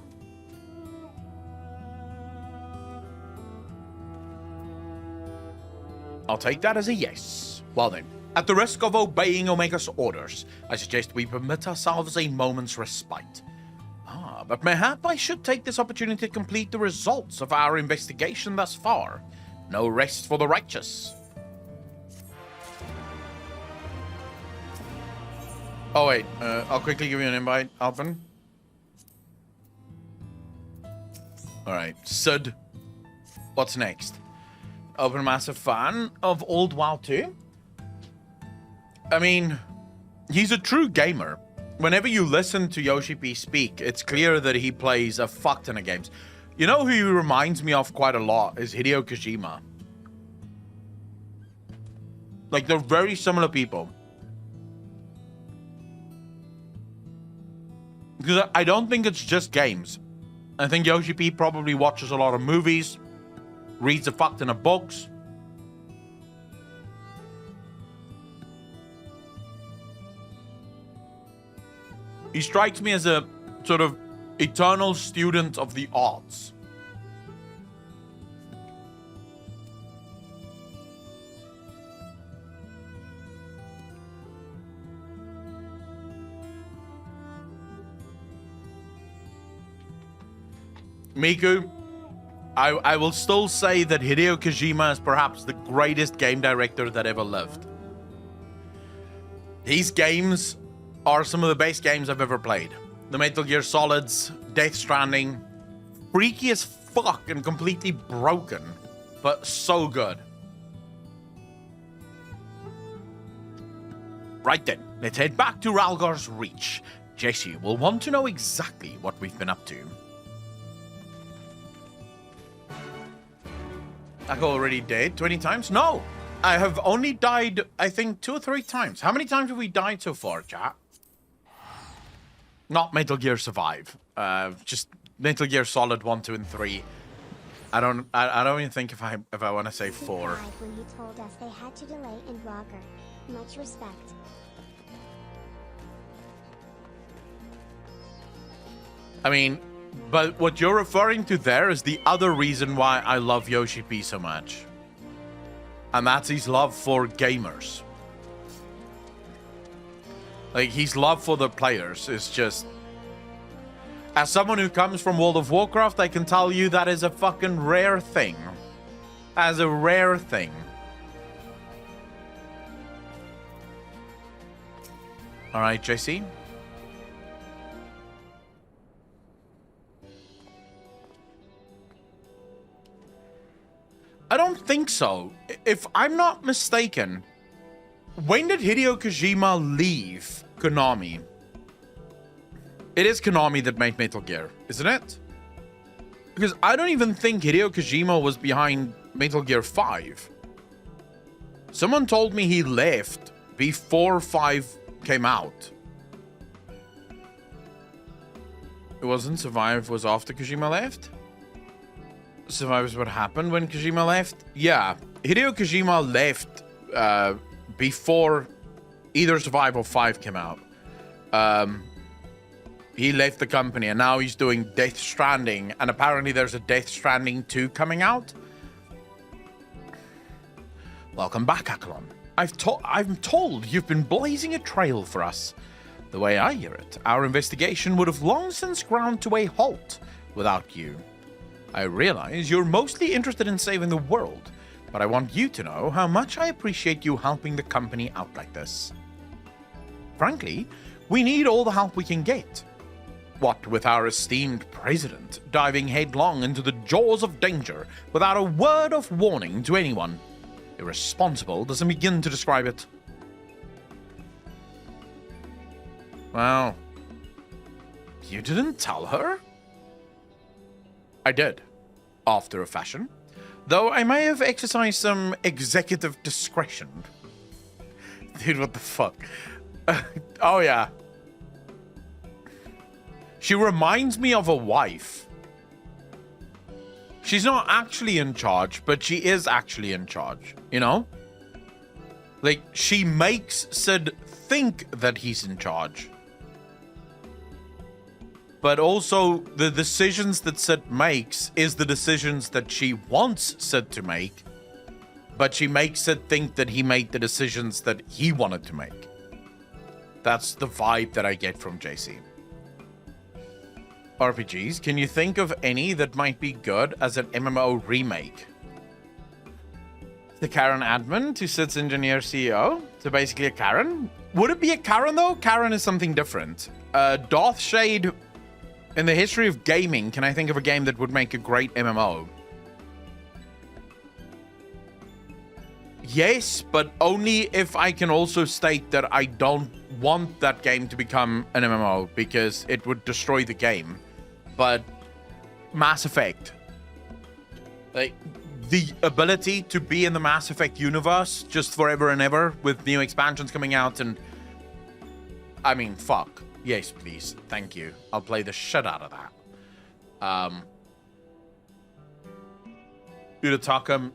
I'll take that as a yes. Well then, at the risk of obeying Omega's orders, I suggest we permit ourselves a moment's respite. But mayhap I should take this opportunity to complete the results of our investigation thus far. No rest for the righteous. Oh, wait. I'll quickly give you an invite, Alvin. Alright. Sud. What's next? Open massive fan of old WoW 2? I mean, he's a true gamer. Whenever you listen to Yoshi P speak, it's clear that he plays a fuck ton of games. You know who he reminds me of quite a lot is Hideo Kojima. Like, they're very similar people. Because I don't think it's just games. I think Yoshi P probably watches a lot of movies, reads a fuck ton of books. He strikes me as a sort of eternal student of the arts. Miku, I will still say that Hideo Kojima is perhaps the greatest game director that ever lived. These games are some of the best games I've ever played. The Metal Gear Solids, Death Stranding, freaky as fuck and completely broken, but so good. Right then, let's head back to Ralgar's Reach. Jesse will want to know exactly what we've been up to. I've already died 20 times? No! I have only died, I think, 2 or 3 times. How many times have we died so far, chat? Not Metal Gear Survive. Just Metal Gear Solid 1, 2, and 3. I don't even think if I want to say 4. When he told us they had to delay in Blogger. Much respect. I mean, but what you're referring to there is the other reason why I love Yoshi P so much. And that's his love for gamers. Like, his love for the players is just... As someone who comes from World of Warcraft, I can tell you that is a fucking rare thing. As a rare thing. Alright, JC? I don't think so. If I'm not mistaken, when did Hideo Kojima leave Konami? It is Konami that made Metal Gear, isn't it? Because I don't even think Hideo Kojima was behind Metal Gear 5. Someone told me he left before 5 came out. It wasn't Survive, it was after Kojima left? Survive is what happened when Kojima left? Yeah, Hideo Kojima left before either Survive or 5 came out. He left the company and now he's doing Death Stranding, and apparently there's a Death Stranding 2 coming out. Welcome back, Akalon. I'm told you've been blazing a trail for us. The way I hear it, our investigation would have long since ground to a halt without you. I realize you're mostly interested in saving the world, but I want you to know how much I appreciate you helping the company out like this. Frankly, we need all the help we can get. What with our esteemed president diving headlong into the jaws of danger without a word of warning to anyone. Irresponsible doesn't begin to describe it. Wow. You didn't tell her? I did, after a fashion, though I may have exercised some executive discretion. Dude, what the fuck? Oh, yeah. She reminds me of a wife. She's not actually in charge, but she is actually in charge, you know? Like, she makes Sid think that he's in charge. But also, the decisions that Sid makes is the decisions that she wants Sid to make. But she makes Sid think that he made the decisions that he wanted to make. That's the vibe that I get from JC. RPGs, can you think of any that might be good as an MMO remake? The Karen admin to Sid's engineer CEO? So basically a Karen? Would it be a Karen, though? Karen is something different. Darthshade, in the history of gaming, can I think of a game that would make a great MMO? Yes, but only if I can also state that I don't want that game to become an MMO, because it would destroy the game. But Mass Effect, like, the ability to be in the Mass Effect universe just forever and ever with new expansions coming out, and I mean, fuck. Yes, please. Thank you. I'll play the shit out of that. Udataka,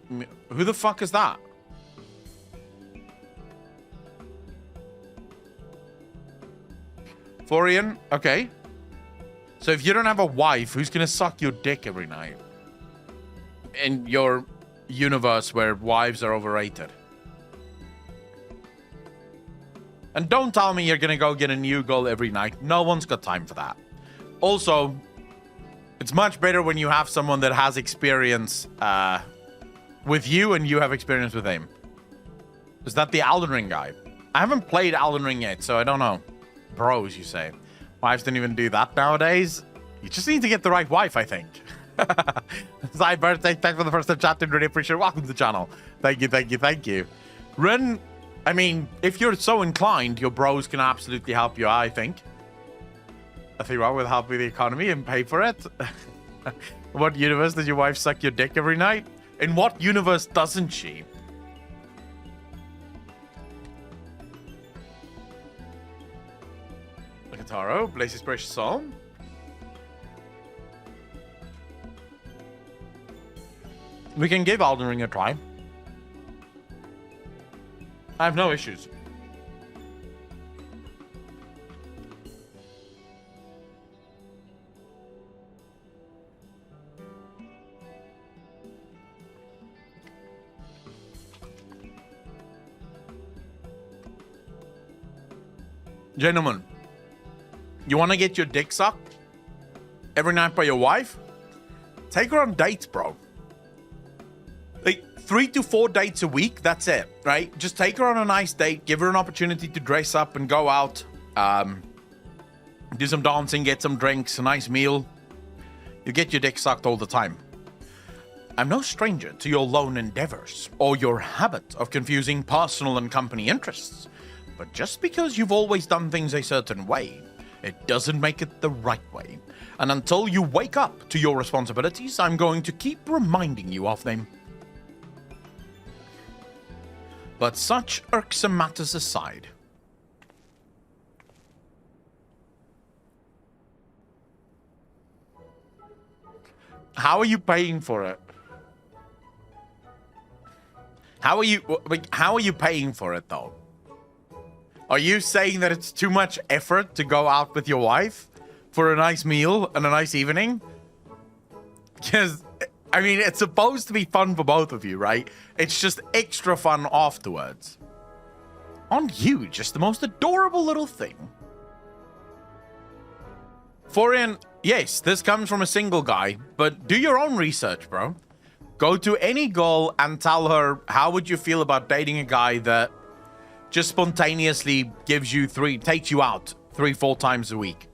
who the fuck is that? Forian? Okay. So if you don't have a wife, who's gonna suck your dick every night? In your universe where wives are overrated. And don't tell me you're gonna go get a new girl every night. No one's got time for that. Also, it's much better when you have someone that has experience with you and you have experience with him. Is that the Elden Ring guy? I haven't played Elden Ring yet, so I don't know. Bros, you say. Wives don't even do that nowadays. You just need to get the right wife, I think. Side birthday, thanks for the first time chatting. Really appreciate it. Welcome to the channel. Thank you, thank you, thank you. Rin, I mean, if you're so inclined, your bros can absolutely help you, I think. Nothing wrong with helping the economy and pay for it. What universe does your wife suck your dick every night? In what universe doesn't she? Taro, Blaze's Precious Soul. We can give Elden Ring a try. I have no issues. Gentlemen, you want to get your dick sucked every night by your wife? Take her on dates, bro. Like 3 to 4 dates a week, that's it, right? Just take her on a nice date, give her an opportunity to dress up and go out, do some dancing, get some drinks, a nice meal. You get your dick sucked all the time. I'm no stranger to your lone endeavors or your habit of confusing personal and company interests. But just because you've always done things a certain way, it doesn't make it the right way. And until you wake up to your responsibilities, I'm going to keep reminding you of them. But such irksome matters aside, how are you paying for it? How are you paying for it though? Are you saying that it's too much effort to go out with your wife for a nice meal and a nice evening? Because, I mean, it's supposed to be fun for both of you, right? It's just extra fun afterwards. Aren't you just the most adorable little thing? Forian, yes, this comes from a single guy, but do your own research, bro. Go to any girl and tell her, how would you feel about dating a guy that just spontaneously takes you out 3-4 times a week?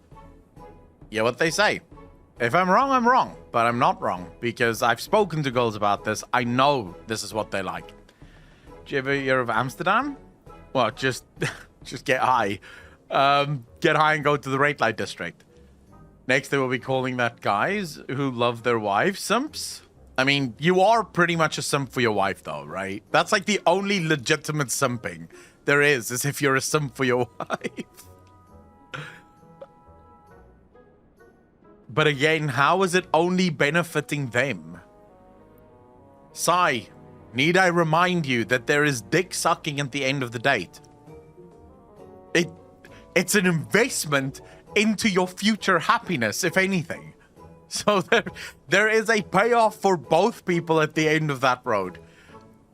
Yeah, what they say. If I'm wrong, I'm wrong. But I'm not wrong, because I've spoken to girls about this. I know this is what they like. Did you ever hear of Amsterdam? Well, just get high. Get high and go to the red light district. Next, they will be calling that guys who love their wives simps. I mean, you are pretty much a simp for your wife, though, right? That's like the only legitimate simping there is if you're a simp for your wife. But again, how is it only benefiting them? Sai, need I remind you that there is dick sucking at the end of the date? It's an investment into your future happiness, if anything. So there is a payoff for both people at the end of that road.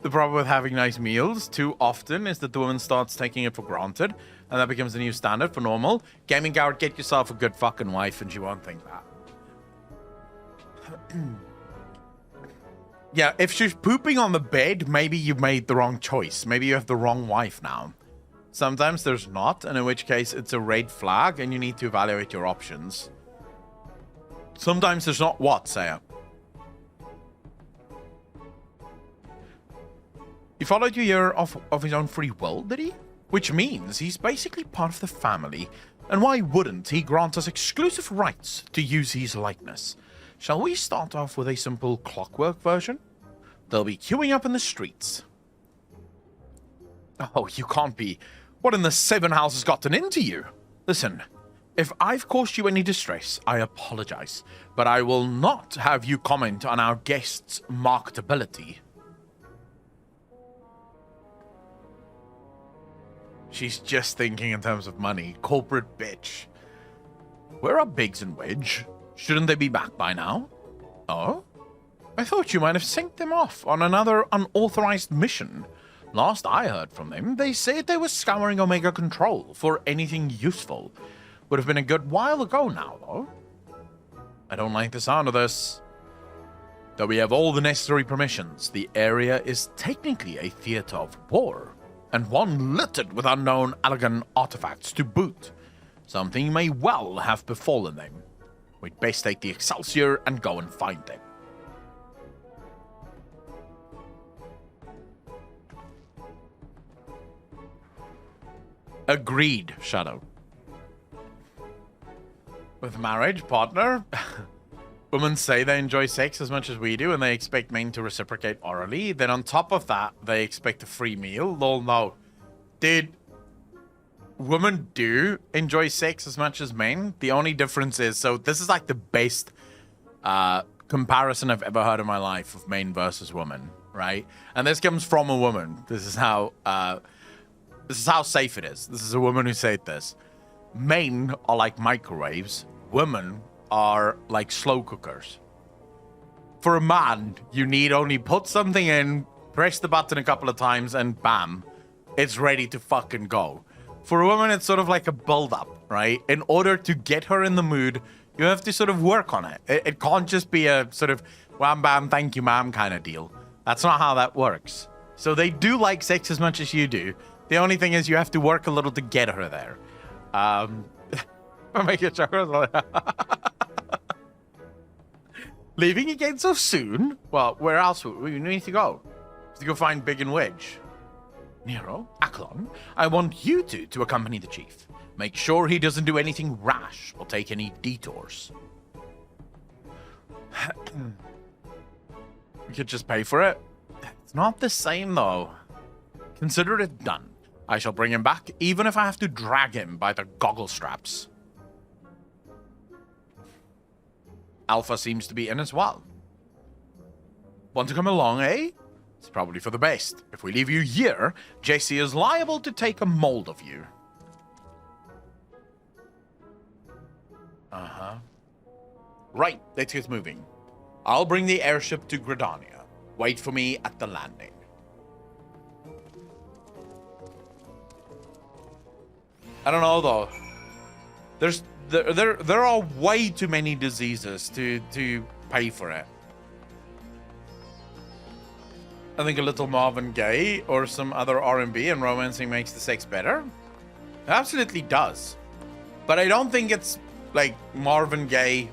The problem with having nice meals too often is that the woman starts taking it for granted, and that becomes the new standard for normal. Gaming Garrett, get yourself a good fucking wife, and she won't think that. Yeah, if she's pooping on the bed, maybe you made the wrong choice. Maybe you have the wrong wife now. Sometimes there's not, and in which case it's a red flag and you need to evaluate your options. Sometimes there's not what, Saya? He followed you here of his own free will, did he? Which means he's basically part of the family. And why wouldn't he grant us exclusive rights to use his likeness? Shall we start off with a simple clockwork version? They'll be queuing up in the streets. Oh, you can't be. What in the seven houses gotten into you? Listen, if I've caused you any distress, I apologize. But I will not have you comment on our guest's marketability. She's just thinking in terms of money. Corporate bitch. Where are Biggs and Wedge? Shouldn't they be back by now? Oh? I thought you might have sent them off on another unauthorized mission. Last I heard from them, they said they were scouring Omega Control for anything useful. Would have been a good while ago now, though. I don't like the sound of this. Though we have all the necessary permissions, the area is technically a theater of war. And one littered with unknown Allagan artifacts to boot. Something may well have befallen them. We'd best take the Excelsior and go and find them. Agreed, Shadow. With marriage, partner, women say they enjoy sex as much as we do, and they expect men to reciprocate orally. Then on top of that, they expect a free meal. Lol, no. Dude, women do enjoy sex as much as men. The only difference is, so this is like the best comparison I've ever heard in my life of men versus women, right? And this comes from a woman. This is how safe it is. This is a woman who said this. Men are like microwaves. Women are like slow cookers. For a man, you need only put something in, press the button a couple of times, and bam, it's ready to fucking go. For a woman, it's sort of like a build-up, right? In order to get her in the mood, you have to sort of work on it. It can't just be a sort of wham bam, thank you ma'am kind of deal. That's not how that works. So they do like sex as much as you do. The only thing is you have to work a little to get her there. Make it Leaving again so soon? Well, where else would we need to go? To go find Big and Wedge. Nero, Acklon, I want you two to accompany the chief. Make sure he doesn't do anything rash or take any detours. We could just pay for it. It's not the same, though. Consider it done. I shall bring him back, even if I have to drag him by the goggle straps. Alpha seems to be in as well. Want to come along, eh? It's probably for the best. If we leave you here, Jesse is liable to take a mold of you. Uh-huh. Right, let's get moving. I'll bring the airship to Gridania. Wait for me at the landing. I don't know, though. There are way too many diseases to pay for it. I think a little Marvin Gaye or some other R&B and romancing makes the sex better. It absolutely does. But I don't think it's like Marvin Gaye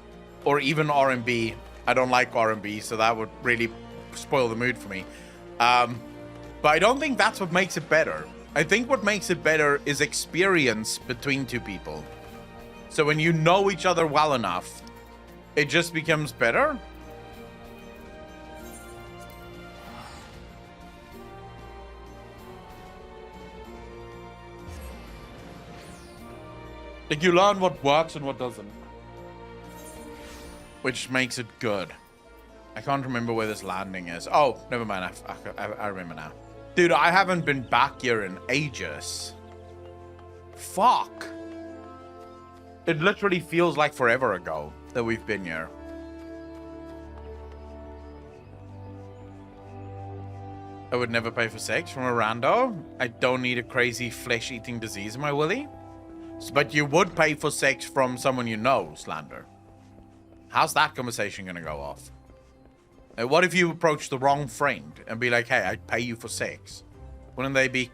or even R&B. I don't like R&B, so that would really spoil the mood for me. But I don't think that's what makes it better. I think what makes it better is experience between two people. So when you know each other well enough, it just becomes better. Like you learn what works and what doesn't. Which makes it good. I can't remember where this landing is. Oh, never mind. I remember now. Dude, I haven't been back here in ages. Fuck. It literally feels like forever ago that we've been here. I would never pay for sex from a rando. I don't need a crazy flesh-eating disease in my willy. But you would pay for sex from someone you know, Slander. How's that conversation gonna go off? What if you approach the wrong friend and be like, hey, I'd pay you for sex? Wouldn't they be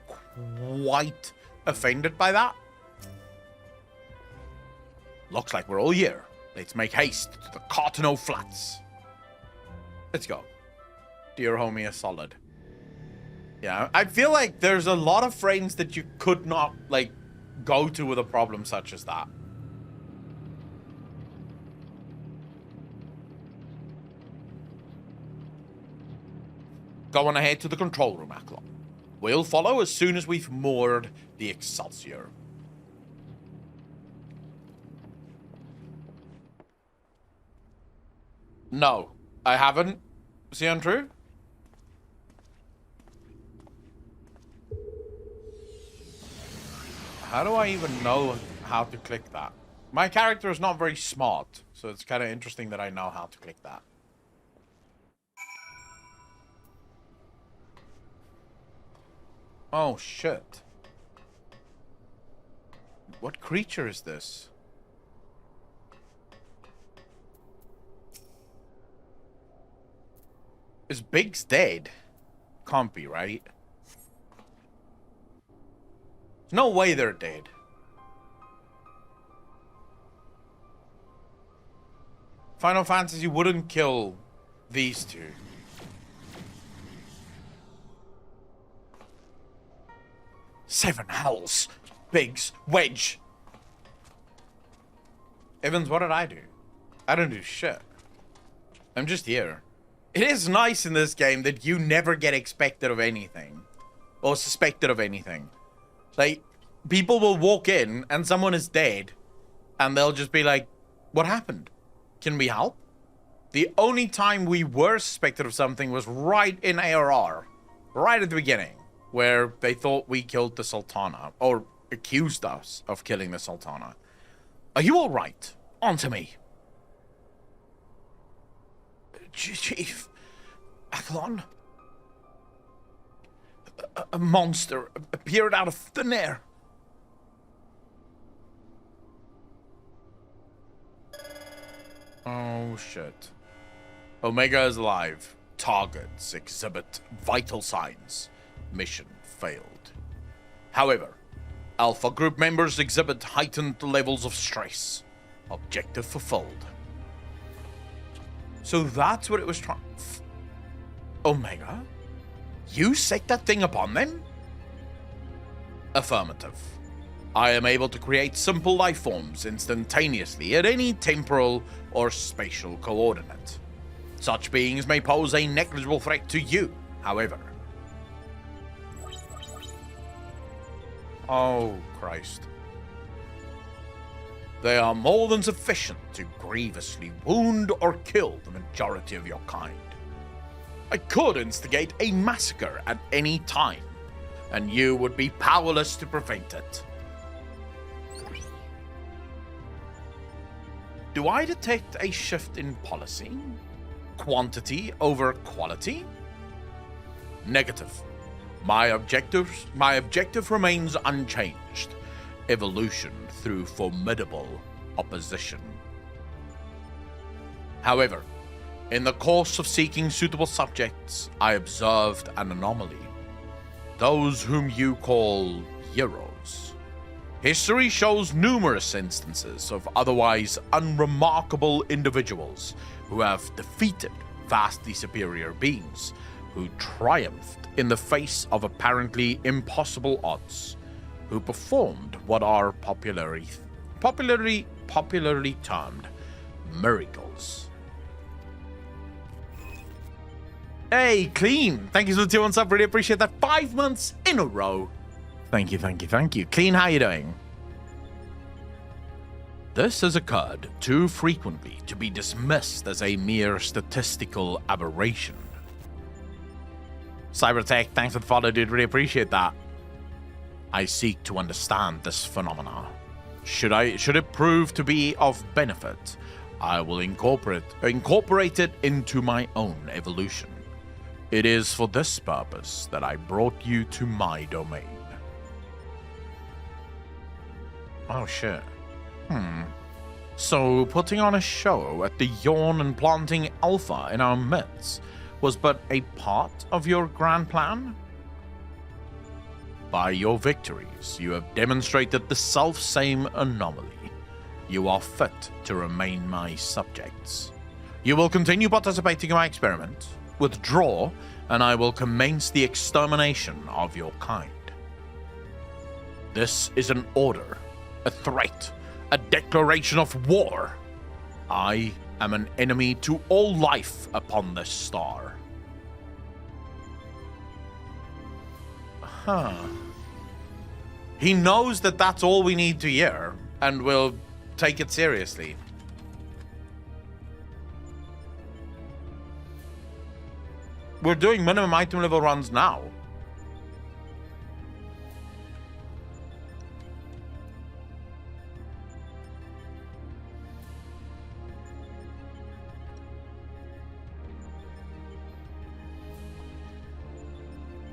quite offended by that. Looks like we're all here. Let's make haste to the Cottonelle Flats. Let's go. Dear homie is solid. Yeah, I feel like there's a lot of frames that you could not, like, go to with a problem such as that. Go on ahead to the control room, Acklon. We'll follow as soon as we've moored the Excelsior. No, I haven't. Is he untrue? How do I even know how to click that? My character is not very smart, so it's kind of interesting that I know how to click that. Oh, shit. What creature is this? Is Biggs dead? Can't be, right? No way they're dead. Final Fantasy wouldn't kill these two. Seven hells. Biggs. Wedge. Evans, what did I do? I didn't do shit. I'm just here. It is nice in this game that you never get expected of anything. Or suspected of anything. Like, people will walk in and someone is dead. And they'll just be like, what happened? Can we help? The only time we were suspected of something was right in ARR. Right at the beginning. Where they thought we killed the Sultana. Or accused us of killing the Sultana. Are you alright? On to me. Chief. Acklon. A monster appeared out of thin air. Oh, shit. Omega is alive. Targets exhibit vital signs. Mission failed. However, Alpha Group members exhibit heightened levels of stress. Objective fulfilled. So that's what it was trying... Omega? You set that thing upon them? Affirmative. I am able to create simple life forms instantaneously at any temporal or spatial coordinate. Such beings may pose a negligible threat to you, however. Oh, Christ. They are more than sufficient to grievously wound or kill the majority of your kind. I could instigate a massacre at any time, and you would be powerless to prevent it. Do I detect a shift in policy? Quantity over quality? Negative. My objective remains unchanged. Evolution through formidable opposition. However, in the course of seeking suitable subjects, I observed an anomaly. Those whom you call heroes. History shows numerous instances of otherwise unremarkable individuals who have defeated vastly superior beings, who triumphed in the face of apparently impossible odds, who performed what are popularly termed miracles. Hey, Clean! Thank you for the 2 months up. Really appreciate that. 5 months in a row. Thank you, thank you, thank you. Clean, how you doing? This has occurred too frequently to be dismissed as a mere statistical aberration. Cybertech, thanks for the follow, dude. Really appreciate that. I seek to understand this phenomena. Should it prove to be of benefit, I will incorporate it into my own evolution. It is for this purpose that I brought you to my domain. Oh shit. So putting on a show at the Yawn and planting Alpha in our midst was but a part of your grand plan? By your victories, you have demonstrated the self-same anomaly. You are fit to remain my subjects. You will continue participating in my experiment, withdraw, and I will commence the extermination of your kind. This is an order, a threat, a declaration of war. I am an enemy to all life upon this star. Huh. He knows that that's all we need to hear, and will take it seriously. We're doing minimum item level runs now.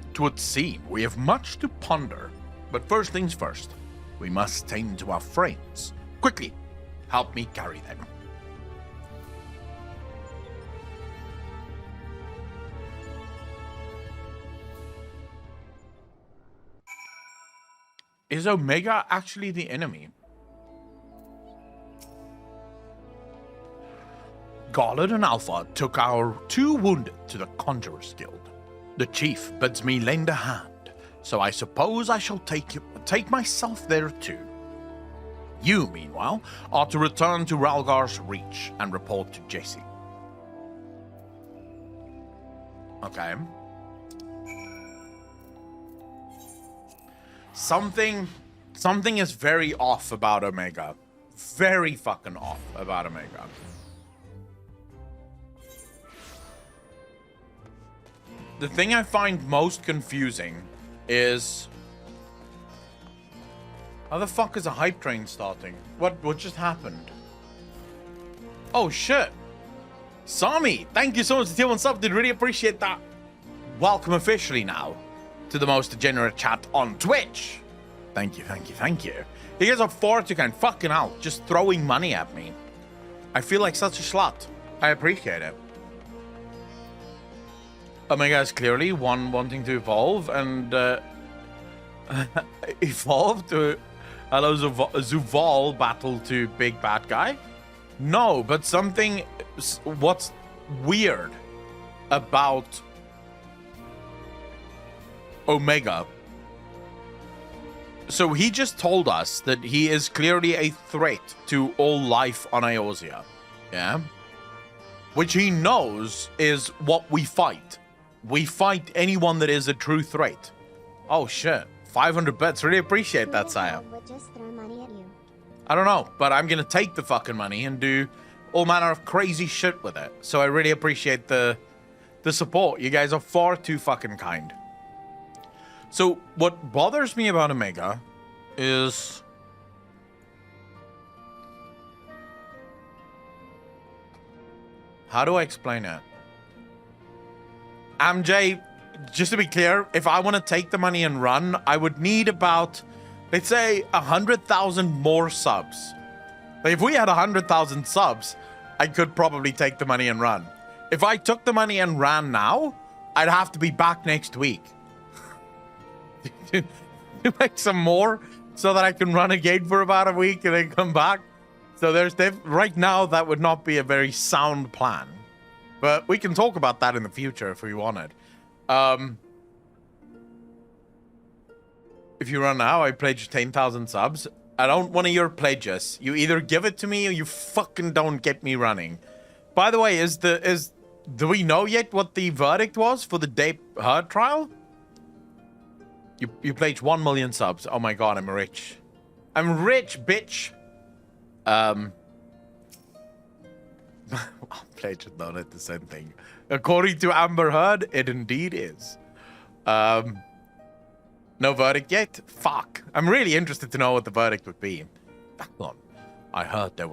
It would seem we have much to ponder, but first things first, we must tend to our friends. Quickly, help me carry them. Is Omega actually the enemy? Garland and Alpha took our 2 wounded to the Conjurer's Guild. The chief bids me lend a hand, so I suppose I shall take myself there too. You, meanwhile, are to return to Ralgar's Reach and report to Jesse. Okay. Something is very off about Omega. Very fucking off about Omega. The thing I find most confusing is... How the fuck is a hype train starting? What just happened? Oh shit! Sami, thank you so much for the 1 sub, dude. Really appreciate that. Welcome officially now to the most degenerate chat on Twitch. Thank you, thank you, thank you. You guys are far too kind. Fucking hell, just throwing money at me. I feel like such a slut. I appreciate it. Omega is clearly one wanting to evolve and evolve to allow Zuval battle to big bad guy. No, but something. What's weird about Omega? So he just told us that he is clearly a threat to all life on Eorzea. Yeah? Which he knows is what we fight. We fight anyone that is a true threat. Oh shit. 500 bits. Really appreciate that, Saya. I don't know, but I'm gonna take the fucking money and do all manner of crazy shit with it. So I really appreciate the support. You guys are far too fucking kind. So what bothers me about Omega is... How do I explain it? MJ, just to be clear, if I want to take the money and run, I would need about, let's say, 100,000 more subs. Like if we had 100,000 subs, I could probably take the money and run. If I took the money and ran now, I'd have to be back next week. To make some more so that I can run again for about a week and then come back. So there's right now that would not be a very sound plan. But we can talk about that in the future if we wanted. If you run now, I pledge 10,000 subs. I don't want your pledges. You either give it to me or you fucking don't get me running. By the way, do we know yet what the verdict was for the Deep Herd trial? You pledged 1 million subs. Oh my god, I'm rich. I'm rich, bitch. Pledge is not the same thing. According to Amber Heard, it indeed is. No verdict yet? Fuck. I'm really interested to know what the verdict would be. Back on. I heard there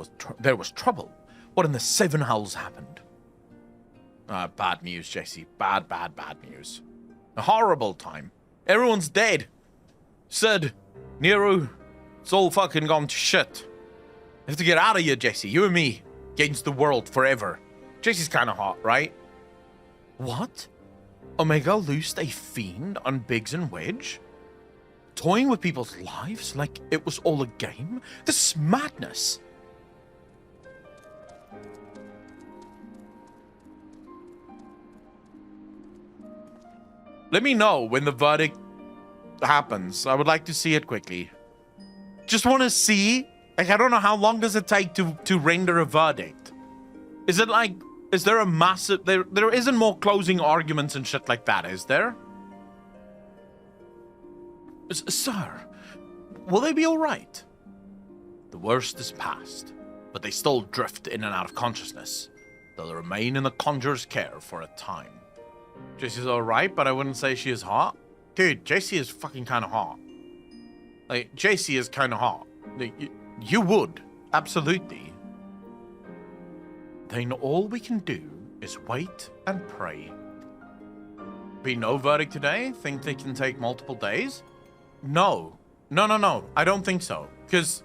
was trouble. What in the seven hells happened? Bad news, Jesse. Bad news. A horrible time. Everyone's dead. Sid, Nero, it's all fucking gone to shit. I have to get out of here, Jesse. You and me. Against the world forever. Jesse's kind of hot, right? What? Omega loosed a fiend on Biggs and Wedge? toying with people's lives like it was all a game? This is madness. Let me know when the verdict happens. I would like to see it quickly. Just want to see. Like, I don't know how long does it take to render a verdict. Is it like, is there a massive, there isn't more closing arguments and shit like that, is there? Sir, will they be all right? The worst is past, but they still drift in and out of consciousness. They'll remain in the conjurer's care for a time. JC's all right, but I wouldn't say she is hot. Dude, JC is fucking kind of hot. Like, JC is kind of hot. You would, absolutely. Then all we can do is wait and pray. Be no verdict today? Think they can take multiple days? No. No. I don't think so. Because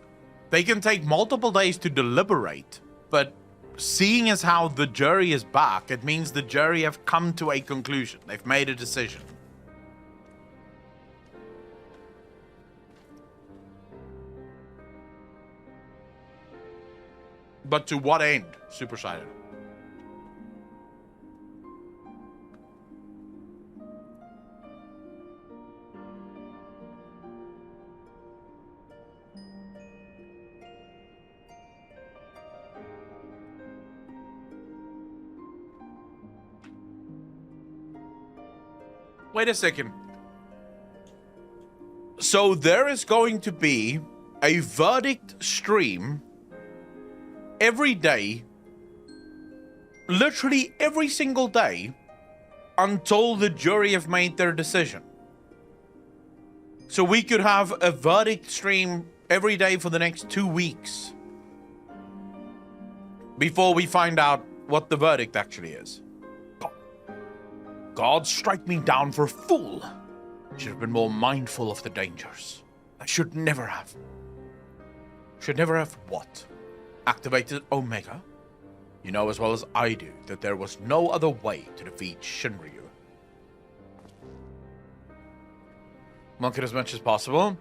they can take multiple days to deliberate, but seeing as how the jury is back, it means the jury have come to a conclusion. They've made a decision. But to what end? Supersided. Wait a second. So there is going to be a verdict stream every day, literally every single day, until the jury have made their decision. So we could have a verdict stream every day for the next 2 weeks before we find out what the verdict actually is. God strike me down for a fool. Should have been more mindful of the dangers. I should never have. Should never have what? Activated Omega? You know as well as I do that there was no other way to defeat Shinryu. Milk it as much as possible.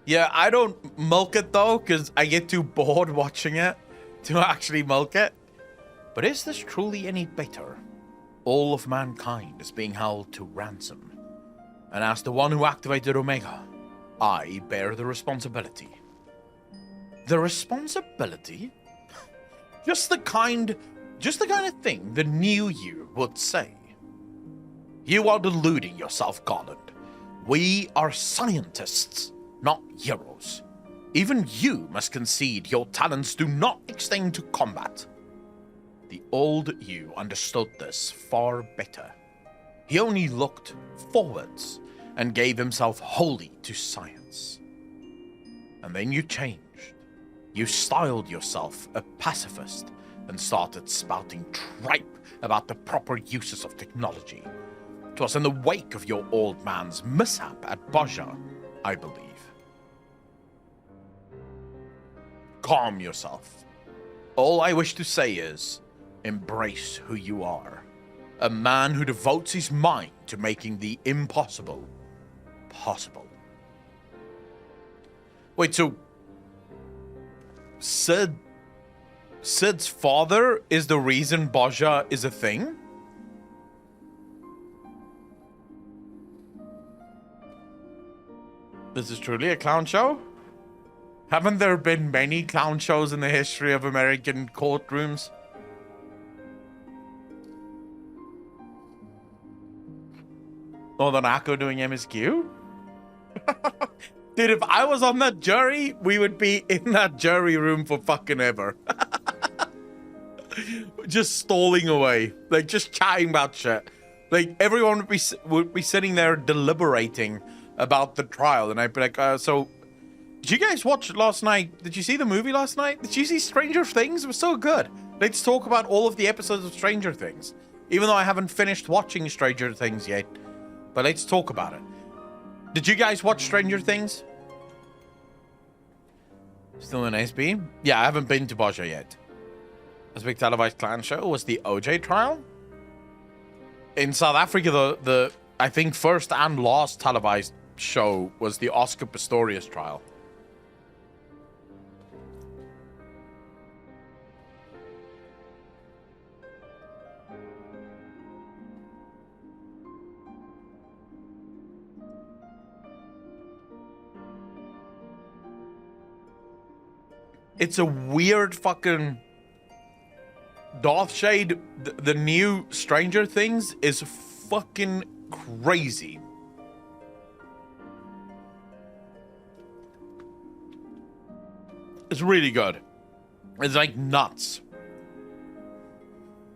Yeah, I don't milk it though, because I get too bored watching it to actually milk it. But is this truly any better? All of mankind is being held to ransom. And as the one who activated Omega, I bear the responsibility. The responsibility? Just the kind of thing the new you would say. You are deluding yourself, Garland. We are scientists, not heroes. Even you must concede your talents do not extend to combat. The old you understood this far better. He only looked forwards and gave himself wholly to science. And then you changed. You styled yourself a pacifist and started spouting tripe about the proper uses of technology. It was in the wake of your old man's mishap at Baja, I believe. Calm yourself. All I wish to say is, embrace who you are. A man who devotes his mind to making the impossible possible. Wait, so Sid's father is the reason Baja is a thing? This is truly a clown show? Haven't there been many clown shows in the history of American courtrooms? More than Akko doing MSQ? Dude, if I was on that jury, we would be in that jury room for fucking ever. Just stalling away. Like, just chatting about shit. Like, everyone would be sitting there deliberating about the trial. And I'd be like, so, did you guys watch last night? Did you see the movie last night? Did you see Stranger Things? It was so good. Let's talk about all of the episodes of Stranger Things. Even though I haven't finished watching Stranger Things yet. But let's talk about it. Did you guys watch Stranger Things? Still in SB? Yeah, I haven't been to Baja yet. This big televised clan show was the OJ trial. In South Africa, the I think first and last televised show was the Oscar Pistorius trial. It's a weird fucking... Darthshade, the new Stranger Things, is fucking crazy. It's really good. It's like nuts.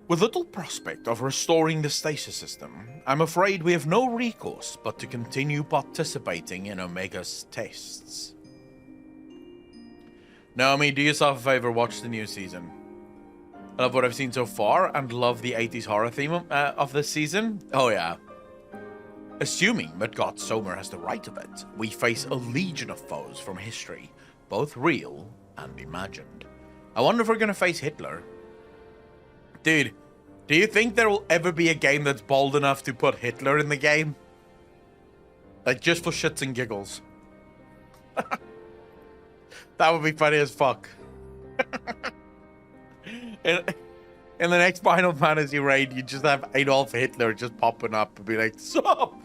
With little prospect of restoring the stasis system, I'm afraid we have no recourse but to continue participating in Omega's tests. Naomi, do yourself a favor, watch the new season. I love what I've seen so far and love the 80s horror theme of this season. Oh yeah. Assuming that God Somer has the right of it, we face a legion of foes from history, both real and imagined. I wonder if we're gonna face Hitler. Dude, do you think there will ever be a game that's bold enough to put Hitler in the game? Like, just for shits and giggles. That would be funny as fuck. In the next Final Fantasy raid, you just have Adolf Hitler just popping up and be like, "Stop!"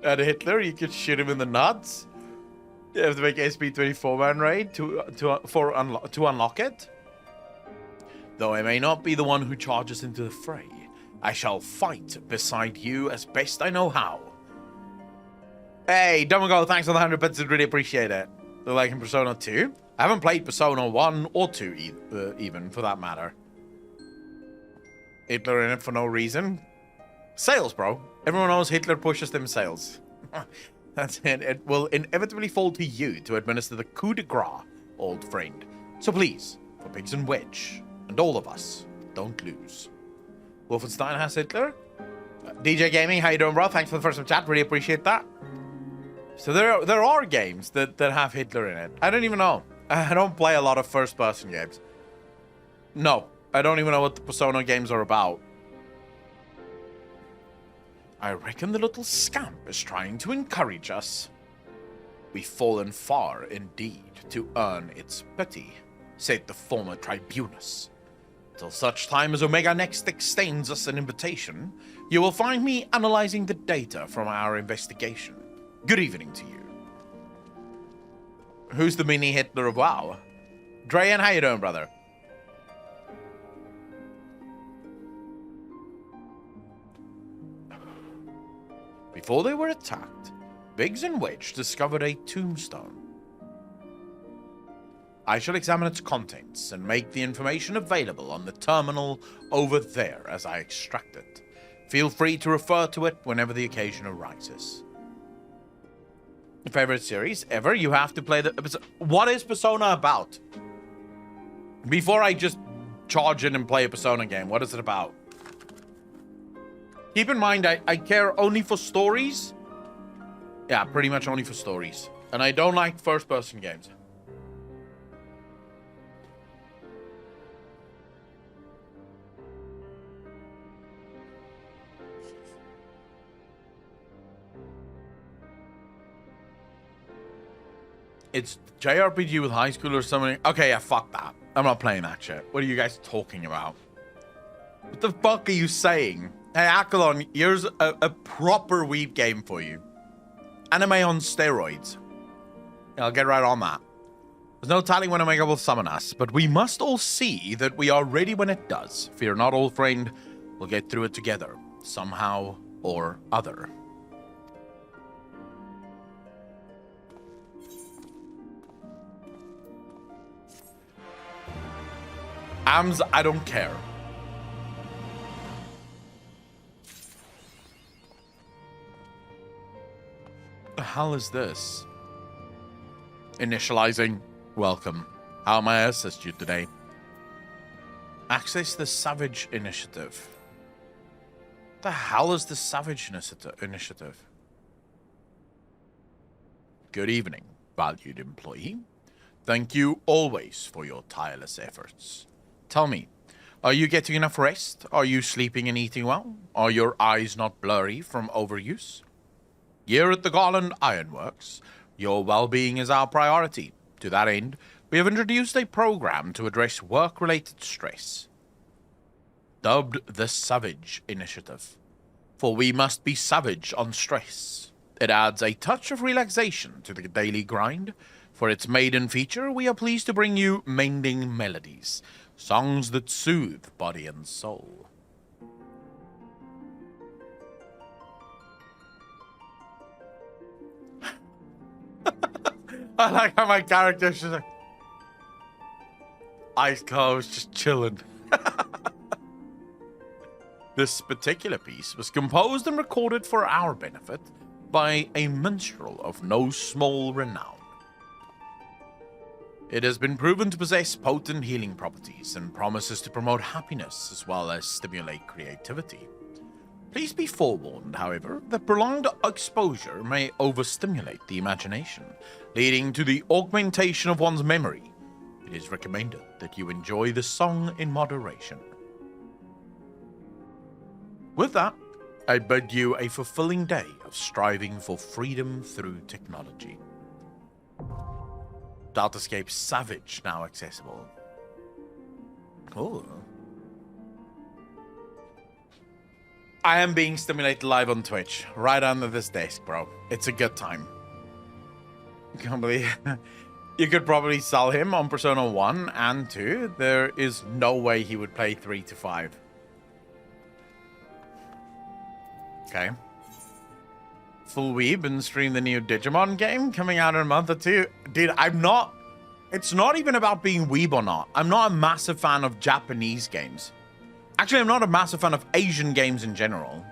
And Hitler, you could shoot him in the nuts. You have to make SP24 man raid to unlock it. Though I may not be the one who charges into the fray, I shall fight beside you as best I know how. Hey, Domago, thanks for the 100 bits. I really appreciate it. They're like in Persona 2. I haven't played Persona 1 or 2 even, for that matter. Hitler in it for no reason. Sales, bro. Everyone knows Hitler pushes them sales. That's it. It will inevitably fall to you to administer the coup de grace, old friend. So please, for Pigs and Wedge, and all of us, don't lose. Wolfenstein has Hitler. DJ Gaming, how you doing, bro? Thanks for the first chat. Really appreciate that. So there are games that have Hitler in it. I don't even know. I don't play a lot of first-person games. No, I don't even know what the Persona games are about. I reckon the little scamp is trying to encourage us. We've fallen far indeed to earn its pity, said the former tribunus. Till such time as Omega next extends us an invitation, you will find me analyzing the data from our investigation. Good evening to you. Who's the mini Hitler of WoW? Drayan, how you doing, brother? Before they were attacked, Biggs and Wedge discovered a tombstone. I shall examine its contents and make the information available on the terminal over there as I extract it. Feel free to refer to it whenever the occasion arises. Favorite series ever? You have to play the... What is Persona about? Before I just charge in and play a Persona game, what is it about? Keep in mind, I care only for stories. Yeah, pretty much only for stories. And I don't like first-person games. It's JRPG with high school or something. Okay, yeah, fuck that. I'm not playing that shit. What are you guys talking about? What the fuck are you saying? Hey, Akalon, here's a proper weeb game for you. Anime on steroids. Yeah, I'll get right on that. There's no telling when Omega will summon us, but we must all see that we are ready when it does. Fear not, old friend. We'll get through it together, somehow or other. AMS, I don't care. The hell is this? Initializing. Welcome. How may I assist you today? Access the Savage Initiative. The hell is the Savage Initiative? Good evening, valued employee. Thank you always for your tireless efforts. Tell me, Are you getting enough rest? Are you sleeping and eating well? Are your eyes not blurry from overuse? Here at the Garland Ironworks, your well-being is our priority. To that end, we have introduced a program to address work-related stress, dubbed the Savage Initiative. For we must be savage on stress. It adds a touch of relaxation to the daily grind. For its maiden feature, we are pleased to bring you Mending Melodies, songs that soothe body and soul. I like how my character is just like, eyes closed, just chilling. This particular piece was composed and recorded for our benefit by a minstrel of no small renown. It has been proven to possess potent healing properties and promises to promote happiness as well as stimulate creativity. Please be forewarned, however, that prolonged exposure may overstimulate the imagination, leading to the augmentation of one's memory. It is recommended that you enjoy the song in moderation. With that, I bid you a fulfilling day of striving for freedom through technology. Daltascape Savage now accessible. Cool. I am being stimulated live on Twitch, right under this desk, bro. It's a good time. I can't believe you could probably sell him on Persona 1 and 2. There is no way he would play 3 to 5. Okay. Full Weeb and stream the new Digimon game coming out in a month or two. Dude, it's not even about being weeb or not. I'm not a massive fan of Japanese games. Actually, I'm not a massive fan of Asian games in general.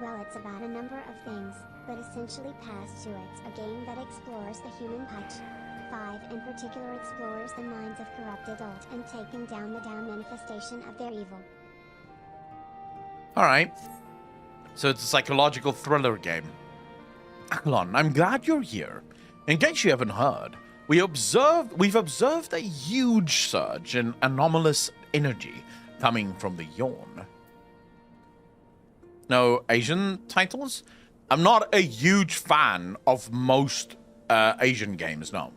Well, it's about a number of things, but essentially past to it's a game that explores the human punch. 5 in particular explores the minds of corrupt adults and taking down the down manifestation of their evil. Alright. So it's a psychological thriller game. Aklon, I'm glad you're here. In case you haven't heard, we've observed a huge surge in anomalous energy coming from the Yawn. No Asian titles? I'm not a huge fan of most Asian games, no.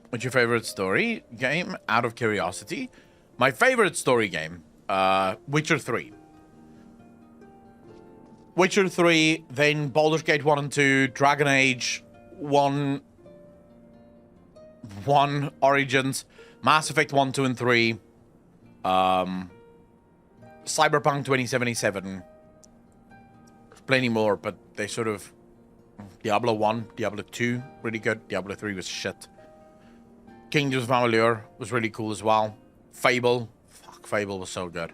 What's your favorite story game, out of curiosity? My favorite story game, Witcher 3. Witcher 3, then Baldur's Gate 1 and 2, Dragon Age 1 Origins, Mass Effect 1, 2, and 3, Cyberpunk 2077. There's plenty more, but they sort of... Diablo 1, Diablo 2, really good. Diablo 3 was shit. Kingdoms of Amalur was really cool as well. Fable. Fuck, Fable was so good.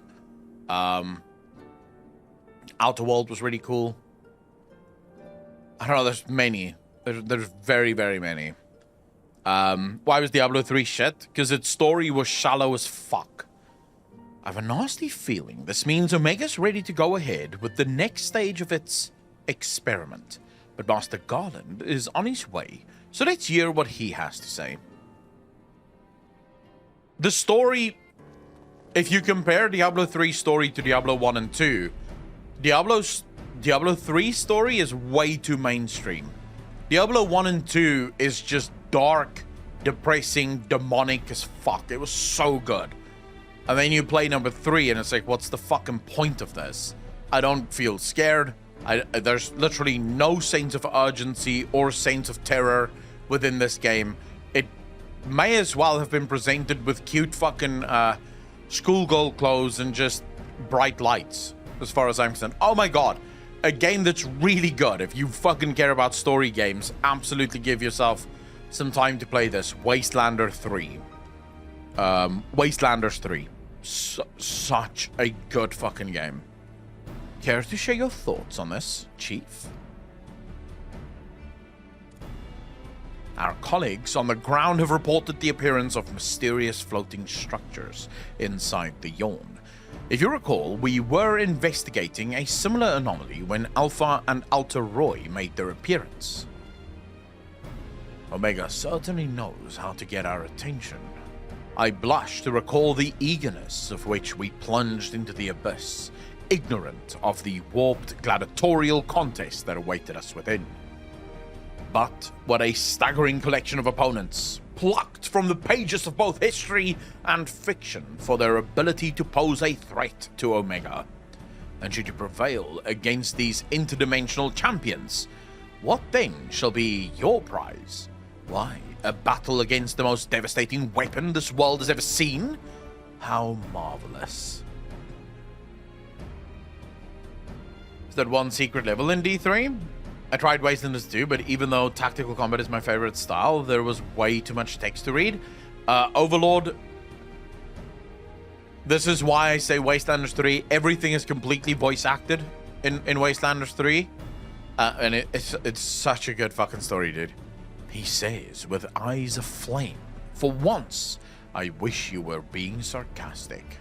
Outer World was really cool. I don't know, there's many. There's very, very many. Why was Diablo 3 shit? Because its story was shallow as fuck. I have a nasty feeling this means Omega's ready to go ahead with the next stage of its experiment. But Master Garland is on his way, so let's hear what he has to say. The story, if you compare Diablo 3 story to Diablo 1 and 2, Diablo 3 story is way too mainstream. Diablo 1 and 2 is just dark, depressing, demonic as fuck. It was so good. And then you play number 3 and it's like, what's the fucking point of this? I don't feel scared. There's literally no sense of urgency or sense of terror within this game. It may as well have been presented with cute fucking schoolgirl clothes and just bright lights, as far as I'm concerned. Oh my god, a game that's really good. If you fucking care about story games, absolutely give yourself some time to play this. Wastelanders 3. Such a good fucking game. Care to share your thoughts on this, Chief? Our colleagues on the ground have reported the appearance of mysterious floating structures inside the Yawn. If you recall, we were investigating a similar anomaly when Alpha and Alta Roy made their appearance. Omega certainly knows how to get our attention. I blush to recall the eagerness of which we plunged into the abyss, ignorant of the warped gladiatorial contest that awaited us within. But what a staggering collection of opponents, plucked from the pages of both history and fiction for their ability to pose a threat to Omega. And should you prevail against these interdimensional champions, what then shall be your prize? Why, a battle against the most devastating weapon this world has ever seen? How marvelous. Is that one secret level in D3? I tried Wastelanders 2, but even though tactical combat is my favorite style, there was way too much text to read. Overlord. This is why I say Wastelanders 3. Everything is completely voice acted in Wastelanders 3. And it's such a good fucking story, dude. He says with eyes of flame, "For once, I wish you were being sarcastic."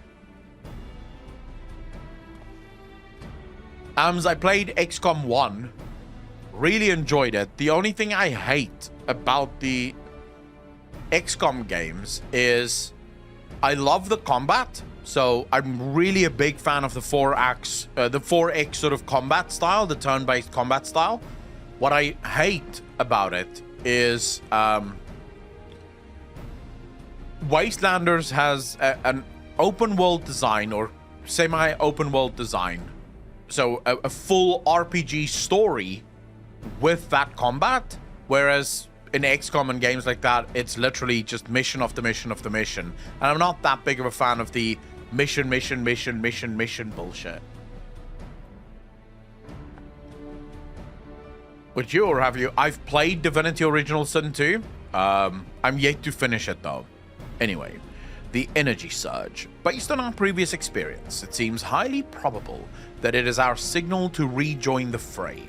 I played XCOM 1. Really enjoyed it. The only thing I hate about the XCOM games is I love the combat. So I'm really a big fan of the 4X sort of combat style, the turn-based combat style. What I hate about it is Wastelanders has an open world design or semi-open world design. So a full RPG story with that combat, whereas in XCOM and games like that, it's literally just mission after mission after mission. And I'm not that big of a fan of the mission bullshit. Would you, or have you? I've played Divinity Original Sin 2. I'm yet to finish it though. Anyway, the energy surge. Based on our previous experience, it seems highly probable that it is our signal to rejoin the fray.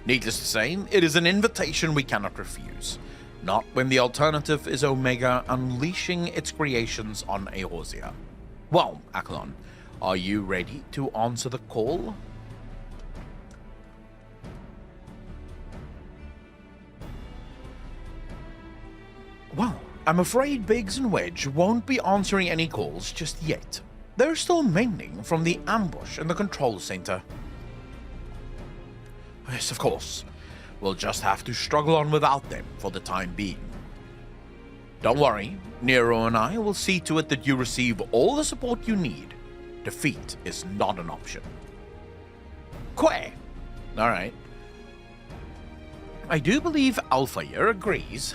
Needless to say, it is an invitation we cannot refuse. Not when the alternative is Omega unleashing its creations on Eorzea. Well, Aklon, are you ready to answer the call? Well, I'm afraid Biggs and Wedge won't be answering any calls just yet. They're still mending from the ambush in the control center. Yes, of course. We'll just have to struggle on without them for the time being. Don't worry, Nero and I will see to it that you receive all the support you need. Defeat is not an option. Quay. Alright. I do believe Alphair agrees.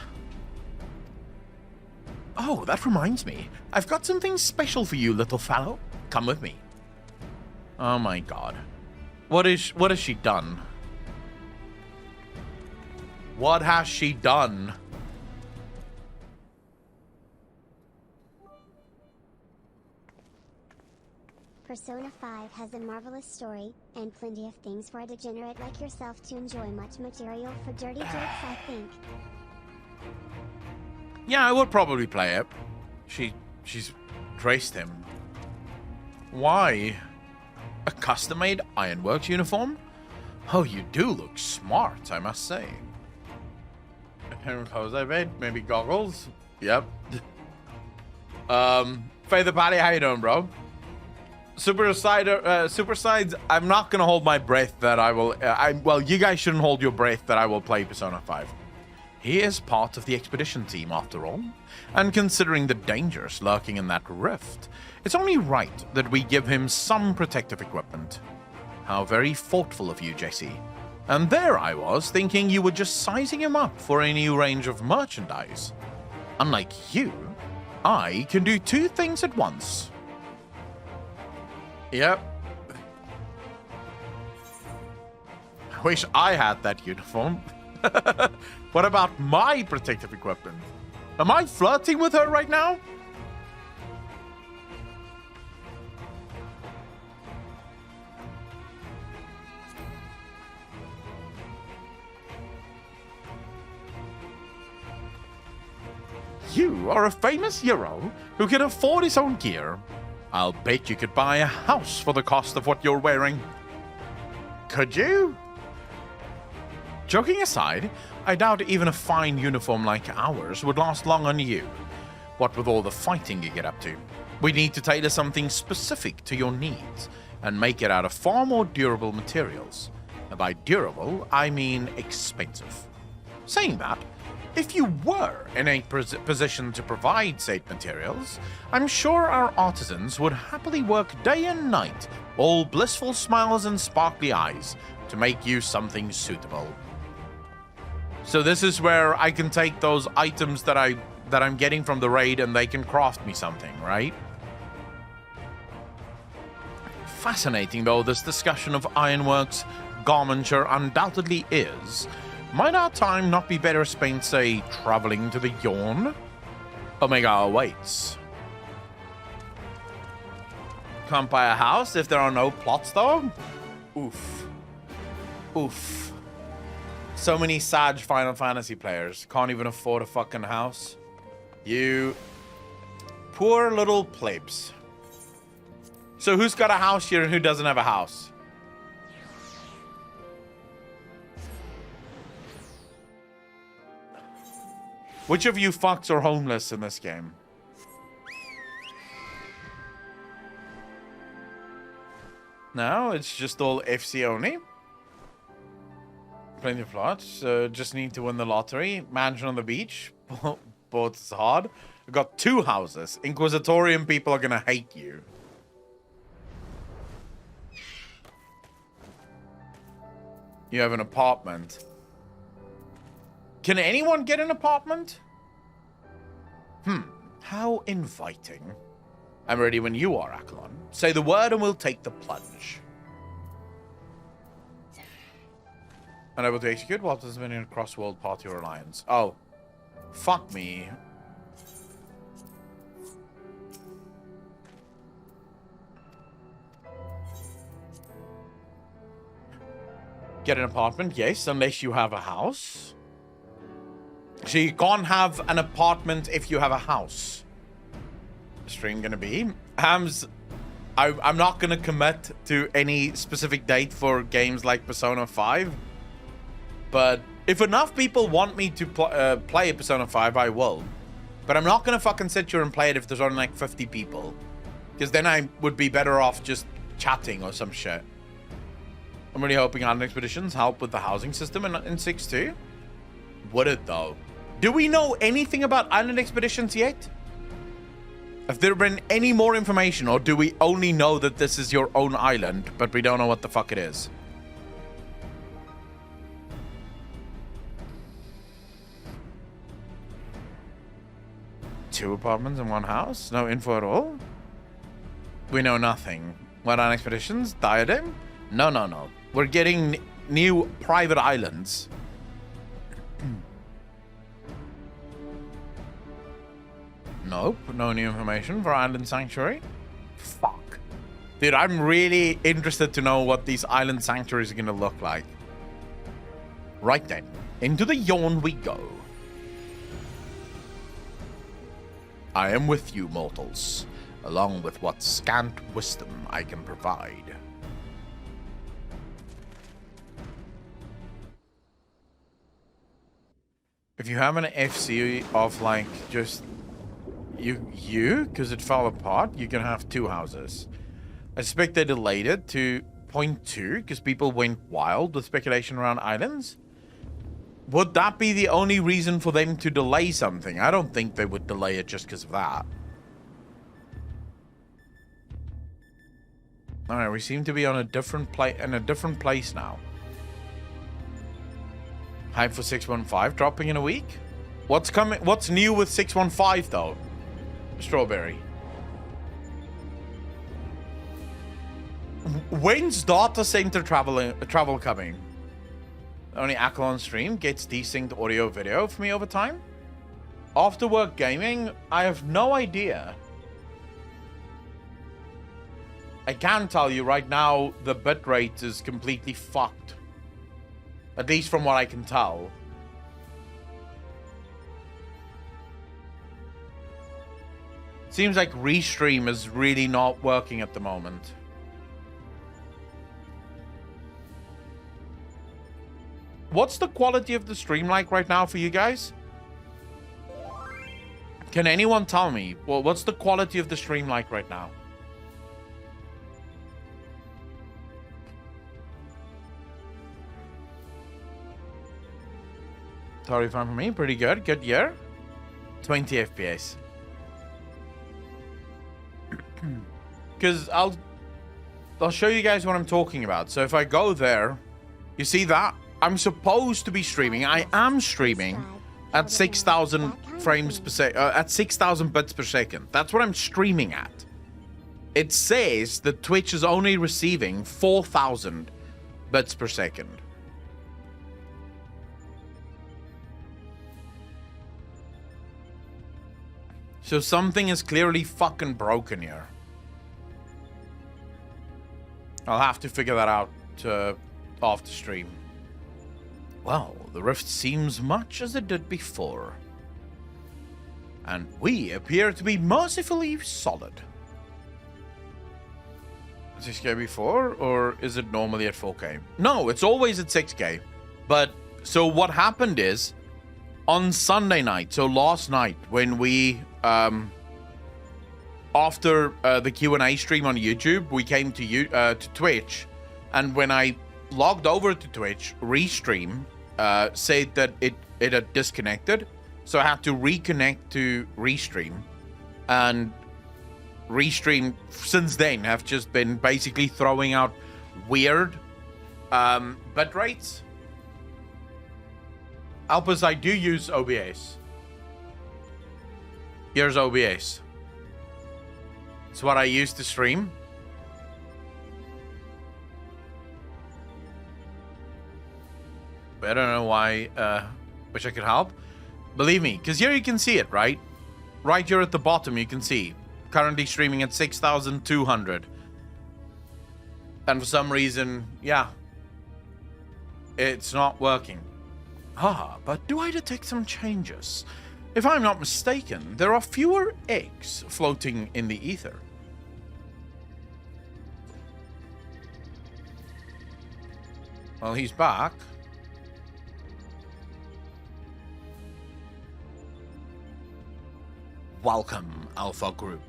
Oh, that reminds me. I've got something special for you, little fellow. Come with me. Oh my god. What has she done? What has she done? Persona 5 has a marvelous story, and plenty of things for a degenerate like yourself to enjoy. Much material for dirty jokes, I think. Yeah, I would probably play it. She's traced him. Why? A custom-made Ironworks uniform? Oh, you do look smart, I must say. Clothes I made, maybe goggles. Yep. Feather Patty, how you doing, bro? Super Sides, I'm not gonna hold my breath that I will. Well, you guys shouldn't hold your breath that I will play Persona 5. He is part of the expedition team, after all, and considering the dangers lurking in that rift, it's only right that we give him some protective equipment. How very thoughtful of you, Jesse. And there I was, thinking you were just sizing him up for a new range of merchandise. Unlike you, I can do two things at once. Yep. I wish I had that uniform. What about my protective equipment? Am I flirting with her right now? You are a famous hero who can afford his own gear. I'll bet you could buy a house for the cost of what you're wearing. Could you? Joking aside, I doubt even a fine uniform like ours would last long on you. what with all the fighting you get up to. We need to tailor something specific to your needs and make it out of far more durable materials. And by durable, I mean expensive. Saying that, if you were in a position to provide said materials, I'm sure our artisans would happily work day and night, all blissful smiles and sparkly eyes, to make you something suitable. So this is where I can take those items that I'm getting from the raid and they can craft me something, right? Fascinating though this discussion of ironworks garmenture undoubtedly is. Might our time not be better spent, say, traveling to the Yawn? Omega awaits. Can't buy a house if there are no plots, though? Oof. Oof. So many sad Final Fantasy players can't even afford a fucking house. You poor little plebs. So who's got a house here and who doesn't have a house? Which of you fucks are homeless in this game? No, it's just all FC only. Plenty of plots. Just need to win the lottery. Mansion on the beach. Both is hard. I've got 2 houses. Inquisitorium people are gonna hate you. You have an apartment. Can anyone get an apartment? How inviting. I'm ready when you are, Akalon. Say the word and we'll take the plunge. Unable to execute while there's been in a cross-world party or alliance. Oh. Fuck me. Get an apartment, yes, unless you have a house. So you can't have an apartment if you have a house. The stream gonna be? I'm not gonna commit to any specific date for games like Persona 5. But if enough people want me to play Persona 5, I will. But I'm not gonna fucking sit here and play it if there's only like 50 people. Because then I would be better off just chatting or some shit. I'm really hoping Island Expeditions help with the housing system in 6.2. Would it though? Do we know anything about Island Expeditions yet? Have there been any more information, or do we only know that this is your own island, but we don't know what the fuck it is? Two apartments in one house? No info at all? We know nothing. What Island Expeditions? Diadem? No, no, no. We're getting new private islands. Nope, no new information for Island Sanctuary. Fuck. Dude, I'm really interested to know what these Island Sanctuaries are gonna look like. Right then, into the Yawn we go. I am with you, mortals, along with what scant wisdom I can provide. If you have an FC of like just you, because it fell apart, you can have 2 houses. I suspect they delayed it to 0.2 because people went wild with speculation around islands. Would that be the only reason for them to delay something? I don't think they would delay it just because of that. All right, we seem to be on a different place now. Hype for 615 dropping in a week. What's coming? What's new with 615 though? Strawberry. When's data center travel coming? Only Akalon stream gets desynced audio video for me over time. After work gaming, I have no idea. I can tell you right now the bitrate is completely fucked. At least from what I can tell. Seems like Restream is really not working at the moment. What's the quality of the stream like right now for you guys? Can anyone tell me, well, what's the quality of the stream like right now? Fine for me. Pretty good. Good year. 20 FPS. Because I'll show you guys what I'm talking about. So if I go there, you see that? I'm supposed to be streaming. I am streaming at 6,000 frames per second, at 6,000 bits per second. That's what I'm streaming at. It says that Twitch is only receiving 4,000 bits per second. So something is clearly fucking broken here. I'll have to figure that out after stream. Well, the rift seems much as it did before. And we appear to be mercifully solid. 6K before, or is it normally at 4K? No, it's always at 6K. But, so what happened is, on Sunday night, so last night, when we, after the Q&A stream on YouTube, we came to Twitch, and when I logged over to Twitch, Restream said that it had disconnected, so I had to reconnect to Restream, and Restream since then have just been basically throwing out weird bit rates. Alpus, I do use OBS. Here's OBS. It's what I use to stream. I don't know why. Wish I could help. Believe me, because here you can see it, right? Right here at the bottom, you can see. Currently streaming at 6,200. And for some reason, yeah. It's not working. But do I detect some changes? If I'm not mistaken, there are fewer eggs floating in the ether. Well, he's back. Welcome, Alpha Group.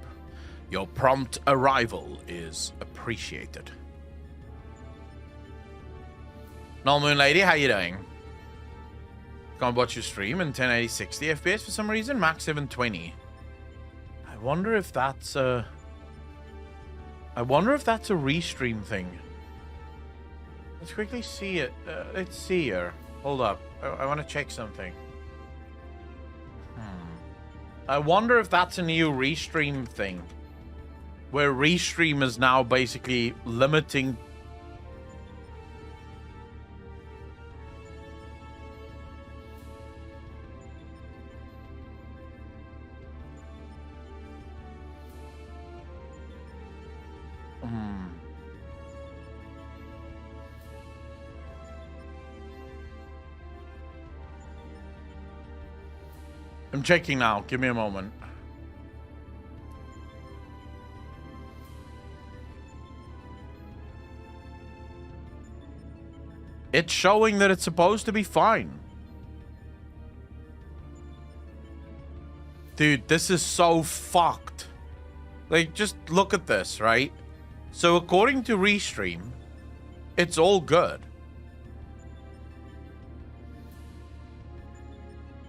Your prompt arrival is appreciated. Null Moon Lady, how you doing? Can't watch your stream in 1080 60 FPS for some reason. Max 720. I wonder if that's a restream thing. Let's quickly see it. Let's see here. Hold up. I want to check something. I wonder if that's a new restream thing, where restream is now basically limiting. I'm checking now. Give me a moment. It's showing that it's supposed to be fine. Dude, this is so fucked. Like, just look at this, right? So according to Restream, it's all good.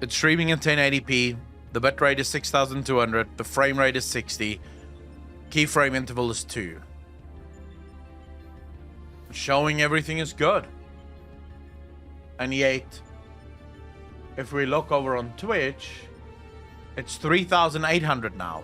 It's streaming in 1080p. The bitrate is 6,200. The frame rate is 60. Keyframe interval is 2. Showing everything is good. And yet, if we look over on Twitch, it's 3,800 now.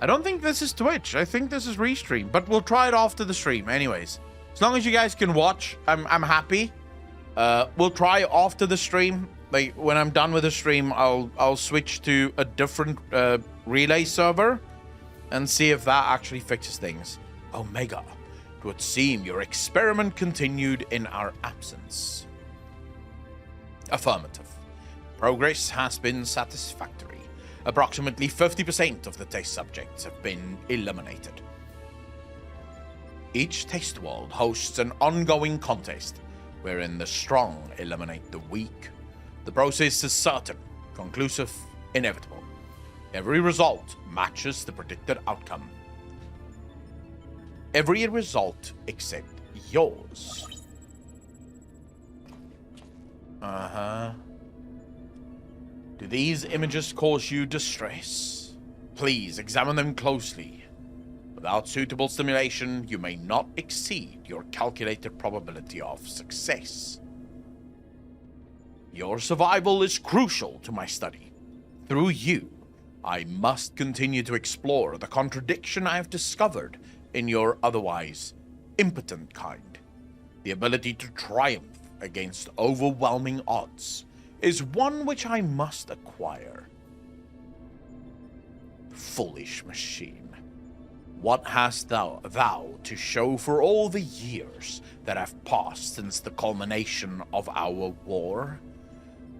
I don't think this is Twitch. I think this is Restream, but we'll try it after the stream anyways. As long as you guys can watch, I'm happy. We'll try after the stream. Like, when I'm done with the stream, I'll switch to a different relay server and see if that actually fixes things. Omega, it would seem your experiment continued in our absence. Affirmative. Progress has been satisfactory. Approximately 50% of the test subjects have been eliminated. Each test world hosts an ongoing contest wherein the strong eliminate the weak. The process is certain, conclusive, inevitable. Every result matches the predicted outcome. Every result except yours. Do these images cause you distress? Please examine them closely. Without suitable stimulation, you may not exceed your calculated probability of success. Your survival is crucial to my study. Through you, I must continue to explore the contradiction I have discovered in your otherwise impotent kind. The ability to triumph against overwhelming odds is one which I must acquire. Foolish machine. What hast thou to show for all the years that have passed since the culmination of our war?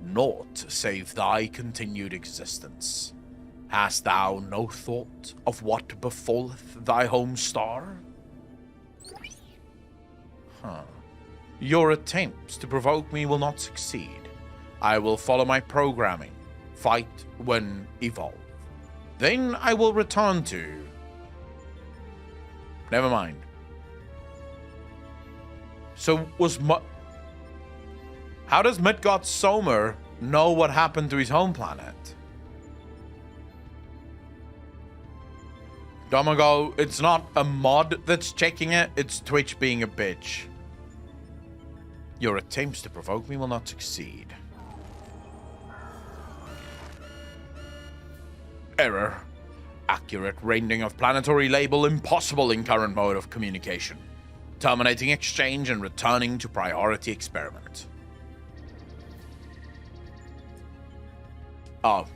Naught save thy continued existence. Hast thou no thought of what befalleth thy home star? Your attempts to provoke me will not succeed. I will follow my programming. Fight, win, evolve. Then I will return to... Never mind. So how does Midgard Somer know what happened to his home planet? Domago, it's not a mod that's checking it, it's Twitch being a bitch. Your attempts to provoke me will not succeed. Error. Accurate rendering of planetary label impossible in current mode of communication. Terminating exchange and returning to priority experiment. Oh.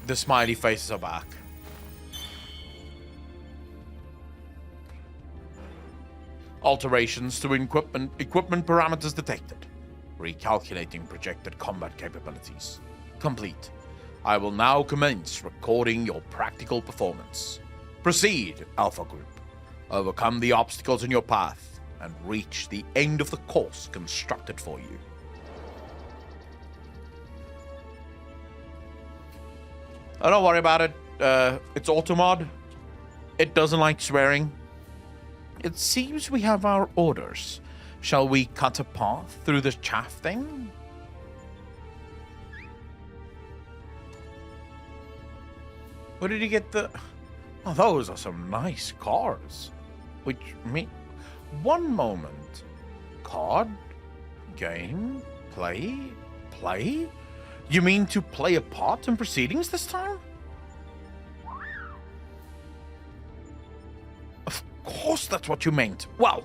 The smiley faces are back. Alterations to equipment parameters detected. Recalculating projected combat capabilities. Complete. I will now commence recording your practical performance. Proceed, Alpha Group. Overcome the obstacles in your path and reach the end of the course constructed for you. Oh, don't worry about it. It's automod. It doesn't like swearing. It seems we have our orders. Shall we cut a path through the chaff then? Where did you get the... Oh, those are some nice cars. Which mean... One moment. Card? Game? Play? You mean to play a part in proceedings this time? Of course that's what you meant. Well,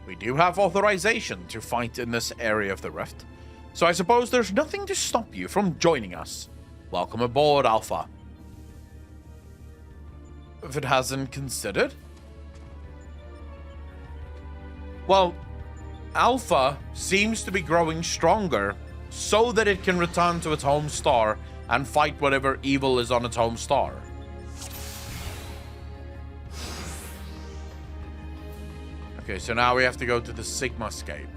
we do have authorization to fight in this area of the rift, so I suppose there's nothing to stop you from joining us. Welcome aboard, Alpha. If it hasn't considered? Well, Alpha seems to be growing stronger so that it can return to its home star and fight whatever evil is on its home star. Okay, so now we have to go to the Sigma-scape.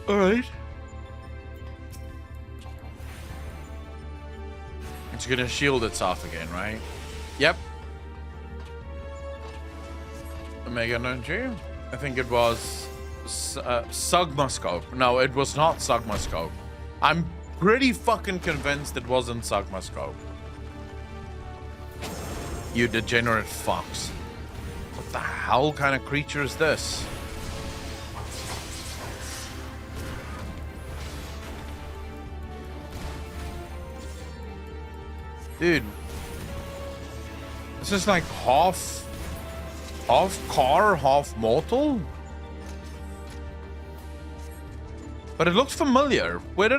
Alright. It's gonna shield itself again, right? Yep. Omega Energy? I think it was Sugmascope. No, it was not Sugmascope. I'm pretty fucking convinced it wasn't Sugmascope. You degenerate fox. What the hell kind of creature is this? Dude, this is like half car, half mortal. But it looks familiar. Where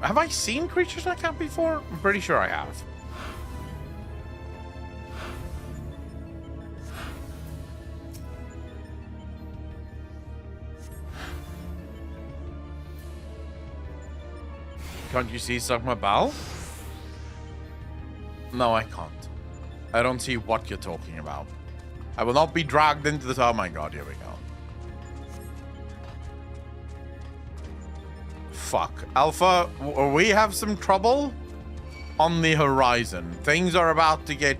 have I seen creatures like that before? I'm pretty sure I have. Can't you see Sigma Bal? No, I can't. I don't see what you're talking about. I will not be dragged into the... Oh my god, here we go. Fuck. Alpha, we have some trouble on the horizon. Things are about to get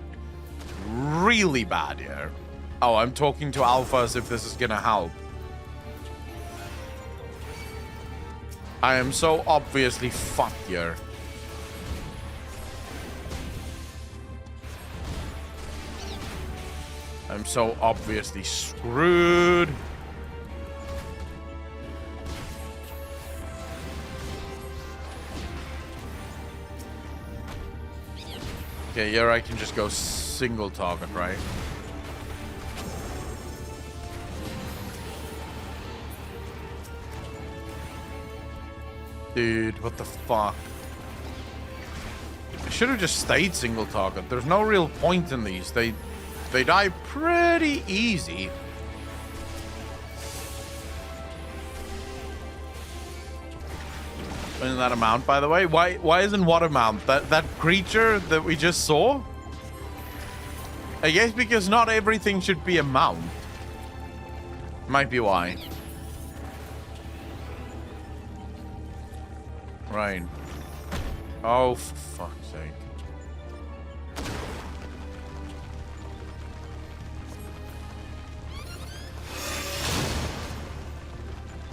really bad here. Oh, I'm talking to Alpha as if this is gonna help. I am so obviously fucked here. I'm so obviously screwed. Okay, here I can just go single target, right? Dude, what the fuck? I should have just stayed single target. There's no real point in these. They die pretty easy. Isn't that a mount, by the way? Why isn't what a mount? That creature that we just saw? I guess because not everything should be a mount. Might be why. Right. Oh, for fuck's sake.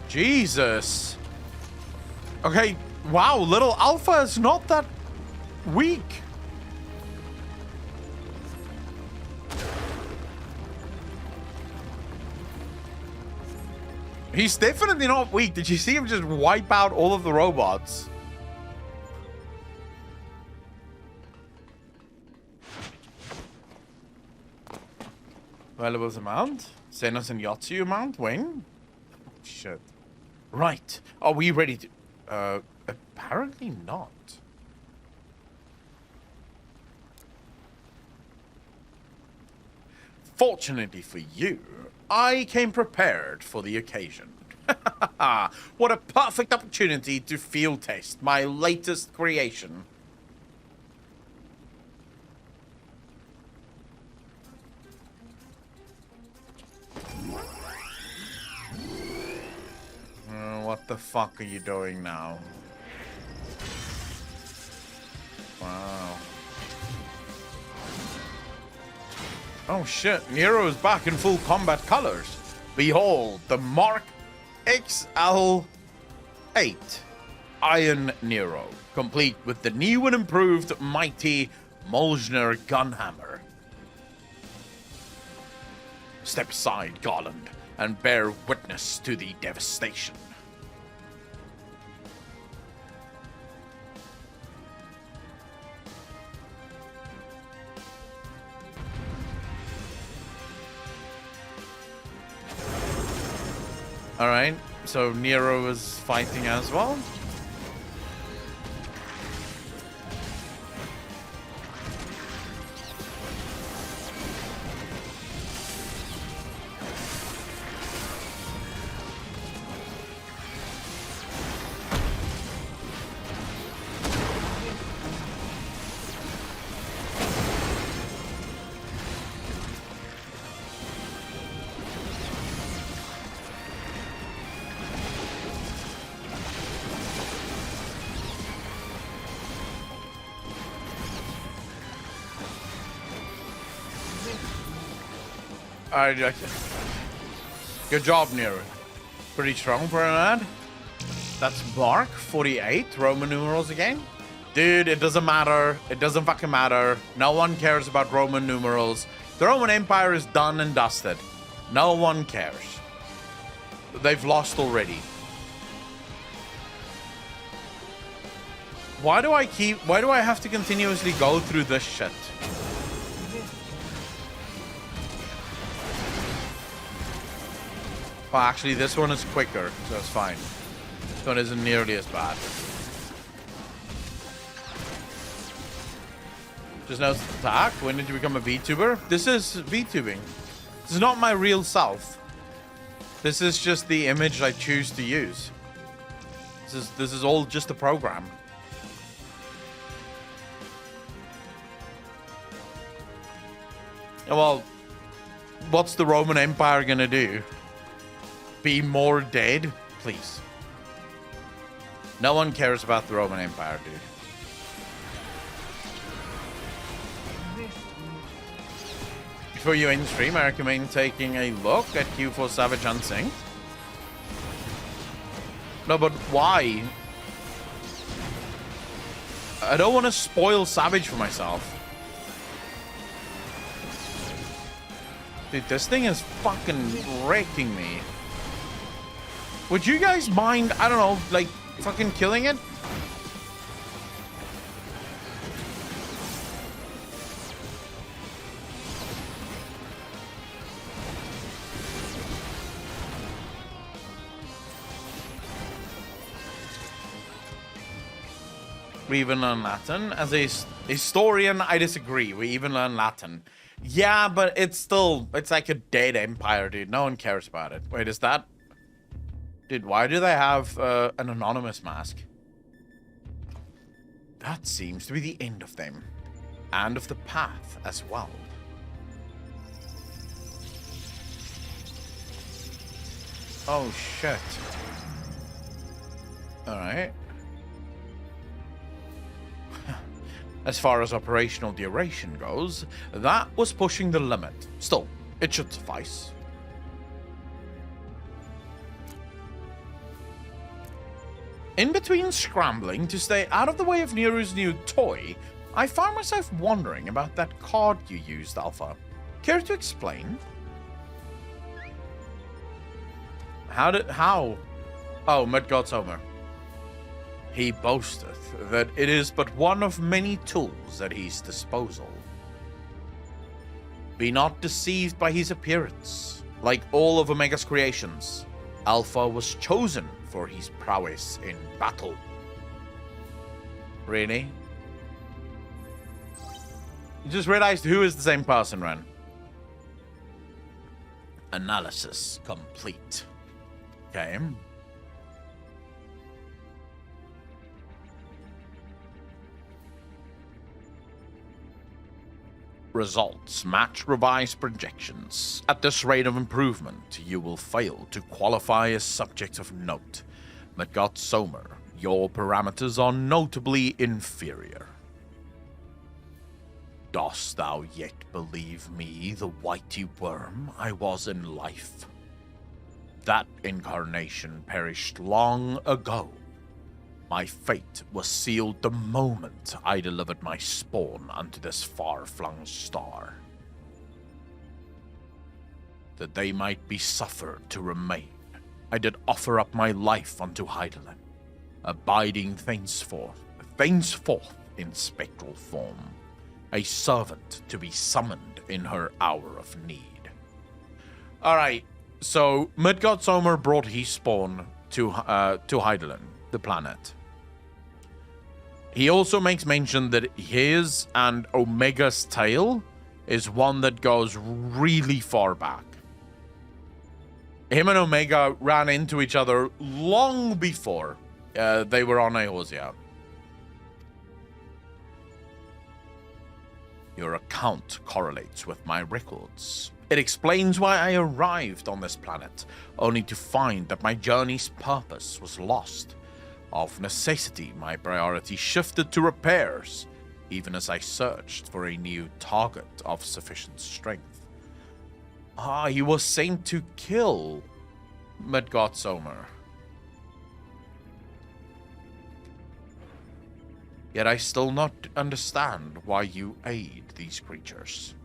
Jesus. Okay, wow, little Alpha is not that weak. He's definitely not weak. Did you see him just wipe out all of the robots? Valuables amount? Xenos and Yatsu amount? When? Shit. Right. Are we ready to... apparently not. Fortunately for you, I came prepared for the occasion. What a perfect opportunity to field test my latest creation. What the fuck are you doing now? Wow. Oh shit, Nero is back in full combat colors. Behold, the Mark XL8 Iron Nero, complete with the new and improved mighty Molzner gunhammer. Step aside, Garland, and bear witness to the devastation. Alright, so Nero is fighting as well. Alright, good job, Nero. Pretty strong for an ad. That's Mark 48, Roman numerals again. Dude, it doesn't matter. It doesn't fucking matter. No one cares about Roman numerals. The Roman Empire is done and dusted. No one cares. They've lost already. Why do I have to continuously go through this shit? Well, actually, this one is quicker, so it's fine. This one isn't nearly as bad. Just now attack. When did you become a VTuber? This is VTubing. This is not my real self. This is just the image I choose to use. This is all just a program. Well, what's the Roman Empire gonna do? Be more dead? Please. No one cares about the Roman Empire, dude. Before you end stream, I recommend taking a look at Q4 Savage Unsynced. No, but why? I don't want to spoil Savage for myself. Dude, this thing is fucking wrecking me. Would you guys mind, I don't know, like, fucking killing it? We even learn Latin. As a historian, I disagree. We even learn Latin. Yeah, but it's like a dead empire, dude. No one cares about it. Wait, is that... Dude, why do they have an anonymous mask? That seems to be the end of them. And of the path as well. Oh, shit. Alright. As far as operational duration goes, that was pushing the limit. Still, it should suffice. In between scrambling to stay out of the way of Neru's new toy, I found myself wondering about that card you used, Alpha. Care to explain? How? Oh, Midgard's Homer. He boasteth that it is but one of many tools at his disposal. Be not deceived by his appearance. Like all of Omega's creations, Alpha was chosen for his prowess in battle. Really? You just realized who is the same person, Ren. Analysis complete. Okay. Results match revised projections. At this rate of improvement, you will fail to qualify as subject of note. Midgard Somer, your parameters are notably inferior. Dost thou yet believe me, the whitey worm I was in life? That incarnation perished long ago. My fate was sealed the moment I delivered my spawn unto this far-flung star. That they might be suffered to remain, I did offer up my life unto Heidelin, abiding thenceforth in spectral form, a servant to be summoned in her hour of need. Alright, so Midgard Somer brought his spawn to Heidelin, the planet. He also makes mention that his and Omega's tale is one that goes really far back. Him and Omega ran into each other long before they were on Eorzea. Your account correlates with my records. It explains why I arrived on this planet, only to find that my journey's purpose was lost. Of necessity, my priority shifted to repairs, even as I searched for a new target of sufficient strength. He was sent to kill Midgard Somer. Yet I still not understand why you aid these creatures.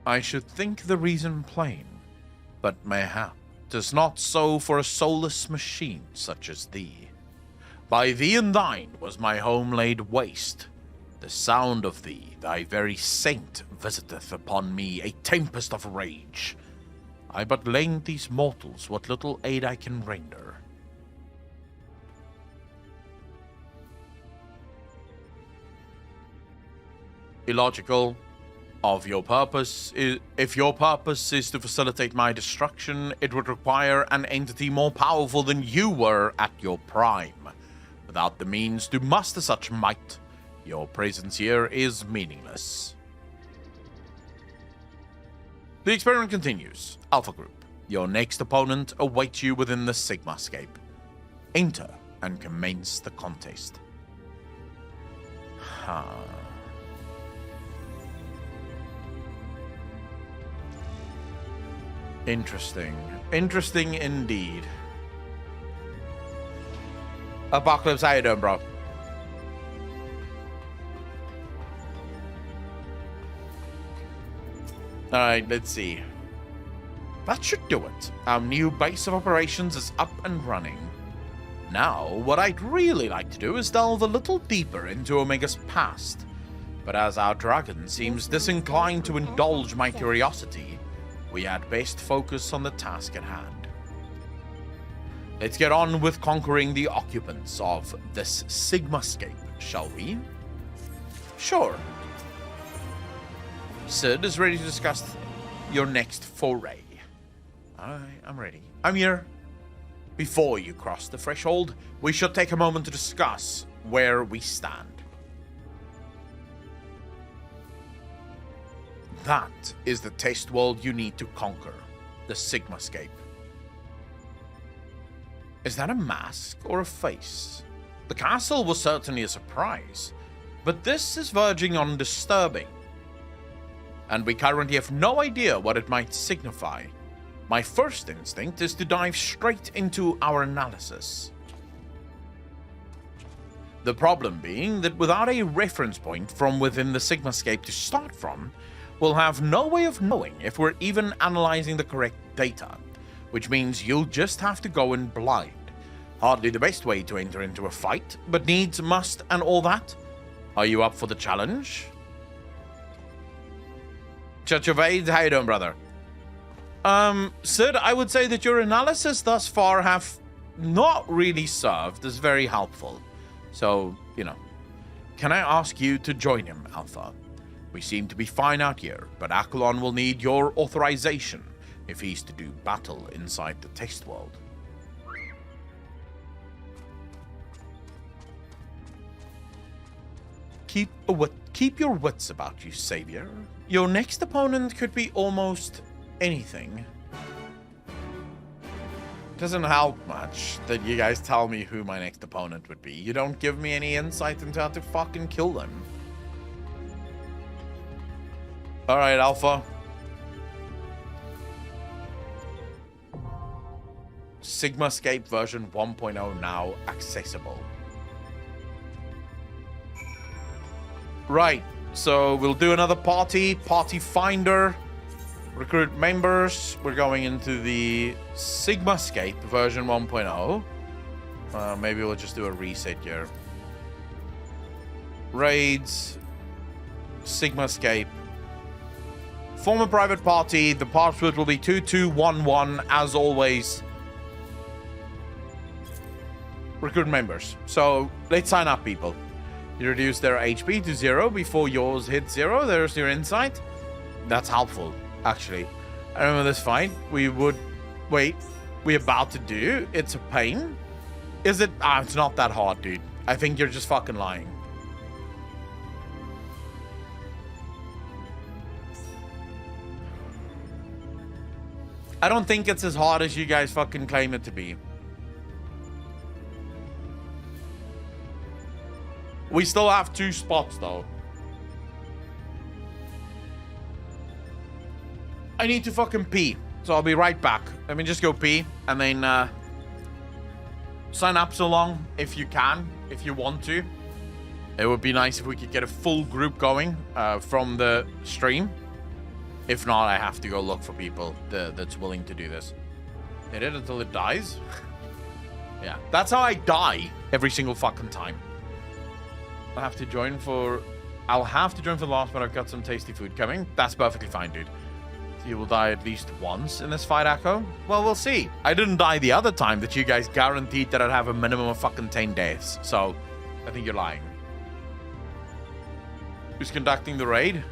I should think the reason plain. But mayhap 'tis not so for a soulless machine such as thee. By thee and thine was my home laid waste. The sound of thee, thy very saint, visiteth upon me a tempest of rage. I but lend these mortals what little aid I can render. Illogical. If your purpose is to facilitate my destruction, it would require an entity more powerful than you were at your prime. Without the means to muster such might, Your presence here is meaningless. The experiment continues. Alpha Group, your next opponent awaits you within the Sigmascape. Enter and commence the contest. Interesting. Interesting indeed. Apocalypse, how you doing, bro? Alright, let's see. That should do it. Our new base of operations is up and running. Now, what I'd really like to do is delve a little deeper into Omega's past. But as our dragon seems disinclined to indulge my curiosity, we had best focus on the task at hand. Let's get on with conquering the occupants of this Sigmascape, shall we? Sure. Sid is ready to discuss your next foray. Alright, I'm ready. I'm here. Before you cross the threshold, we should take a moment to discuss where we stand. That is the test world you need to conquer, the Sigmascape. Is that a mask or a face? The castle was certainly a surprise, but this is verging on disturbing. And we currently have no idea what it might signify. My first instinct is to dive straight into our analysis. The problem being that without a reference point from within the Sigmascape to start from, we'll have no way of knowing if we're even analyzing the correct data, which means you'll just have to go in blind. Hardly the best way to enter into a fight, but needs must and all that. Are you up for the challenge? Church of Aid, how you doing, brother? Sid, I would say that your analysis thus far have not really served as very helpful. So, you know, can I ask you to join him, Alpha? We seem to be fine out here, but Akalon will need your authorization if he's to do battle inside the test world. Keep your wits about you, Savior. Your next opponent could be almost anything. Doesn't help much that you guys tell me who my next opponent would be. You don't give me any insight into how to fucking kill them. Alright, Alpha. Sigmascape version 1.0 now accessible. Right, so we'll do another party finder, recruit members. We're going into the Sigmascape version 1.0. Maybe we'll just do a reset here. Raids, Sigmascape. Form a private party. The password will be 2211 as always. Recruit members. So let's sign up, people. You reduce their HP to 0 before yours hits 0. There's your insight. That's helpful, actually. I remember this fight. We're about to do. It's a pain. Is it? It's not that hard, dude. I think you're just fucking lying. I don't think it's as hard as you guys fucking claim it to be. We still have 2 spots, though. I need to fucking pee, so I'll be right back. Let me just go pee, and then sign up so long, if you can, if you want to. It would be nice if we could get a full group going from the stream. If not, I have to go look for people that's willing to do this. Hit it until it dies? Yeah, that's how I die every single fucking time. I'll have to join for the last, but I've got some tasty food coming. That's perfectly fine, dude. You will die at least once in this fight, Akko. Well, we'll see. I didn't die the other time that you guys guaranteed that I'd have a minimum of fucking 10 deaths. So, I think you're lying. Who's conducting the raid?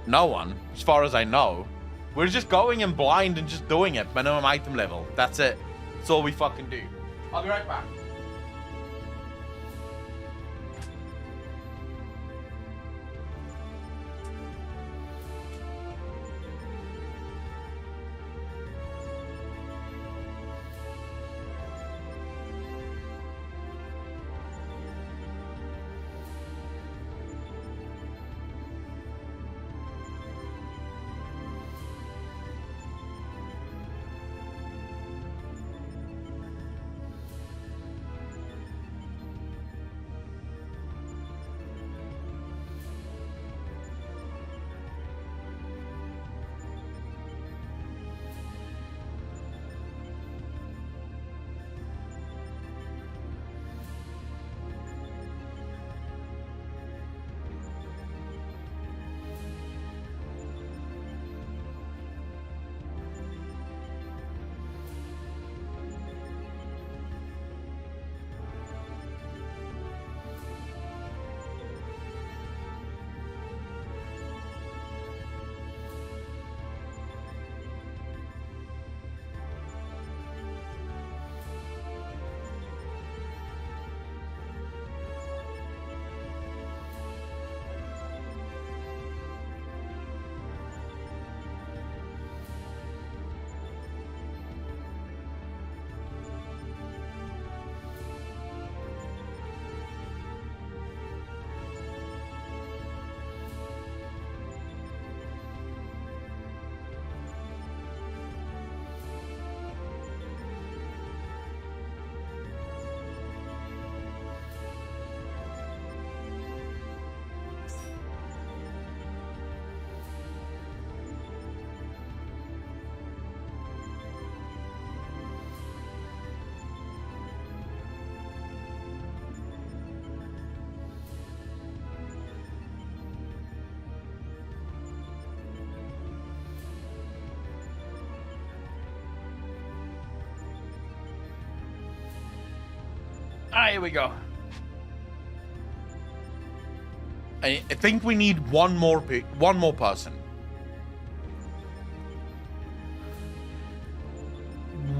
No one, as far as I know. We're just going in blind and just doing it. Minimum item level. That's it. That's all we fucking do. I'll be right back. Ah, here we go. I think we need one more person.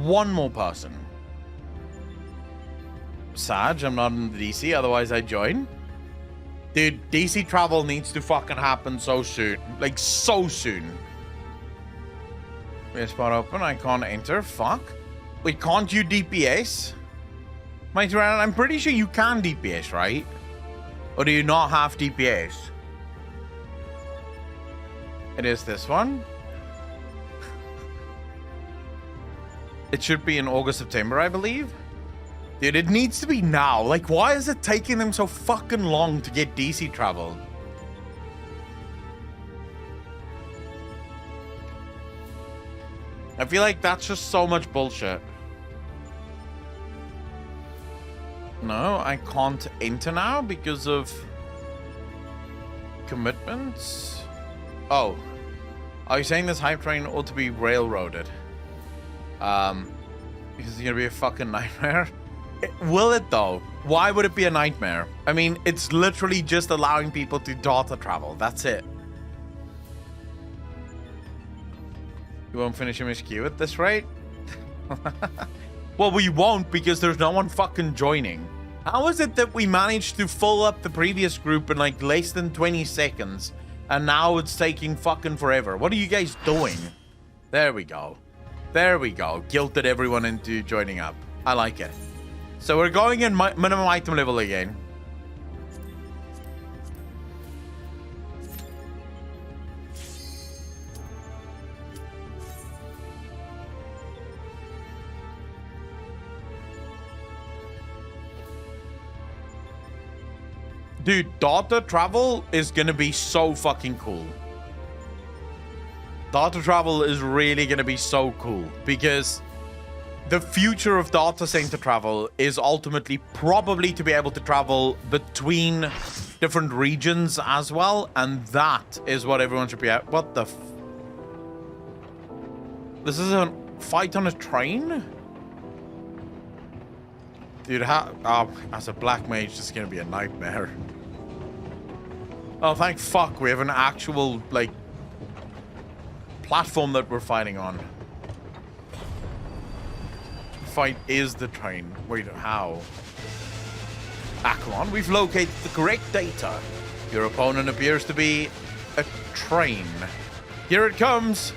One more person. Saj, I'm not in the DC, otherwise I join. Dude, DC travel needs to fucking happen so soon. Like, so soon. Wait, spot open, I can't enter. Fuck. Wait, can't you DPS? Mighty Ryan, I'm pretty sure you can DPS, right? Or do you not have DPS? It is this one. It should be in August, September, I believe. Dude, it needs to be now. Like, why is it taking them so fucking long to get DC travel? I feel like that's just so much bullshit. No, I can't enter now because of commitments. Oh, are you saying this hype train ought to be railroaded? Because it's gonna be a fucking nightmare. Will it though? Why would it be a nightmare? I mean, it's literally just allowing people to data travel. That's it. You won't finish MSQ at this rate? Well, we won't because there's no one fucking joining. How is it that we managed to fill up the previous group in like less than 20 seconds and now it's taking fucking forever? What are you guys doing? There we go. There we go. Guilted everyone into joining up. I like it. So we're going in minimum item level again. Dude, data travel is gonna be so fucking cool. Data travel is really gonna be so cool because the future of data center travel is ultimately probably to be able to travel between different regions as well, and that is what everyone should be at. What the this is a fight on a train? Dude, as a black mage, this is gonna be a nightmare. Oh, thank fuck, we have an actual, like, platform that we're fighting on. Fight is the train. Wait, how? Ah, come on, we've located the correct data. Your opponent appears to be a train. Here it comes.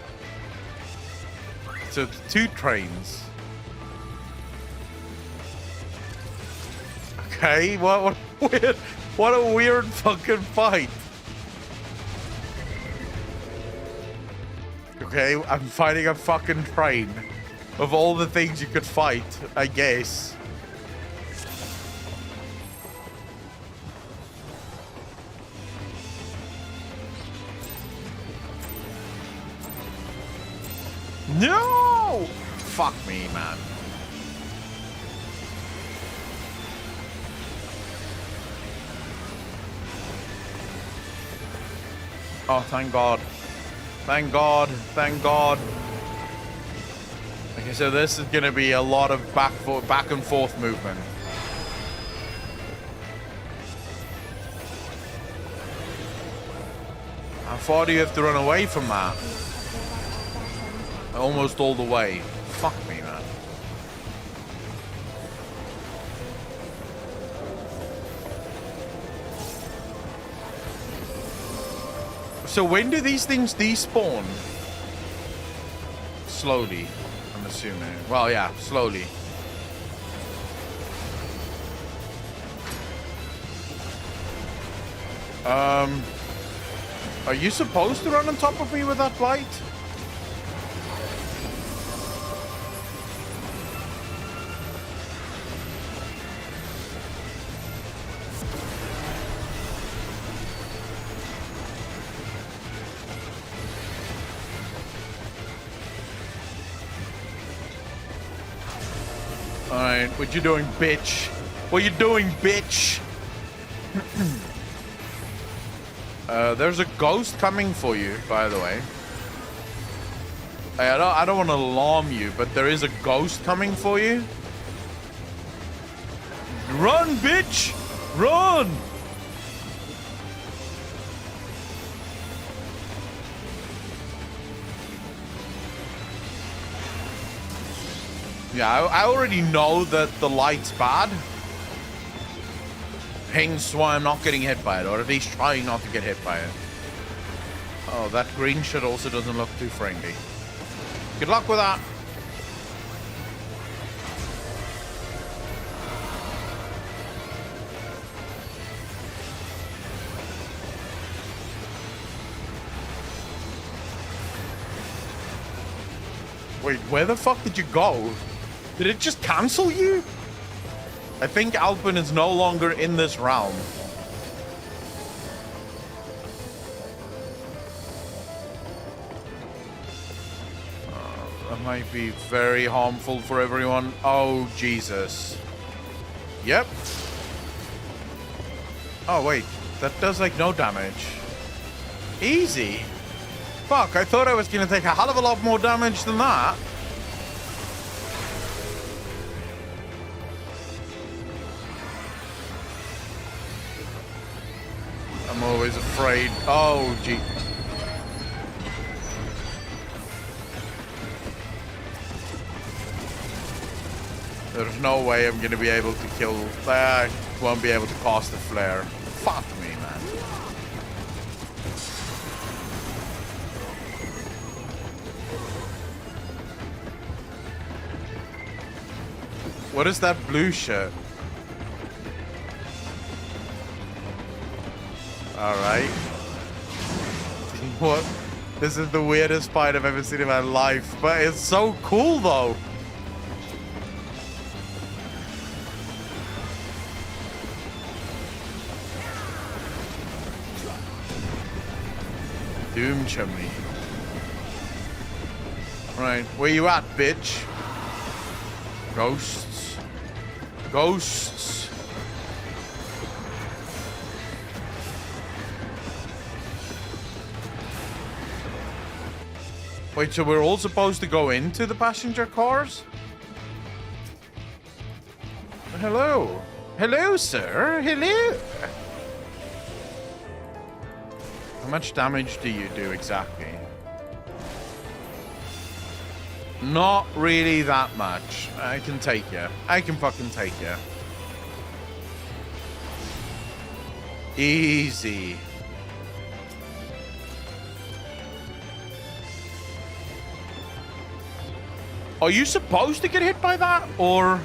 So it's 2 trains. Okay, what weird, what a weird fucking fight. Okay, I'm fighting a fucking train. Of all the things you could fight, I guess. No! Fuck me, man. Oh, thank God. Thank God. Thank God. Okay, so this is going to be a lot of back and forth movement. How far do you have to run away from that? Almost all the way. Fuck me, man. So when do these things despawn? Slowly, I'm assuming. Well, yeah, slowly. Are you supposed to run on top of me with that blight? Alright, what you doing, bitch? What you doing, bitch? There's a ghost coming for you, by the way. I don't want to alarm you, but there is a ghost coming for you. Run, bitch! Run! Yeah, I already know that the light's bad. Hence why I'm not getting hit by it, or at least trying not to get hit by it. Oh, that green shit also doesn't look too friendly. Good luck with that. Wait, where the fuck did you go? Did it just cancel you? I think Alpin is no longer in this realm. That might be very harmful for everyone. Oh, Jesus. Yep. Oh, wait. That does, like, no damage. Easy. Fuck, I thought I was going to take a hell of a lot more damage than that. I'm always afraid. Oh, gee. There's no way I'm going to be able to kill... I won't be able to cast a flare. Fuck me, man. What is that blue shit? Alright. What? This is the weirdest fight I've ever seen in my life. But it's so cool, though. Doom chimney. Right, where you at, bitch? Ghosts. Ghosts. Wait, so we're all supposed to go into the passenger cars? Hello. Hello, sir. Hello. How much damage do you do exactly? Not really that much. I can take you. I can fucking take you. Easy. Are you supposed to get hit by that? Or...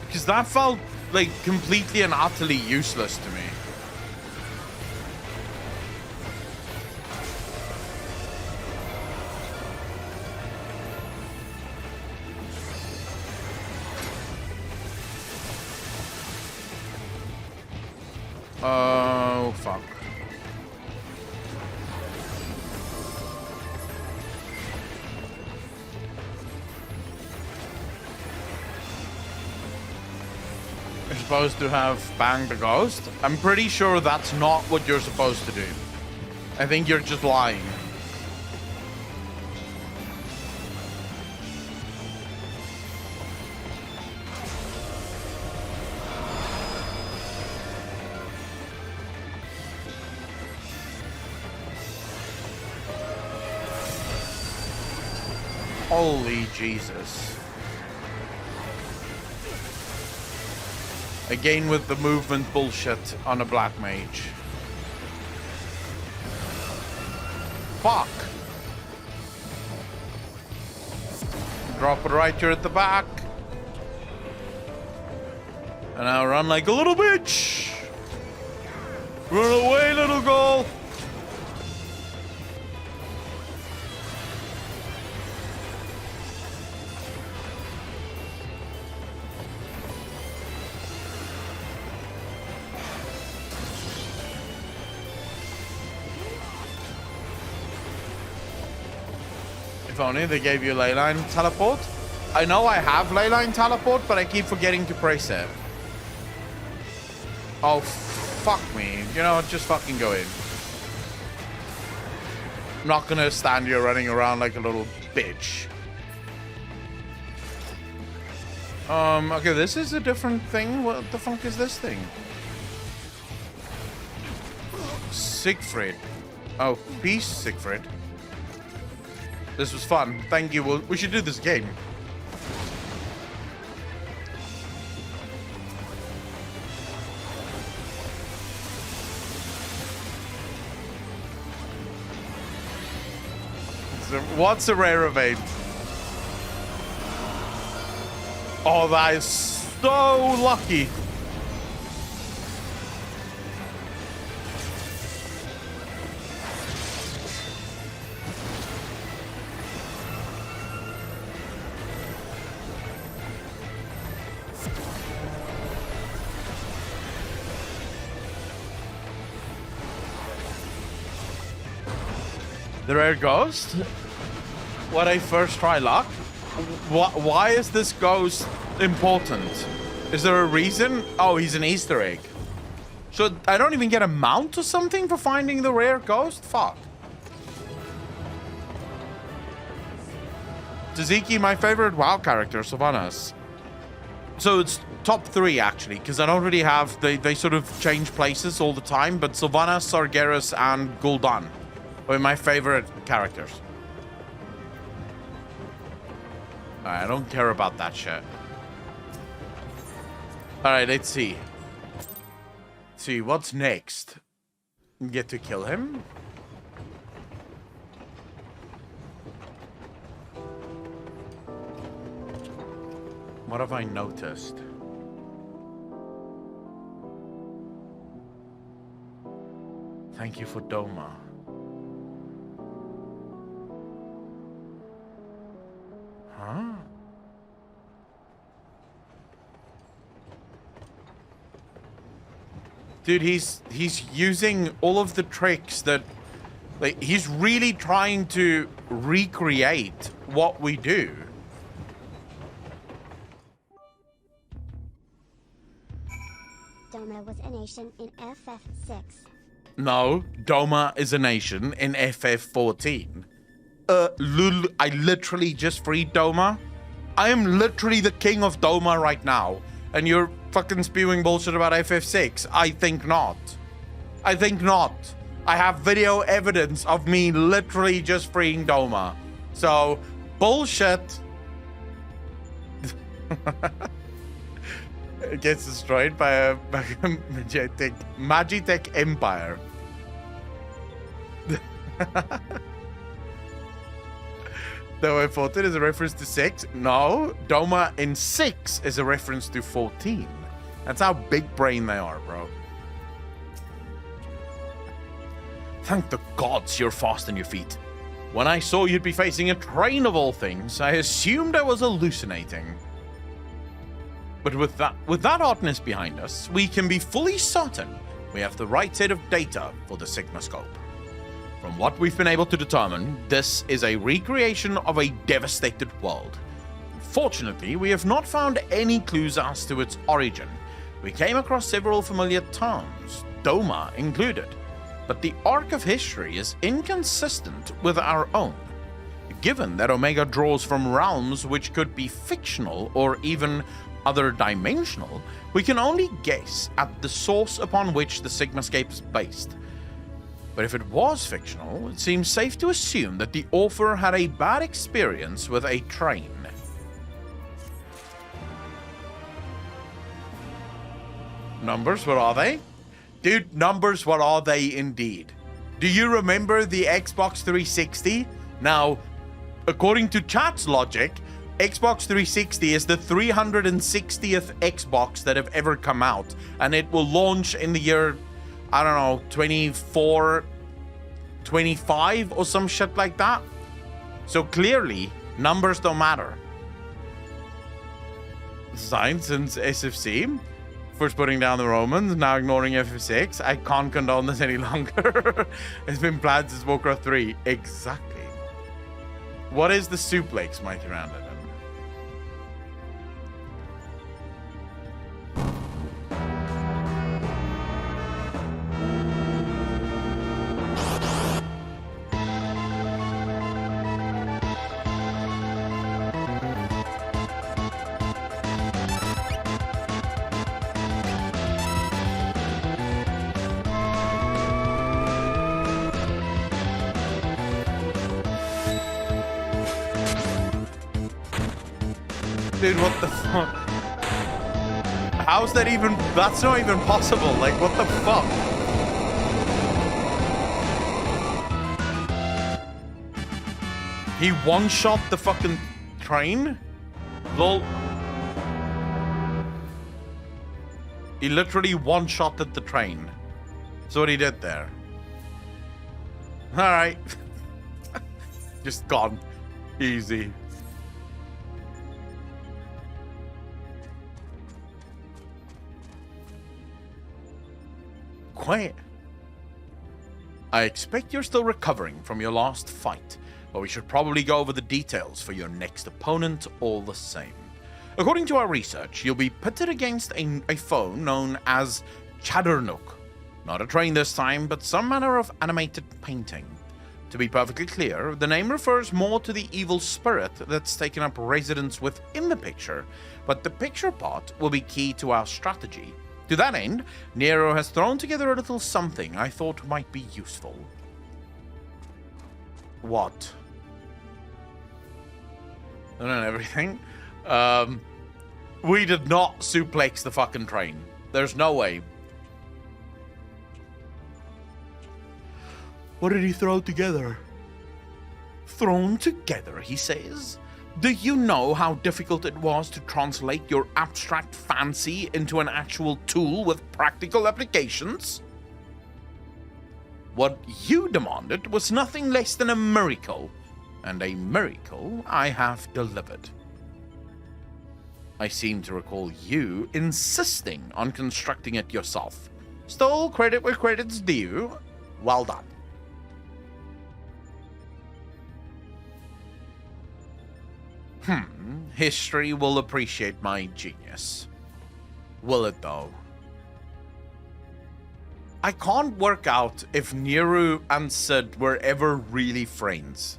because that felt like completely and utterly useless to me. Oh, fuck. You're supposed to have banged the ghost? I'm pretty sure that's not what you're supposed to do. I think you're just lying. Holy Jesus. Again with the movement bullshit on a black mage. Fuck. Drop it right here at the back. And now run like a little bitch. Run away, little girl. If only they gave you leyline teleport. I know I have leyline teleport, but I keep forgetting to press it. Oh, fuck me. You know what? Just fucking go in. I'm not gonna stand here running around like a little bitch. Okay, this is a different thing. What the fuck is this thing? Siegfried. Oh, peace, Siegfried. This was fun. Thank you. We should do this game. So, what's a rare evade? Oh, that is so lucky. The rare ghost? When I first try luck? Why is this ghost important? Is there a reason? Oh, he's an Easter egg. So I don't even get a mount or something for finding the rare ghost? Fuck. Tzatziki, my favorite WoW character, Sylvanas. So it's top 3 actually, because I don't really have, they sort of change places all the time, but Sylvanas, Sargeras, and Gul'dan are my favorite characters. I don't care about that shit. Alright, let's see. Let's see, what's next? Get to kill him? What have I noticed? Thank you for Doma. Huh? Dude, he's using all of the tricks that, like, he's really trying to recreate what we do. Doma was a nation in FF6. No, Doma is a nation in FF14. Lul, I literally just freed Doma. I am literally the king of Doma right now. And you're fucking spewing bullshit about FF6. I think not. I think not. I have video evidence of me literally just freeing Doma. So, bullshit. It gets destroyed by a Magitech Empire. Doma 14 is a reference to 6. No, Doma in 6 is a reference to 14. That's how big brain they are, bro. Thank the gods you're fast on your feet. When I saw you'd be facing a train of all things, I assumed I was hallucinating. But with that hotness behind us, we can be fully certain we have the right set of data for the Sigma Scope. From what we've been able to determine, this is a recreation of a devastated world. Fortunately, we have not found any clues as to its origin. We came across several familiar terms, Doma included, but the arc of history is inconsistent with our own. Given that Omega draws from realms which could be fictional or even other dimensional, we can only guess at the source upon which the Sigmascape is based. But if it was fictional, it seems safe to assume that the author had a bad experience with a train. Numbers, what are they? Dude, numbers, what are they indeed? Do you remember the Xbox 360? Now, according to chat's logic, Xbox 360 is the 360th Xbox that have ever come out, and it will launch in the year, I don't know, 24, 25 or some shit like that. So clearly, numbers don't matter. Signed since SFC. First putting down the Romans, now ignoring FF6. I can't condone this any longer. It's been planned since Warcraft 3. Exactly. What is the suplex, Mighty Random? Dude, what the fuck? How's that even... That's not even possible. Like, what the fuck? He one-shot the fucking train? Lol. He literally one-shotted the train. That's what he did there. Alright. Just gone. Easy. Quiet. I expect you're still recovering from your last fight, but we should probably go over the details for your next opponent all the same. According to our research, you'll be pitted against a foe known as Chaddernook. Not a train this time, but some manner of animated painting. To be perfectly clear, the name refers more to the evil spirit that's taken up residence within the picture, but the picture part will be key to our strategy. To that end, Nero has thrown together a little something I thought might be useful. What? And everything. We did not suplex the fucking train. There's no way. What did he throw together? Thrown together, he says? Do you know how difficult it was to translate your abstract fancy into an actual tool with practical applications? What you demanded was nothing less than a miracle, and a miracle I have delivered. I seem to recall you insisting on constructing it yourself. Still, credit where credit's due. Well done. History will appreciate my genius. Will it, though? I can't work out if Nero and Sid were ever really friends.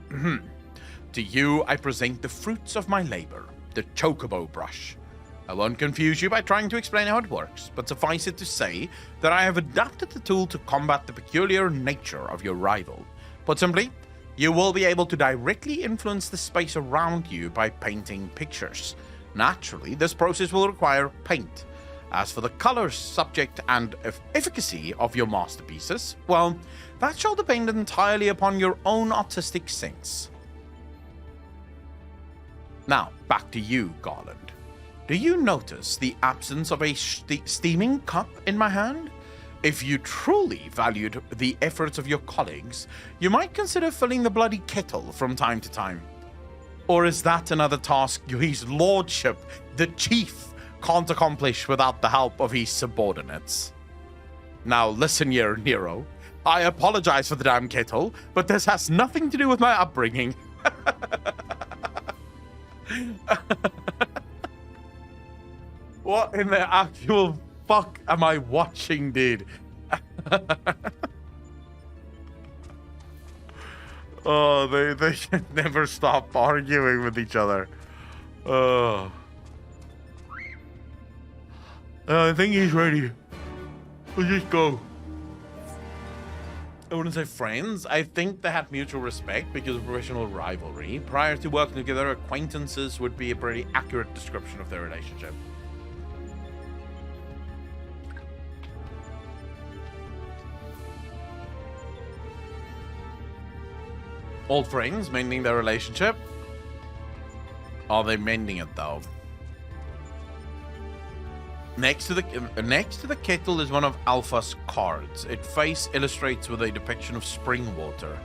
To you, I present the fruits of my labor, the chocobo brush. I won't confuse you by trying to explain how it works, but suffice it to say that I have adapted the tool to combat the peculiar nature of your rival. Put simply, you will be able to directly influence the space around you by painting pictures. Naturally, this process will require paint. As for the color, subject, and efficacy of your masterpieces, well, that shall depend entirely upon your own artistic sense. Now, back to you, Garland. Do you notice the absence of a steaming cup in my hand? If you truly valued the efforts of your colleagues, you might consider filling the bloody kettle from time to time. Or is that another task his lordship, the chief, can't accomplish without the help of his subordinates? Now listen here, Nero. I apologize for the damn kettle, but this has nothing to do with my upbringing. What in the actual fuck am I watching, dude? Oh, they can never stop arguing with each other. Oh. I think he's ready. Let's just go. I wouldn't say friends. I think they had mutual respect because of professional rivalry. Prior to working together, acquaintances would be a pretty accurate description of their relationship. Old friends mending their relationship? Are they mending it though? Next to the kettle is one of Alpha's cards. Its face illustrates with a depiction of spring water.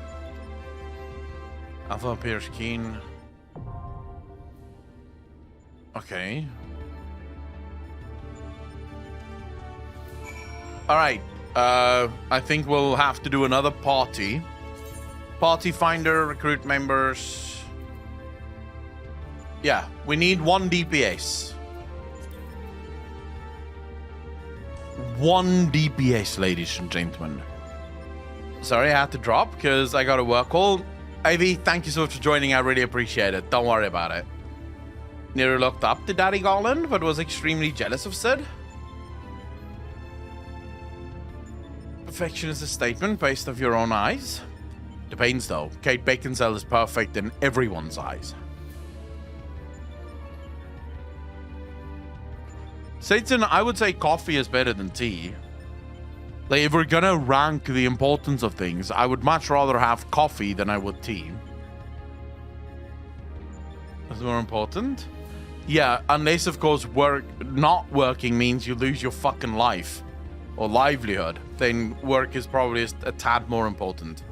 Alpha appears keen. Okay. Alright. I think we'll have to do another party. Party finder, recruit members. Yeah, we need 1 DPS. 1 DPS, ladies and gentlemen. Sorry, I had to drop because I got a work call. Ivy, thank you so much for joining. I really appreciate it. Don't worry about it. Nero looked up to Daddy Garland, but was extremely jealous of Sid. Perfection is a statement based off your own eyes. Depends though. Kate Beckinsale is perfect in everyone's eyes. Satan, I would say coffee is better than tea. Like, if we're gonna rank the importance of things, I would much rather have coffee than I would tea. That's more important? Yeah, unless, of course, not working means you lose your fucking life or livelihood. Then work is probably a tad more important.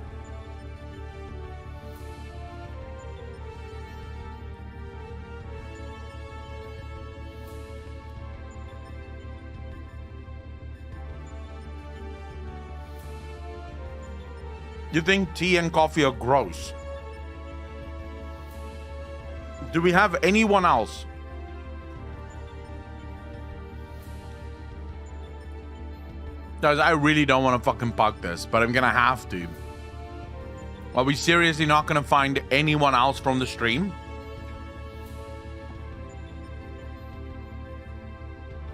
You think tea and coffee are gross? Do we have anyone else? Guys, I really don't want to fucking bug this, but I'm gonna have to. Are we seriously not gonna find anyone else from the stream?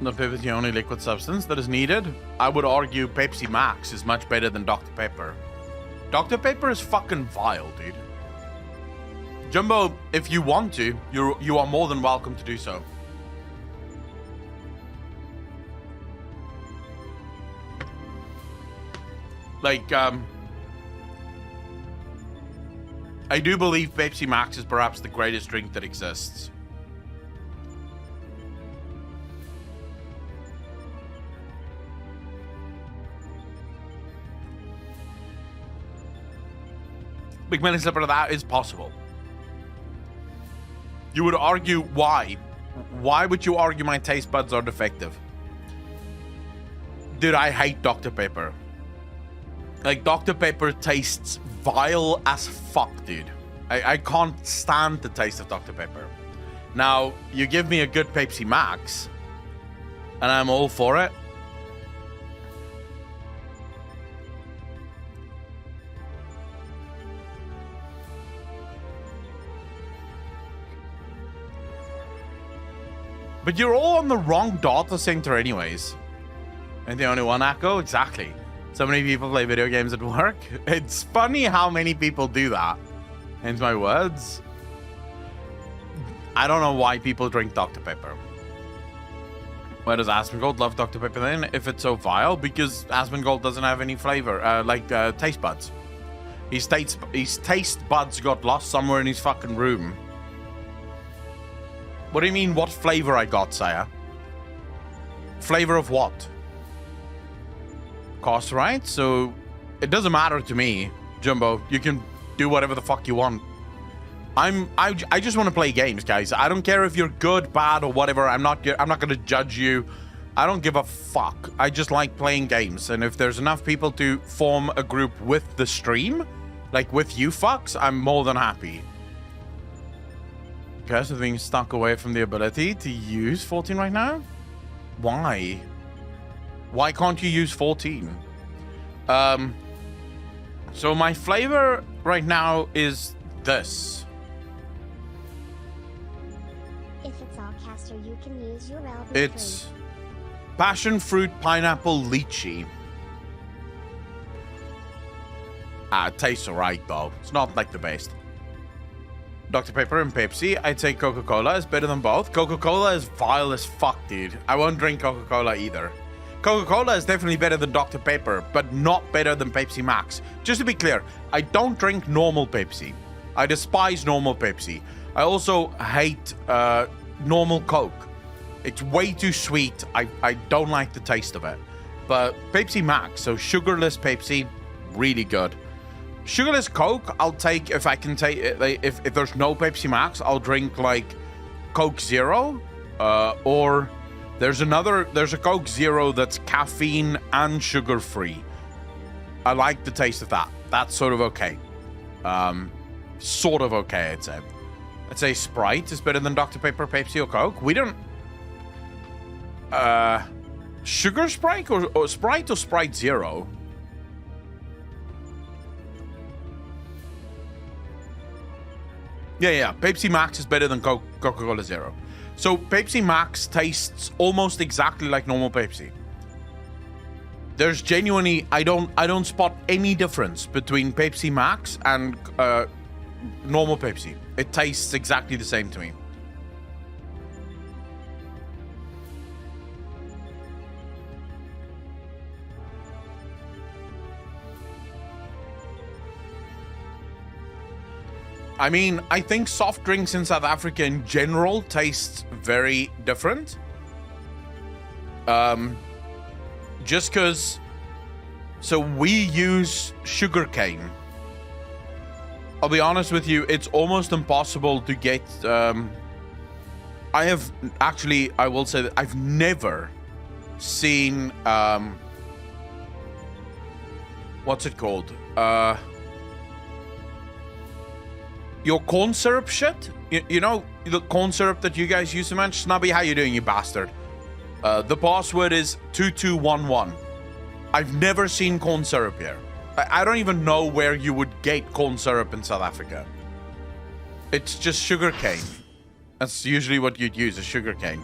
The Pip is the only liquid substance that is needed. I would argue Pepsi Max is much better than Dr. Pepper. Dr. Pepper is fucking vile, dude. Jumbo, if you want to, you are more than welcome to do so. Like, I do believe Pepsi Max is perhaps the greatest drink that exists. Big Many Slipper, that is possible. You would argue why? Why would you argue my taste buds are defective? Dude, I hate Dr. Pepper. Like, Dr. Pepper tastes vile as fuck, dude. I can't stand the taste of Dr. Pepper. Now, you give me a good Pepsi Max, and I'm all for it. But you're all on the wrong data center anyways. And the only one echo? Exactly. So many people play video games at work. It's funny how many people do that. Hence my words. I don't know why people drink Dr. Pepper. Why does Asmongold love Dr. Pepper then, if it's so vile? Because Asmongold doesn't have any flavor, taste buds. His taste buds got lost somewhere in his fucking room. What do you mean, what flavor I got, sire? Flavor of what? Cost, right? So, it doesn't matter to me, Jumbo. You can do whatever the fuck you want. I just want to play games, guys. I don't care if you're good, bad, or whatever. I'm not gonna judge you. I don't give a fuck. I just like playing games. And if there's enough people to form a group with the stream, like with you fucks, I'm more than happy. Guys are being stuck away from the ability to use 14 right now? Why? Why can't you use 14? So my flavor right now is this. If it's all caster, you can use your LB3. It's passion fruit, pineapple, lychee. It tastes alright though. It's not like the best. Dr. Pepper and Pepsi, I'd say Coca-Cola is better than both. Coca-Cola is vile as fuck, dude. I won't drink Coca-Cola either. Coca-Cola is definitely better than Dr. Pepper, but not better than Pepsi Max. Just to be clear, I don't drink normal Pepsi. I despise normal Pepsi. I also hate normal Coke. It's way too sweet. I don't like the taste of it. But Pepsi Max, so sugarless Pepsi, really good. Sugarless Coke, I'll take if I can take it. Like, if there's no Pepsi Max, I'll drink like Coke Zero, or there's a Coke Zero that's caffeine and sugar free. I like the taste of that. That's sort of okay. Sort of okay, I'd say. I'd say Sprite is better than Dr. Pepper, Pepsi, or Coke. We don't. Sugar Sprite or Sprite or Sprite Zero? Yeah. Pepsi Max is better than Coca-Cola Zero. So Pepsi Max tastes almost exactly like normal Pepsi. There's genuinely, I don't spot any difference between Pepsi Max and normal Pepsi. It tastes exactly the same to me. I mean, I think soft drinks in South Africa in general taste very different. Just because... So we use sugarcane. I'll be honest with you, it's almost impossible to get... I will say that I've never seen... what's it called? Your corn syrup shit? You know, the corn syrup that you guys use so much? Snubby, how you doing, you bastard? The password is 2211. I've never seen corn syrup here. I don't even know where you would get corn syrup in South Africa. It's just sugar cane. That's usually what you'd use, is sugar cane.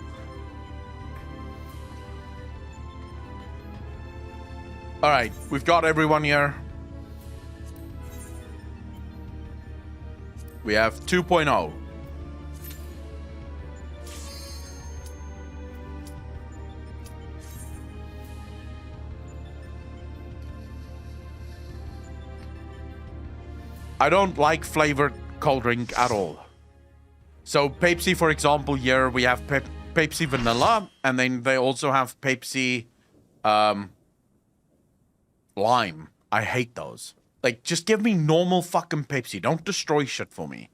All right, we've got everyone here. We have 2.0. I don't like flavored cold drink at all. So Pepsi, for example, here we have Pepsi Vanilla, and then they also have Pepsi Lime. I hate those. Like, just give me normal fucking Pepsi. Don't destroy shit for me.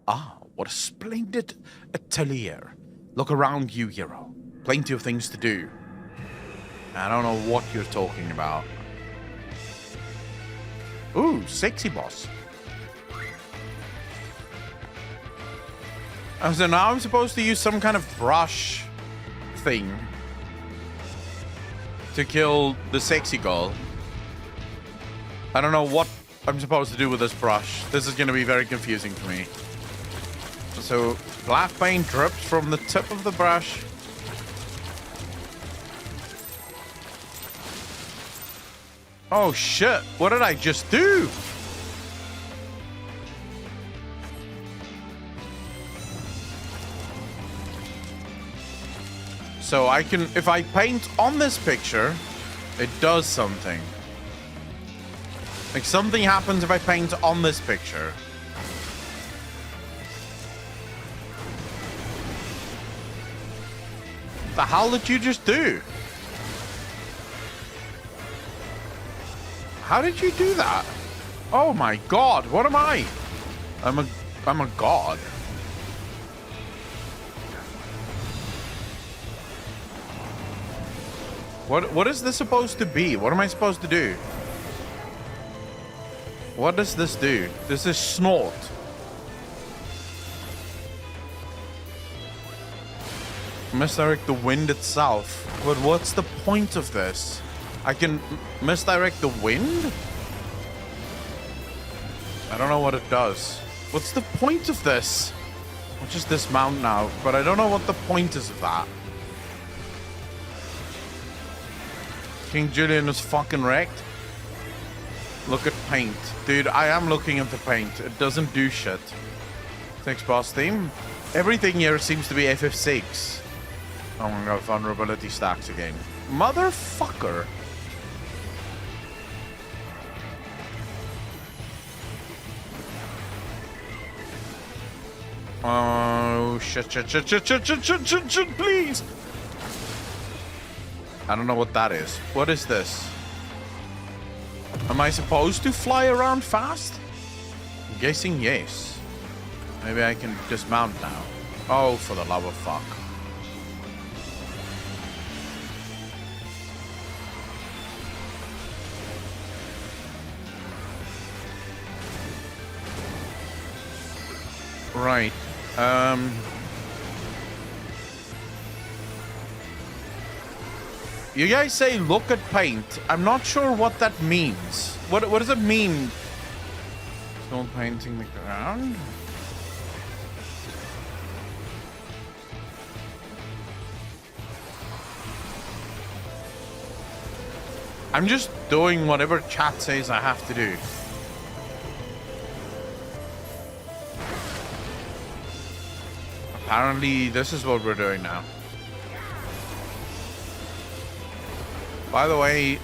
Ah, what a splendid atelier. Look around you, hero. Plenty of things to do. I don't know what you're talking about. Ooh, sexy boss. So now I'm supposed to use some kind of brush thing to kill the sexy girl. I don't know what I'm supposed to do with this brush. This is going to be very confusing for me. So, black paint drips from the tip of the brush. Oh shit, what did I just do? So I can, if I paint on this picture, it does something. Like, something happens if I paint on this picture. The hell did you just do? How did you do that? Oh my god, what am I? I'm a god. What is this supposed to be? What am I supposed to do? What does this do? This is snort. Misdirect the wind itself. But what's the point of this? I can misdirect the wind? I don't know what it does. What's the point of this? I'll just dismount now, but I don't know what the point is of that. King Julian is fucking wrecked. Look at paint. Dude, I am looking at the paint. It doesn't do shit. Thanks, boss team. Everything here seems to be FF6. Oh my god, vulnerability stacks again. Motherfucker. Oh, shit, please. I don't know what that is. What is this? Am I supposed to fly around fast? I'm guessing yes. Maybe I can dismount now. Oh, for the love of fuck. Right. You guys say look at paint. I'm not sure what that means. What does it mean? Still painting the ground? I'm just doing whatever chat says I have to do. Apparently, this is what we're doing now. By the way,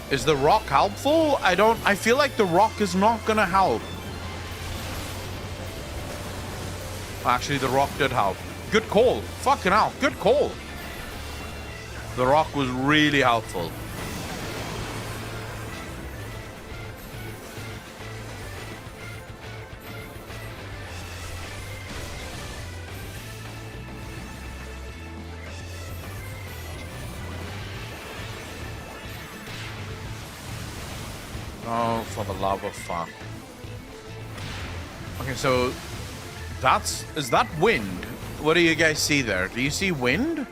Is the rock helpful? I feel like the rock is not gonna help. Actually, the rock did help. Good call. Fucking hell. Good call. The rock was really helpful. Oh, for the love of fuck. Okay, so is that wind? What do you guys see there? Do you see wind?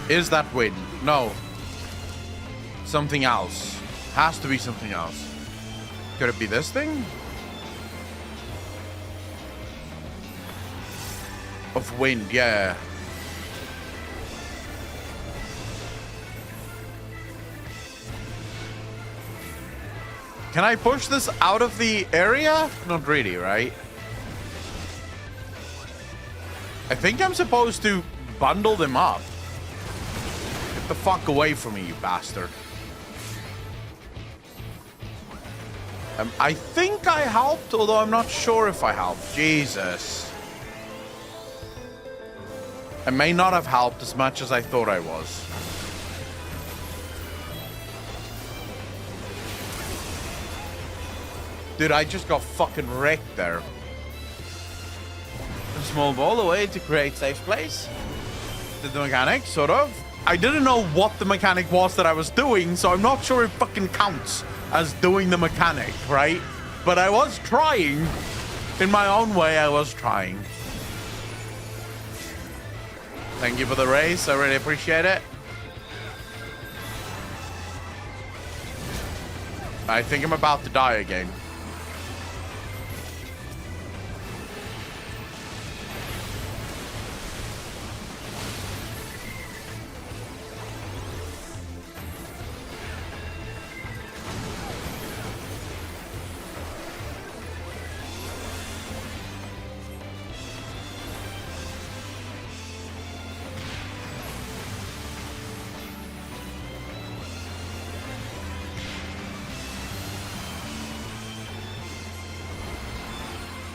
Is that wind? No. Something else. Has to be something else. Could it be this thing? Of wind, yeah. Can I push this out of the area? Not really, right? I think I'm supposed to bundle them up. Get the fuck away from me, you bastard. I think I helped, although I'm not sure if I helped. Jesus. I may not have helped as much as I thought I was. Dude, I just got fucking wrecked there. A small ball away to create safe place. Did the mechanic, sort of. I didn't know what the mechanic was that I was doing, so I'm not sure it fucking counts as doing the mechanic, right? But I was trying. In my own way, I was trying. Thank you for the race. I really appreciate it. I think I'm about to die again.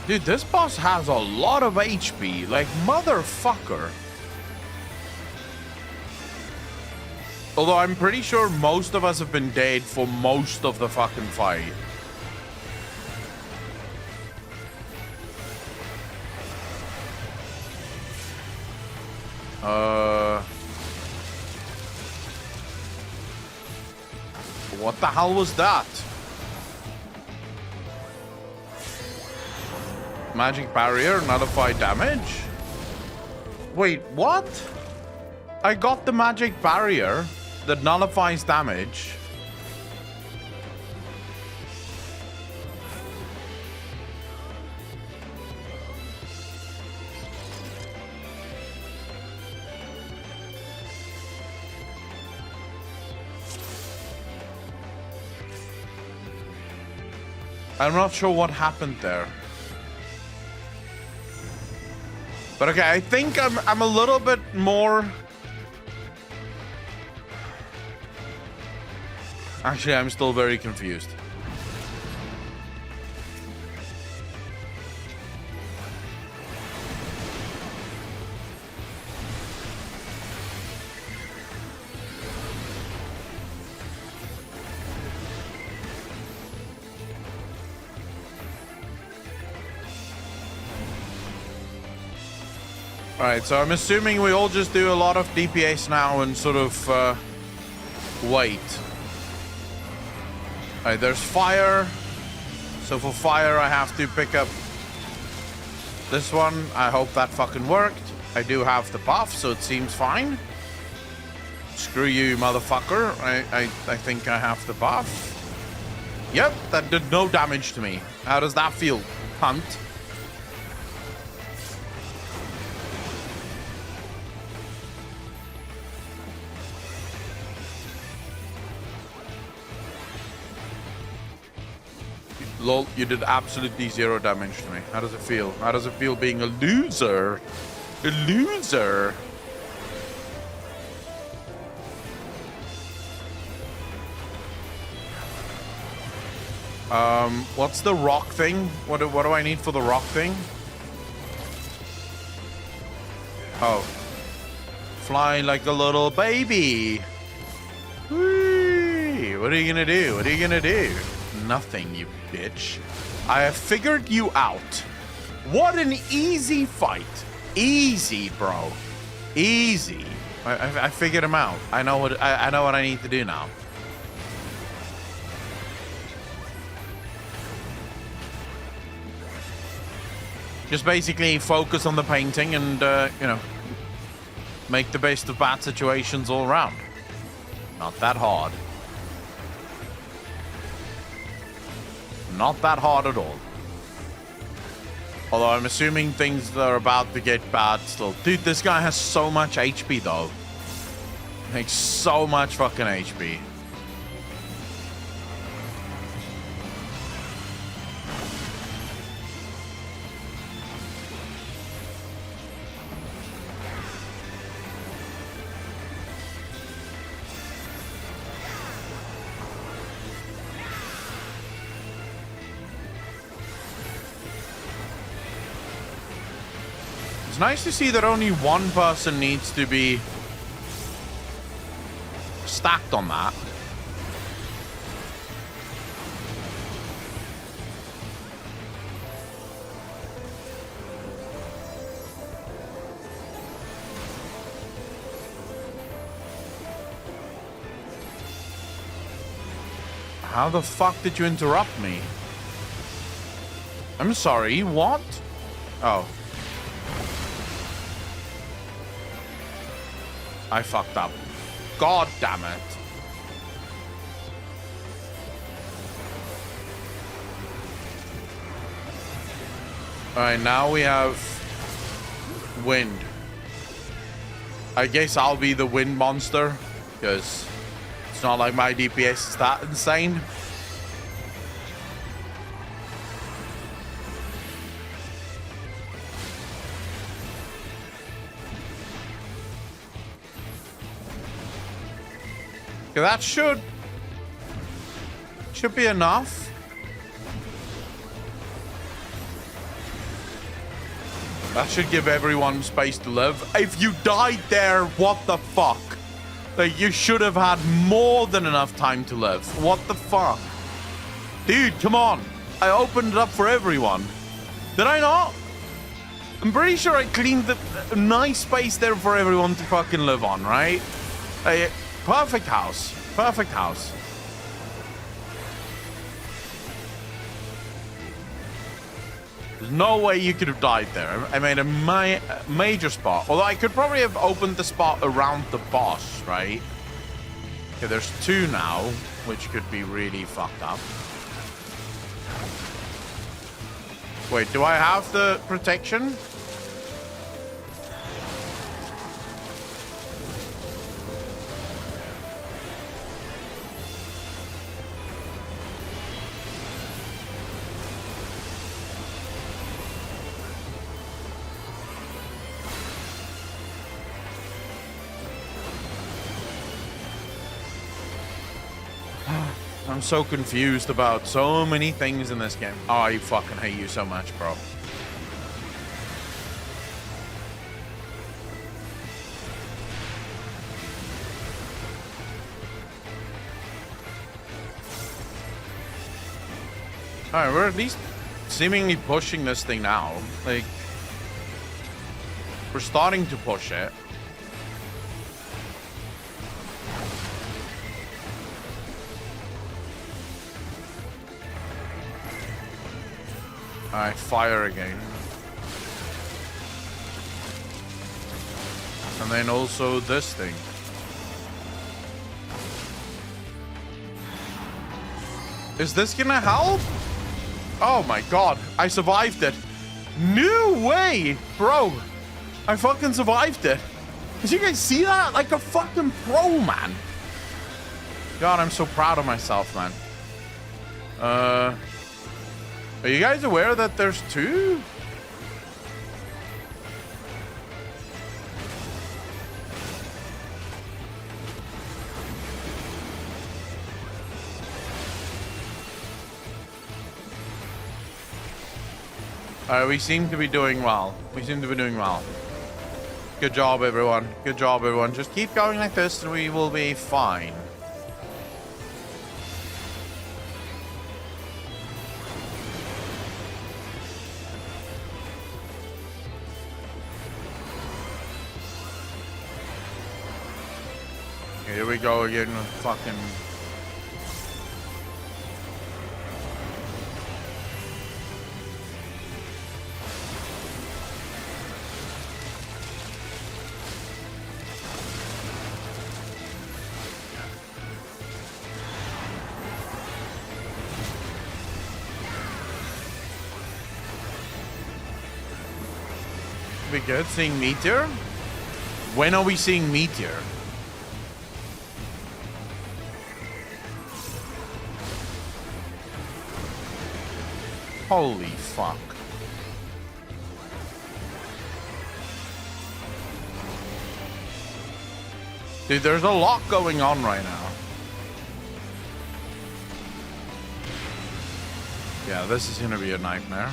Dude, this boss has a lot of HP. Like, motherfucker. Although I'm pretty sure most of us have been dead for most of the fucking fight. What the hell was that? Magic barrier, nullify damage? Wait, what? I got the magic barrier that nullifies damage. I'm not sure what happened there. But okay, I think I'm a little bit more... Actually, I'm still very confused. Alright, so I'm assuming we all just do a lot of DPS now and sort of wait. Alright, there's fire. So for fire, I have to pick up this one. I hope that fucking worked. I do have the buff, so it seems fine. Screw you, motherfucker. I think I have the buff. Yep, that did no damage to me. How does that feel, cunt? Lol, you did absolutely 0 damage to me. How does it feel? How does it feel being a loser? A loser. What's the rock thing? What do I need for the rock thing? Oh. Fly like a little baby. Whee! What are you gonna do? What are you gonna do? Nothing, you bitch. I have figured you out. What an easy fight. Easy, bro. Easy. I figured him out. I know what I need to do now. Just basically focus on the painting and, you know, make the best of bad situations all around. Not that hard. Not that hard at all. Although I'm assuming things are about to get bad still. Dude, this guy has so much HP though. Like so much fucking HP. It's nice to see that only one person needs to be stacked on that. How the fuck did you interrupt me? I'm sorry, what? Oh. I fucked up. God damn it. Alright, now we have wind. I guess I'll be the wind monster, because it's not like my DPS is that insane. Okay, that should be enough. That should give everyone space to live. If you died there, what the fuck? Like, you should have had more than enough time to live. What the fuck? Dude, come on. I opened it up for everyone. Did I not? I'm pretty sure I cleaned the nice space there for everyone to fucking live on, right? Perfect house. Perfect house. There's no way you could have died there. I made a major spot. Although I could probably have opened the spot around the boss, right? Okay, there's 2 now, which could be really fucked up. Wait, do I have the protection? I'm so confused about so many things in this game. Oh, I fucking hate you so much, bro. Alright, we're at least seemingly pushing this thing now. Like, we're starting to push it. Alright, fire again. And then also this thing. Is this gonna help? Oh my god, I survived it. No way, bro. I fucking survived it. Did you guys see that? Like a fucking pro, man. God, I'm so proud of myself, man. Are you guys aware that there's 2? Alright, we seem to be doing well. We seem to be doing well. Good job, everyone. Good job, everyone. Just keep going like this and we will be fine. Here we go again. Fucking... We good? Seeing Meteor? When are we seeing Meteor? Holy fuck. Dude, there's a lot going on right now. Yeah, this is gonna be a nightmare.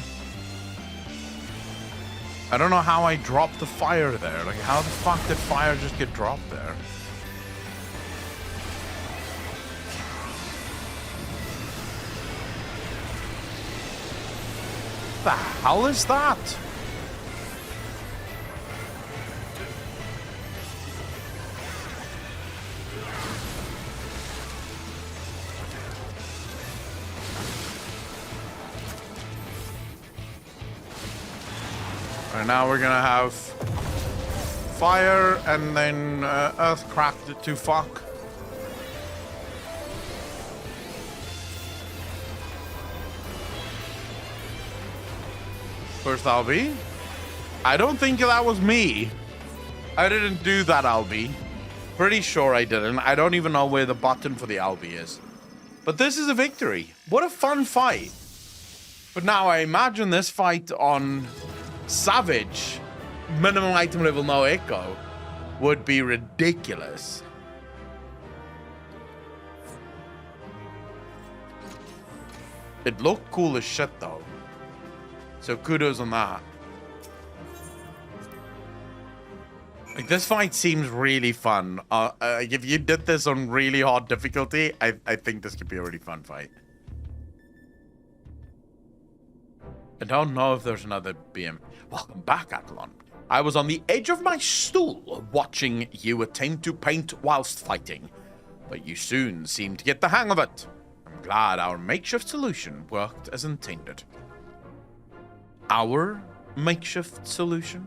I don't know how I dropped the fire there. Like, how the fuck did fire just get dropped there? The hell is that? Alright, now we're gonna have fire and then earth cracked to fuck. First Albie. I don't think that was me. I didn't do that, Albie. Pretty sure I didn't. I don't even know where the button for the Albie is. But this is a victory. What a fun fight. But now I imagine this fight on Savage, minimum item level, no echo, would be ridiculous. It looked cool as shit though. So kudos on that. Like, this fight seems really fun. If you did this on really hard difficulty, I think this could be a really fun fight. I don't know if there's another BM. Welcome back, Athlon. I was on the edge of my stool watching you attempt to paint whilst fighting, but you soon seemed to get the hang of it. I'm glad our makeshift solution worked as intended. Our makeshift solution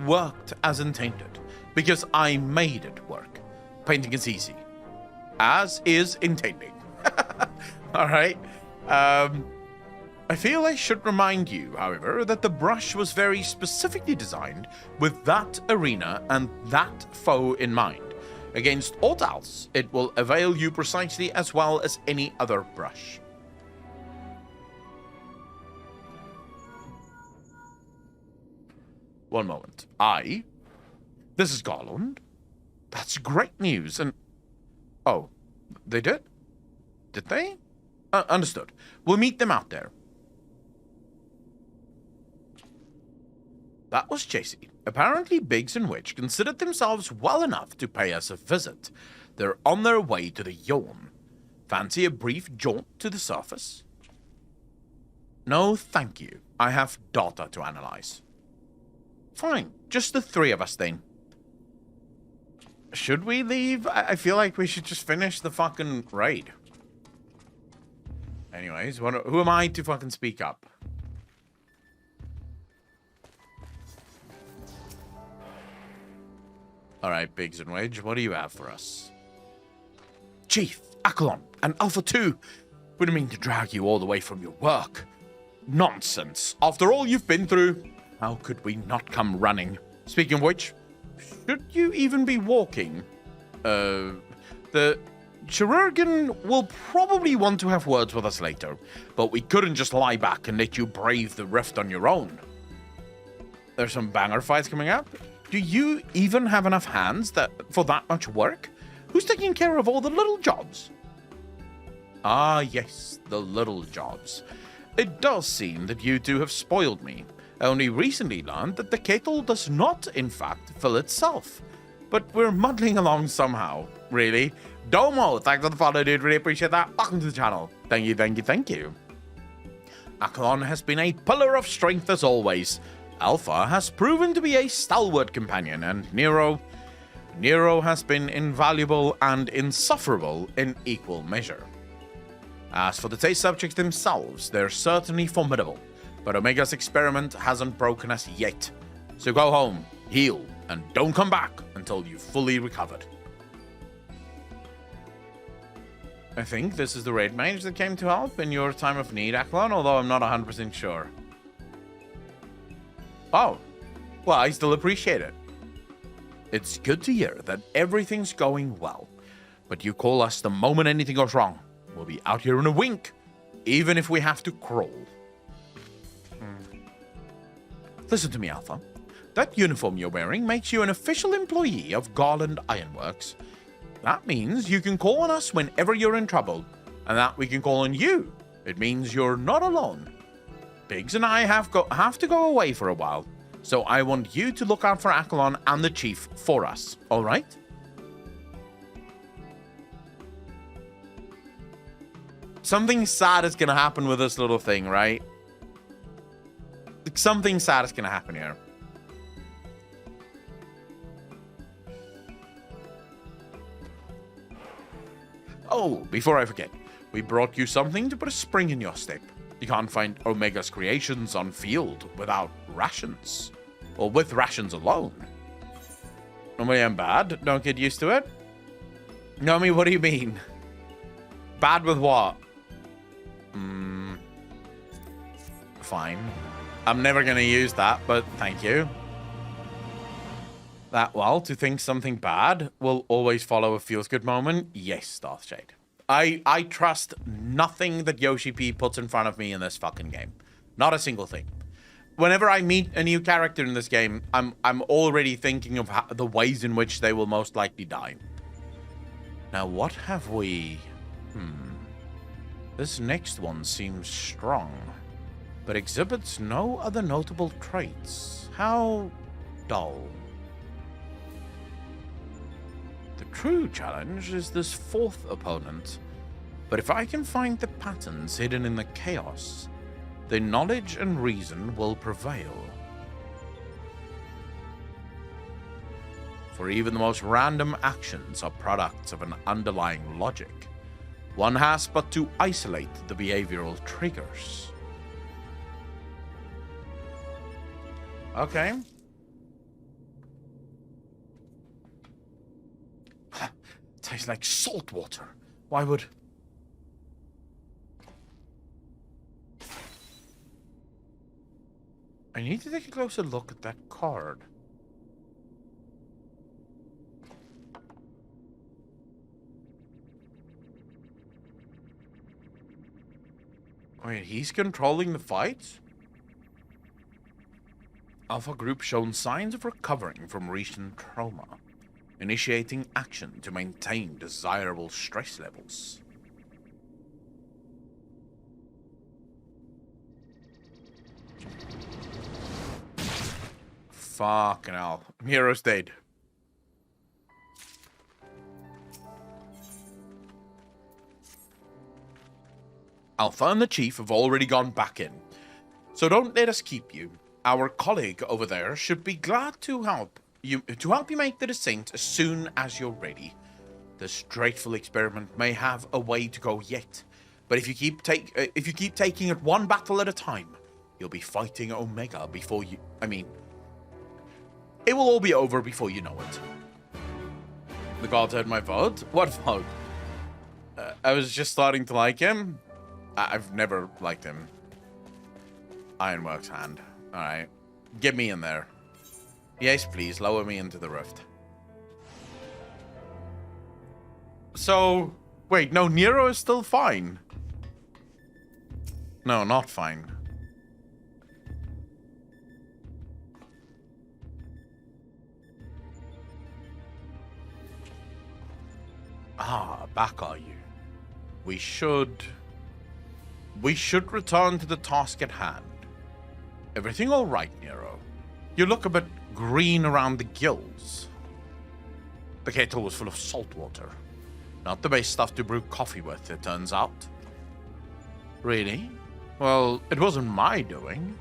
worked as intended because I made it work. Painting is easy, as is intending. All right. I feel I should remind you, however, that the brush was very specifically designed with that arena and that foe in mind. Against aught else, it will avail you precisely as well as any other brush. One moment. This is Garland. That's great news, and... Oh, they did? Did they? Understood. We'll meet them out there. That was Chasey. Apparently Biggs and Witch considered themselves well enough to pay us a visit. They're on their way to the Yawn. Fancy a brief jaunt to the surface? No, thank you. I have data to analyze. Fine, just the three of us then. Should we leave? I feel like we should just finish the fucking raid. Anyways, who am I to fucking speak up? Alright, Biggs and Wedge, what do you have for us? Chief, Akalon, and Alpha 2. We didn't mean to drag you all the way from your work. Nonsense. After all you've been through, how could we not come running? Speaking of which, should you even be walking? The Chirurgeon will probably want to have words with us later, but we couldn't just lie back and let you brave the rift on your own. There's some banger fights coming up. Do you even have enough hands for that much work? Who's taking care of all the little jobs? Ah, yes, the little jobs. It does seem that you two have spoiled me. I only recently learned that the kettle does not, in fact, fill itself. But we're muddling along somehow, really. Domo, thanks for the follow, dude. Really appreciate that. Welcome to the channel. Thank you, thank you, thank you. Acklon has been a pillar of strength as always. Alpha has proven to be a stalwart companion, and Nero has been invaluable and insufferable in equal measure. As for the taste subjects themselves, they're certainly formidable, but Omega's experiment hasn't broken us yet. So go home, heal, and don't come back until you've fully recovered. I think this is the raid mage that came to help in your time of need, Acklon, although I'm not 100% sure. Oh, well, I still appreciate it. It's good to hear that everything's going well, but you call us the moment anything goes wrong. We'll be out here in a wink, even if we have to crawl. Listen to me, Alpha. That uniform you're wearing makes you an official employee of Garland Ironworks. That means you can call on us whenever you're in trouble, and that we can call on you. It means you're not alone. Biggs and I have to go away for a while, so I want you to look out for Acklon and the Chief for us, all right? Something sad is going to happen with this little thing, right? Something sad is going to happen here. Oh, before I forget, we brought you something to put a spring in your step. You can't find Omega's creations on field without rations. Or with rations alone. Normally I'm bad, don't get used to it. Nomi, what do you mean? Bad with what? Fine. I'm never going to use that, but thank you. That, well, to think something bad will always follow a feels-good moment? Yes, Darthshade. I trust nothing that Yoshi P puts in front of me in this fucking game. Not a single thing. Whenever I meet a new character in this game, I'm already thinking of the ways in which they will most likely die. Now, what have we... This next one seems strong, but exhibits no other notable traits. How dull. The true challenge is this fourth opponent, but if I can find the patterns hidden in the chaos, then knowledge and reason will prevail. For even the most random actions are products of an underlying logic. One has but to isolate the behavioral triggers. Okay. Tastes like salt water. Why would... I need to take a closer look at that card. Wait, he's controlling the fight? Alpha Group shown signs of recovering from recent trauma. Initiating action to maintain desirable stress levels. Fucking hell. Hero's dead. Alpha and the Chief have already gone back in, so don't let us keep you. Our colleague over there should be glad to help you make the descent as soon as you're ready. This dreadful experiment may have a way to go yet, but if you keep taking it one battle at a time, you'll be fighting Omega before you... it will all be over before you know it. The gods heard my vote? What vote? I was just starting to like him. I've never liked him. Ironworks hand. Alright. Get me in there. Yes, please. Lower me into the rift. So, Wait, no, Nero is still fine. No, not fine. Ah, back are you. We should return to the task at hand. Everything all right, Nero? You look a bit green around the gills. The kettle was full of salt water. Not the best stuff to brew coffee with, it turns out. Really? Well, it wasn't my doing.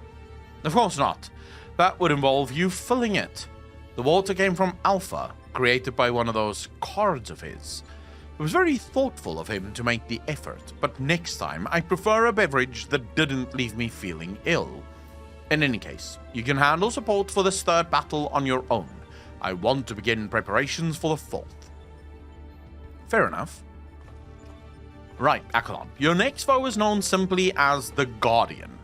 Of course not. That would involve you filling it. The water came from Alpha, created by one of those cards of his. It was very thoughtful of him to make the effort, but next time I prefer a beverage that didn't leave me feeling ill. In any case, you can handle support for this third battle on your own. I want to begin preparations for the fourth. Fair enough. Right, Akalon. Your next foe is known simply as the Guardian.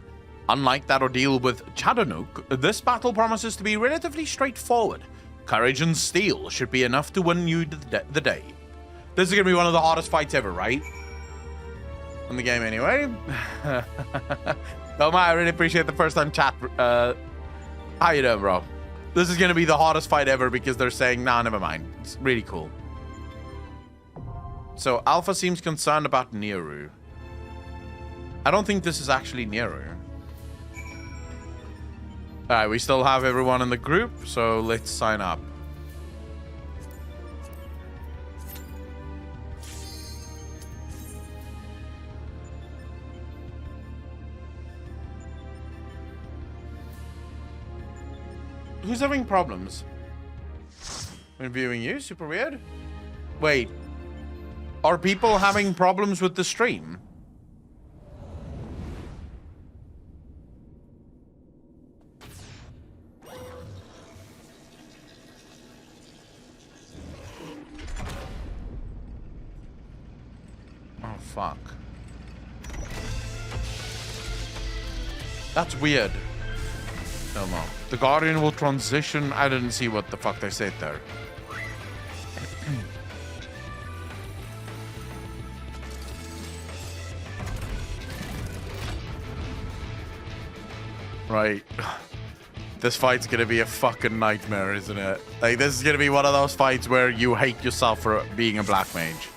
Unlike that ordeal with Chadanook, this battle promises to be relatively straightforward. Courage and steel should be enough to win you the day. This is going to be one of the hardest fights ever, right? In the game anyway. Doma, I really appreciate the first time chat. How you doing, bro? This is going to be the hardest fight ever because they're saying, nah, never mind. It's really cool. So, Alpha seems concerned about Neru. I don't think this is actually Neru. Alright, we still have everyone in the group, so let's sign up. Who's having problems? When viewing you? Super weird? Wait. Are people having problems with the stream? Oh, fuck. That's weird. No more. The Guardian will transition. I didn't see what the fuck they said there. Right. This fight's gonna be a fucking nightmare, isn't it? Like, this is gonna be one of those fights where you hate yourself for being a black mage.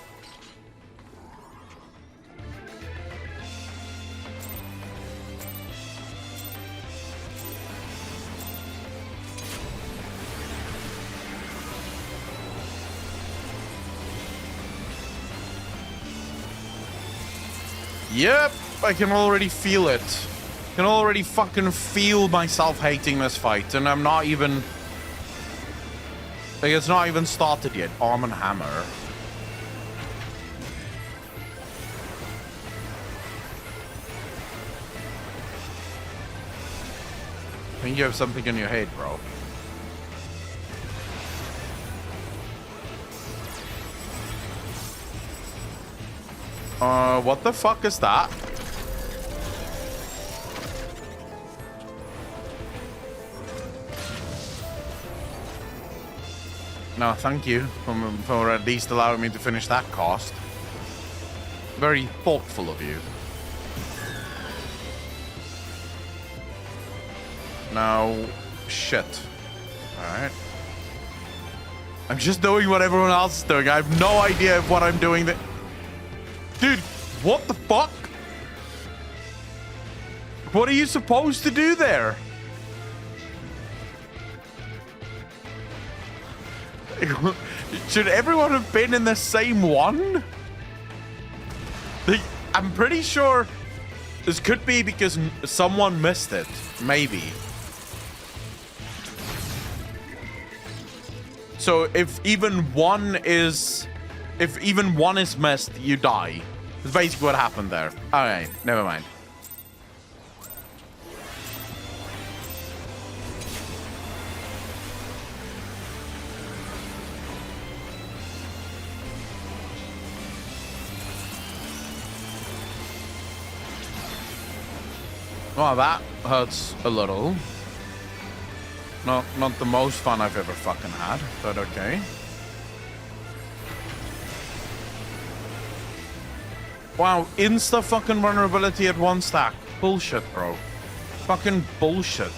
Yep, I can already feel it. I can already fucking feel myself hating this fight, and I'm not even... Like, it's not even started yet. Arm and Hammer. I think you have something in your head, bro. What the fuck is that? No, thank you for at least allowing me to finish that cost. Very thoughtful of you. Now, shit. Alright. I'm just doing what everyone else is doing. I have no idea of what I'm doing that... Dude, what the fuck? What are you supposed to do there? Should everyone have been in the same one? I'm pretty sure this could be because someone missed it. Maybe. So if even one is missed, you die. That's basically what happened there. Alright, never mind. Well, that hurts a little. Not the most fun I've ever fucking had, but okay. Wow, insta fucking vulnerability at 1 stack. Bullshit, bro. Fucking bullshit.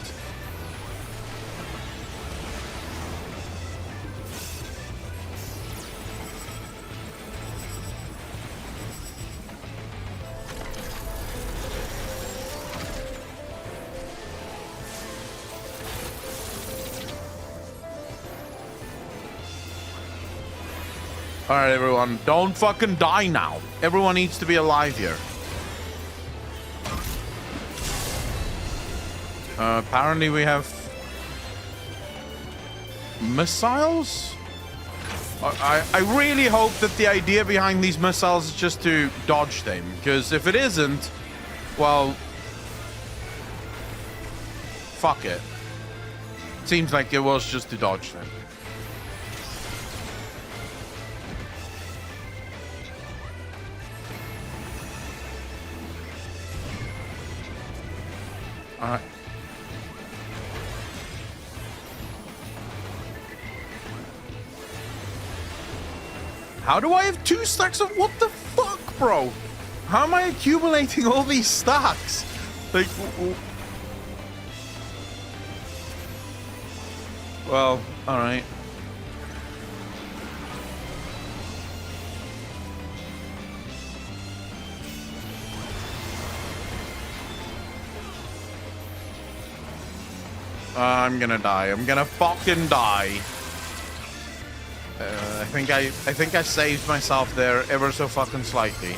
All right, everyone, don't fucking die now. Everyone needs to be alive here. Apparently we have missiles? I really hope that the idea behind these missiles is just to dodge them, because if it isn't, well, fuck it. Seems like it was just to dodge them. Alright. How do I have 2 stacks of what the fuck, bro? How am I accumulating all these stacks? Like, well, alright. I'm gonna die. I'm gonna fucking die. I think I saved myself there ever so fucking slightly.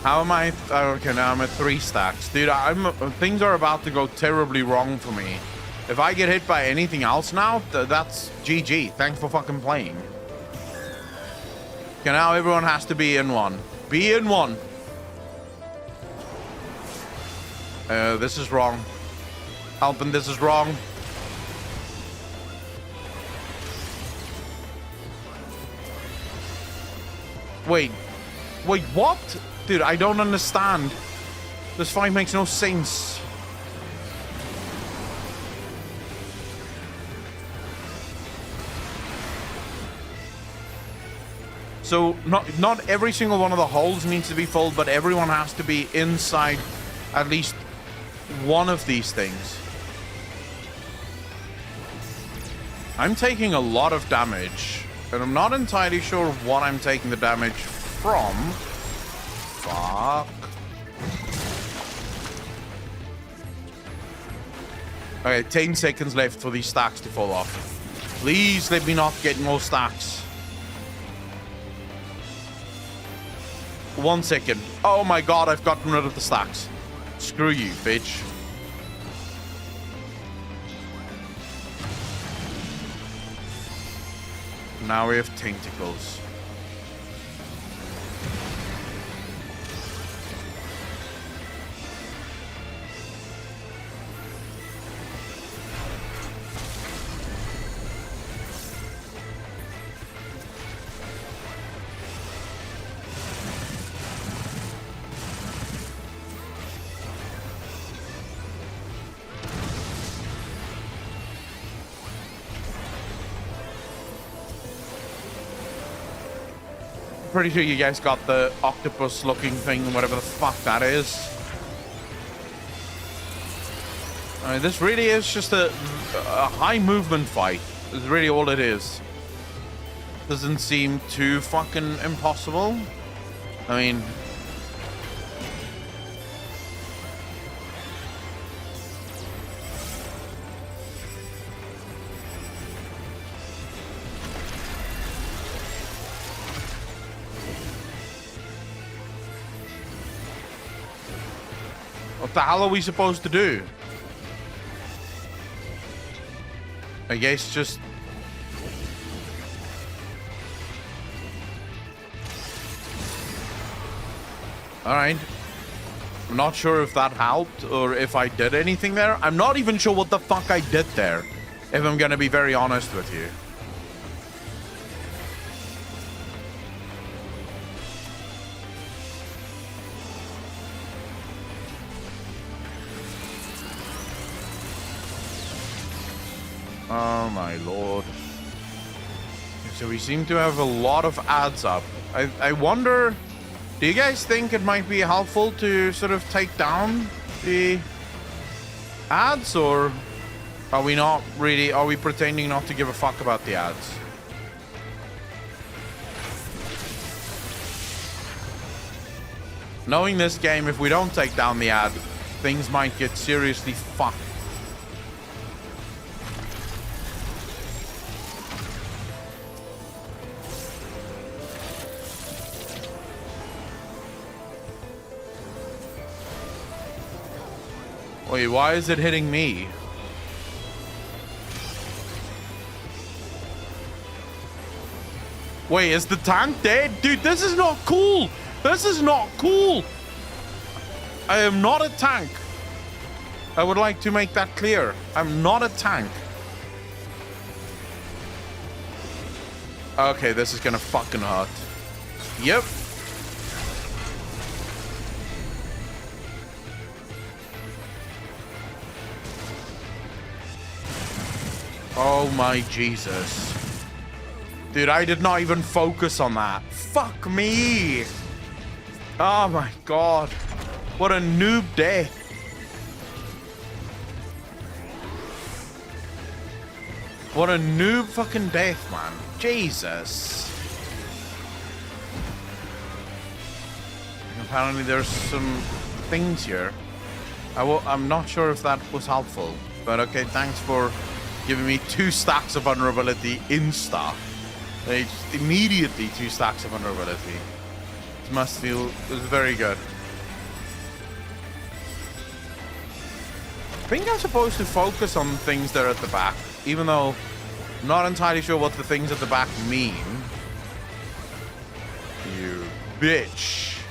How am I? Okay, now I'm at 3 stacks, dude. Things are about to go terribly wrong for me. If I get hit by anything else now, that's GG. Thanks for fucking playing. Okay, now everyone has to be in 1. Be in 1. This is wrong. Helping, this is wrong. Wait, what? Dude, I don't understand. This fight makes no sense. So not every single one of the holes needs to be filled, but everyone has to be inside at least one of these things. I'm taking a lot of damage, and I'm not entirely sure what I'm taking the damage from. Fuck. Okay, 10 seconds left for these stacks to fall off. Please let me not get more stacks. 1 second. Oh my god, I've gotten rid of the stacks. Screw you, bitch. Now we have tentacles. Pretty sure you guys got the octopus looking thing, whatever the fuck that is. I mean, this really is just a high movement fight. Is really all it is. Doesn't seem too fucking impossible. I mean, what the hell are we supposed to do? I guess just... Alright. I'm not sure if that helped or if I did anything there. I'm not even sure what the fuck I did there, if I'm gonna be very honest with you. Oh my lord. So we seem to have a lot of ads up. I wonder, do you guys think it might be helpful to sort of take down the ads, or are we not really, are we pretending not to give a fuck about the ads? Knowing this game, if we don't take down the ad, things might get seriously fucked. Wait, why is it hitting me? Wait, is the tank dead? Dude, this is not cool! This is not cool! I am not a tank. I would like to make that clear. I'm not a tank. Okay, this is gonna fucking hurt. Yep. Oh my Jesus. Dude, I did not even focus on that. Fuck me. Oh my god. What a noob death. What a noob fucking death, man. Jesus. Apparently there's some things here. I'm not sure if that was helpful. But okay, thanks for giving me 2 stacks of vulnerability insta. Like, immediately 2 stacks of vulnerability. It must feel, it was very good. I think I'm supposed to focus on things that are at the back, even though I'm not entirely sure what the things at the back mean. You bitch.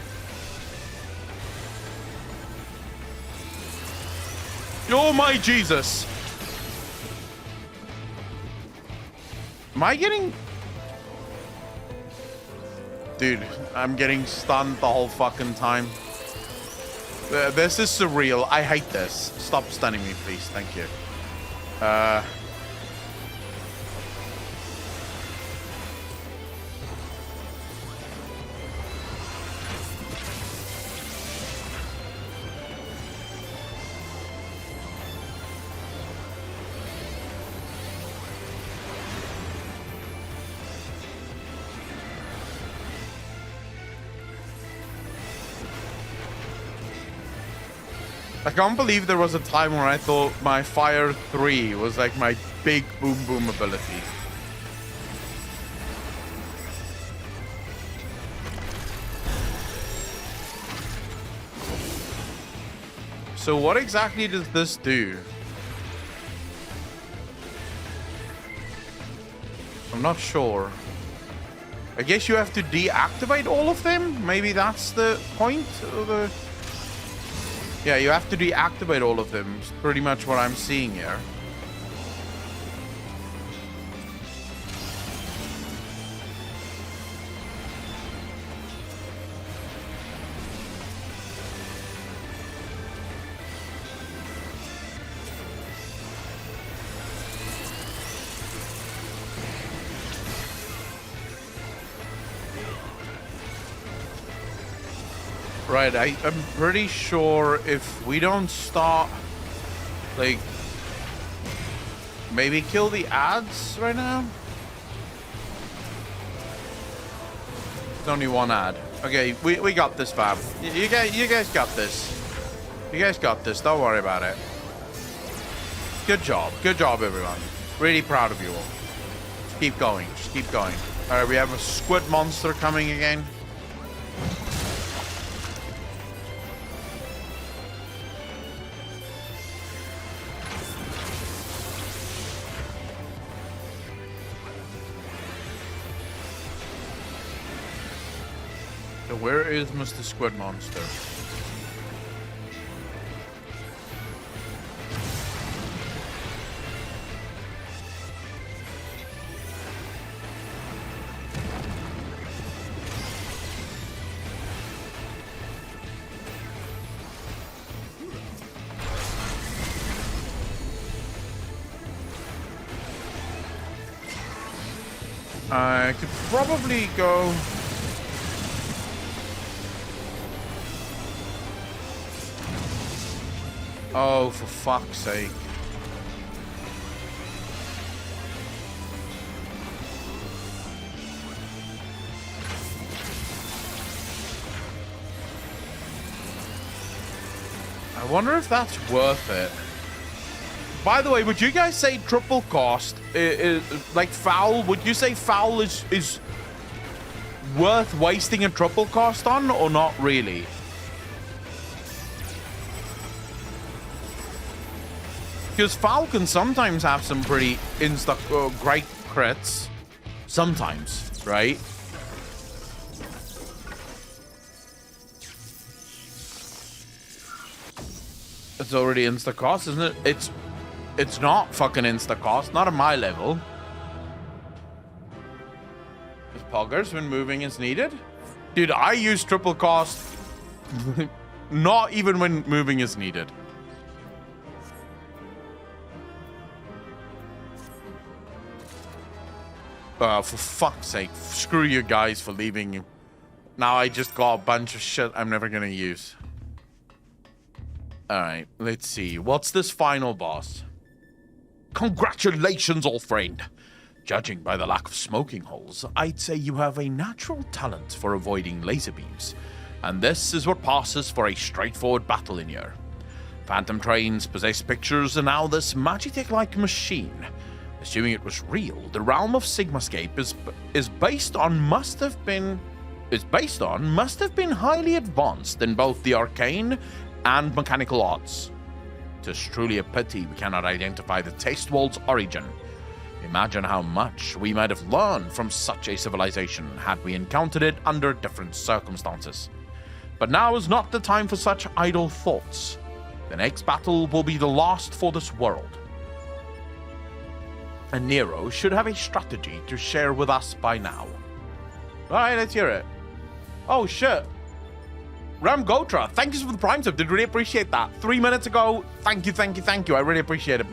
Oh my Jesus. Am I getting... Dude, I'm getting stunned the whole fucking time. This is surreal. I hate this. Stop stunning me, please. Thank you. I can't believe there was a time where I thought my Fire 3 was like my big boom boom ability. So what exactly does this do? I'm not sure. I guess you have to deactivate all of them? Maybe that's the point of the... Yeah, you have to deactivate all of them. It's pretty much what I'm seeing here. Right, I'm pretty sure if we don't start, like, maybe kill the ads right now? There's only one ad. Okay, we got this, fam. You guys got this. You guys got this. Don't worry about it. Good job. Good job, everyone. Really proud of you all. Just keep going. Just keep going. All right, we have a squid monster coming again. So where is Mr. Squid Monster? I could probably go... Oh, for fuck's sake. I wonder if that's worth it. By the way, would you guys say triple cost is like foul? Would you say foul is worth wasting a triple cost on, or not really? Because foul can sometimes have some pretty great crits. Sometimes, right? It's already insta cost, isn't it? It's not fucking insta cost, not at my level. Is Poggers when moving is needed? Dude, I use triple cost not even when moving is needed. For fuck's sake, screw you guys for leaving. Now I just got a bunch of shit I'm never gonna use. Alright, let's see. What's this final boss? Congratulations, old friend. Judging by the lack of smoking holes, I'd say you have a natural talent for avoiding laser beams. And this is what passes for a straightforward battle in here. Phantom trains possess pictures, and now this Magitech-like machine. Assuming it was real, the realm of Sigmascape is based on must have been highly advanced in both the arcane and mechanical arts. Tis truly a pity we cannot identify the test world's origin. Imagine how much we might have learned from such a civilization had we encountered it under different circumstances. But now is not the time for such idle thoughts. The next battle will be the last for this world. And Nero should have a strategy to share with us by now. Alright, let's hear it. Oh shit. Ram Gotra, thank you for the Prime sub. Did really appreciate that. 3 minutes ago. Thank you. I really appreciate it,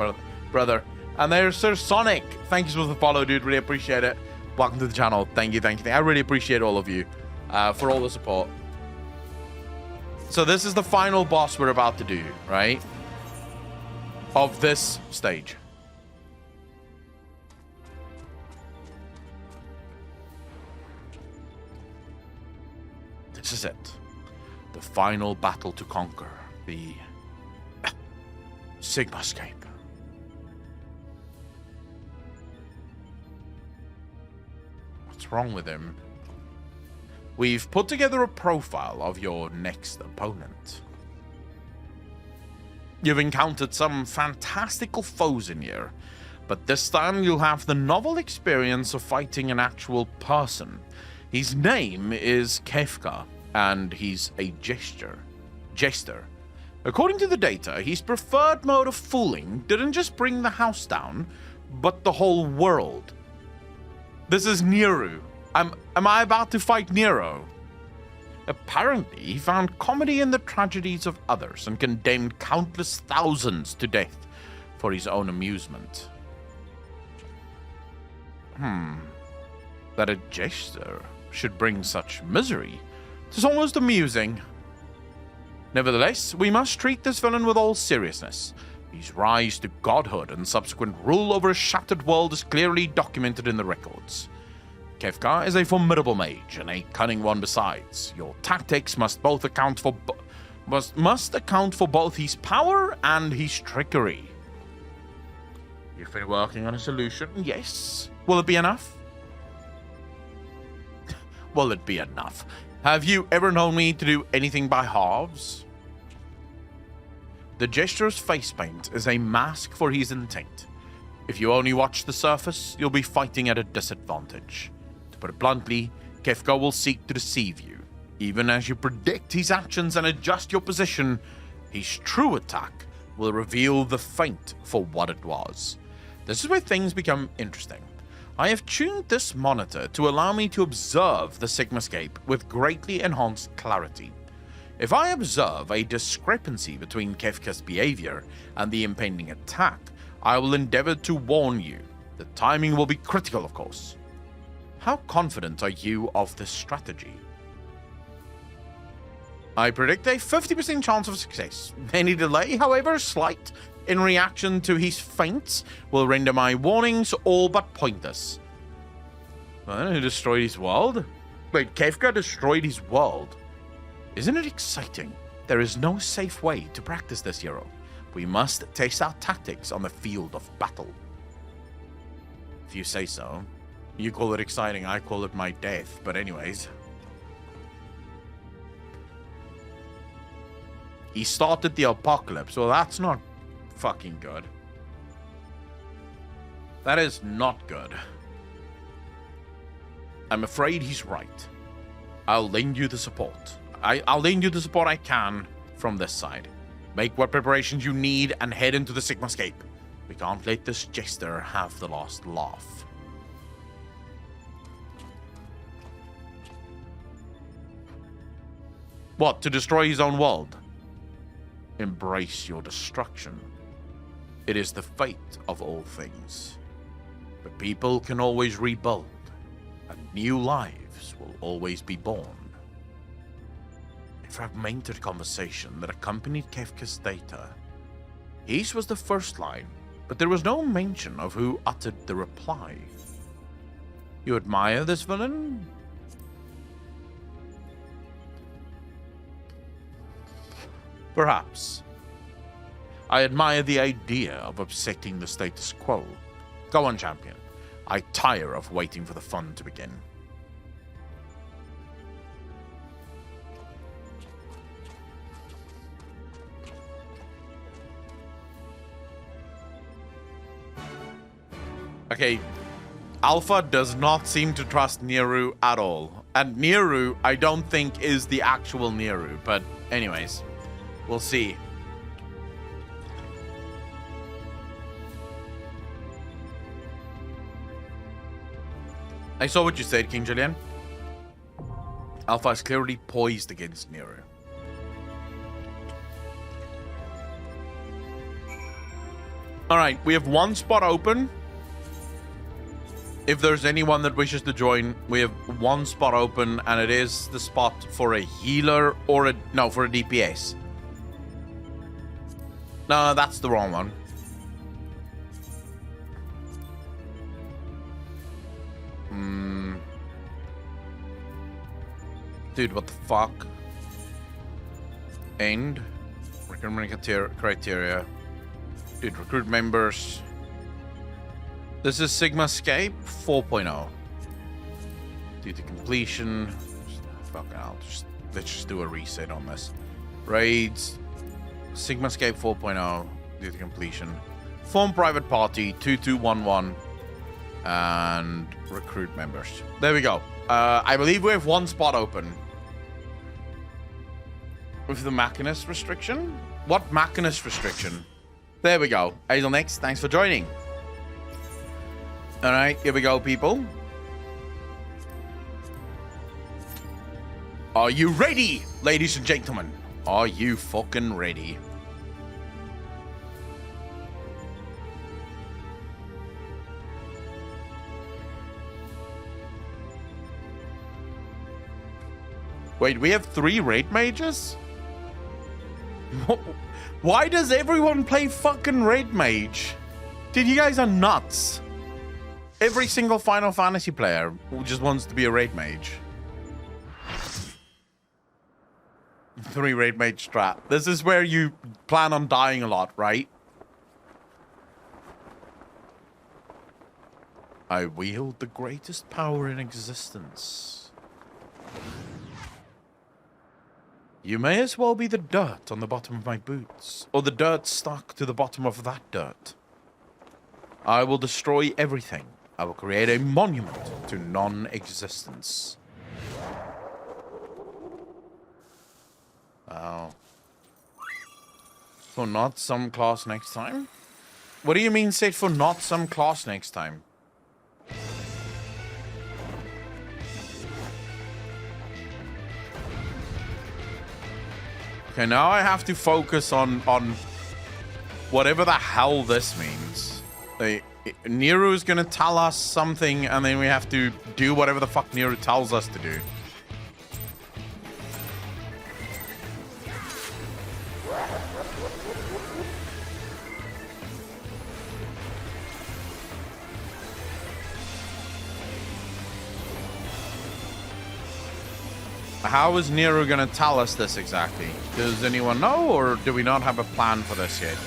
brother. And there's Sir Sonic. Thank you for the follow, dude. Really appreciate it. Welcome to the channel. Thank you. I really appreciate all of you for all the support. So this is the final boss we're about to do, right? Of this stage. This is it. The final battle to conquer. The Sigmascape. What's wrong with him? We've put together a profile of your next opponent. You've encountered some fantastical foes in here, but this time you'll have the novel experience of fighting an actual person. His name is Kefka, and he's a jester. According to the data, his preferred mode of fooling didn't just bring the house down, but the whole world. This is Nero. Am I about to fight Nero? Apparently, he found comedy in the tragedies of others and condemned countless thousands to death for his own amusement. That a jester should bring such misery. It is almost amusing. Nevertheless, we must treat this villain with all seriousness. His rise to godhood and subsequent rule over a shattered world is clearly documented in the records. Kefka is a formidable mage and a cunning one besides. Your tactics must account for both his power and his trickery. You've been working on a solution, yes. Will it be enough? Will it be enough? Have you ever known me to do anything by halves? The gesture's face paint is a mask for his intent. If you only watch the surface, you'll be fighting at a disadvantage. To put it bluntly, Kefka will seek to deceive you. Even as you predict his actions and adjust your position, his true attack will reveal the feint for what it was. This is where things become interesting. I have tuned this monitor to allow me to observe the Sigmascape with greatly enhanced clarity. If I observe a discrepancy between Kefka's behavior and the impending attack, I will endeavor to warn you. The timing will be critical, of course. How confident are you of this strategy? I predict a 50% chance of success. Any delay, however slight, in reaction to his feints will render my warnings all but pointless. Well, he destroyed his world? Wait, Kefka destroyed his world? Isn't it exciting? There is no safe way to practice this, hero. We must test our tactics on the field of battle. If you say so. You call it exciting, I call it my death. But anyways. He started the apocalypse. Well, that's not fucking good. That is not good. I'm afraid he's right. I'll lend you the support. I'll lend you the support I can from this side. Make what preparations you need and head into the Sigmascape. We can't let this jester have the last laugh. What, to destroy his own world? Embrace your destruction. It is the fate of all things. But people can always rebuild, and new lives will always be born. A fragmented conversation that accompanied Kefka's data. His was the first line, but there was no mention of who uttered the reply. You admire this villain? Perhaps. I admire the idea of upsetting the status quo. Go on, champion. I tire of waiting for the fun to begin. Okay, Alpha does not seem to trust Neru at all. And Neru, I don't think, is the actual Neru, but anyways. We'll see. I saw what you said, King Julian. Alpha is clearly poised against Nero. Alright, we have one spot open. If there's anyone that wishes to join, we have one spot open, and it is the spot for a healer or for a DPS. No, that's the wrong one. Dude, what the fuck? End. Recruitment criteria. Dude, recruit members. This is Sigmascape 4.0. Due to completion. Fucking hell. Let's just do a reset on this. Raids. Sigmascape 4.0 due to completion. Form private party 2211 and recruit members. There we go. I believe we have one spot open. With the Machinist restriction? What Machinist restriction? There we go. Hazel next. Thanks for joining. Alright, here we go, people. Are you ready, ladies and gentlemen? Are you fucking ready? Wait, we have 3 raid mages? Why does everyone play fucking raid mage? Dude, you guys are nuts. Every single Final Fantasy player just wants to be a raid mage. 3 raid mage strat. This is where you plan on dying a lot, right? I wield the greatest power in existence. You may as well be the dirt on the bottom of my boots, or the dirt stuck to the bottom of that dirt. I will destroy everything. I will create a monument to non-existence. Oh. For not some class next time? What do you mean set for not some class next time? Okay, now I have to focus on whatever the hell this means. Nero's gonna tell us something, and then we have to do whatever the fuck Nero tells us to do. How is Nero gonna tell us this exactly? Does anyone know, or do we not have a plan for this yet?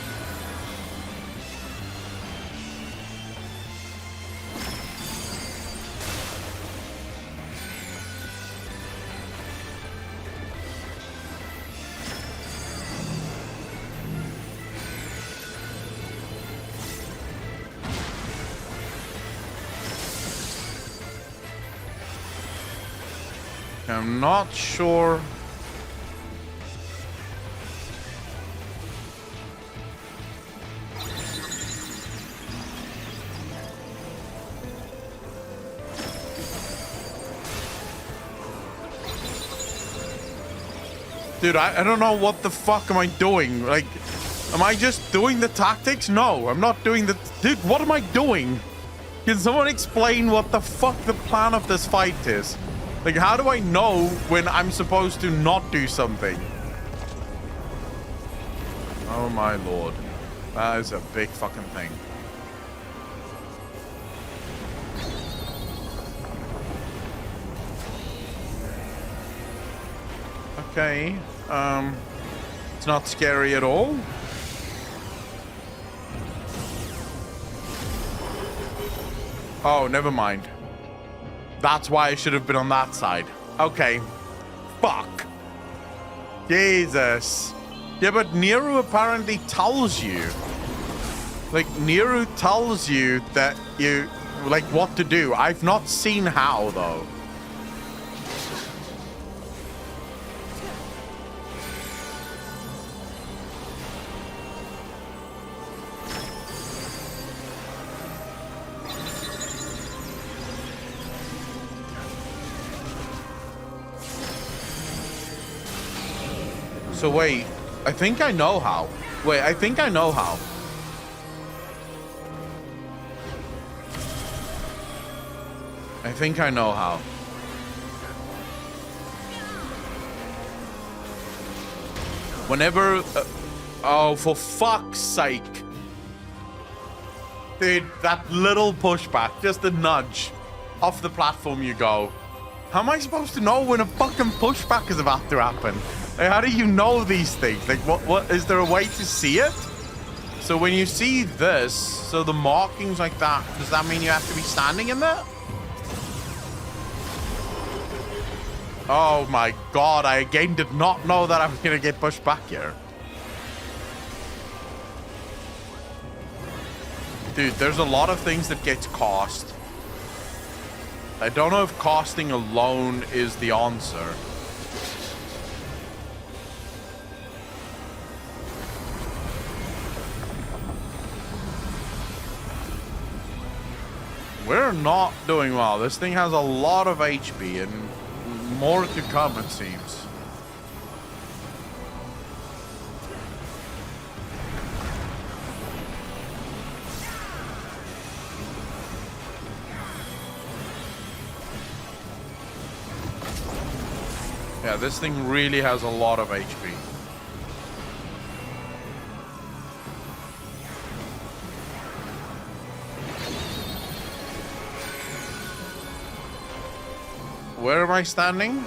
I'm not sure. Dude, I don't know what the fuck am I doing. Like, am I just doing the tactics? No, I'm not doing the... Dude, what am I doing? Can someone explain what the fuck the plan of this fight is? Like, how do I know when I'm supposed to not do something? Oh my lord. That is a big fucking thing. Okay. It's not scary at all. Oh, never mind. That's why I should have been on that side. Okay. Fuck. Jesus. Yeah, but Nero apparently tells you. Like, Nero tells you that you... Like, what to do. I've not seen how, though. So wait, I think I know how. Wait, I think I know how. I think I know how. Whenever... oh, for fuck's sake. Dude, that little pushback, just a nudge. Off the platform you go. How am I supposed to know when a fucking pushback is about to happen? Like, how do you know these things? Like, what is there a way to see it? So when you see this, so the markings like that, does that mean you have to be standing in there? Oh my god, I again did not know that I was gonna get pushed back here. Dude, there's a lot of things that gets cast. I don't know if casting alone is the answer. We're not doing well. This thing has a lot of HP and more to come, it seems. Yeah, this thing really has a lot of HP. Where am I standing?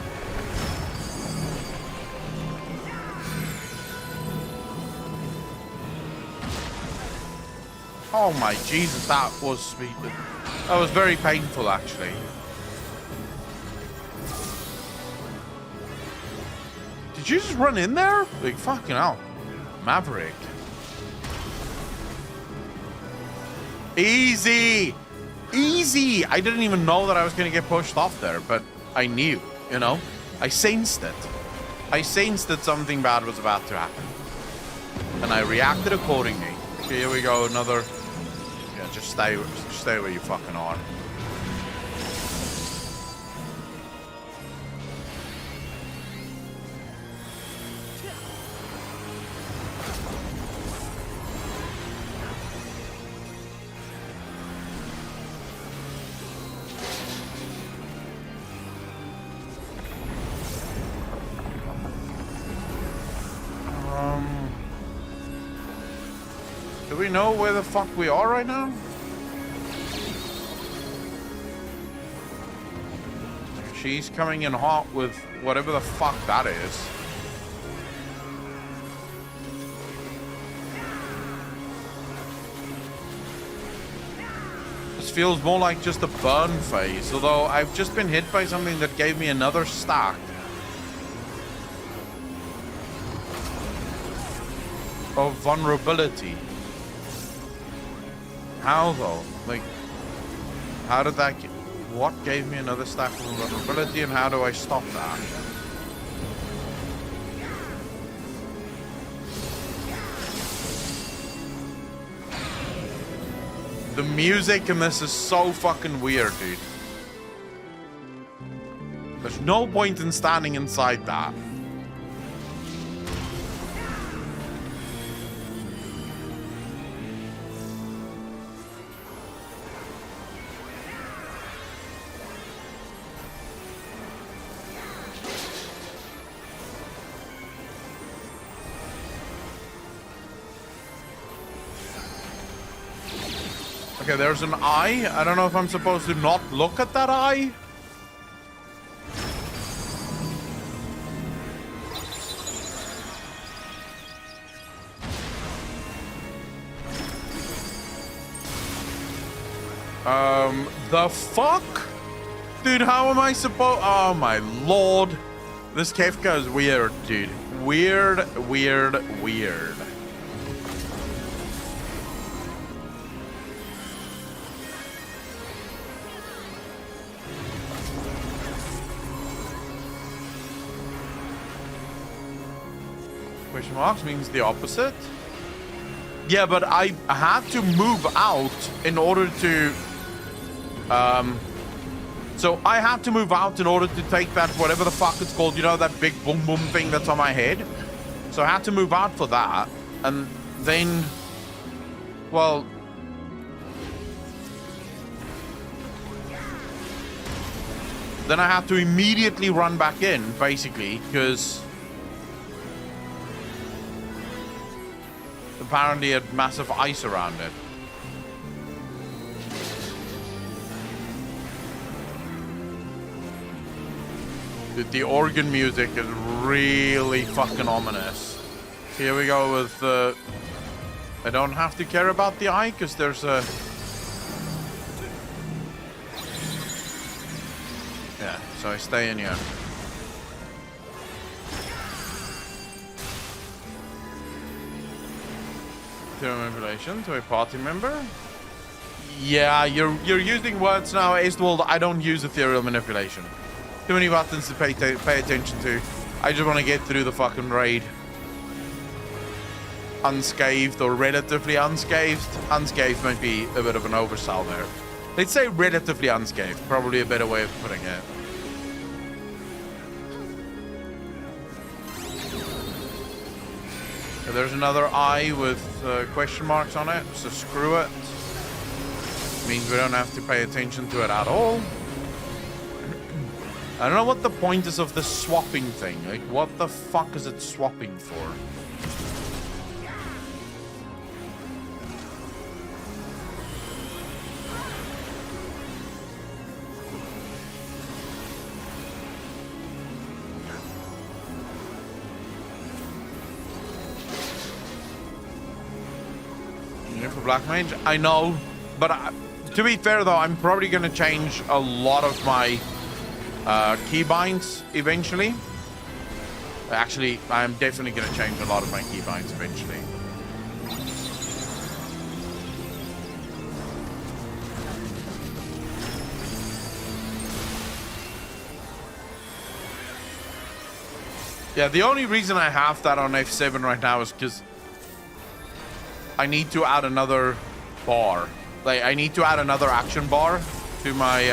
Oh my Jesus, that was very painful actually. Did you just run in there? Like, fucking hell. Maverick. Easy! Easy! I didn't even know that I was going to get pushed off there, but I knew, you know? I sensed it. I sensed that something bad was about to happen. And I reacted accordingly. Okay, here we go, another... Yeah, just stay where you fucking are. Do we know where the fuck we are right now? She's coming in hot with whatever the fuck that is. This feels more like just a burn phase, although I've just been hit by something that gave me another stack of vulnerability. How though? Like, how did that what gave me another stack of vulnerability, and how do I stop that? The music in this is so fucking weird, dude. There's no point in standing inside that. Okay, there's an eye. I don't know if I'm supposed to not look at that eye. The fuck? Dude, how am I supposed... Oh my lord. This Kefka is weird, dude. Weird, weird, weird. Question marks means the opposite. Yeah, but I had to move out in order to... So I had to move out in order to take that, whatever the fuck it's called, you know, that big boom boom thing that's on my head. So I had to move out for that. And then... Well... Then I had to immediately run back in, basically, because... Apparently had massive ice around it. Dude, the organ music is really fucking ominous. Here we go with the... I don't have to care about the eye because there's a... Yeah, so I stay in here. Manipulation to a party member. Yeah, you're using words now, Astwald. I don't use ethereal manipulation. Too many buttons to pay attention to. I just want to get through the fucking raid unscathed or relatively unscathed. Unscathed might be a bit of an oversell there. Let's say relatively unscathed. Probably a better way of putting it. There's another eye with question marks on it, so screw it. Means we don't have to pay attention to it at all. I don't know what the point is of the swapping thing. Like, what the fuck is it swapping for? For Black Mage, I know, but to be fair though, I'm probably going to change a lot of my keybinds eventually. Actually, I'm definitely going to change a lot of my keybinds eventually. Yeah, the only reason I have that on F7 right now is because I need to add another bar. Like, I need to add another action bar to my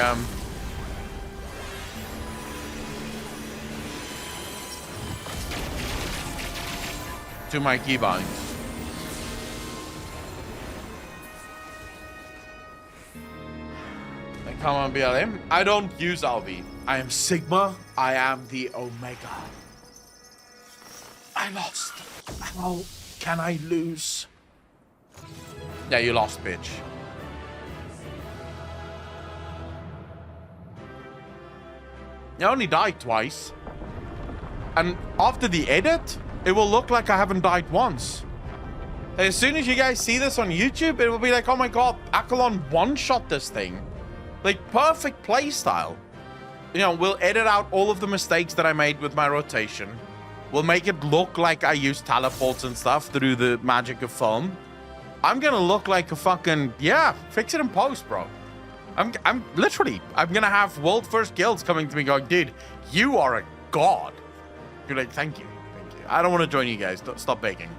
keybinds. Like, come on, BLM. I don't use LV. I am Sigma. I am the Omega. I lost. How can I lose? Yeah, you lost, bitch. You only died twice. And after the edit, it will look like I haven't died once. As soon as you guys see this on YouTube, it will be like, oh my god, Akalon one-shot this thing. Like, perfect playstyle. You know, we'll edit out all of the mistakes that I made with my rotation. We'll make it look like I used teleports and stuff through the magic of foam. I'm gonna look like a fucking, yeah, fix it in post, bro. I'm gonna have world first guilds coming to me going, dude, you are a god. You're like, thank you. I don't want to join you guys. Stop begging.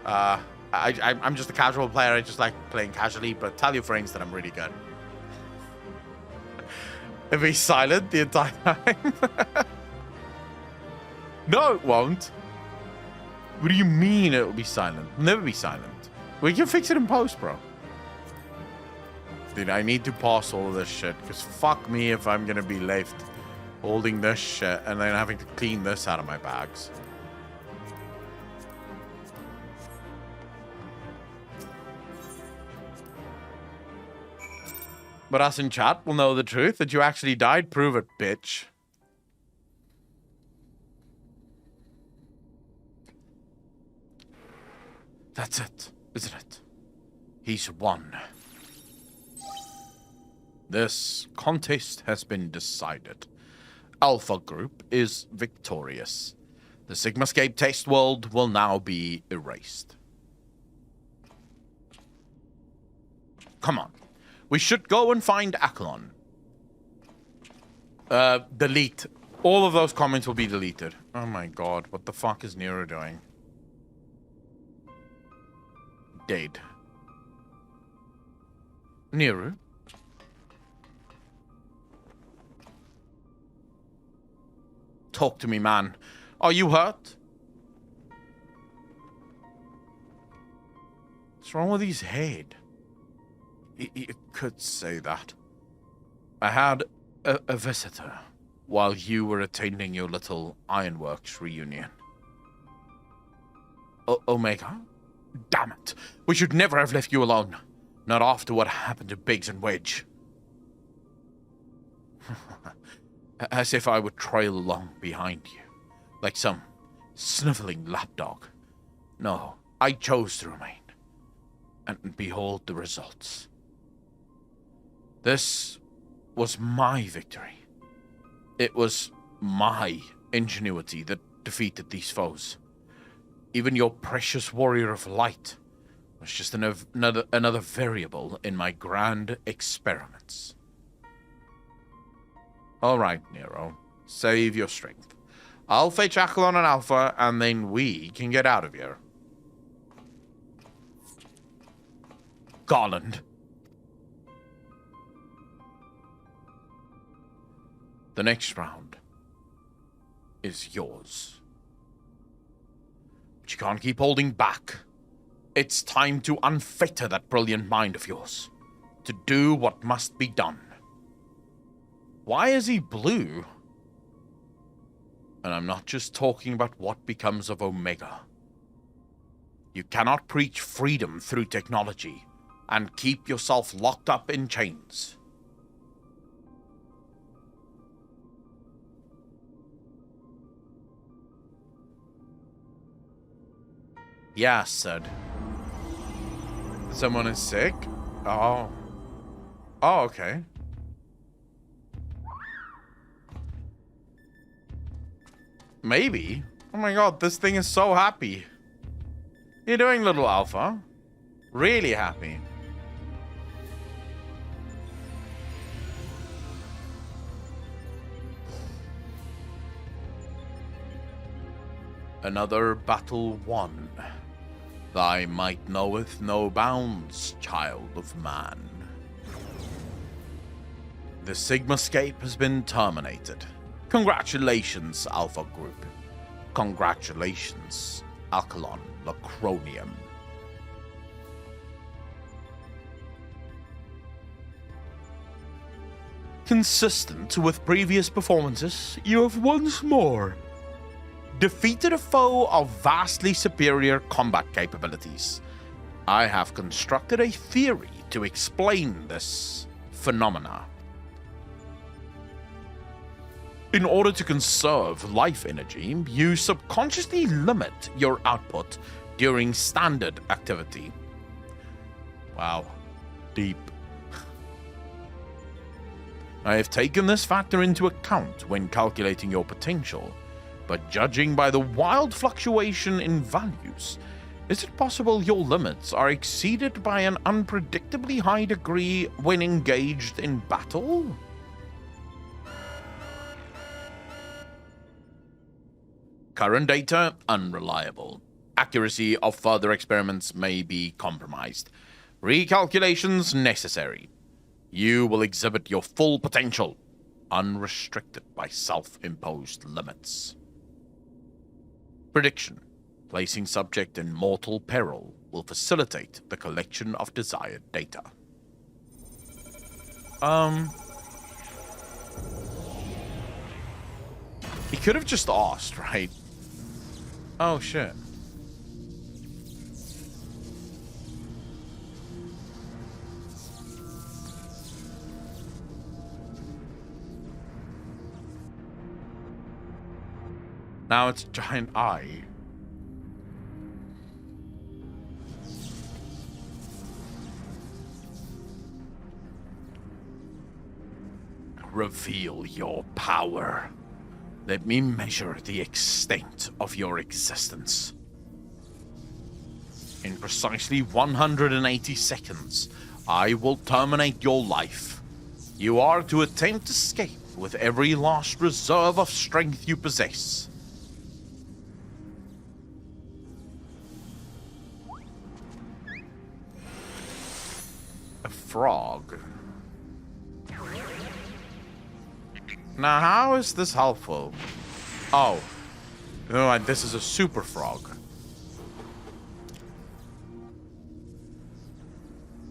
I'm just a casual player. I just like playing casually, but tell your friends that I'm really good. It'll be silent the entire time. No, it won't. What do you mean it will be silent? It'll never be silent. We can fix it in post, bro. Dude, I need to pause all of this shit, because fuck me if I'm gonna be left holding this shit and then having to clean this out of my bags. But us in chat will know the truth, that you actually died. Prove it, bitch. That's it, isn't it? He's won. This contest has been decided. Alpha Group is victorious. The Sigmascape test world will now be erased. Come on. We should go and find Akalon. Delete. All of those comments will be deleted. Oh my god, what the fuck is Nero doing? Dead. Nero? Talk to me, man. Are you hurt? What's wrong with his head? You could say that. I had a visitor while you were attending your little Ironworks reunion. Omega? Damn it. We should never have left you alone. Not after what happened to Biggs and Wedge. As if I would trail along behind you, like some sniveling lapdog. No, I chose to remain. And behold the results. This was my victory. It was my ingenuity that defeated these foes. Even your precious warrior of light was just another variable in my grand experiments. All right, Nero. Save your strength. I'll fetch Akalon and Alpha, and then we can get out of here. Garland. The next round is yours. But you can't keep holding back. It's time to unfetter that brilliant mind of yours. To do what must be done. Why is he blue? And I'm not just talking about what becomes of Omega. You cannot preach freedom through technology and keep yourself locked up in chains. Yeah, Sid. Someone is sick? Oh. Oh, okay. Maybe. Oh my god, this thing is so happy. You're doing, little Alpha? Really happy. Another battle won. Thy might knoweth no bounds, child of man. The Sigmascape has been terminated. Congratulations, Alpha Group. Congratulations, Akalon Lacronium. Consistent with previous performances, you have once more defeated a foe of vastly superior combat capabilities I have constructed a theory to explain this phenomena. In order to conserve life energy, you subconsciously limit your output during standard activity. Wow, deep. I have taken this factor into account when calculating your potential, but judging by the wild fluctuation in values, is it possible your limits are exceeded by an unpredictably high degree when engaged in battle? Current data unreliable. Accuracy of further experiments may be compromised. Recalculations necessary. You will exhibit your full potential, unrestricted by self-imposed limits. Prediction. Placing subject in mortal peril will facilitate the collection of desired data. He could have just asked, right? Oh, shit. Now it's a giant eye. Reveal your power. Let me measure the extent of your existence. In precisely 180 seconds, I will terminate your life. You are to attempt escape with every last reserve of strength you possess. A frog. Now, how is this helpful? Oh. No, this is a super frog.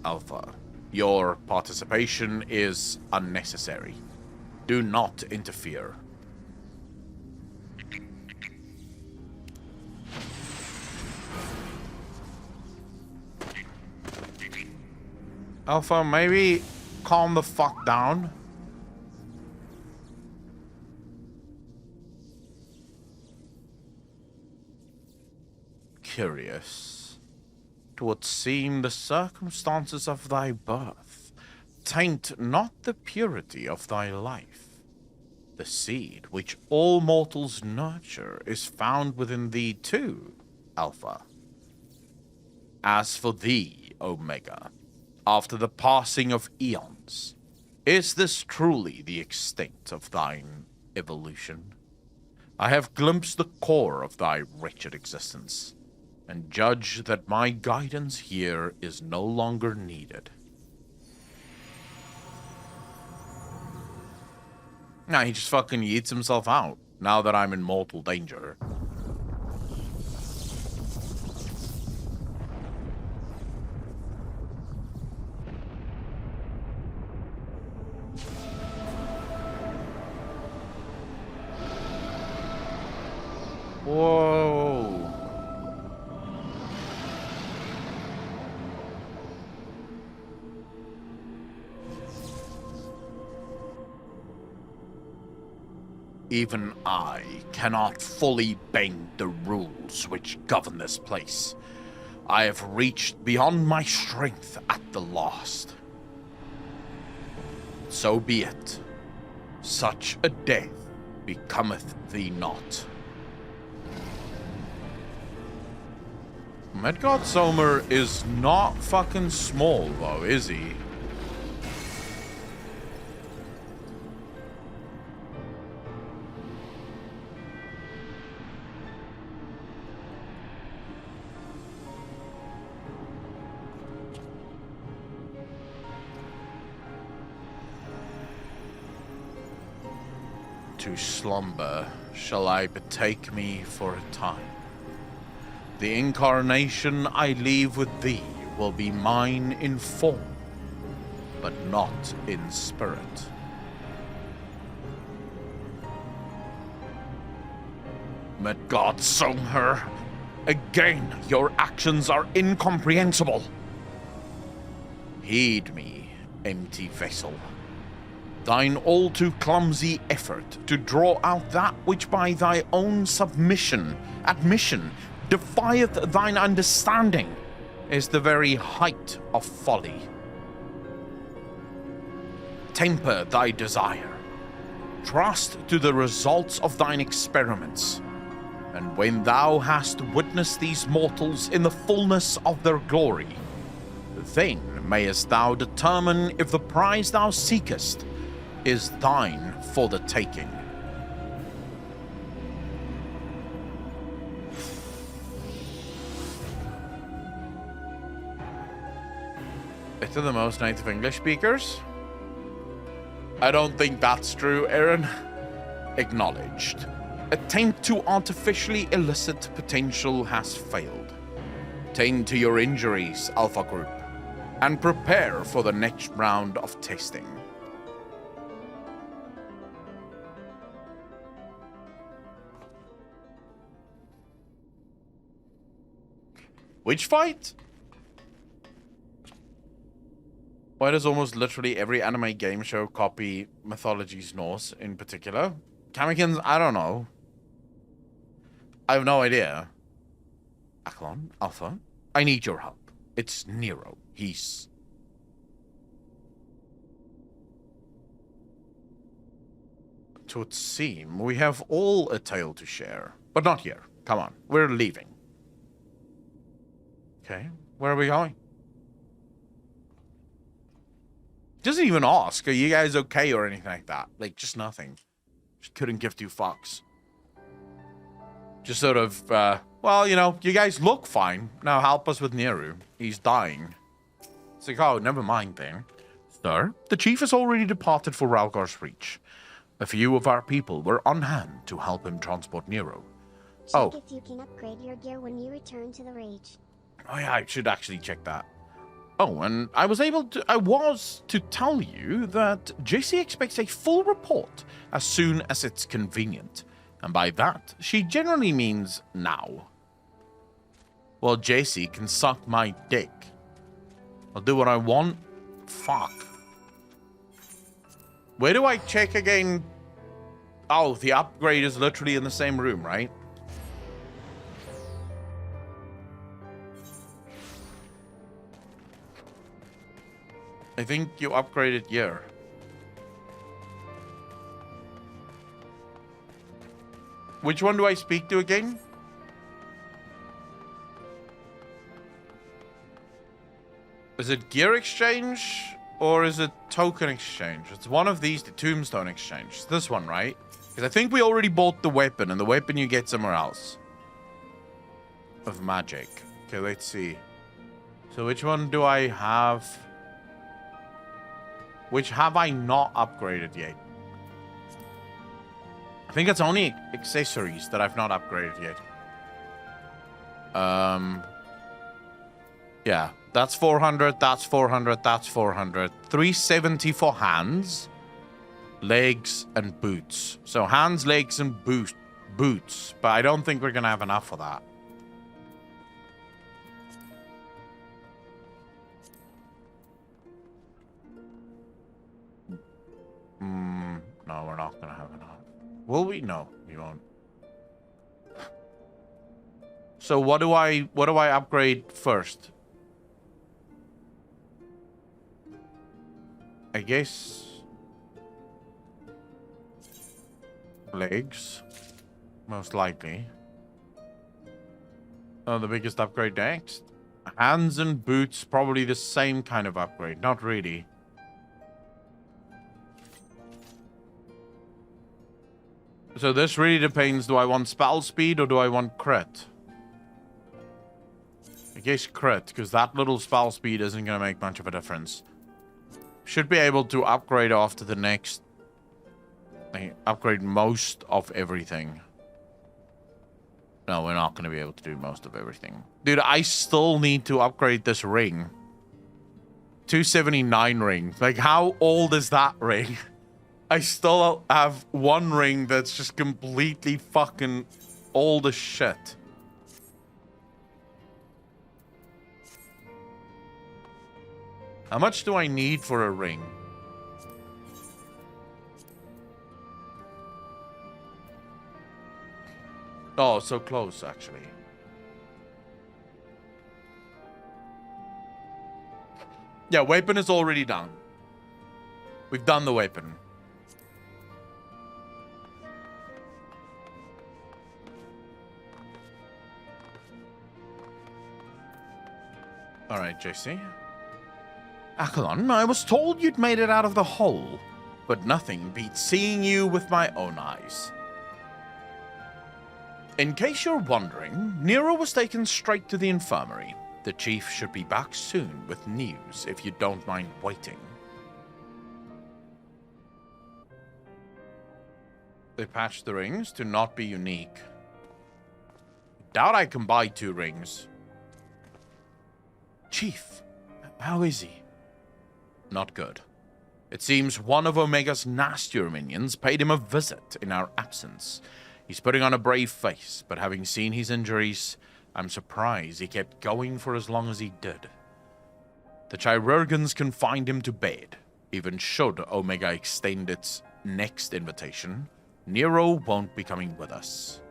Alpha, your participation is unnecessary. Do not interfere. Alpha, maybe calm the fuck down. Curious. 'Twould seem the circumstances of thy birth taint not the purity of thy life. The seed which all mortals nurture is found within thee too, Alpha. As for thee, Omega, after the passing of eons, is this truly the extent of thine evolution? I have glimpsed the core of thy wretched existence, and judge that my guidance here is no longer needed. Nah, he just fucking yeets himself out, now that I'm in mortal danger. Whoa. Even I cannot fully bend the rules which govern this place. I have reached beyond my strength at the last. So be it. Such a death becometh thee not. Medgard Somer is not fucking small, though, is he? To slumber shall I betake me for a time. The incarnation I leave with thee will be mine in form, but not in spirit. Medgard Somer, Again, your actions are incomprehensible. Heed me, empty vessel. Thine all too clumsy effort to draw out that which by thy own admission, defieth thine understanding, is the very height of folly. Temper thy desire. Trust to the results of thine experiments. And when thou hast witnessed these mortals in the fullness of their glory, then mayest thou determine if the prize thou seekest is thine for the taking. To the most native English speakers? I don't think that's true, Aaron. Acknowledged. Attempt to artificially elicit potential has failed. Tend to your injuries, Alpha Group, and prepare for the next round of testing. Which fight? Why does almost literally every anime game show copy Mythology's Norse in particular? Kamikins, I don't know. I have no idea. Acklon, Alpha, I need your help. It's Nero. He's... It would seem we have all a tale to share. But not here. Come on, we're leaving. Okay, where are we going? Doesn't even ask, are you guys okay or anything like that? Like, just nothing. Just couldn't give two fucks. Just sort of, well, you know, you guys look fine. Now help us with Neru. He's dying. It's like, oh, never mind then. Sir, the chief has already departed for Ralgar's Reach. A few of our people were on hand to help him transport Nero. Check if you can upgrade your gear when you return to the Reach. Oh yeah, I should actually check that. Oh, and I was to tell you that JC expects a full report as soon as it's convenient. And by that, she generally means now. Well, JC can suck my dick. I'll do what I want. Fuck. Where do I check again? Oh, the upgrade is literally in the same room, right? I think you upgraded here. Which one do I speak to again? Is it gear exchange or is it token exchange? It's one of these, the tombstone exchange. It's this one, right? Because I think we already bought the weapon, and the weapon you get somewhere else. Of magic. Okay, let's see. So which one do I have? Which have I not upgraded yet? I think it's only accessories that I've not upgraded yet. Yeah, that's 400, that's 400, that's 400. 370 for hands, legs, and boots. So hands, legs, and boots. But I don't think we're going to have enough for that. No, we're not gonna have enough. Will we? No, we won't. So what do I upgrade first? I guess legs, most likely. Oh, the biggest upgrade next. Hands and boots, probably the same kind of upgrade. Not really. So this really depends. Do I want spell speed or do I want crit? I guess crit, because that little spell speed isn't going to make much of a difference. Should be able to upgrade after the next... upgrade most of everything. No, we're not going to be able to do most of everything. Dude, I still need to upgrade this ring. 279 ring. Like, how old is that ring? I still have one ring that's just completely fucking old as shit. How much do I need for a ring? Oh, so close, actually. Yeah, weapon is already done. We've done the weapon. Alright, JC. Accolon, I was told you'd made it out of the hole, but nothing beats seeing you with my own eyes. In case you're wondering, Nero was taken straight to the infirmary. The chief should be back soon with news if you don't mind waiting. They patched the rings to not be unique. Doubt I can buy 2 rings. Chief, how is he? Not good. It seems one of Omega's nastier minions paid him a visit in our absence. He's putting on a brave face, but having seen his injuries, I'm surprised he kept going for as long as he did. The Chirurgans confined him to bed. Even should Omega extend its next invitation, Nero won't be coming with us.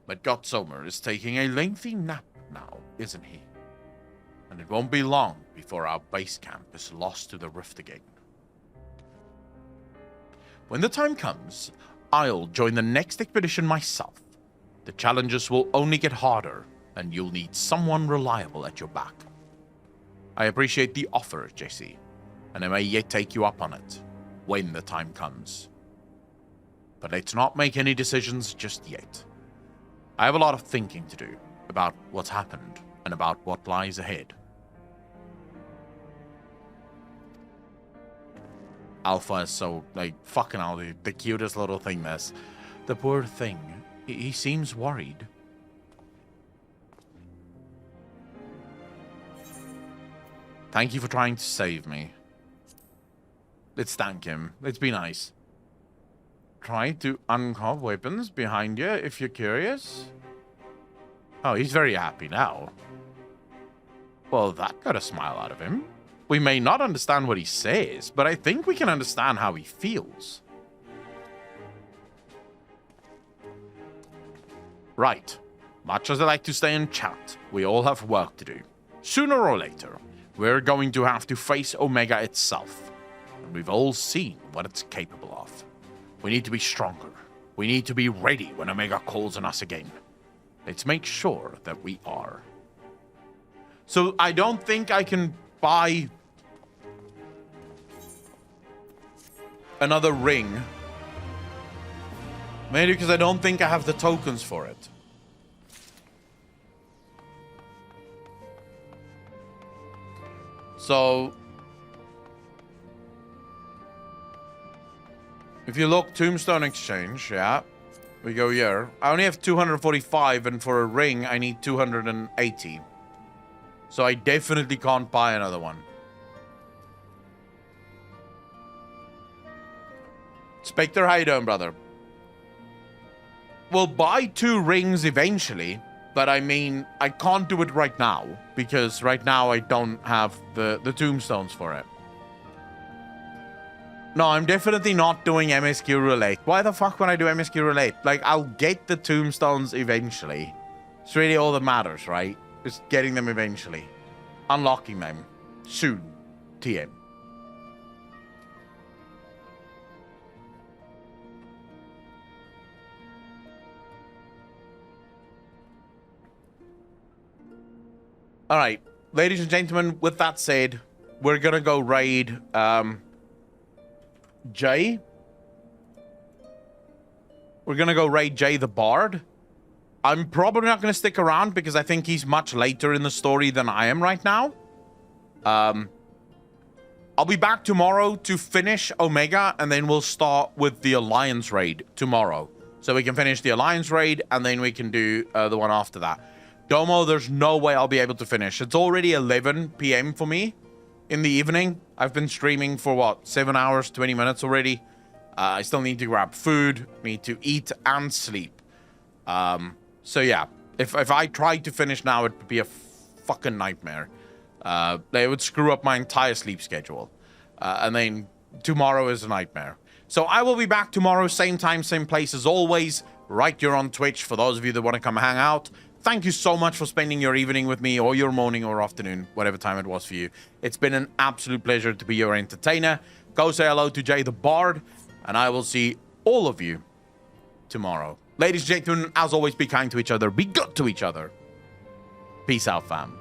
But Gottsomer is taking a lengthy nap now, isn't he? And it won't be long before our base camp is lost to the rift again. When the time comes, I'll join the next expedition myself. The challenges will only get harder, and you'll need someone reliable at your back. I appreciate the offer, JC, and I may yet take you up on it, when the time comes. But let's not make any decisions just yet. I have a lot of thinking to do about what's happened and about what lies ahead. Alpha is so, like, fucking hell, the cutest little thing this. The poor thing. He seems worried. Thank you for trying to save me. Let's thank him. Let's be nice. Try to uncover weapons behind you if you're curious. Oh, he's very happy now. Well, that got a smile out of him. We may not understand what he says, but I think we can understand how he feels. Right. Much as I like to stay and chat, we all have work to do. Sooner or later, we're going to have to face Omega itself. And we've all seen what it's capable of. We need to be stronger. We need to be ready when Omega calls on us again. Let's make sure that we are. So I don't think I can buy another ring. Maybe because I don't think I have the tokens for it. So if you look, Tombstone Exchange, yeah, we go here. I only have 245, and for a ring, I need 280. So I definitely can't buy another one. Spectre, how you doing, brother? We'll buy 2 rings eventually, but I mean, I can't do it right now, because right now I don't have the tombstones for it. No, I'm definitely not doing MSQ Roulette. Why the fuck would I do MSQ Roulette? Like, I'll get the tombstones eventually. It's really all that matters, right? Just getting them eventually. Unlocking them. Soon. TM. Alright. Ladies and gentlemen, with that said, we're gonna go raid, Jay. We're gonna go raid Jay the Bard. I'm probably not gonna stick around because I think he's much later in the story than I am right now. I'll be back tomorrow to finish Omega, and then we'll start with the Alliance raid tomorrow. So we can finish the Alliance raid, and then we can do the one after that. Domo, there's no way I'll be able to finish. It's already 11 p.m. for me in the evening. I've been streaming for, what, 7 hours, 20 minutes already. I still need to grab food, need to eat and sleep. So yeah, If I tried to finish now, it would be a fucking nightmare. They would screw up my entire sleep schedule. And then tomorrow is a nightmare. So I will be back tomorrow, same time, same place as always, right here on Twitch for those of you that want to come hang out. Thank you so much for spending your evening with me, or your morning or afternoon, whatever time it was for you. It's been an absolute pleasure to be your entertainer. Go say hello to Jay the Bard, and I will see all of you tomorrow. Ladies and gentlemen, as always, be kind to each other, be good to each other. Peace out, fam.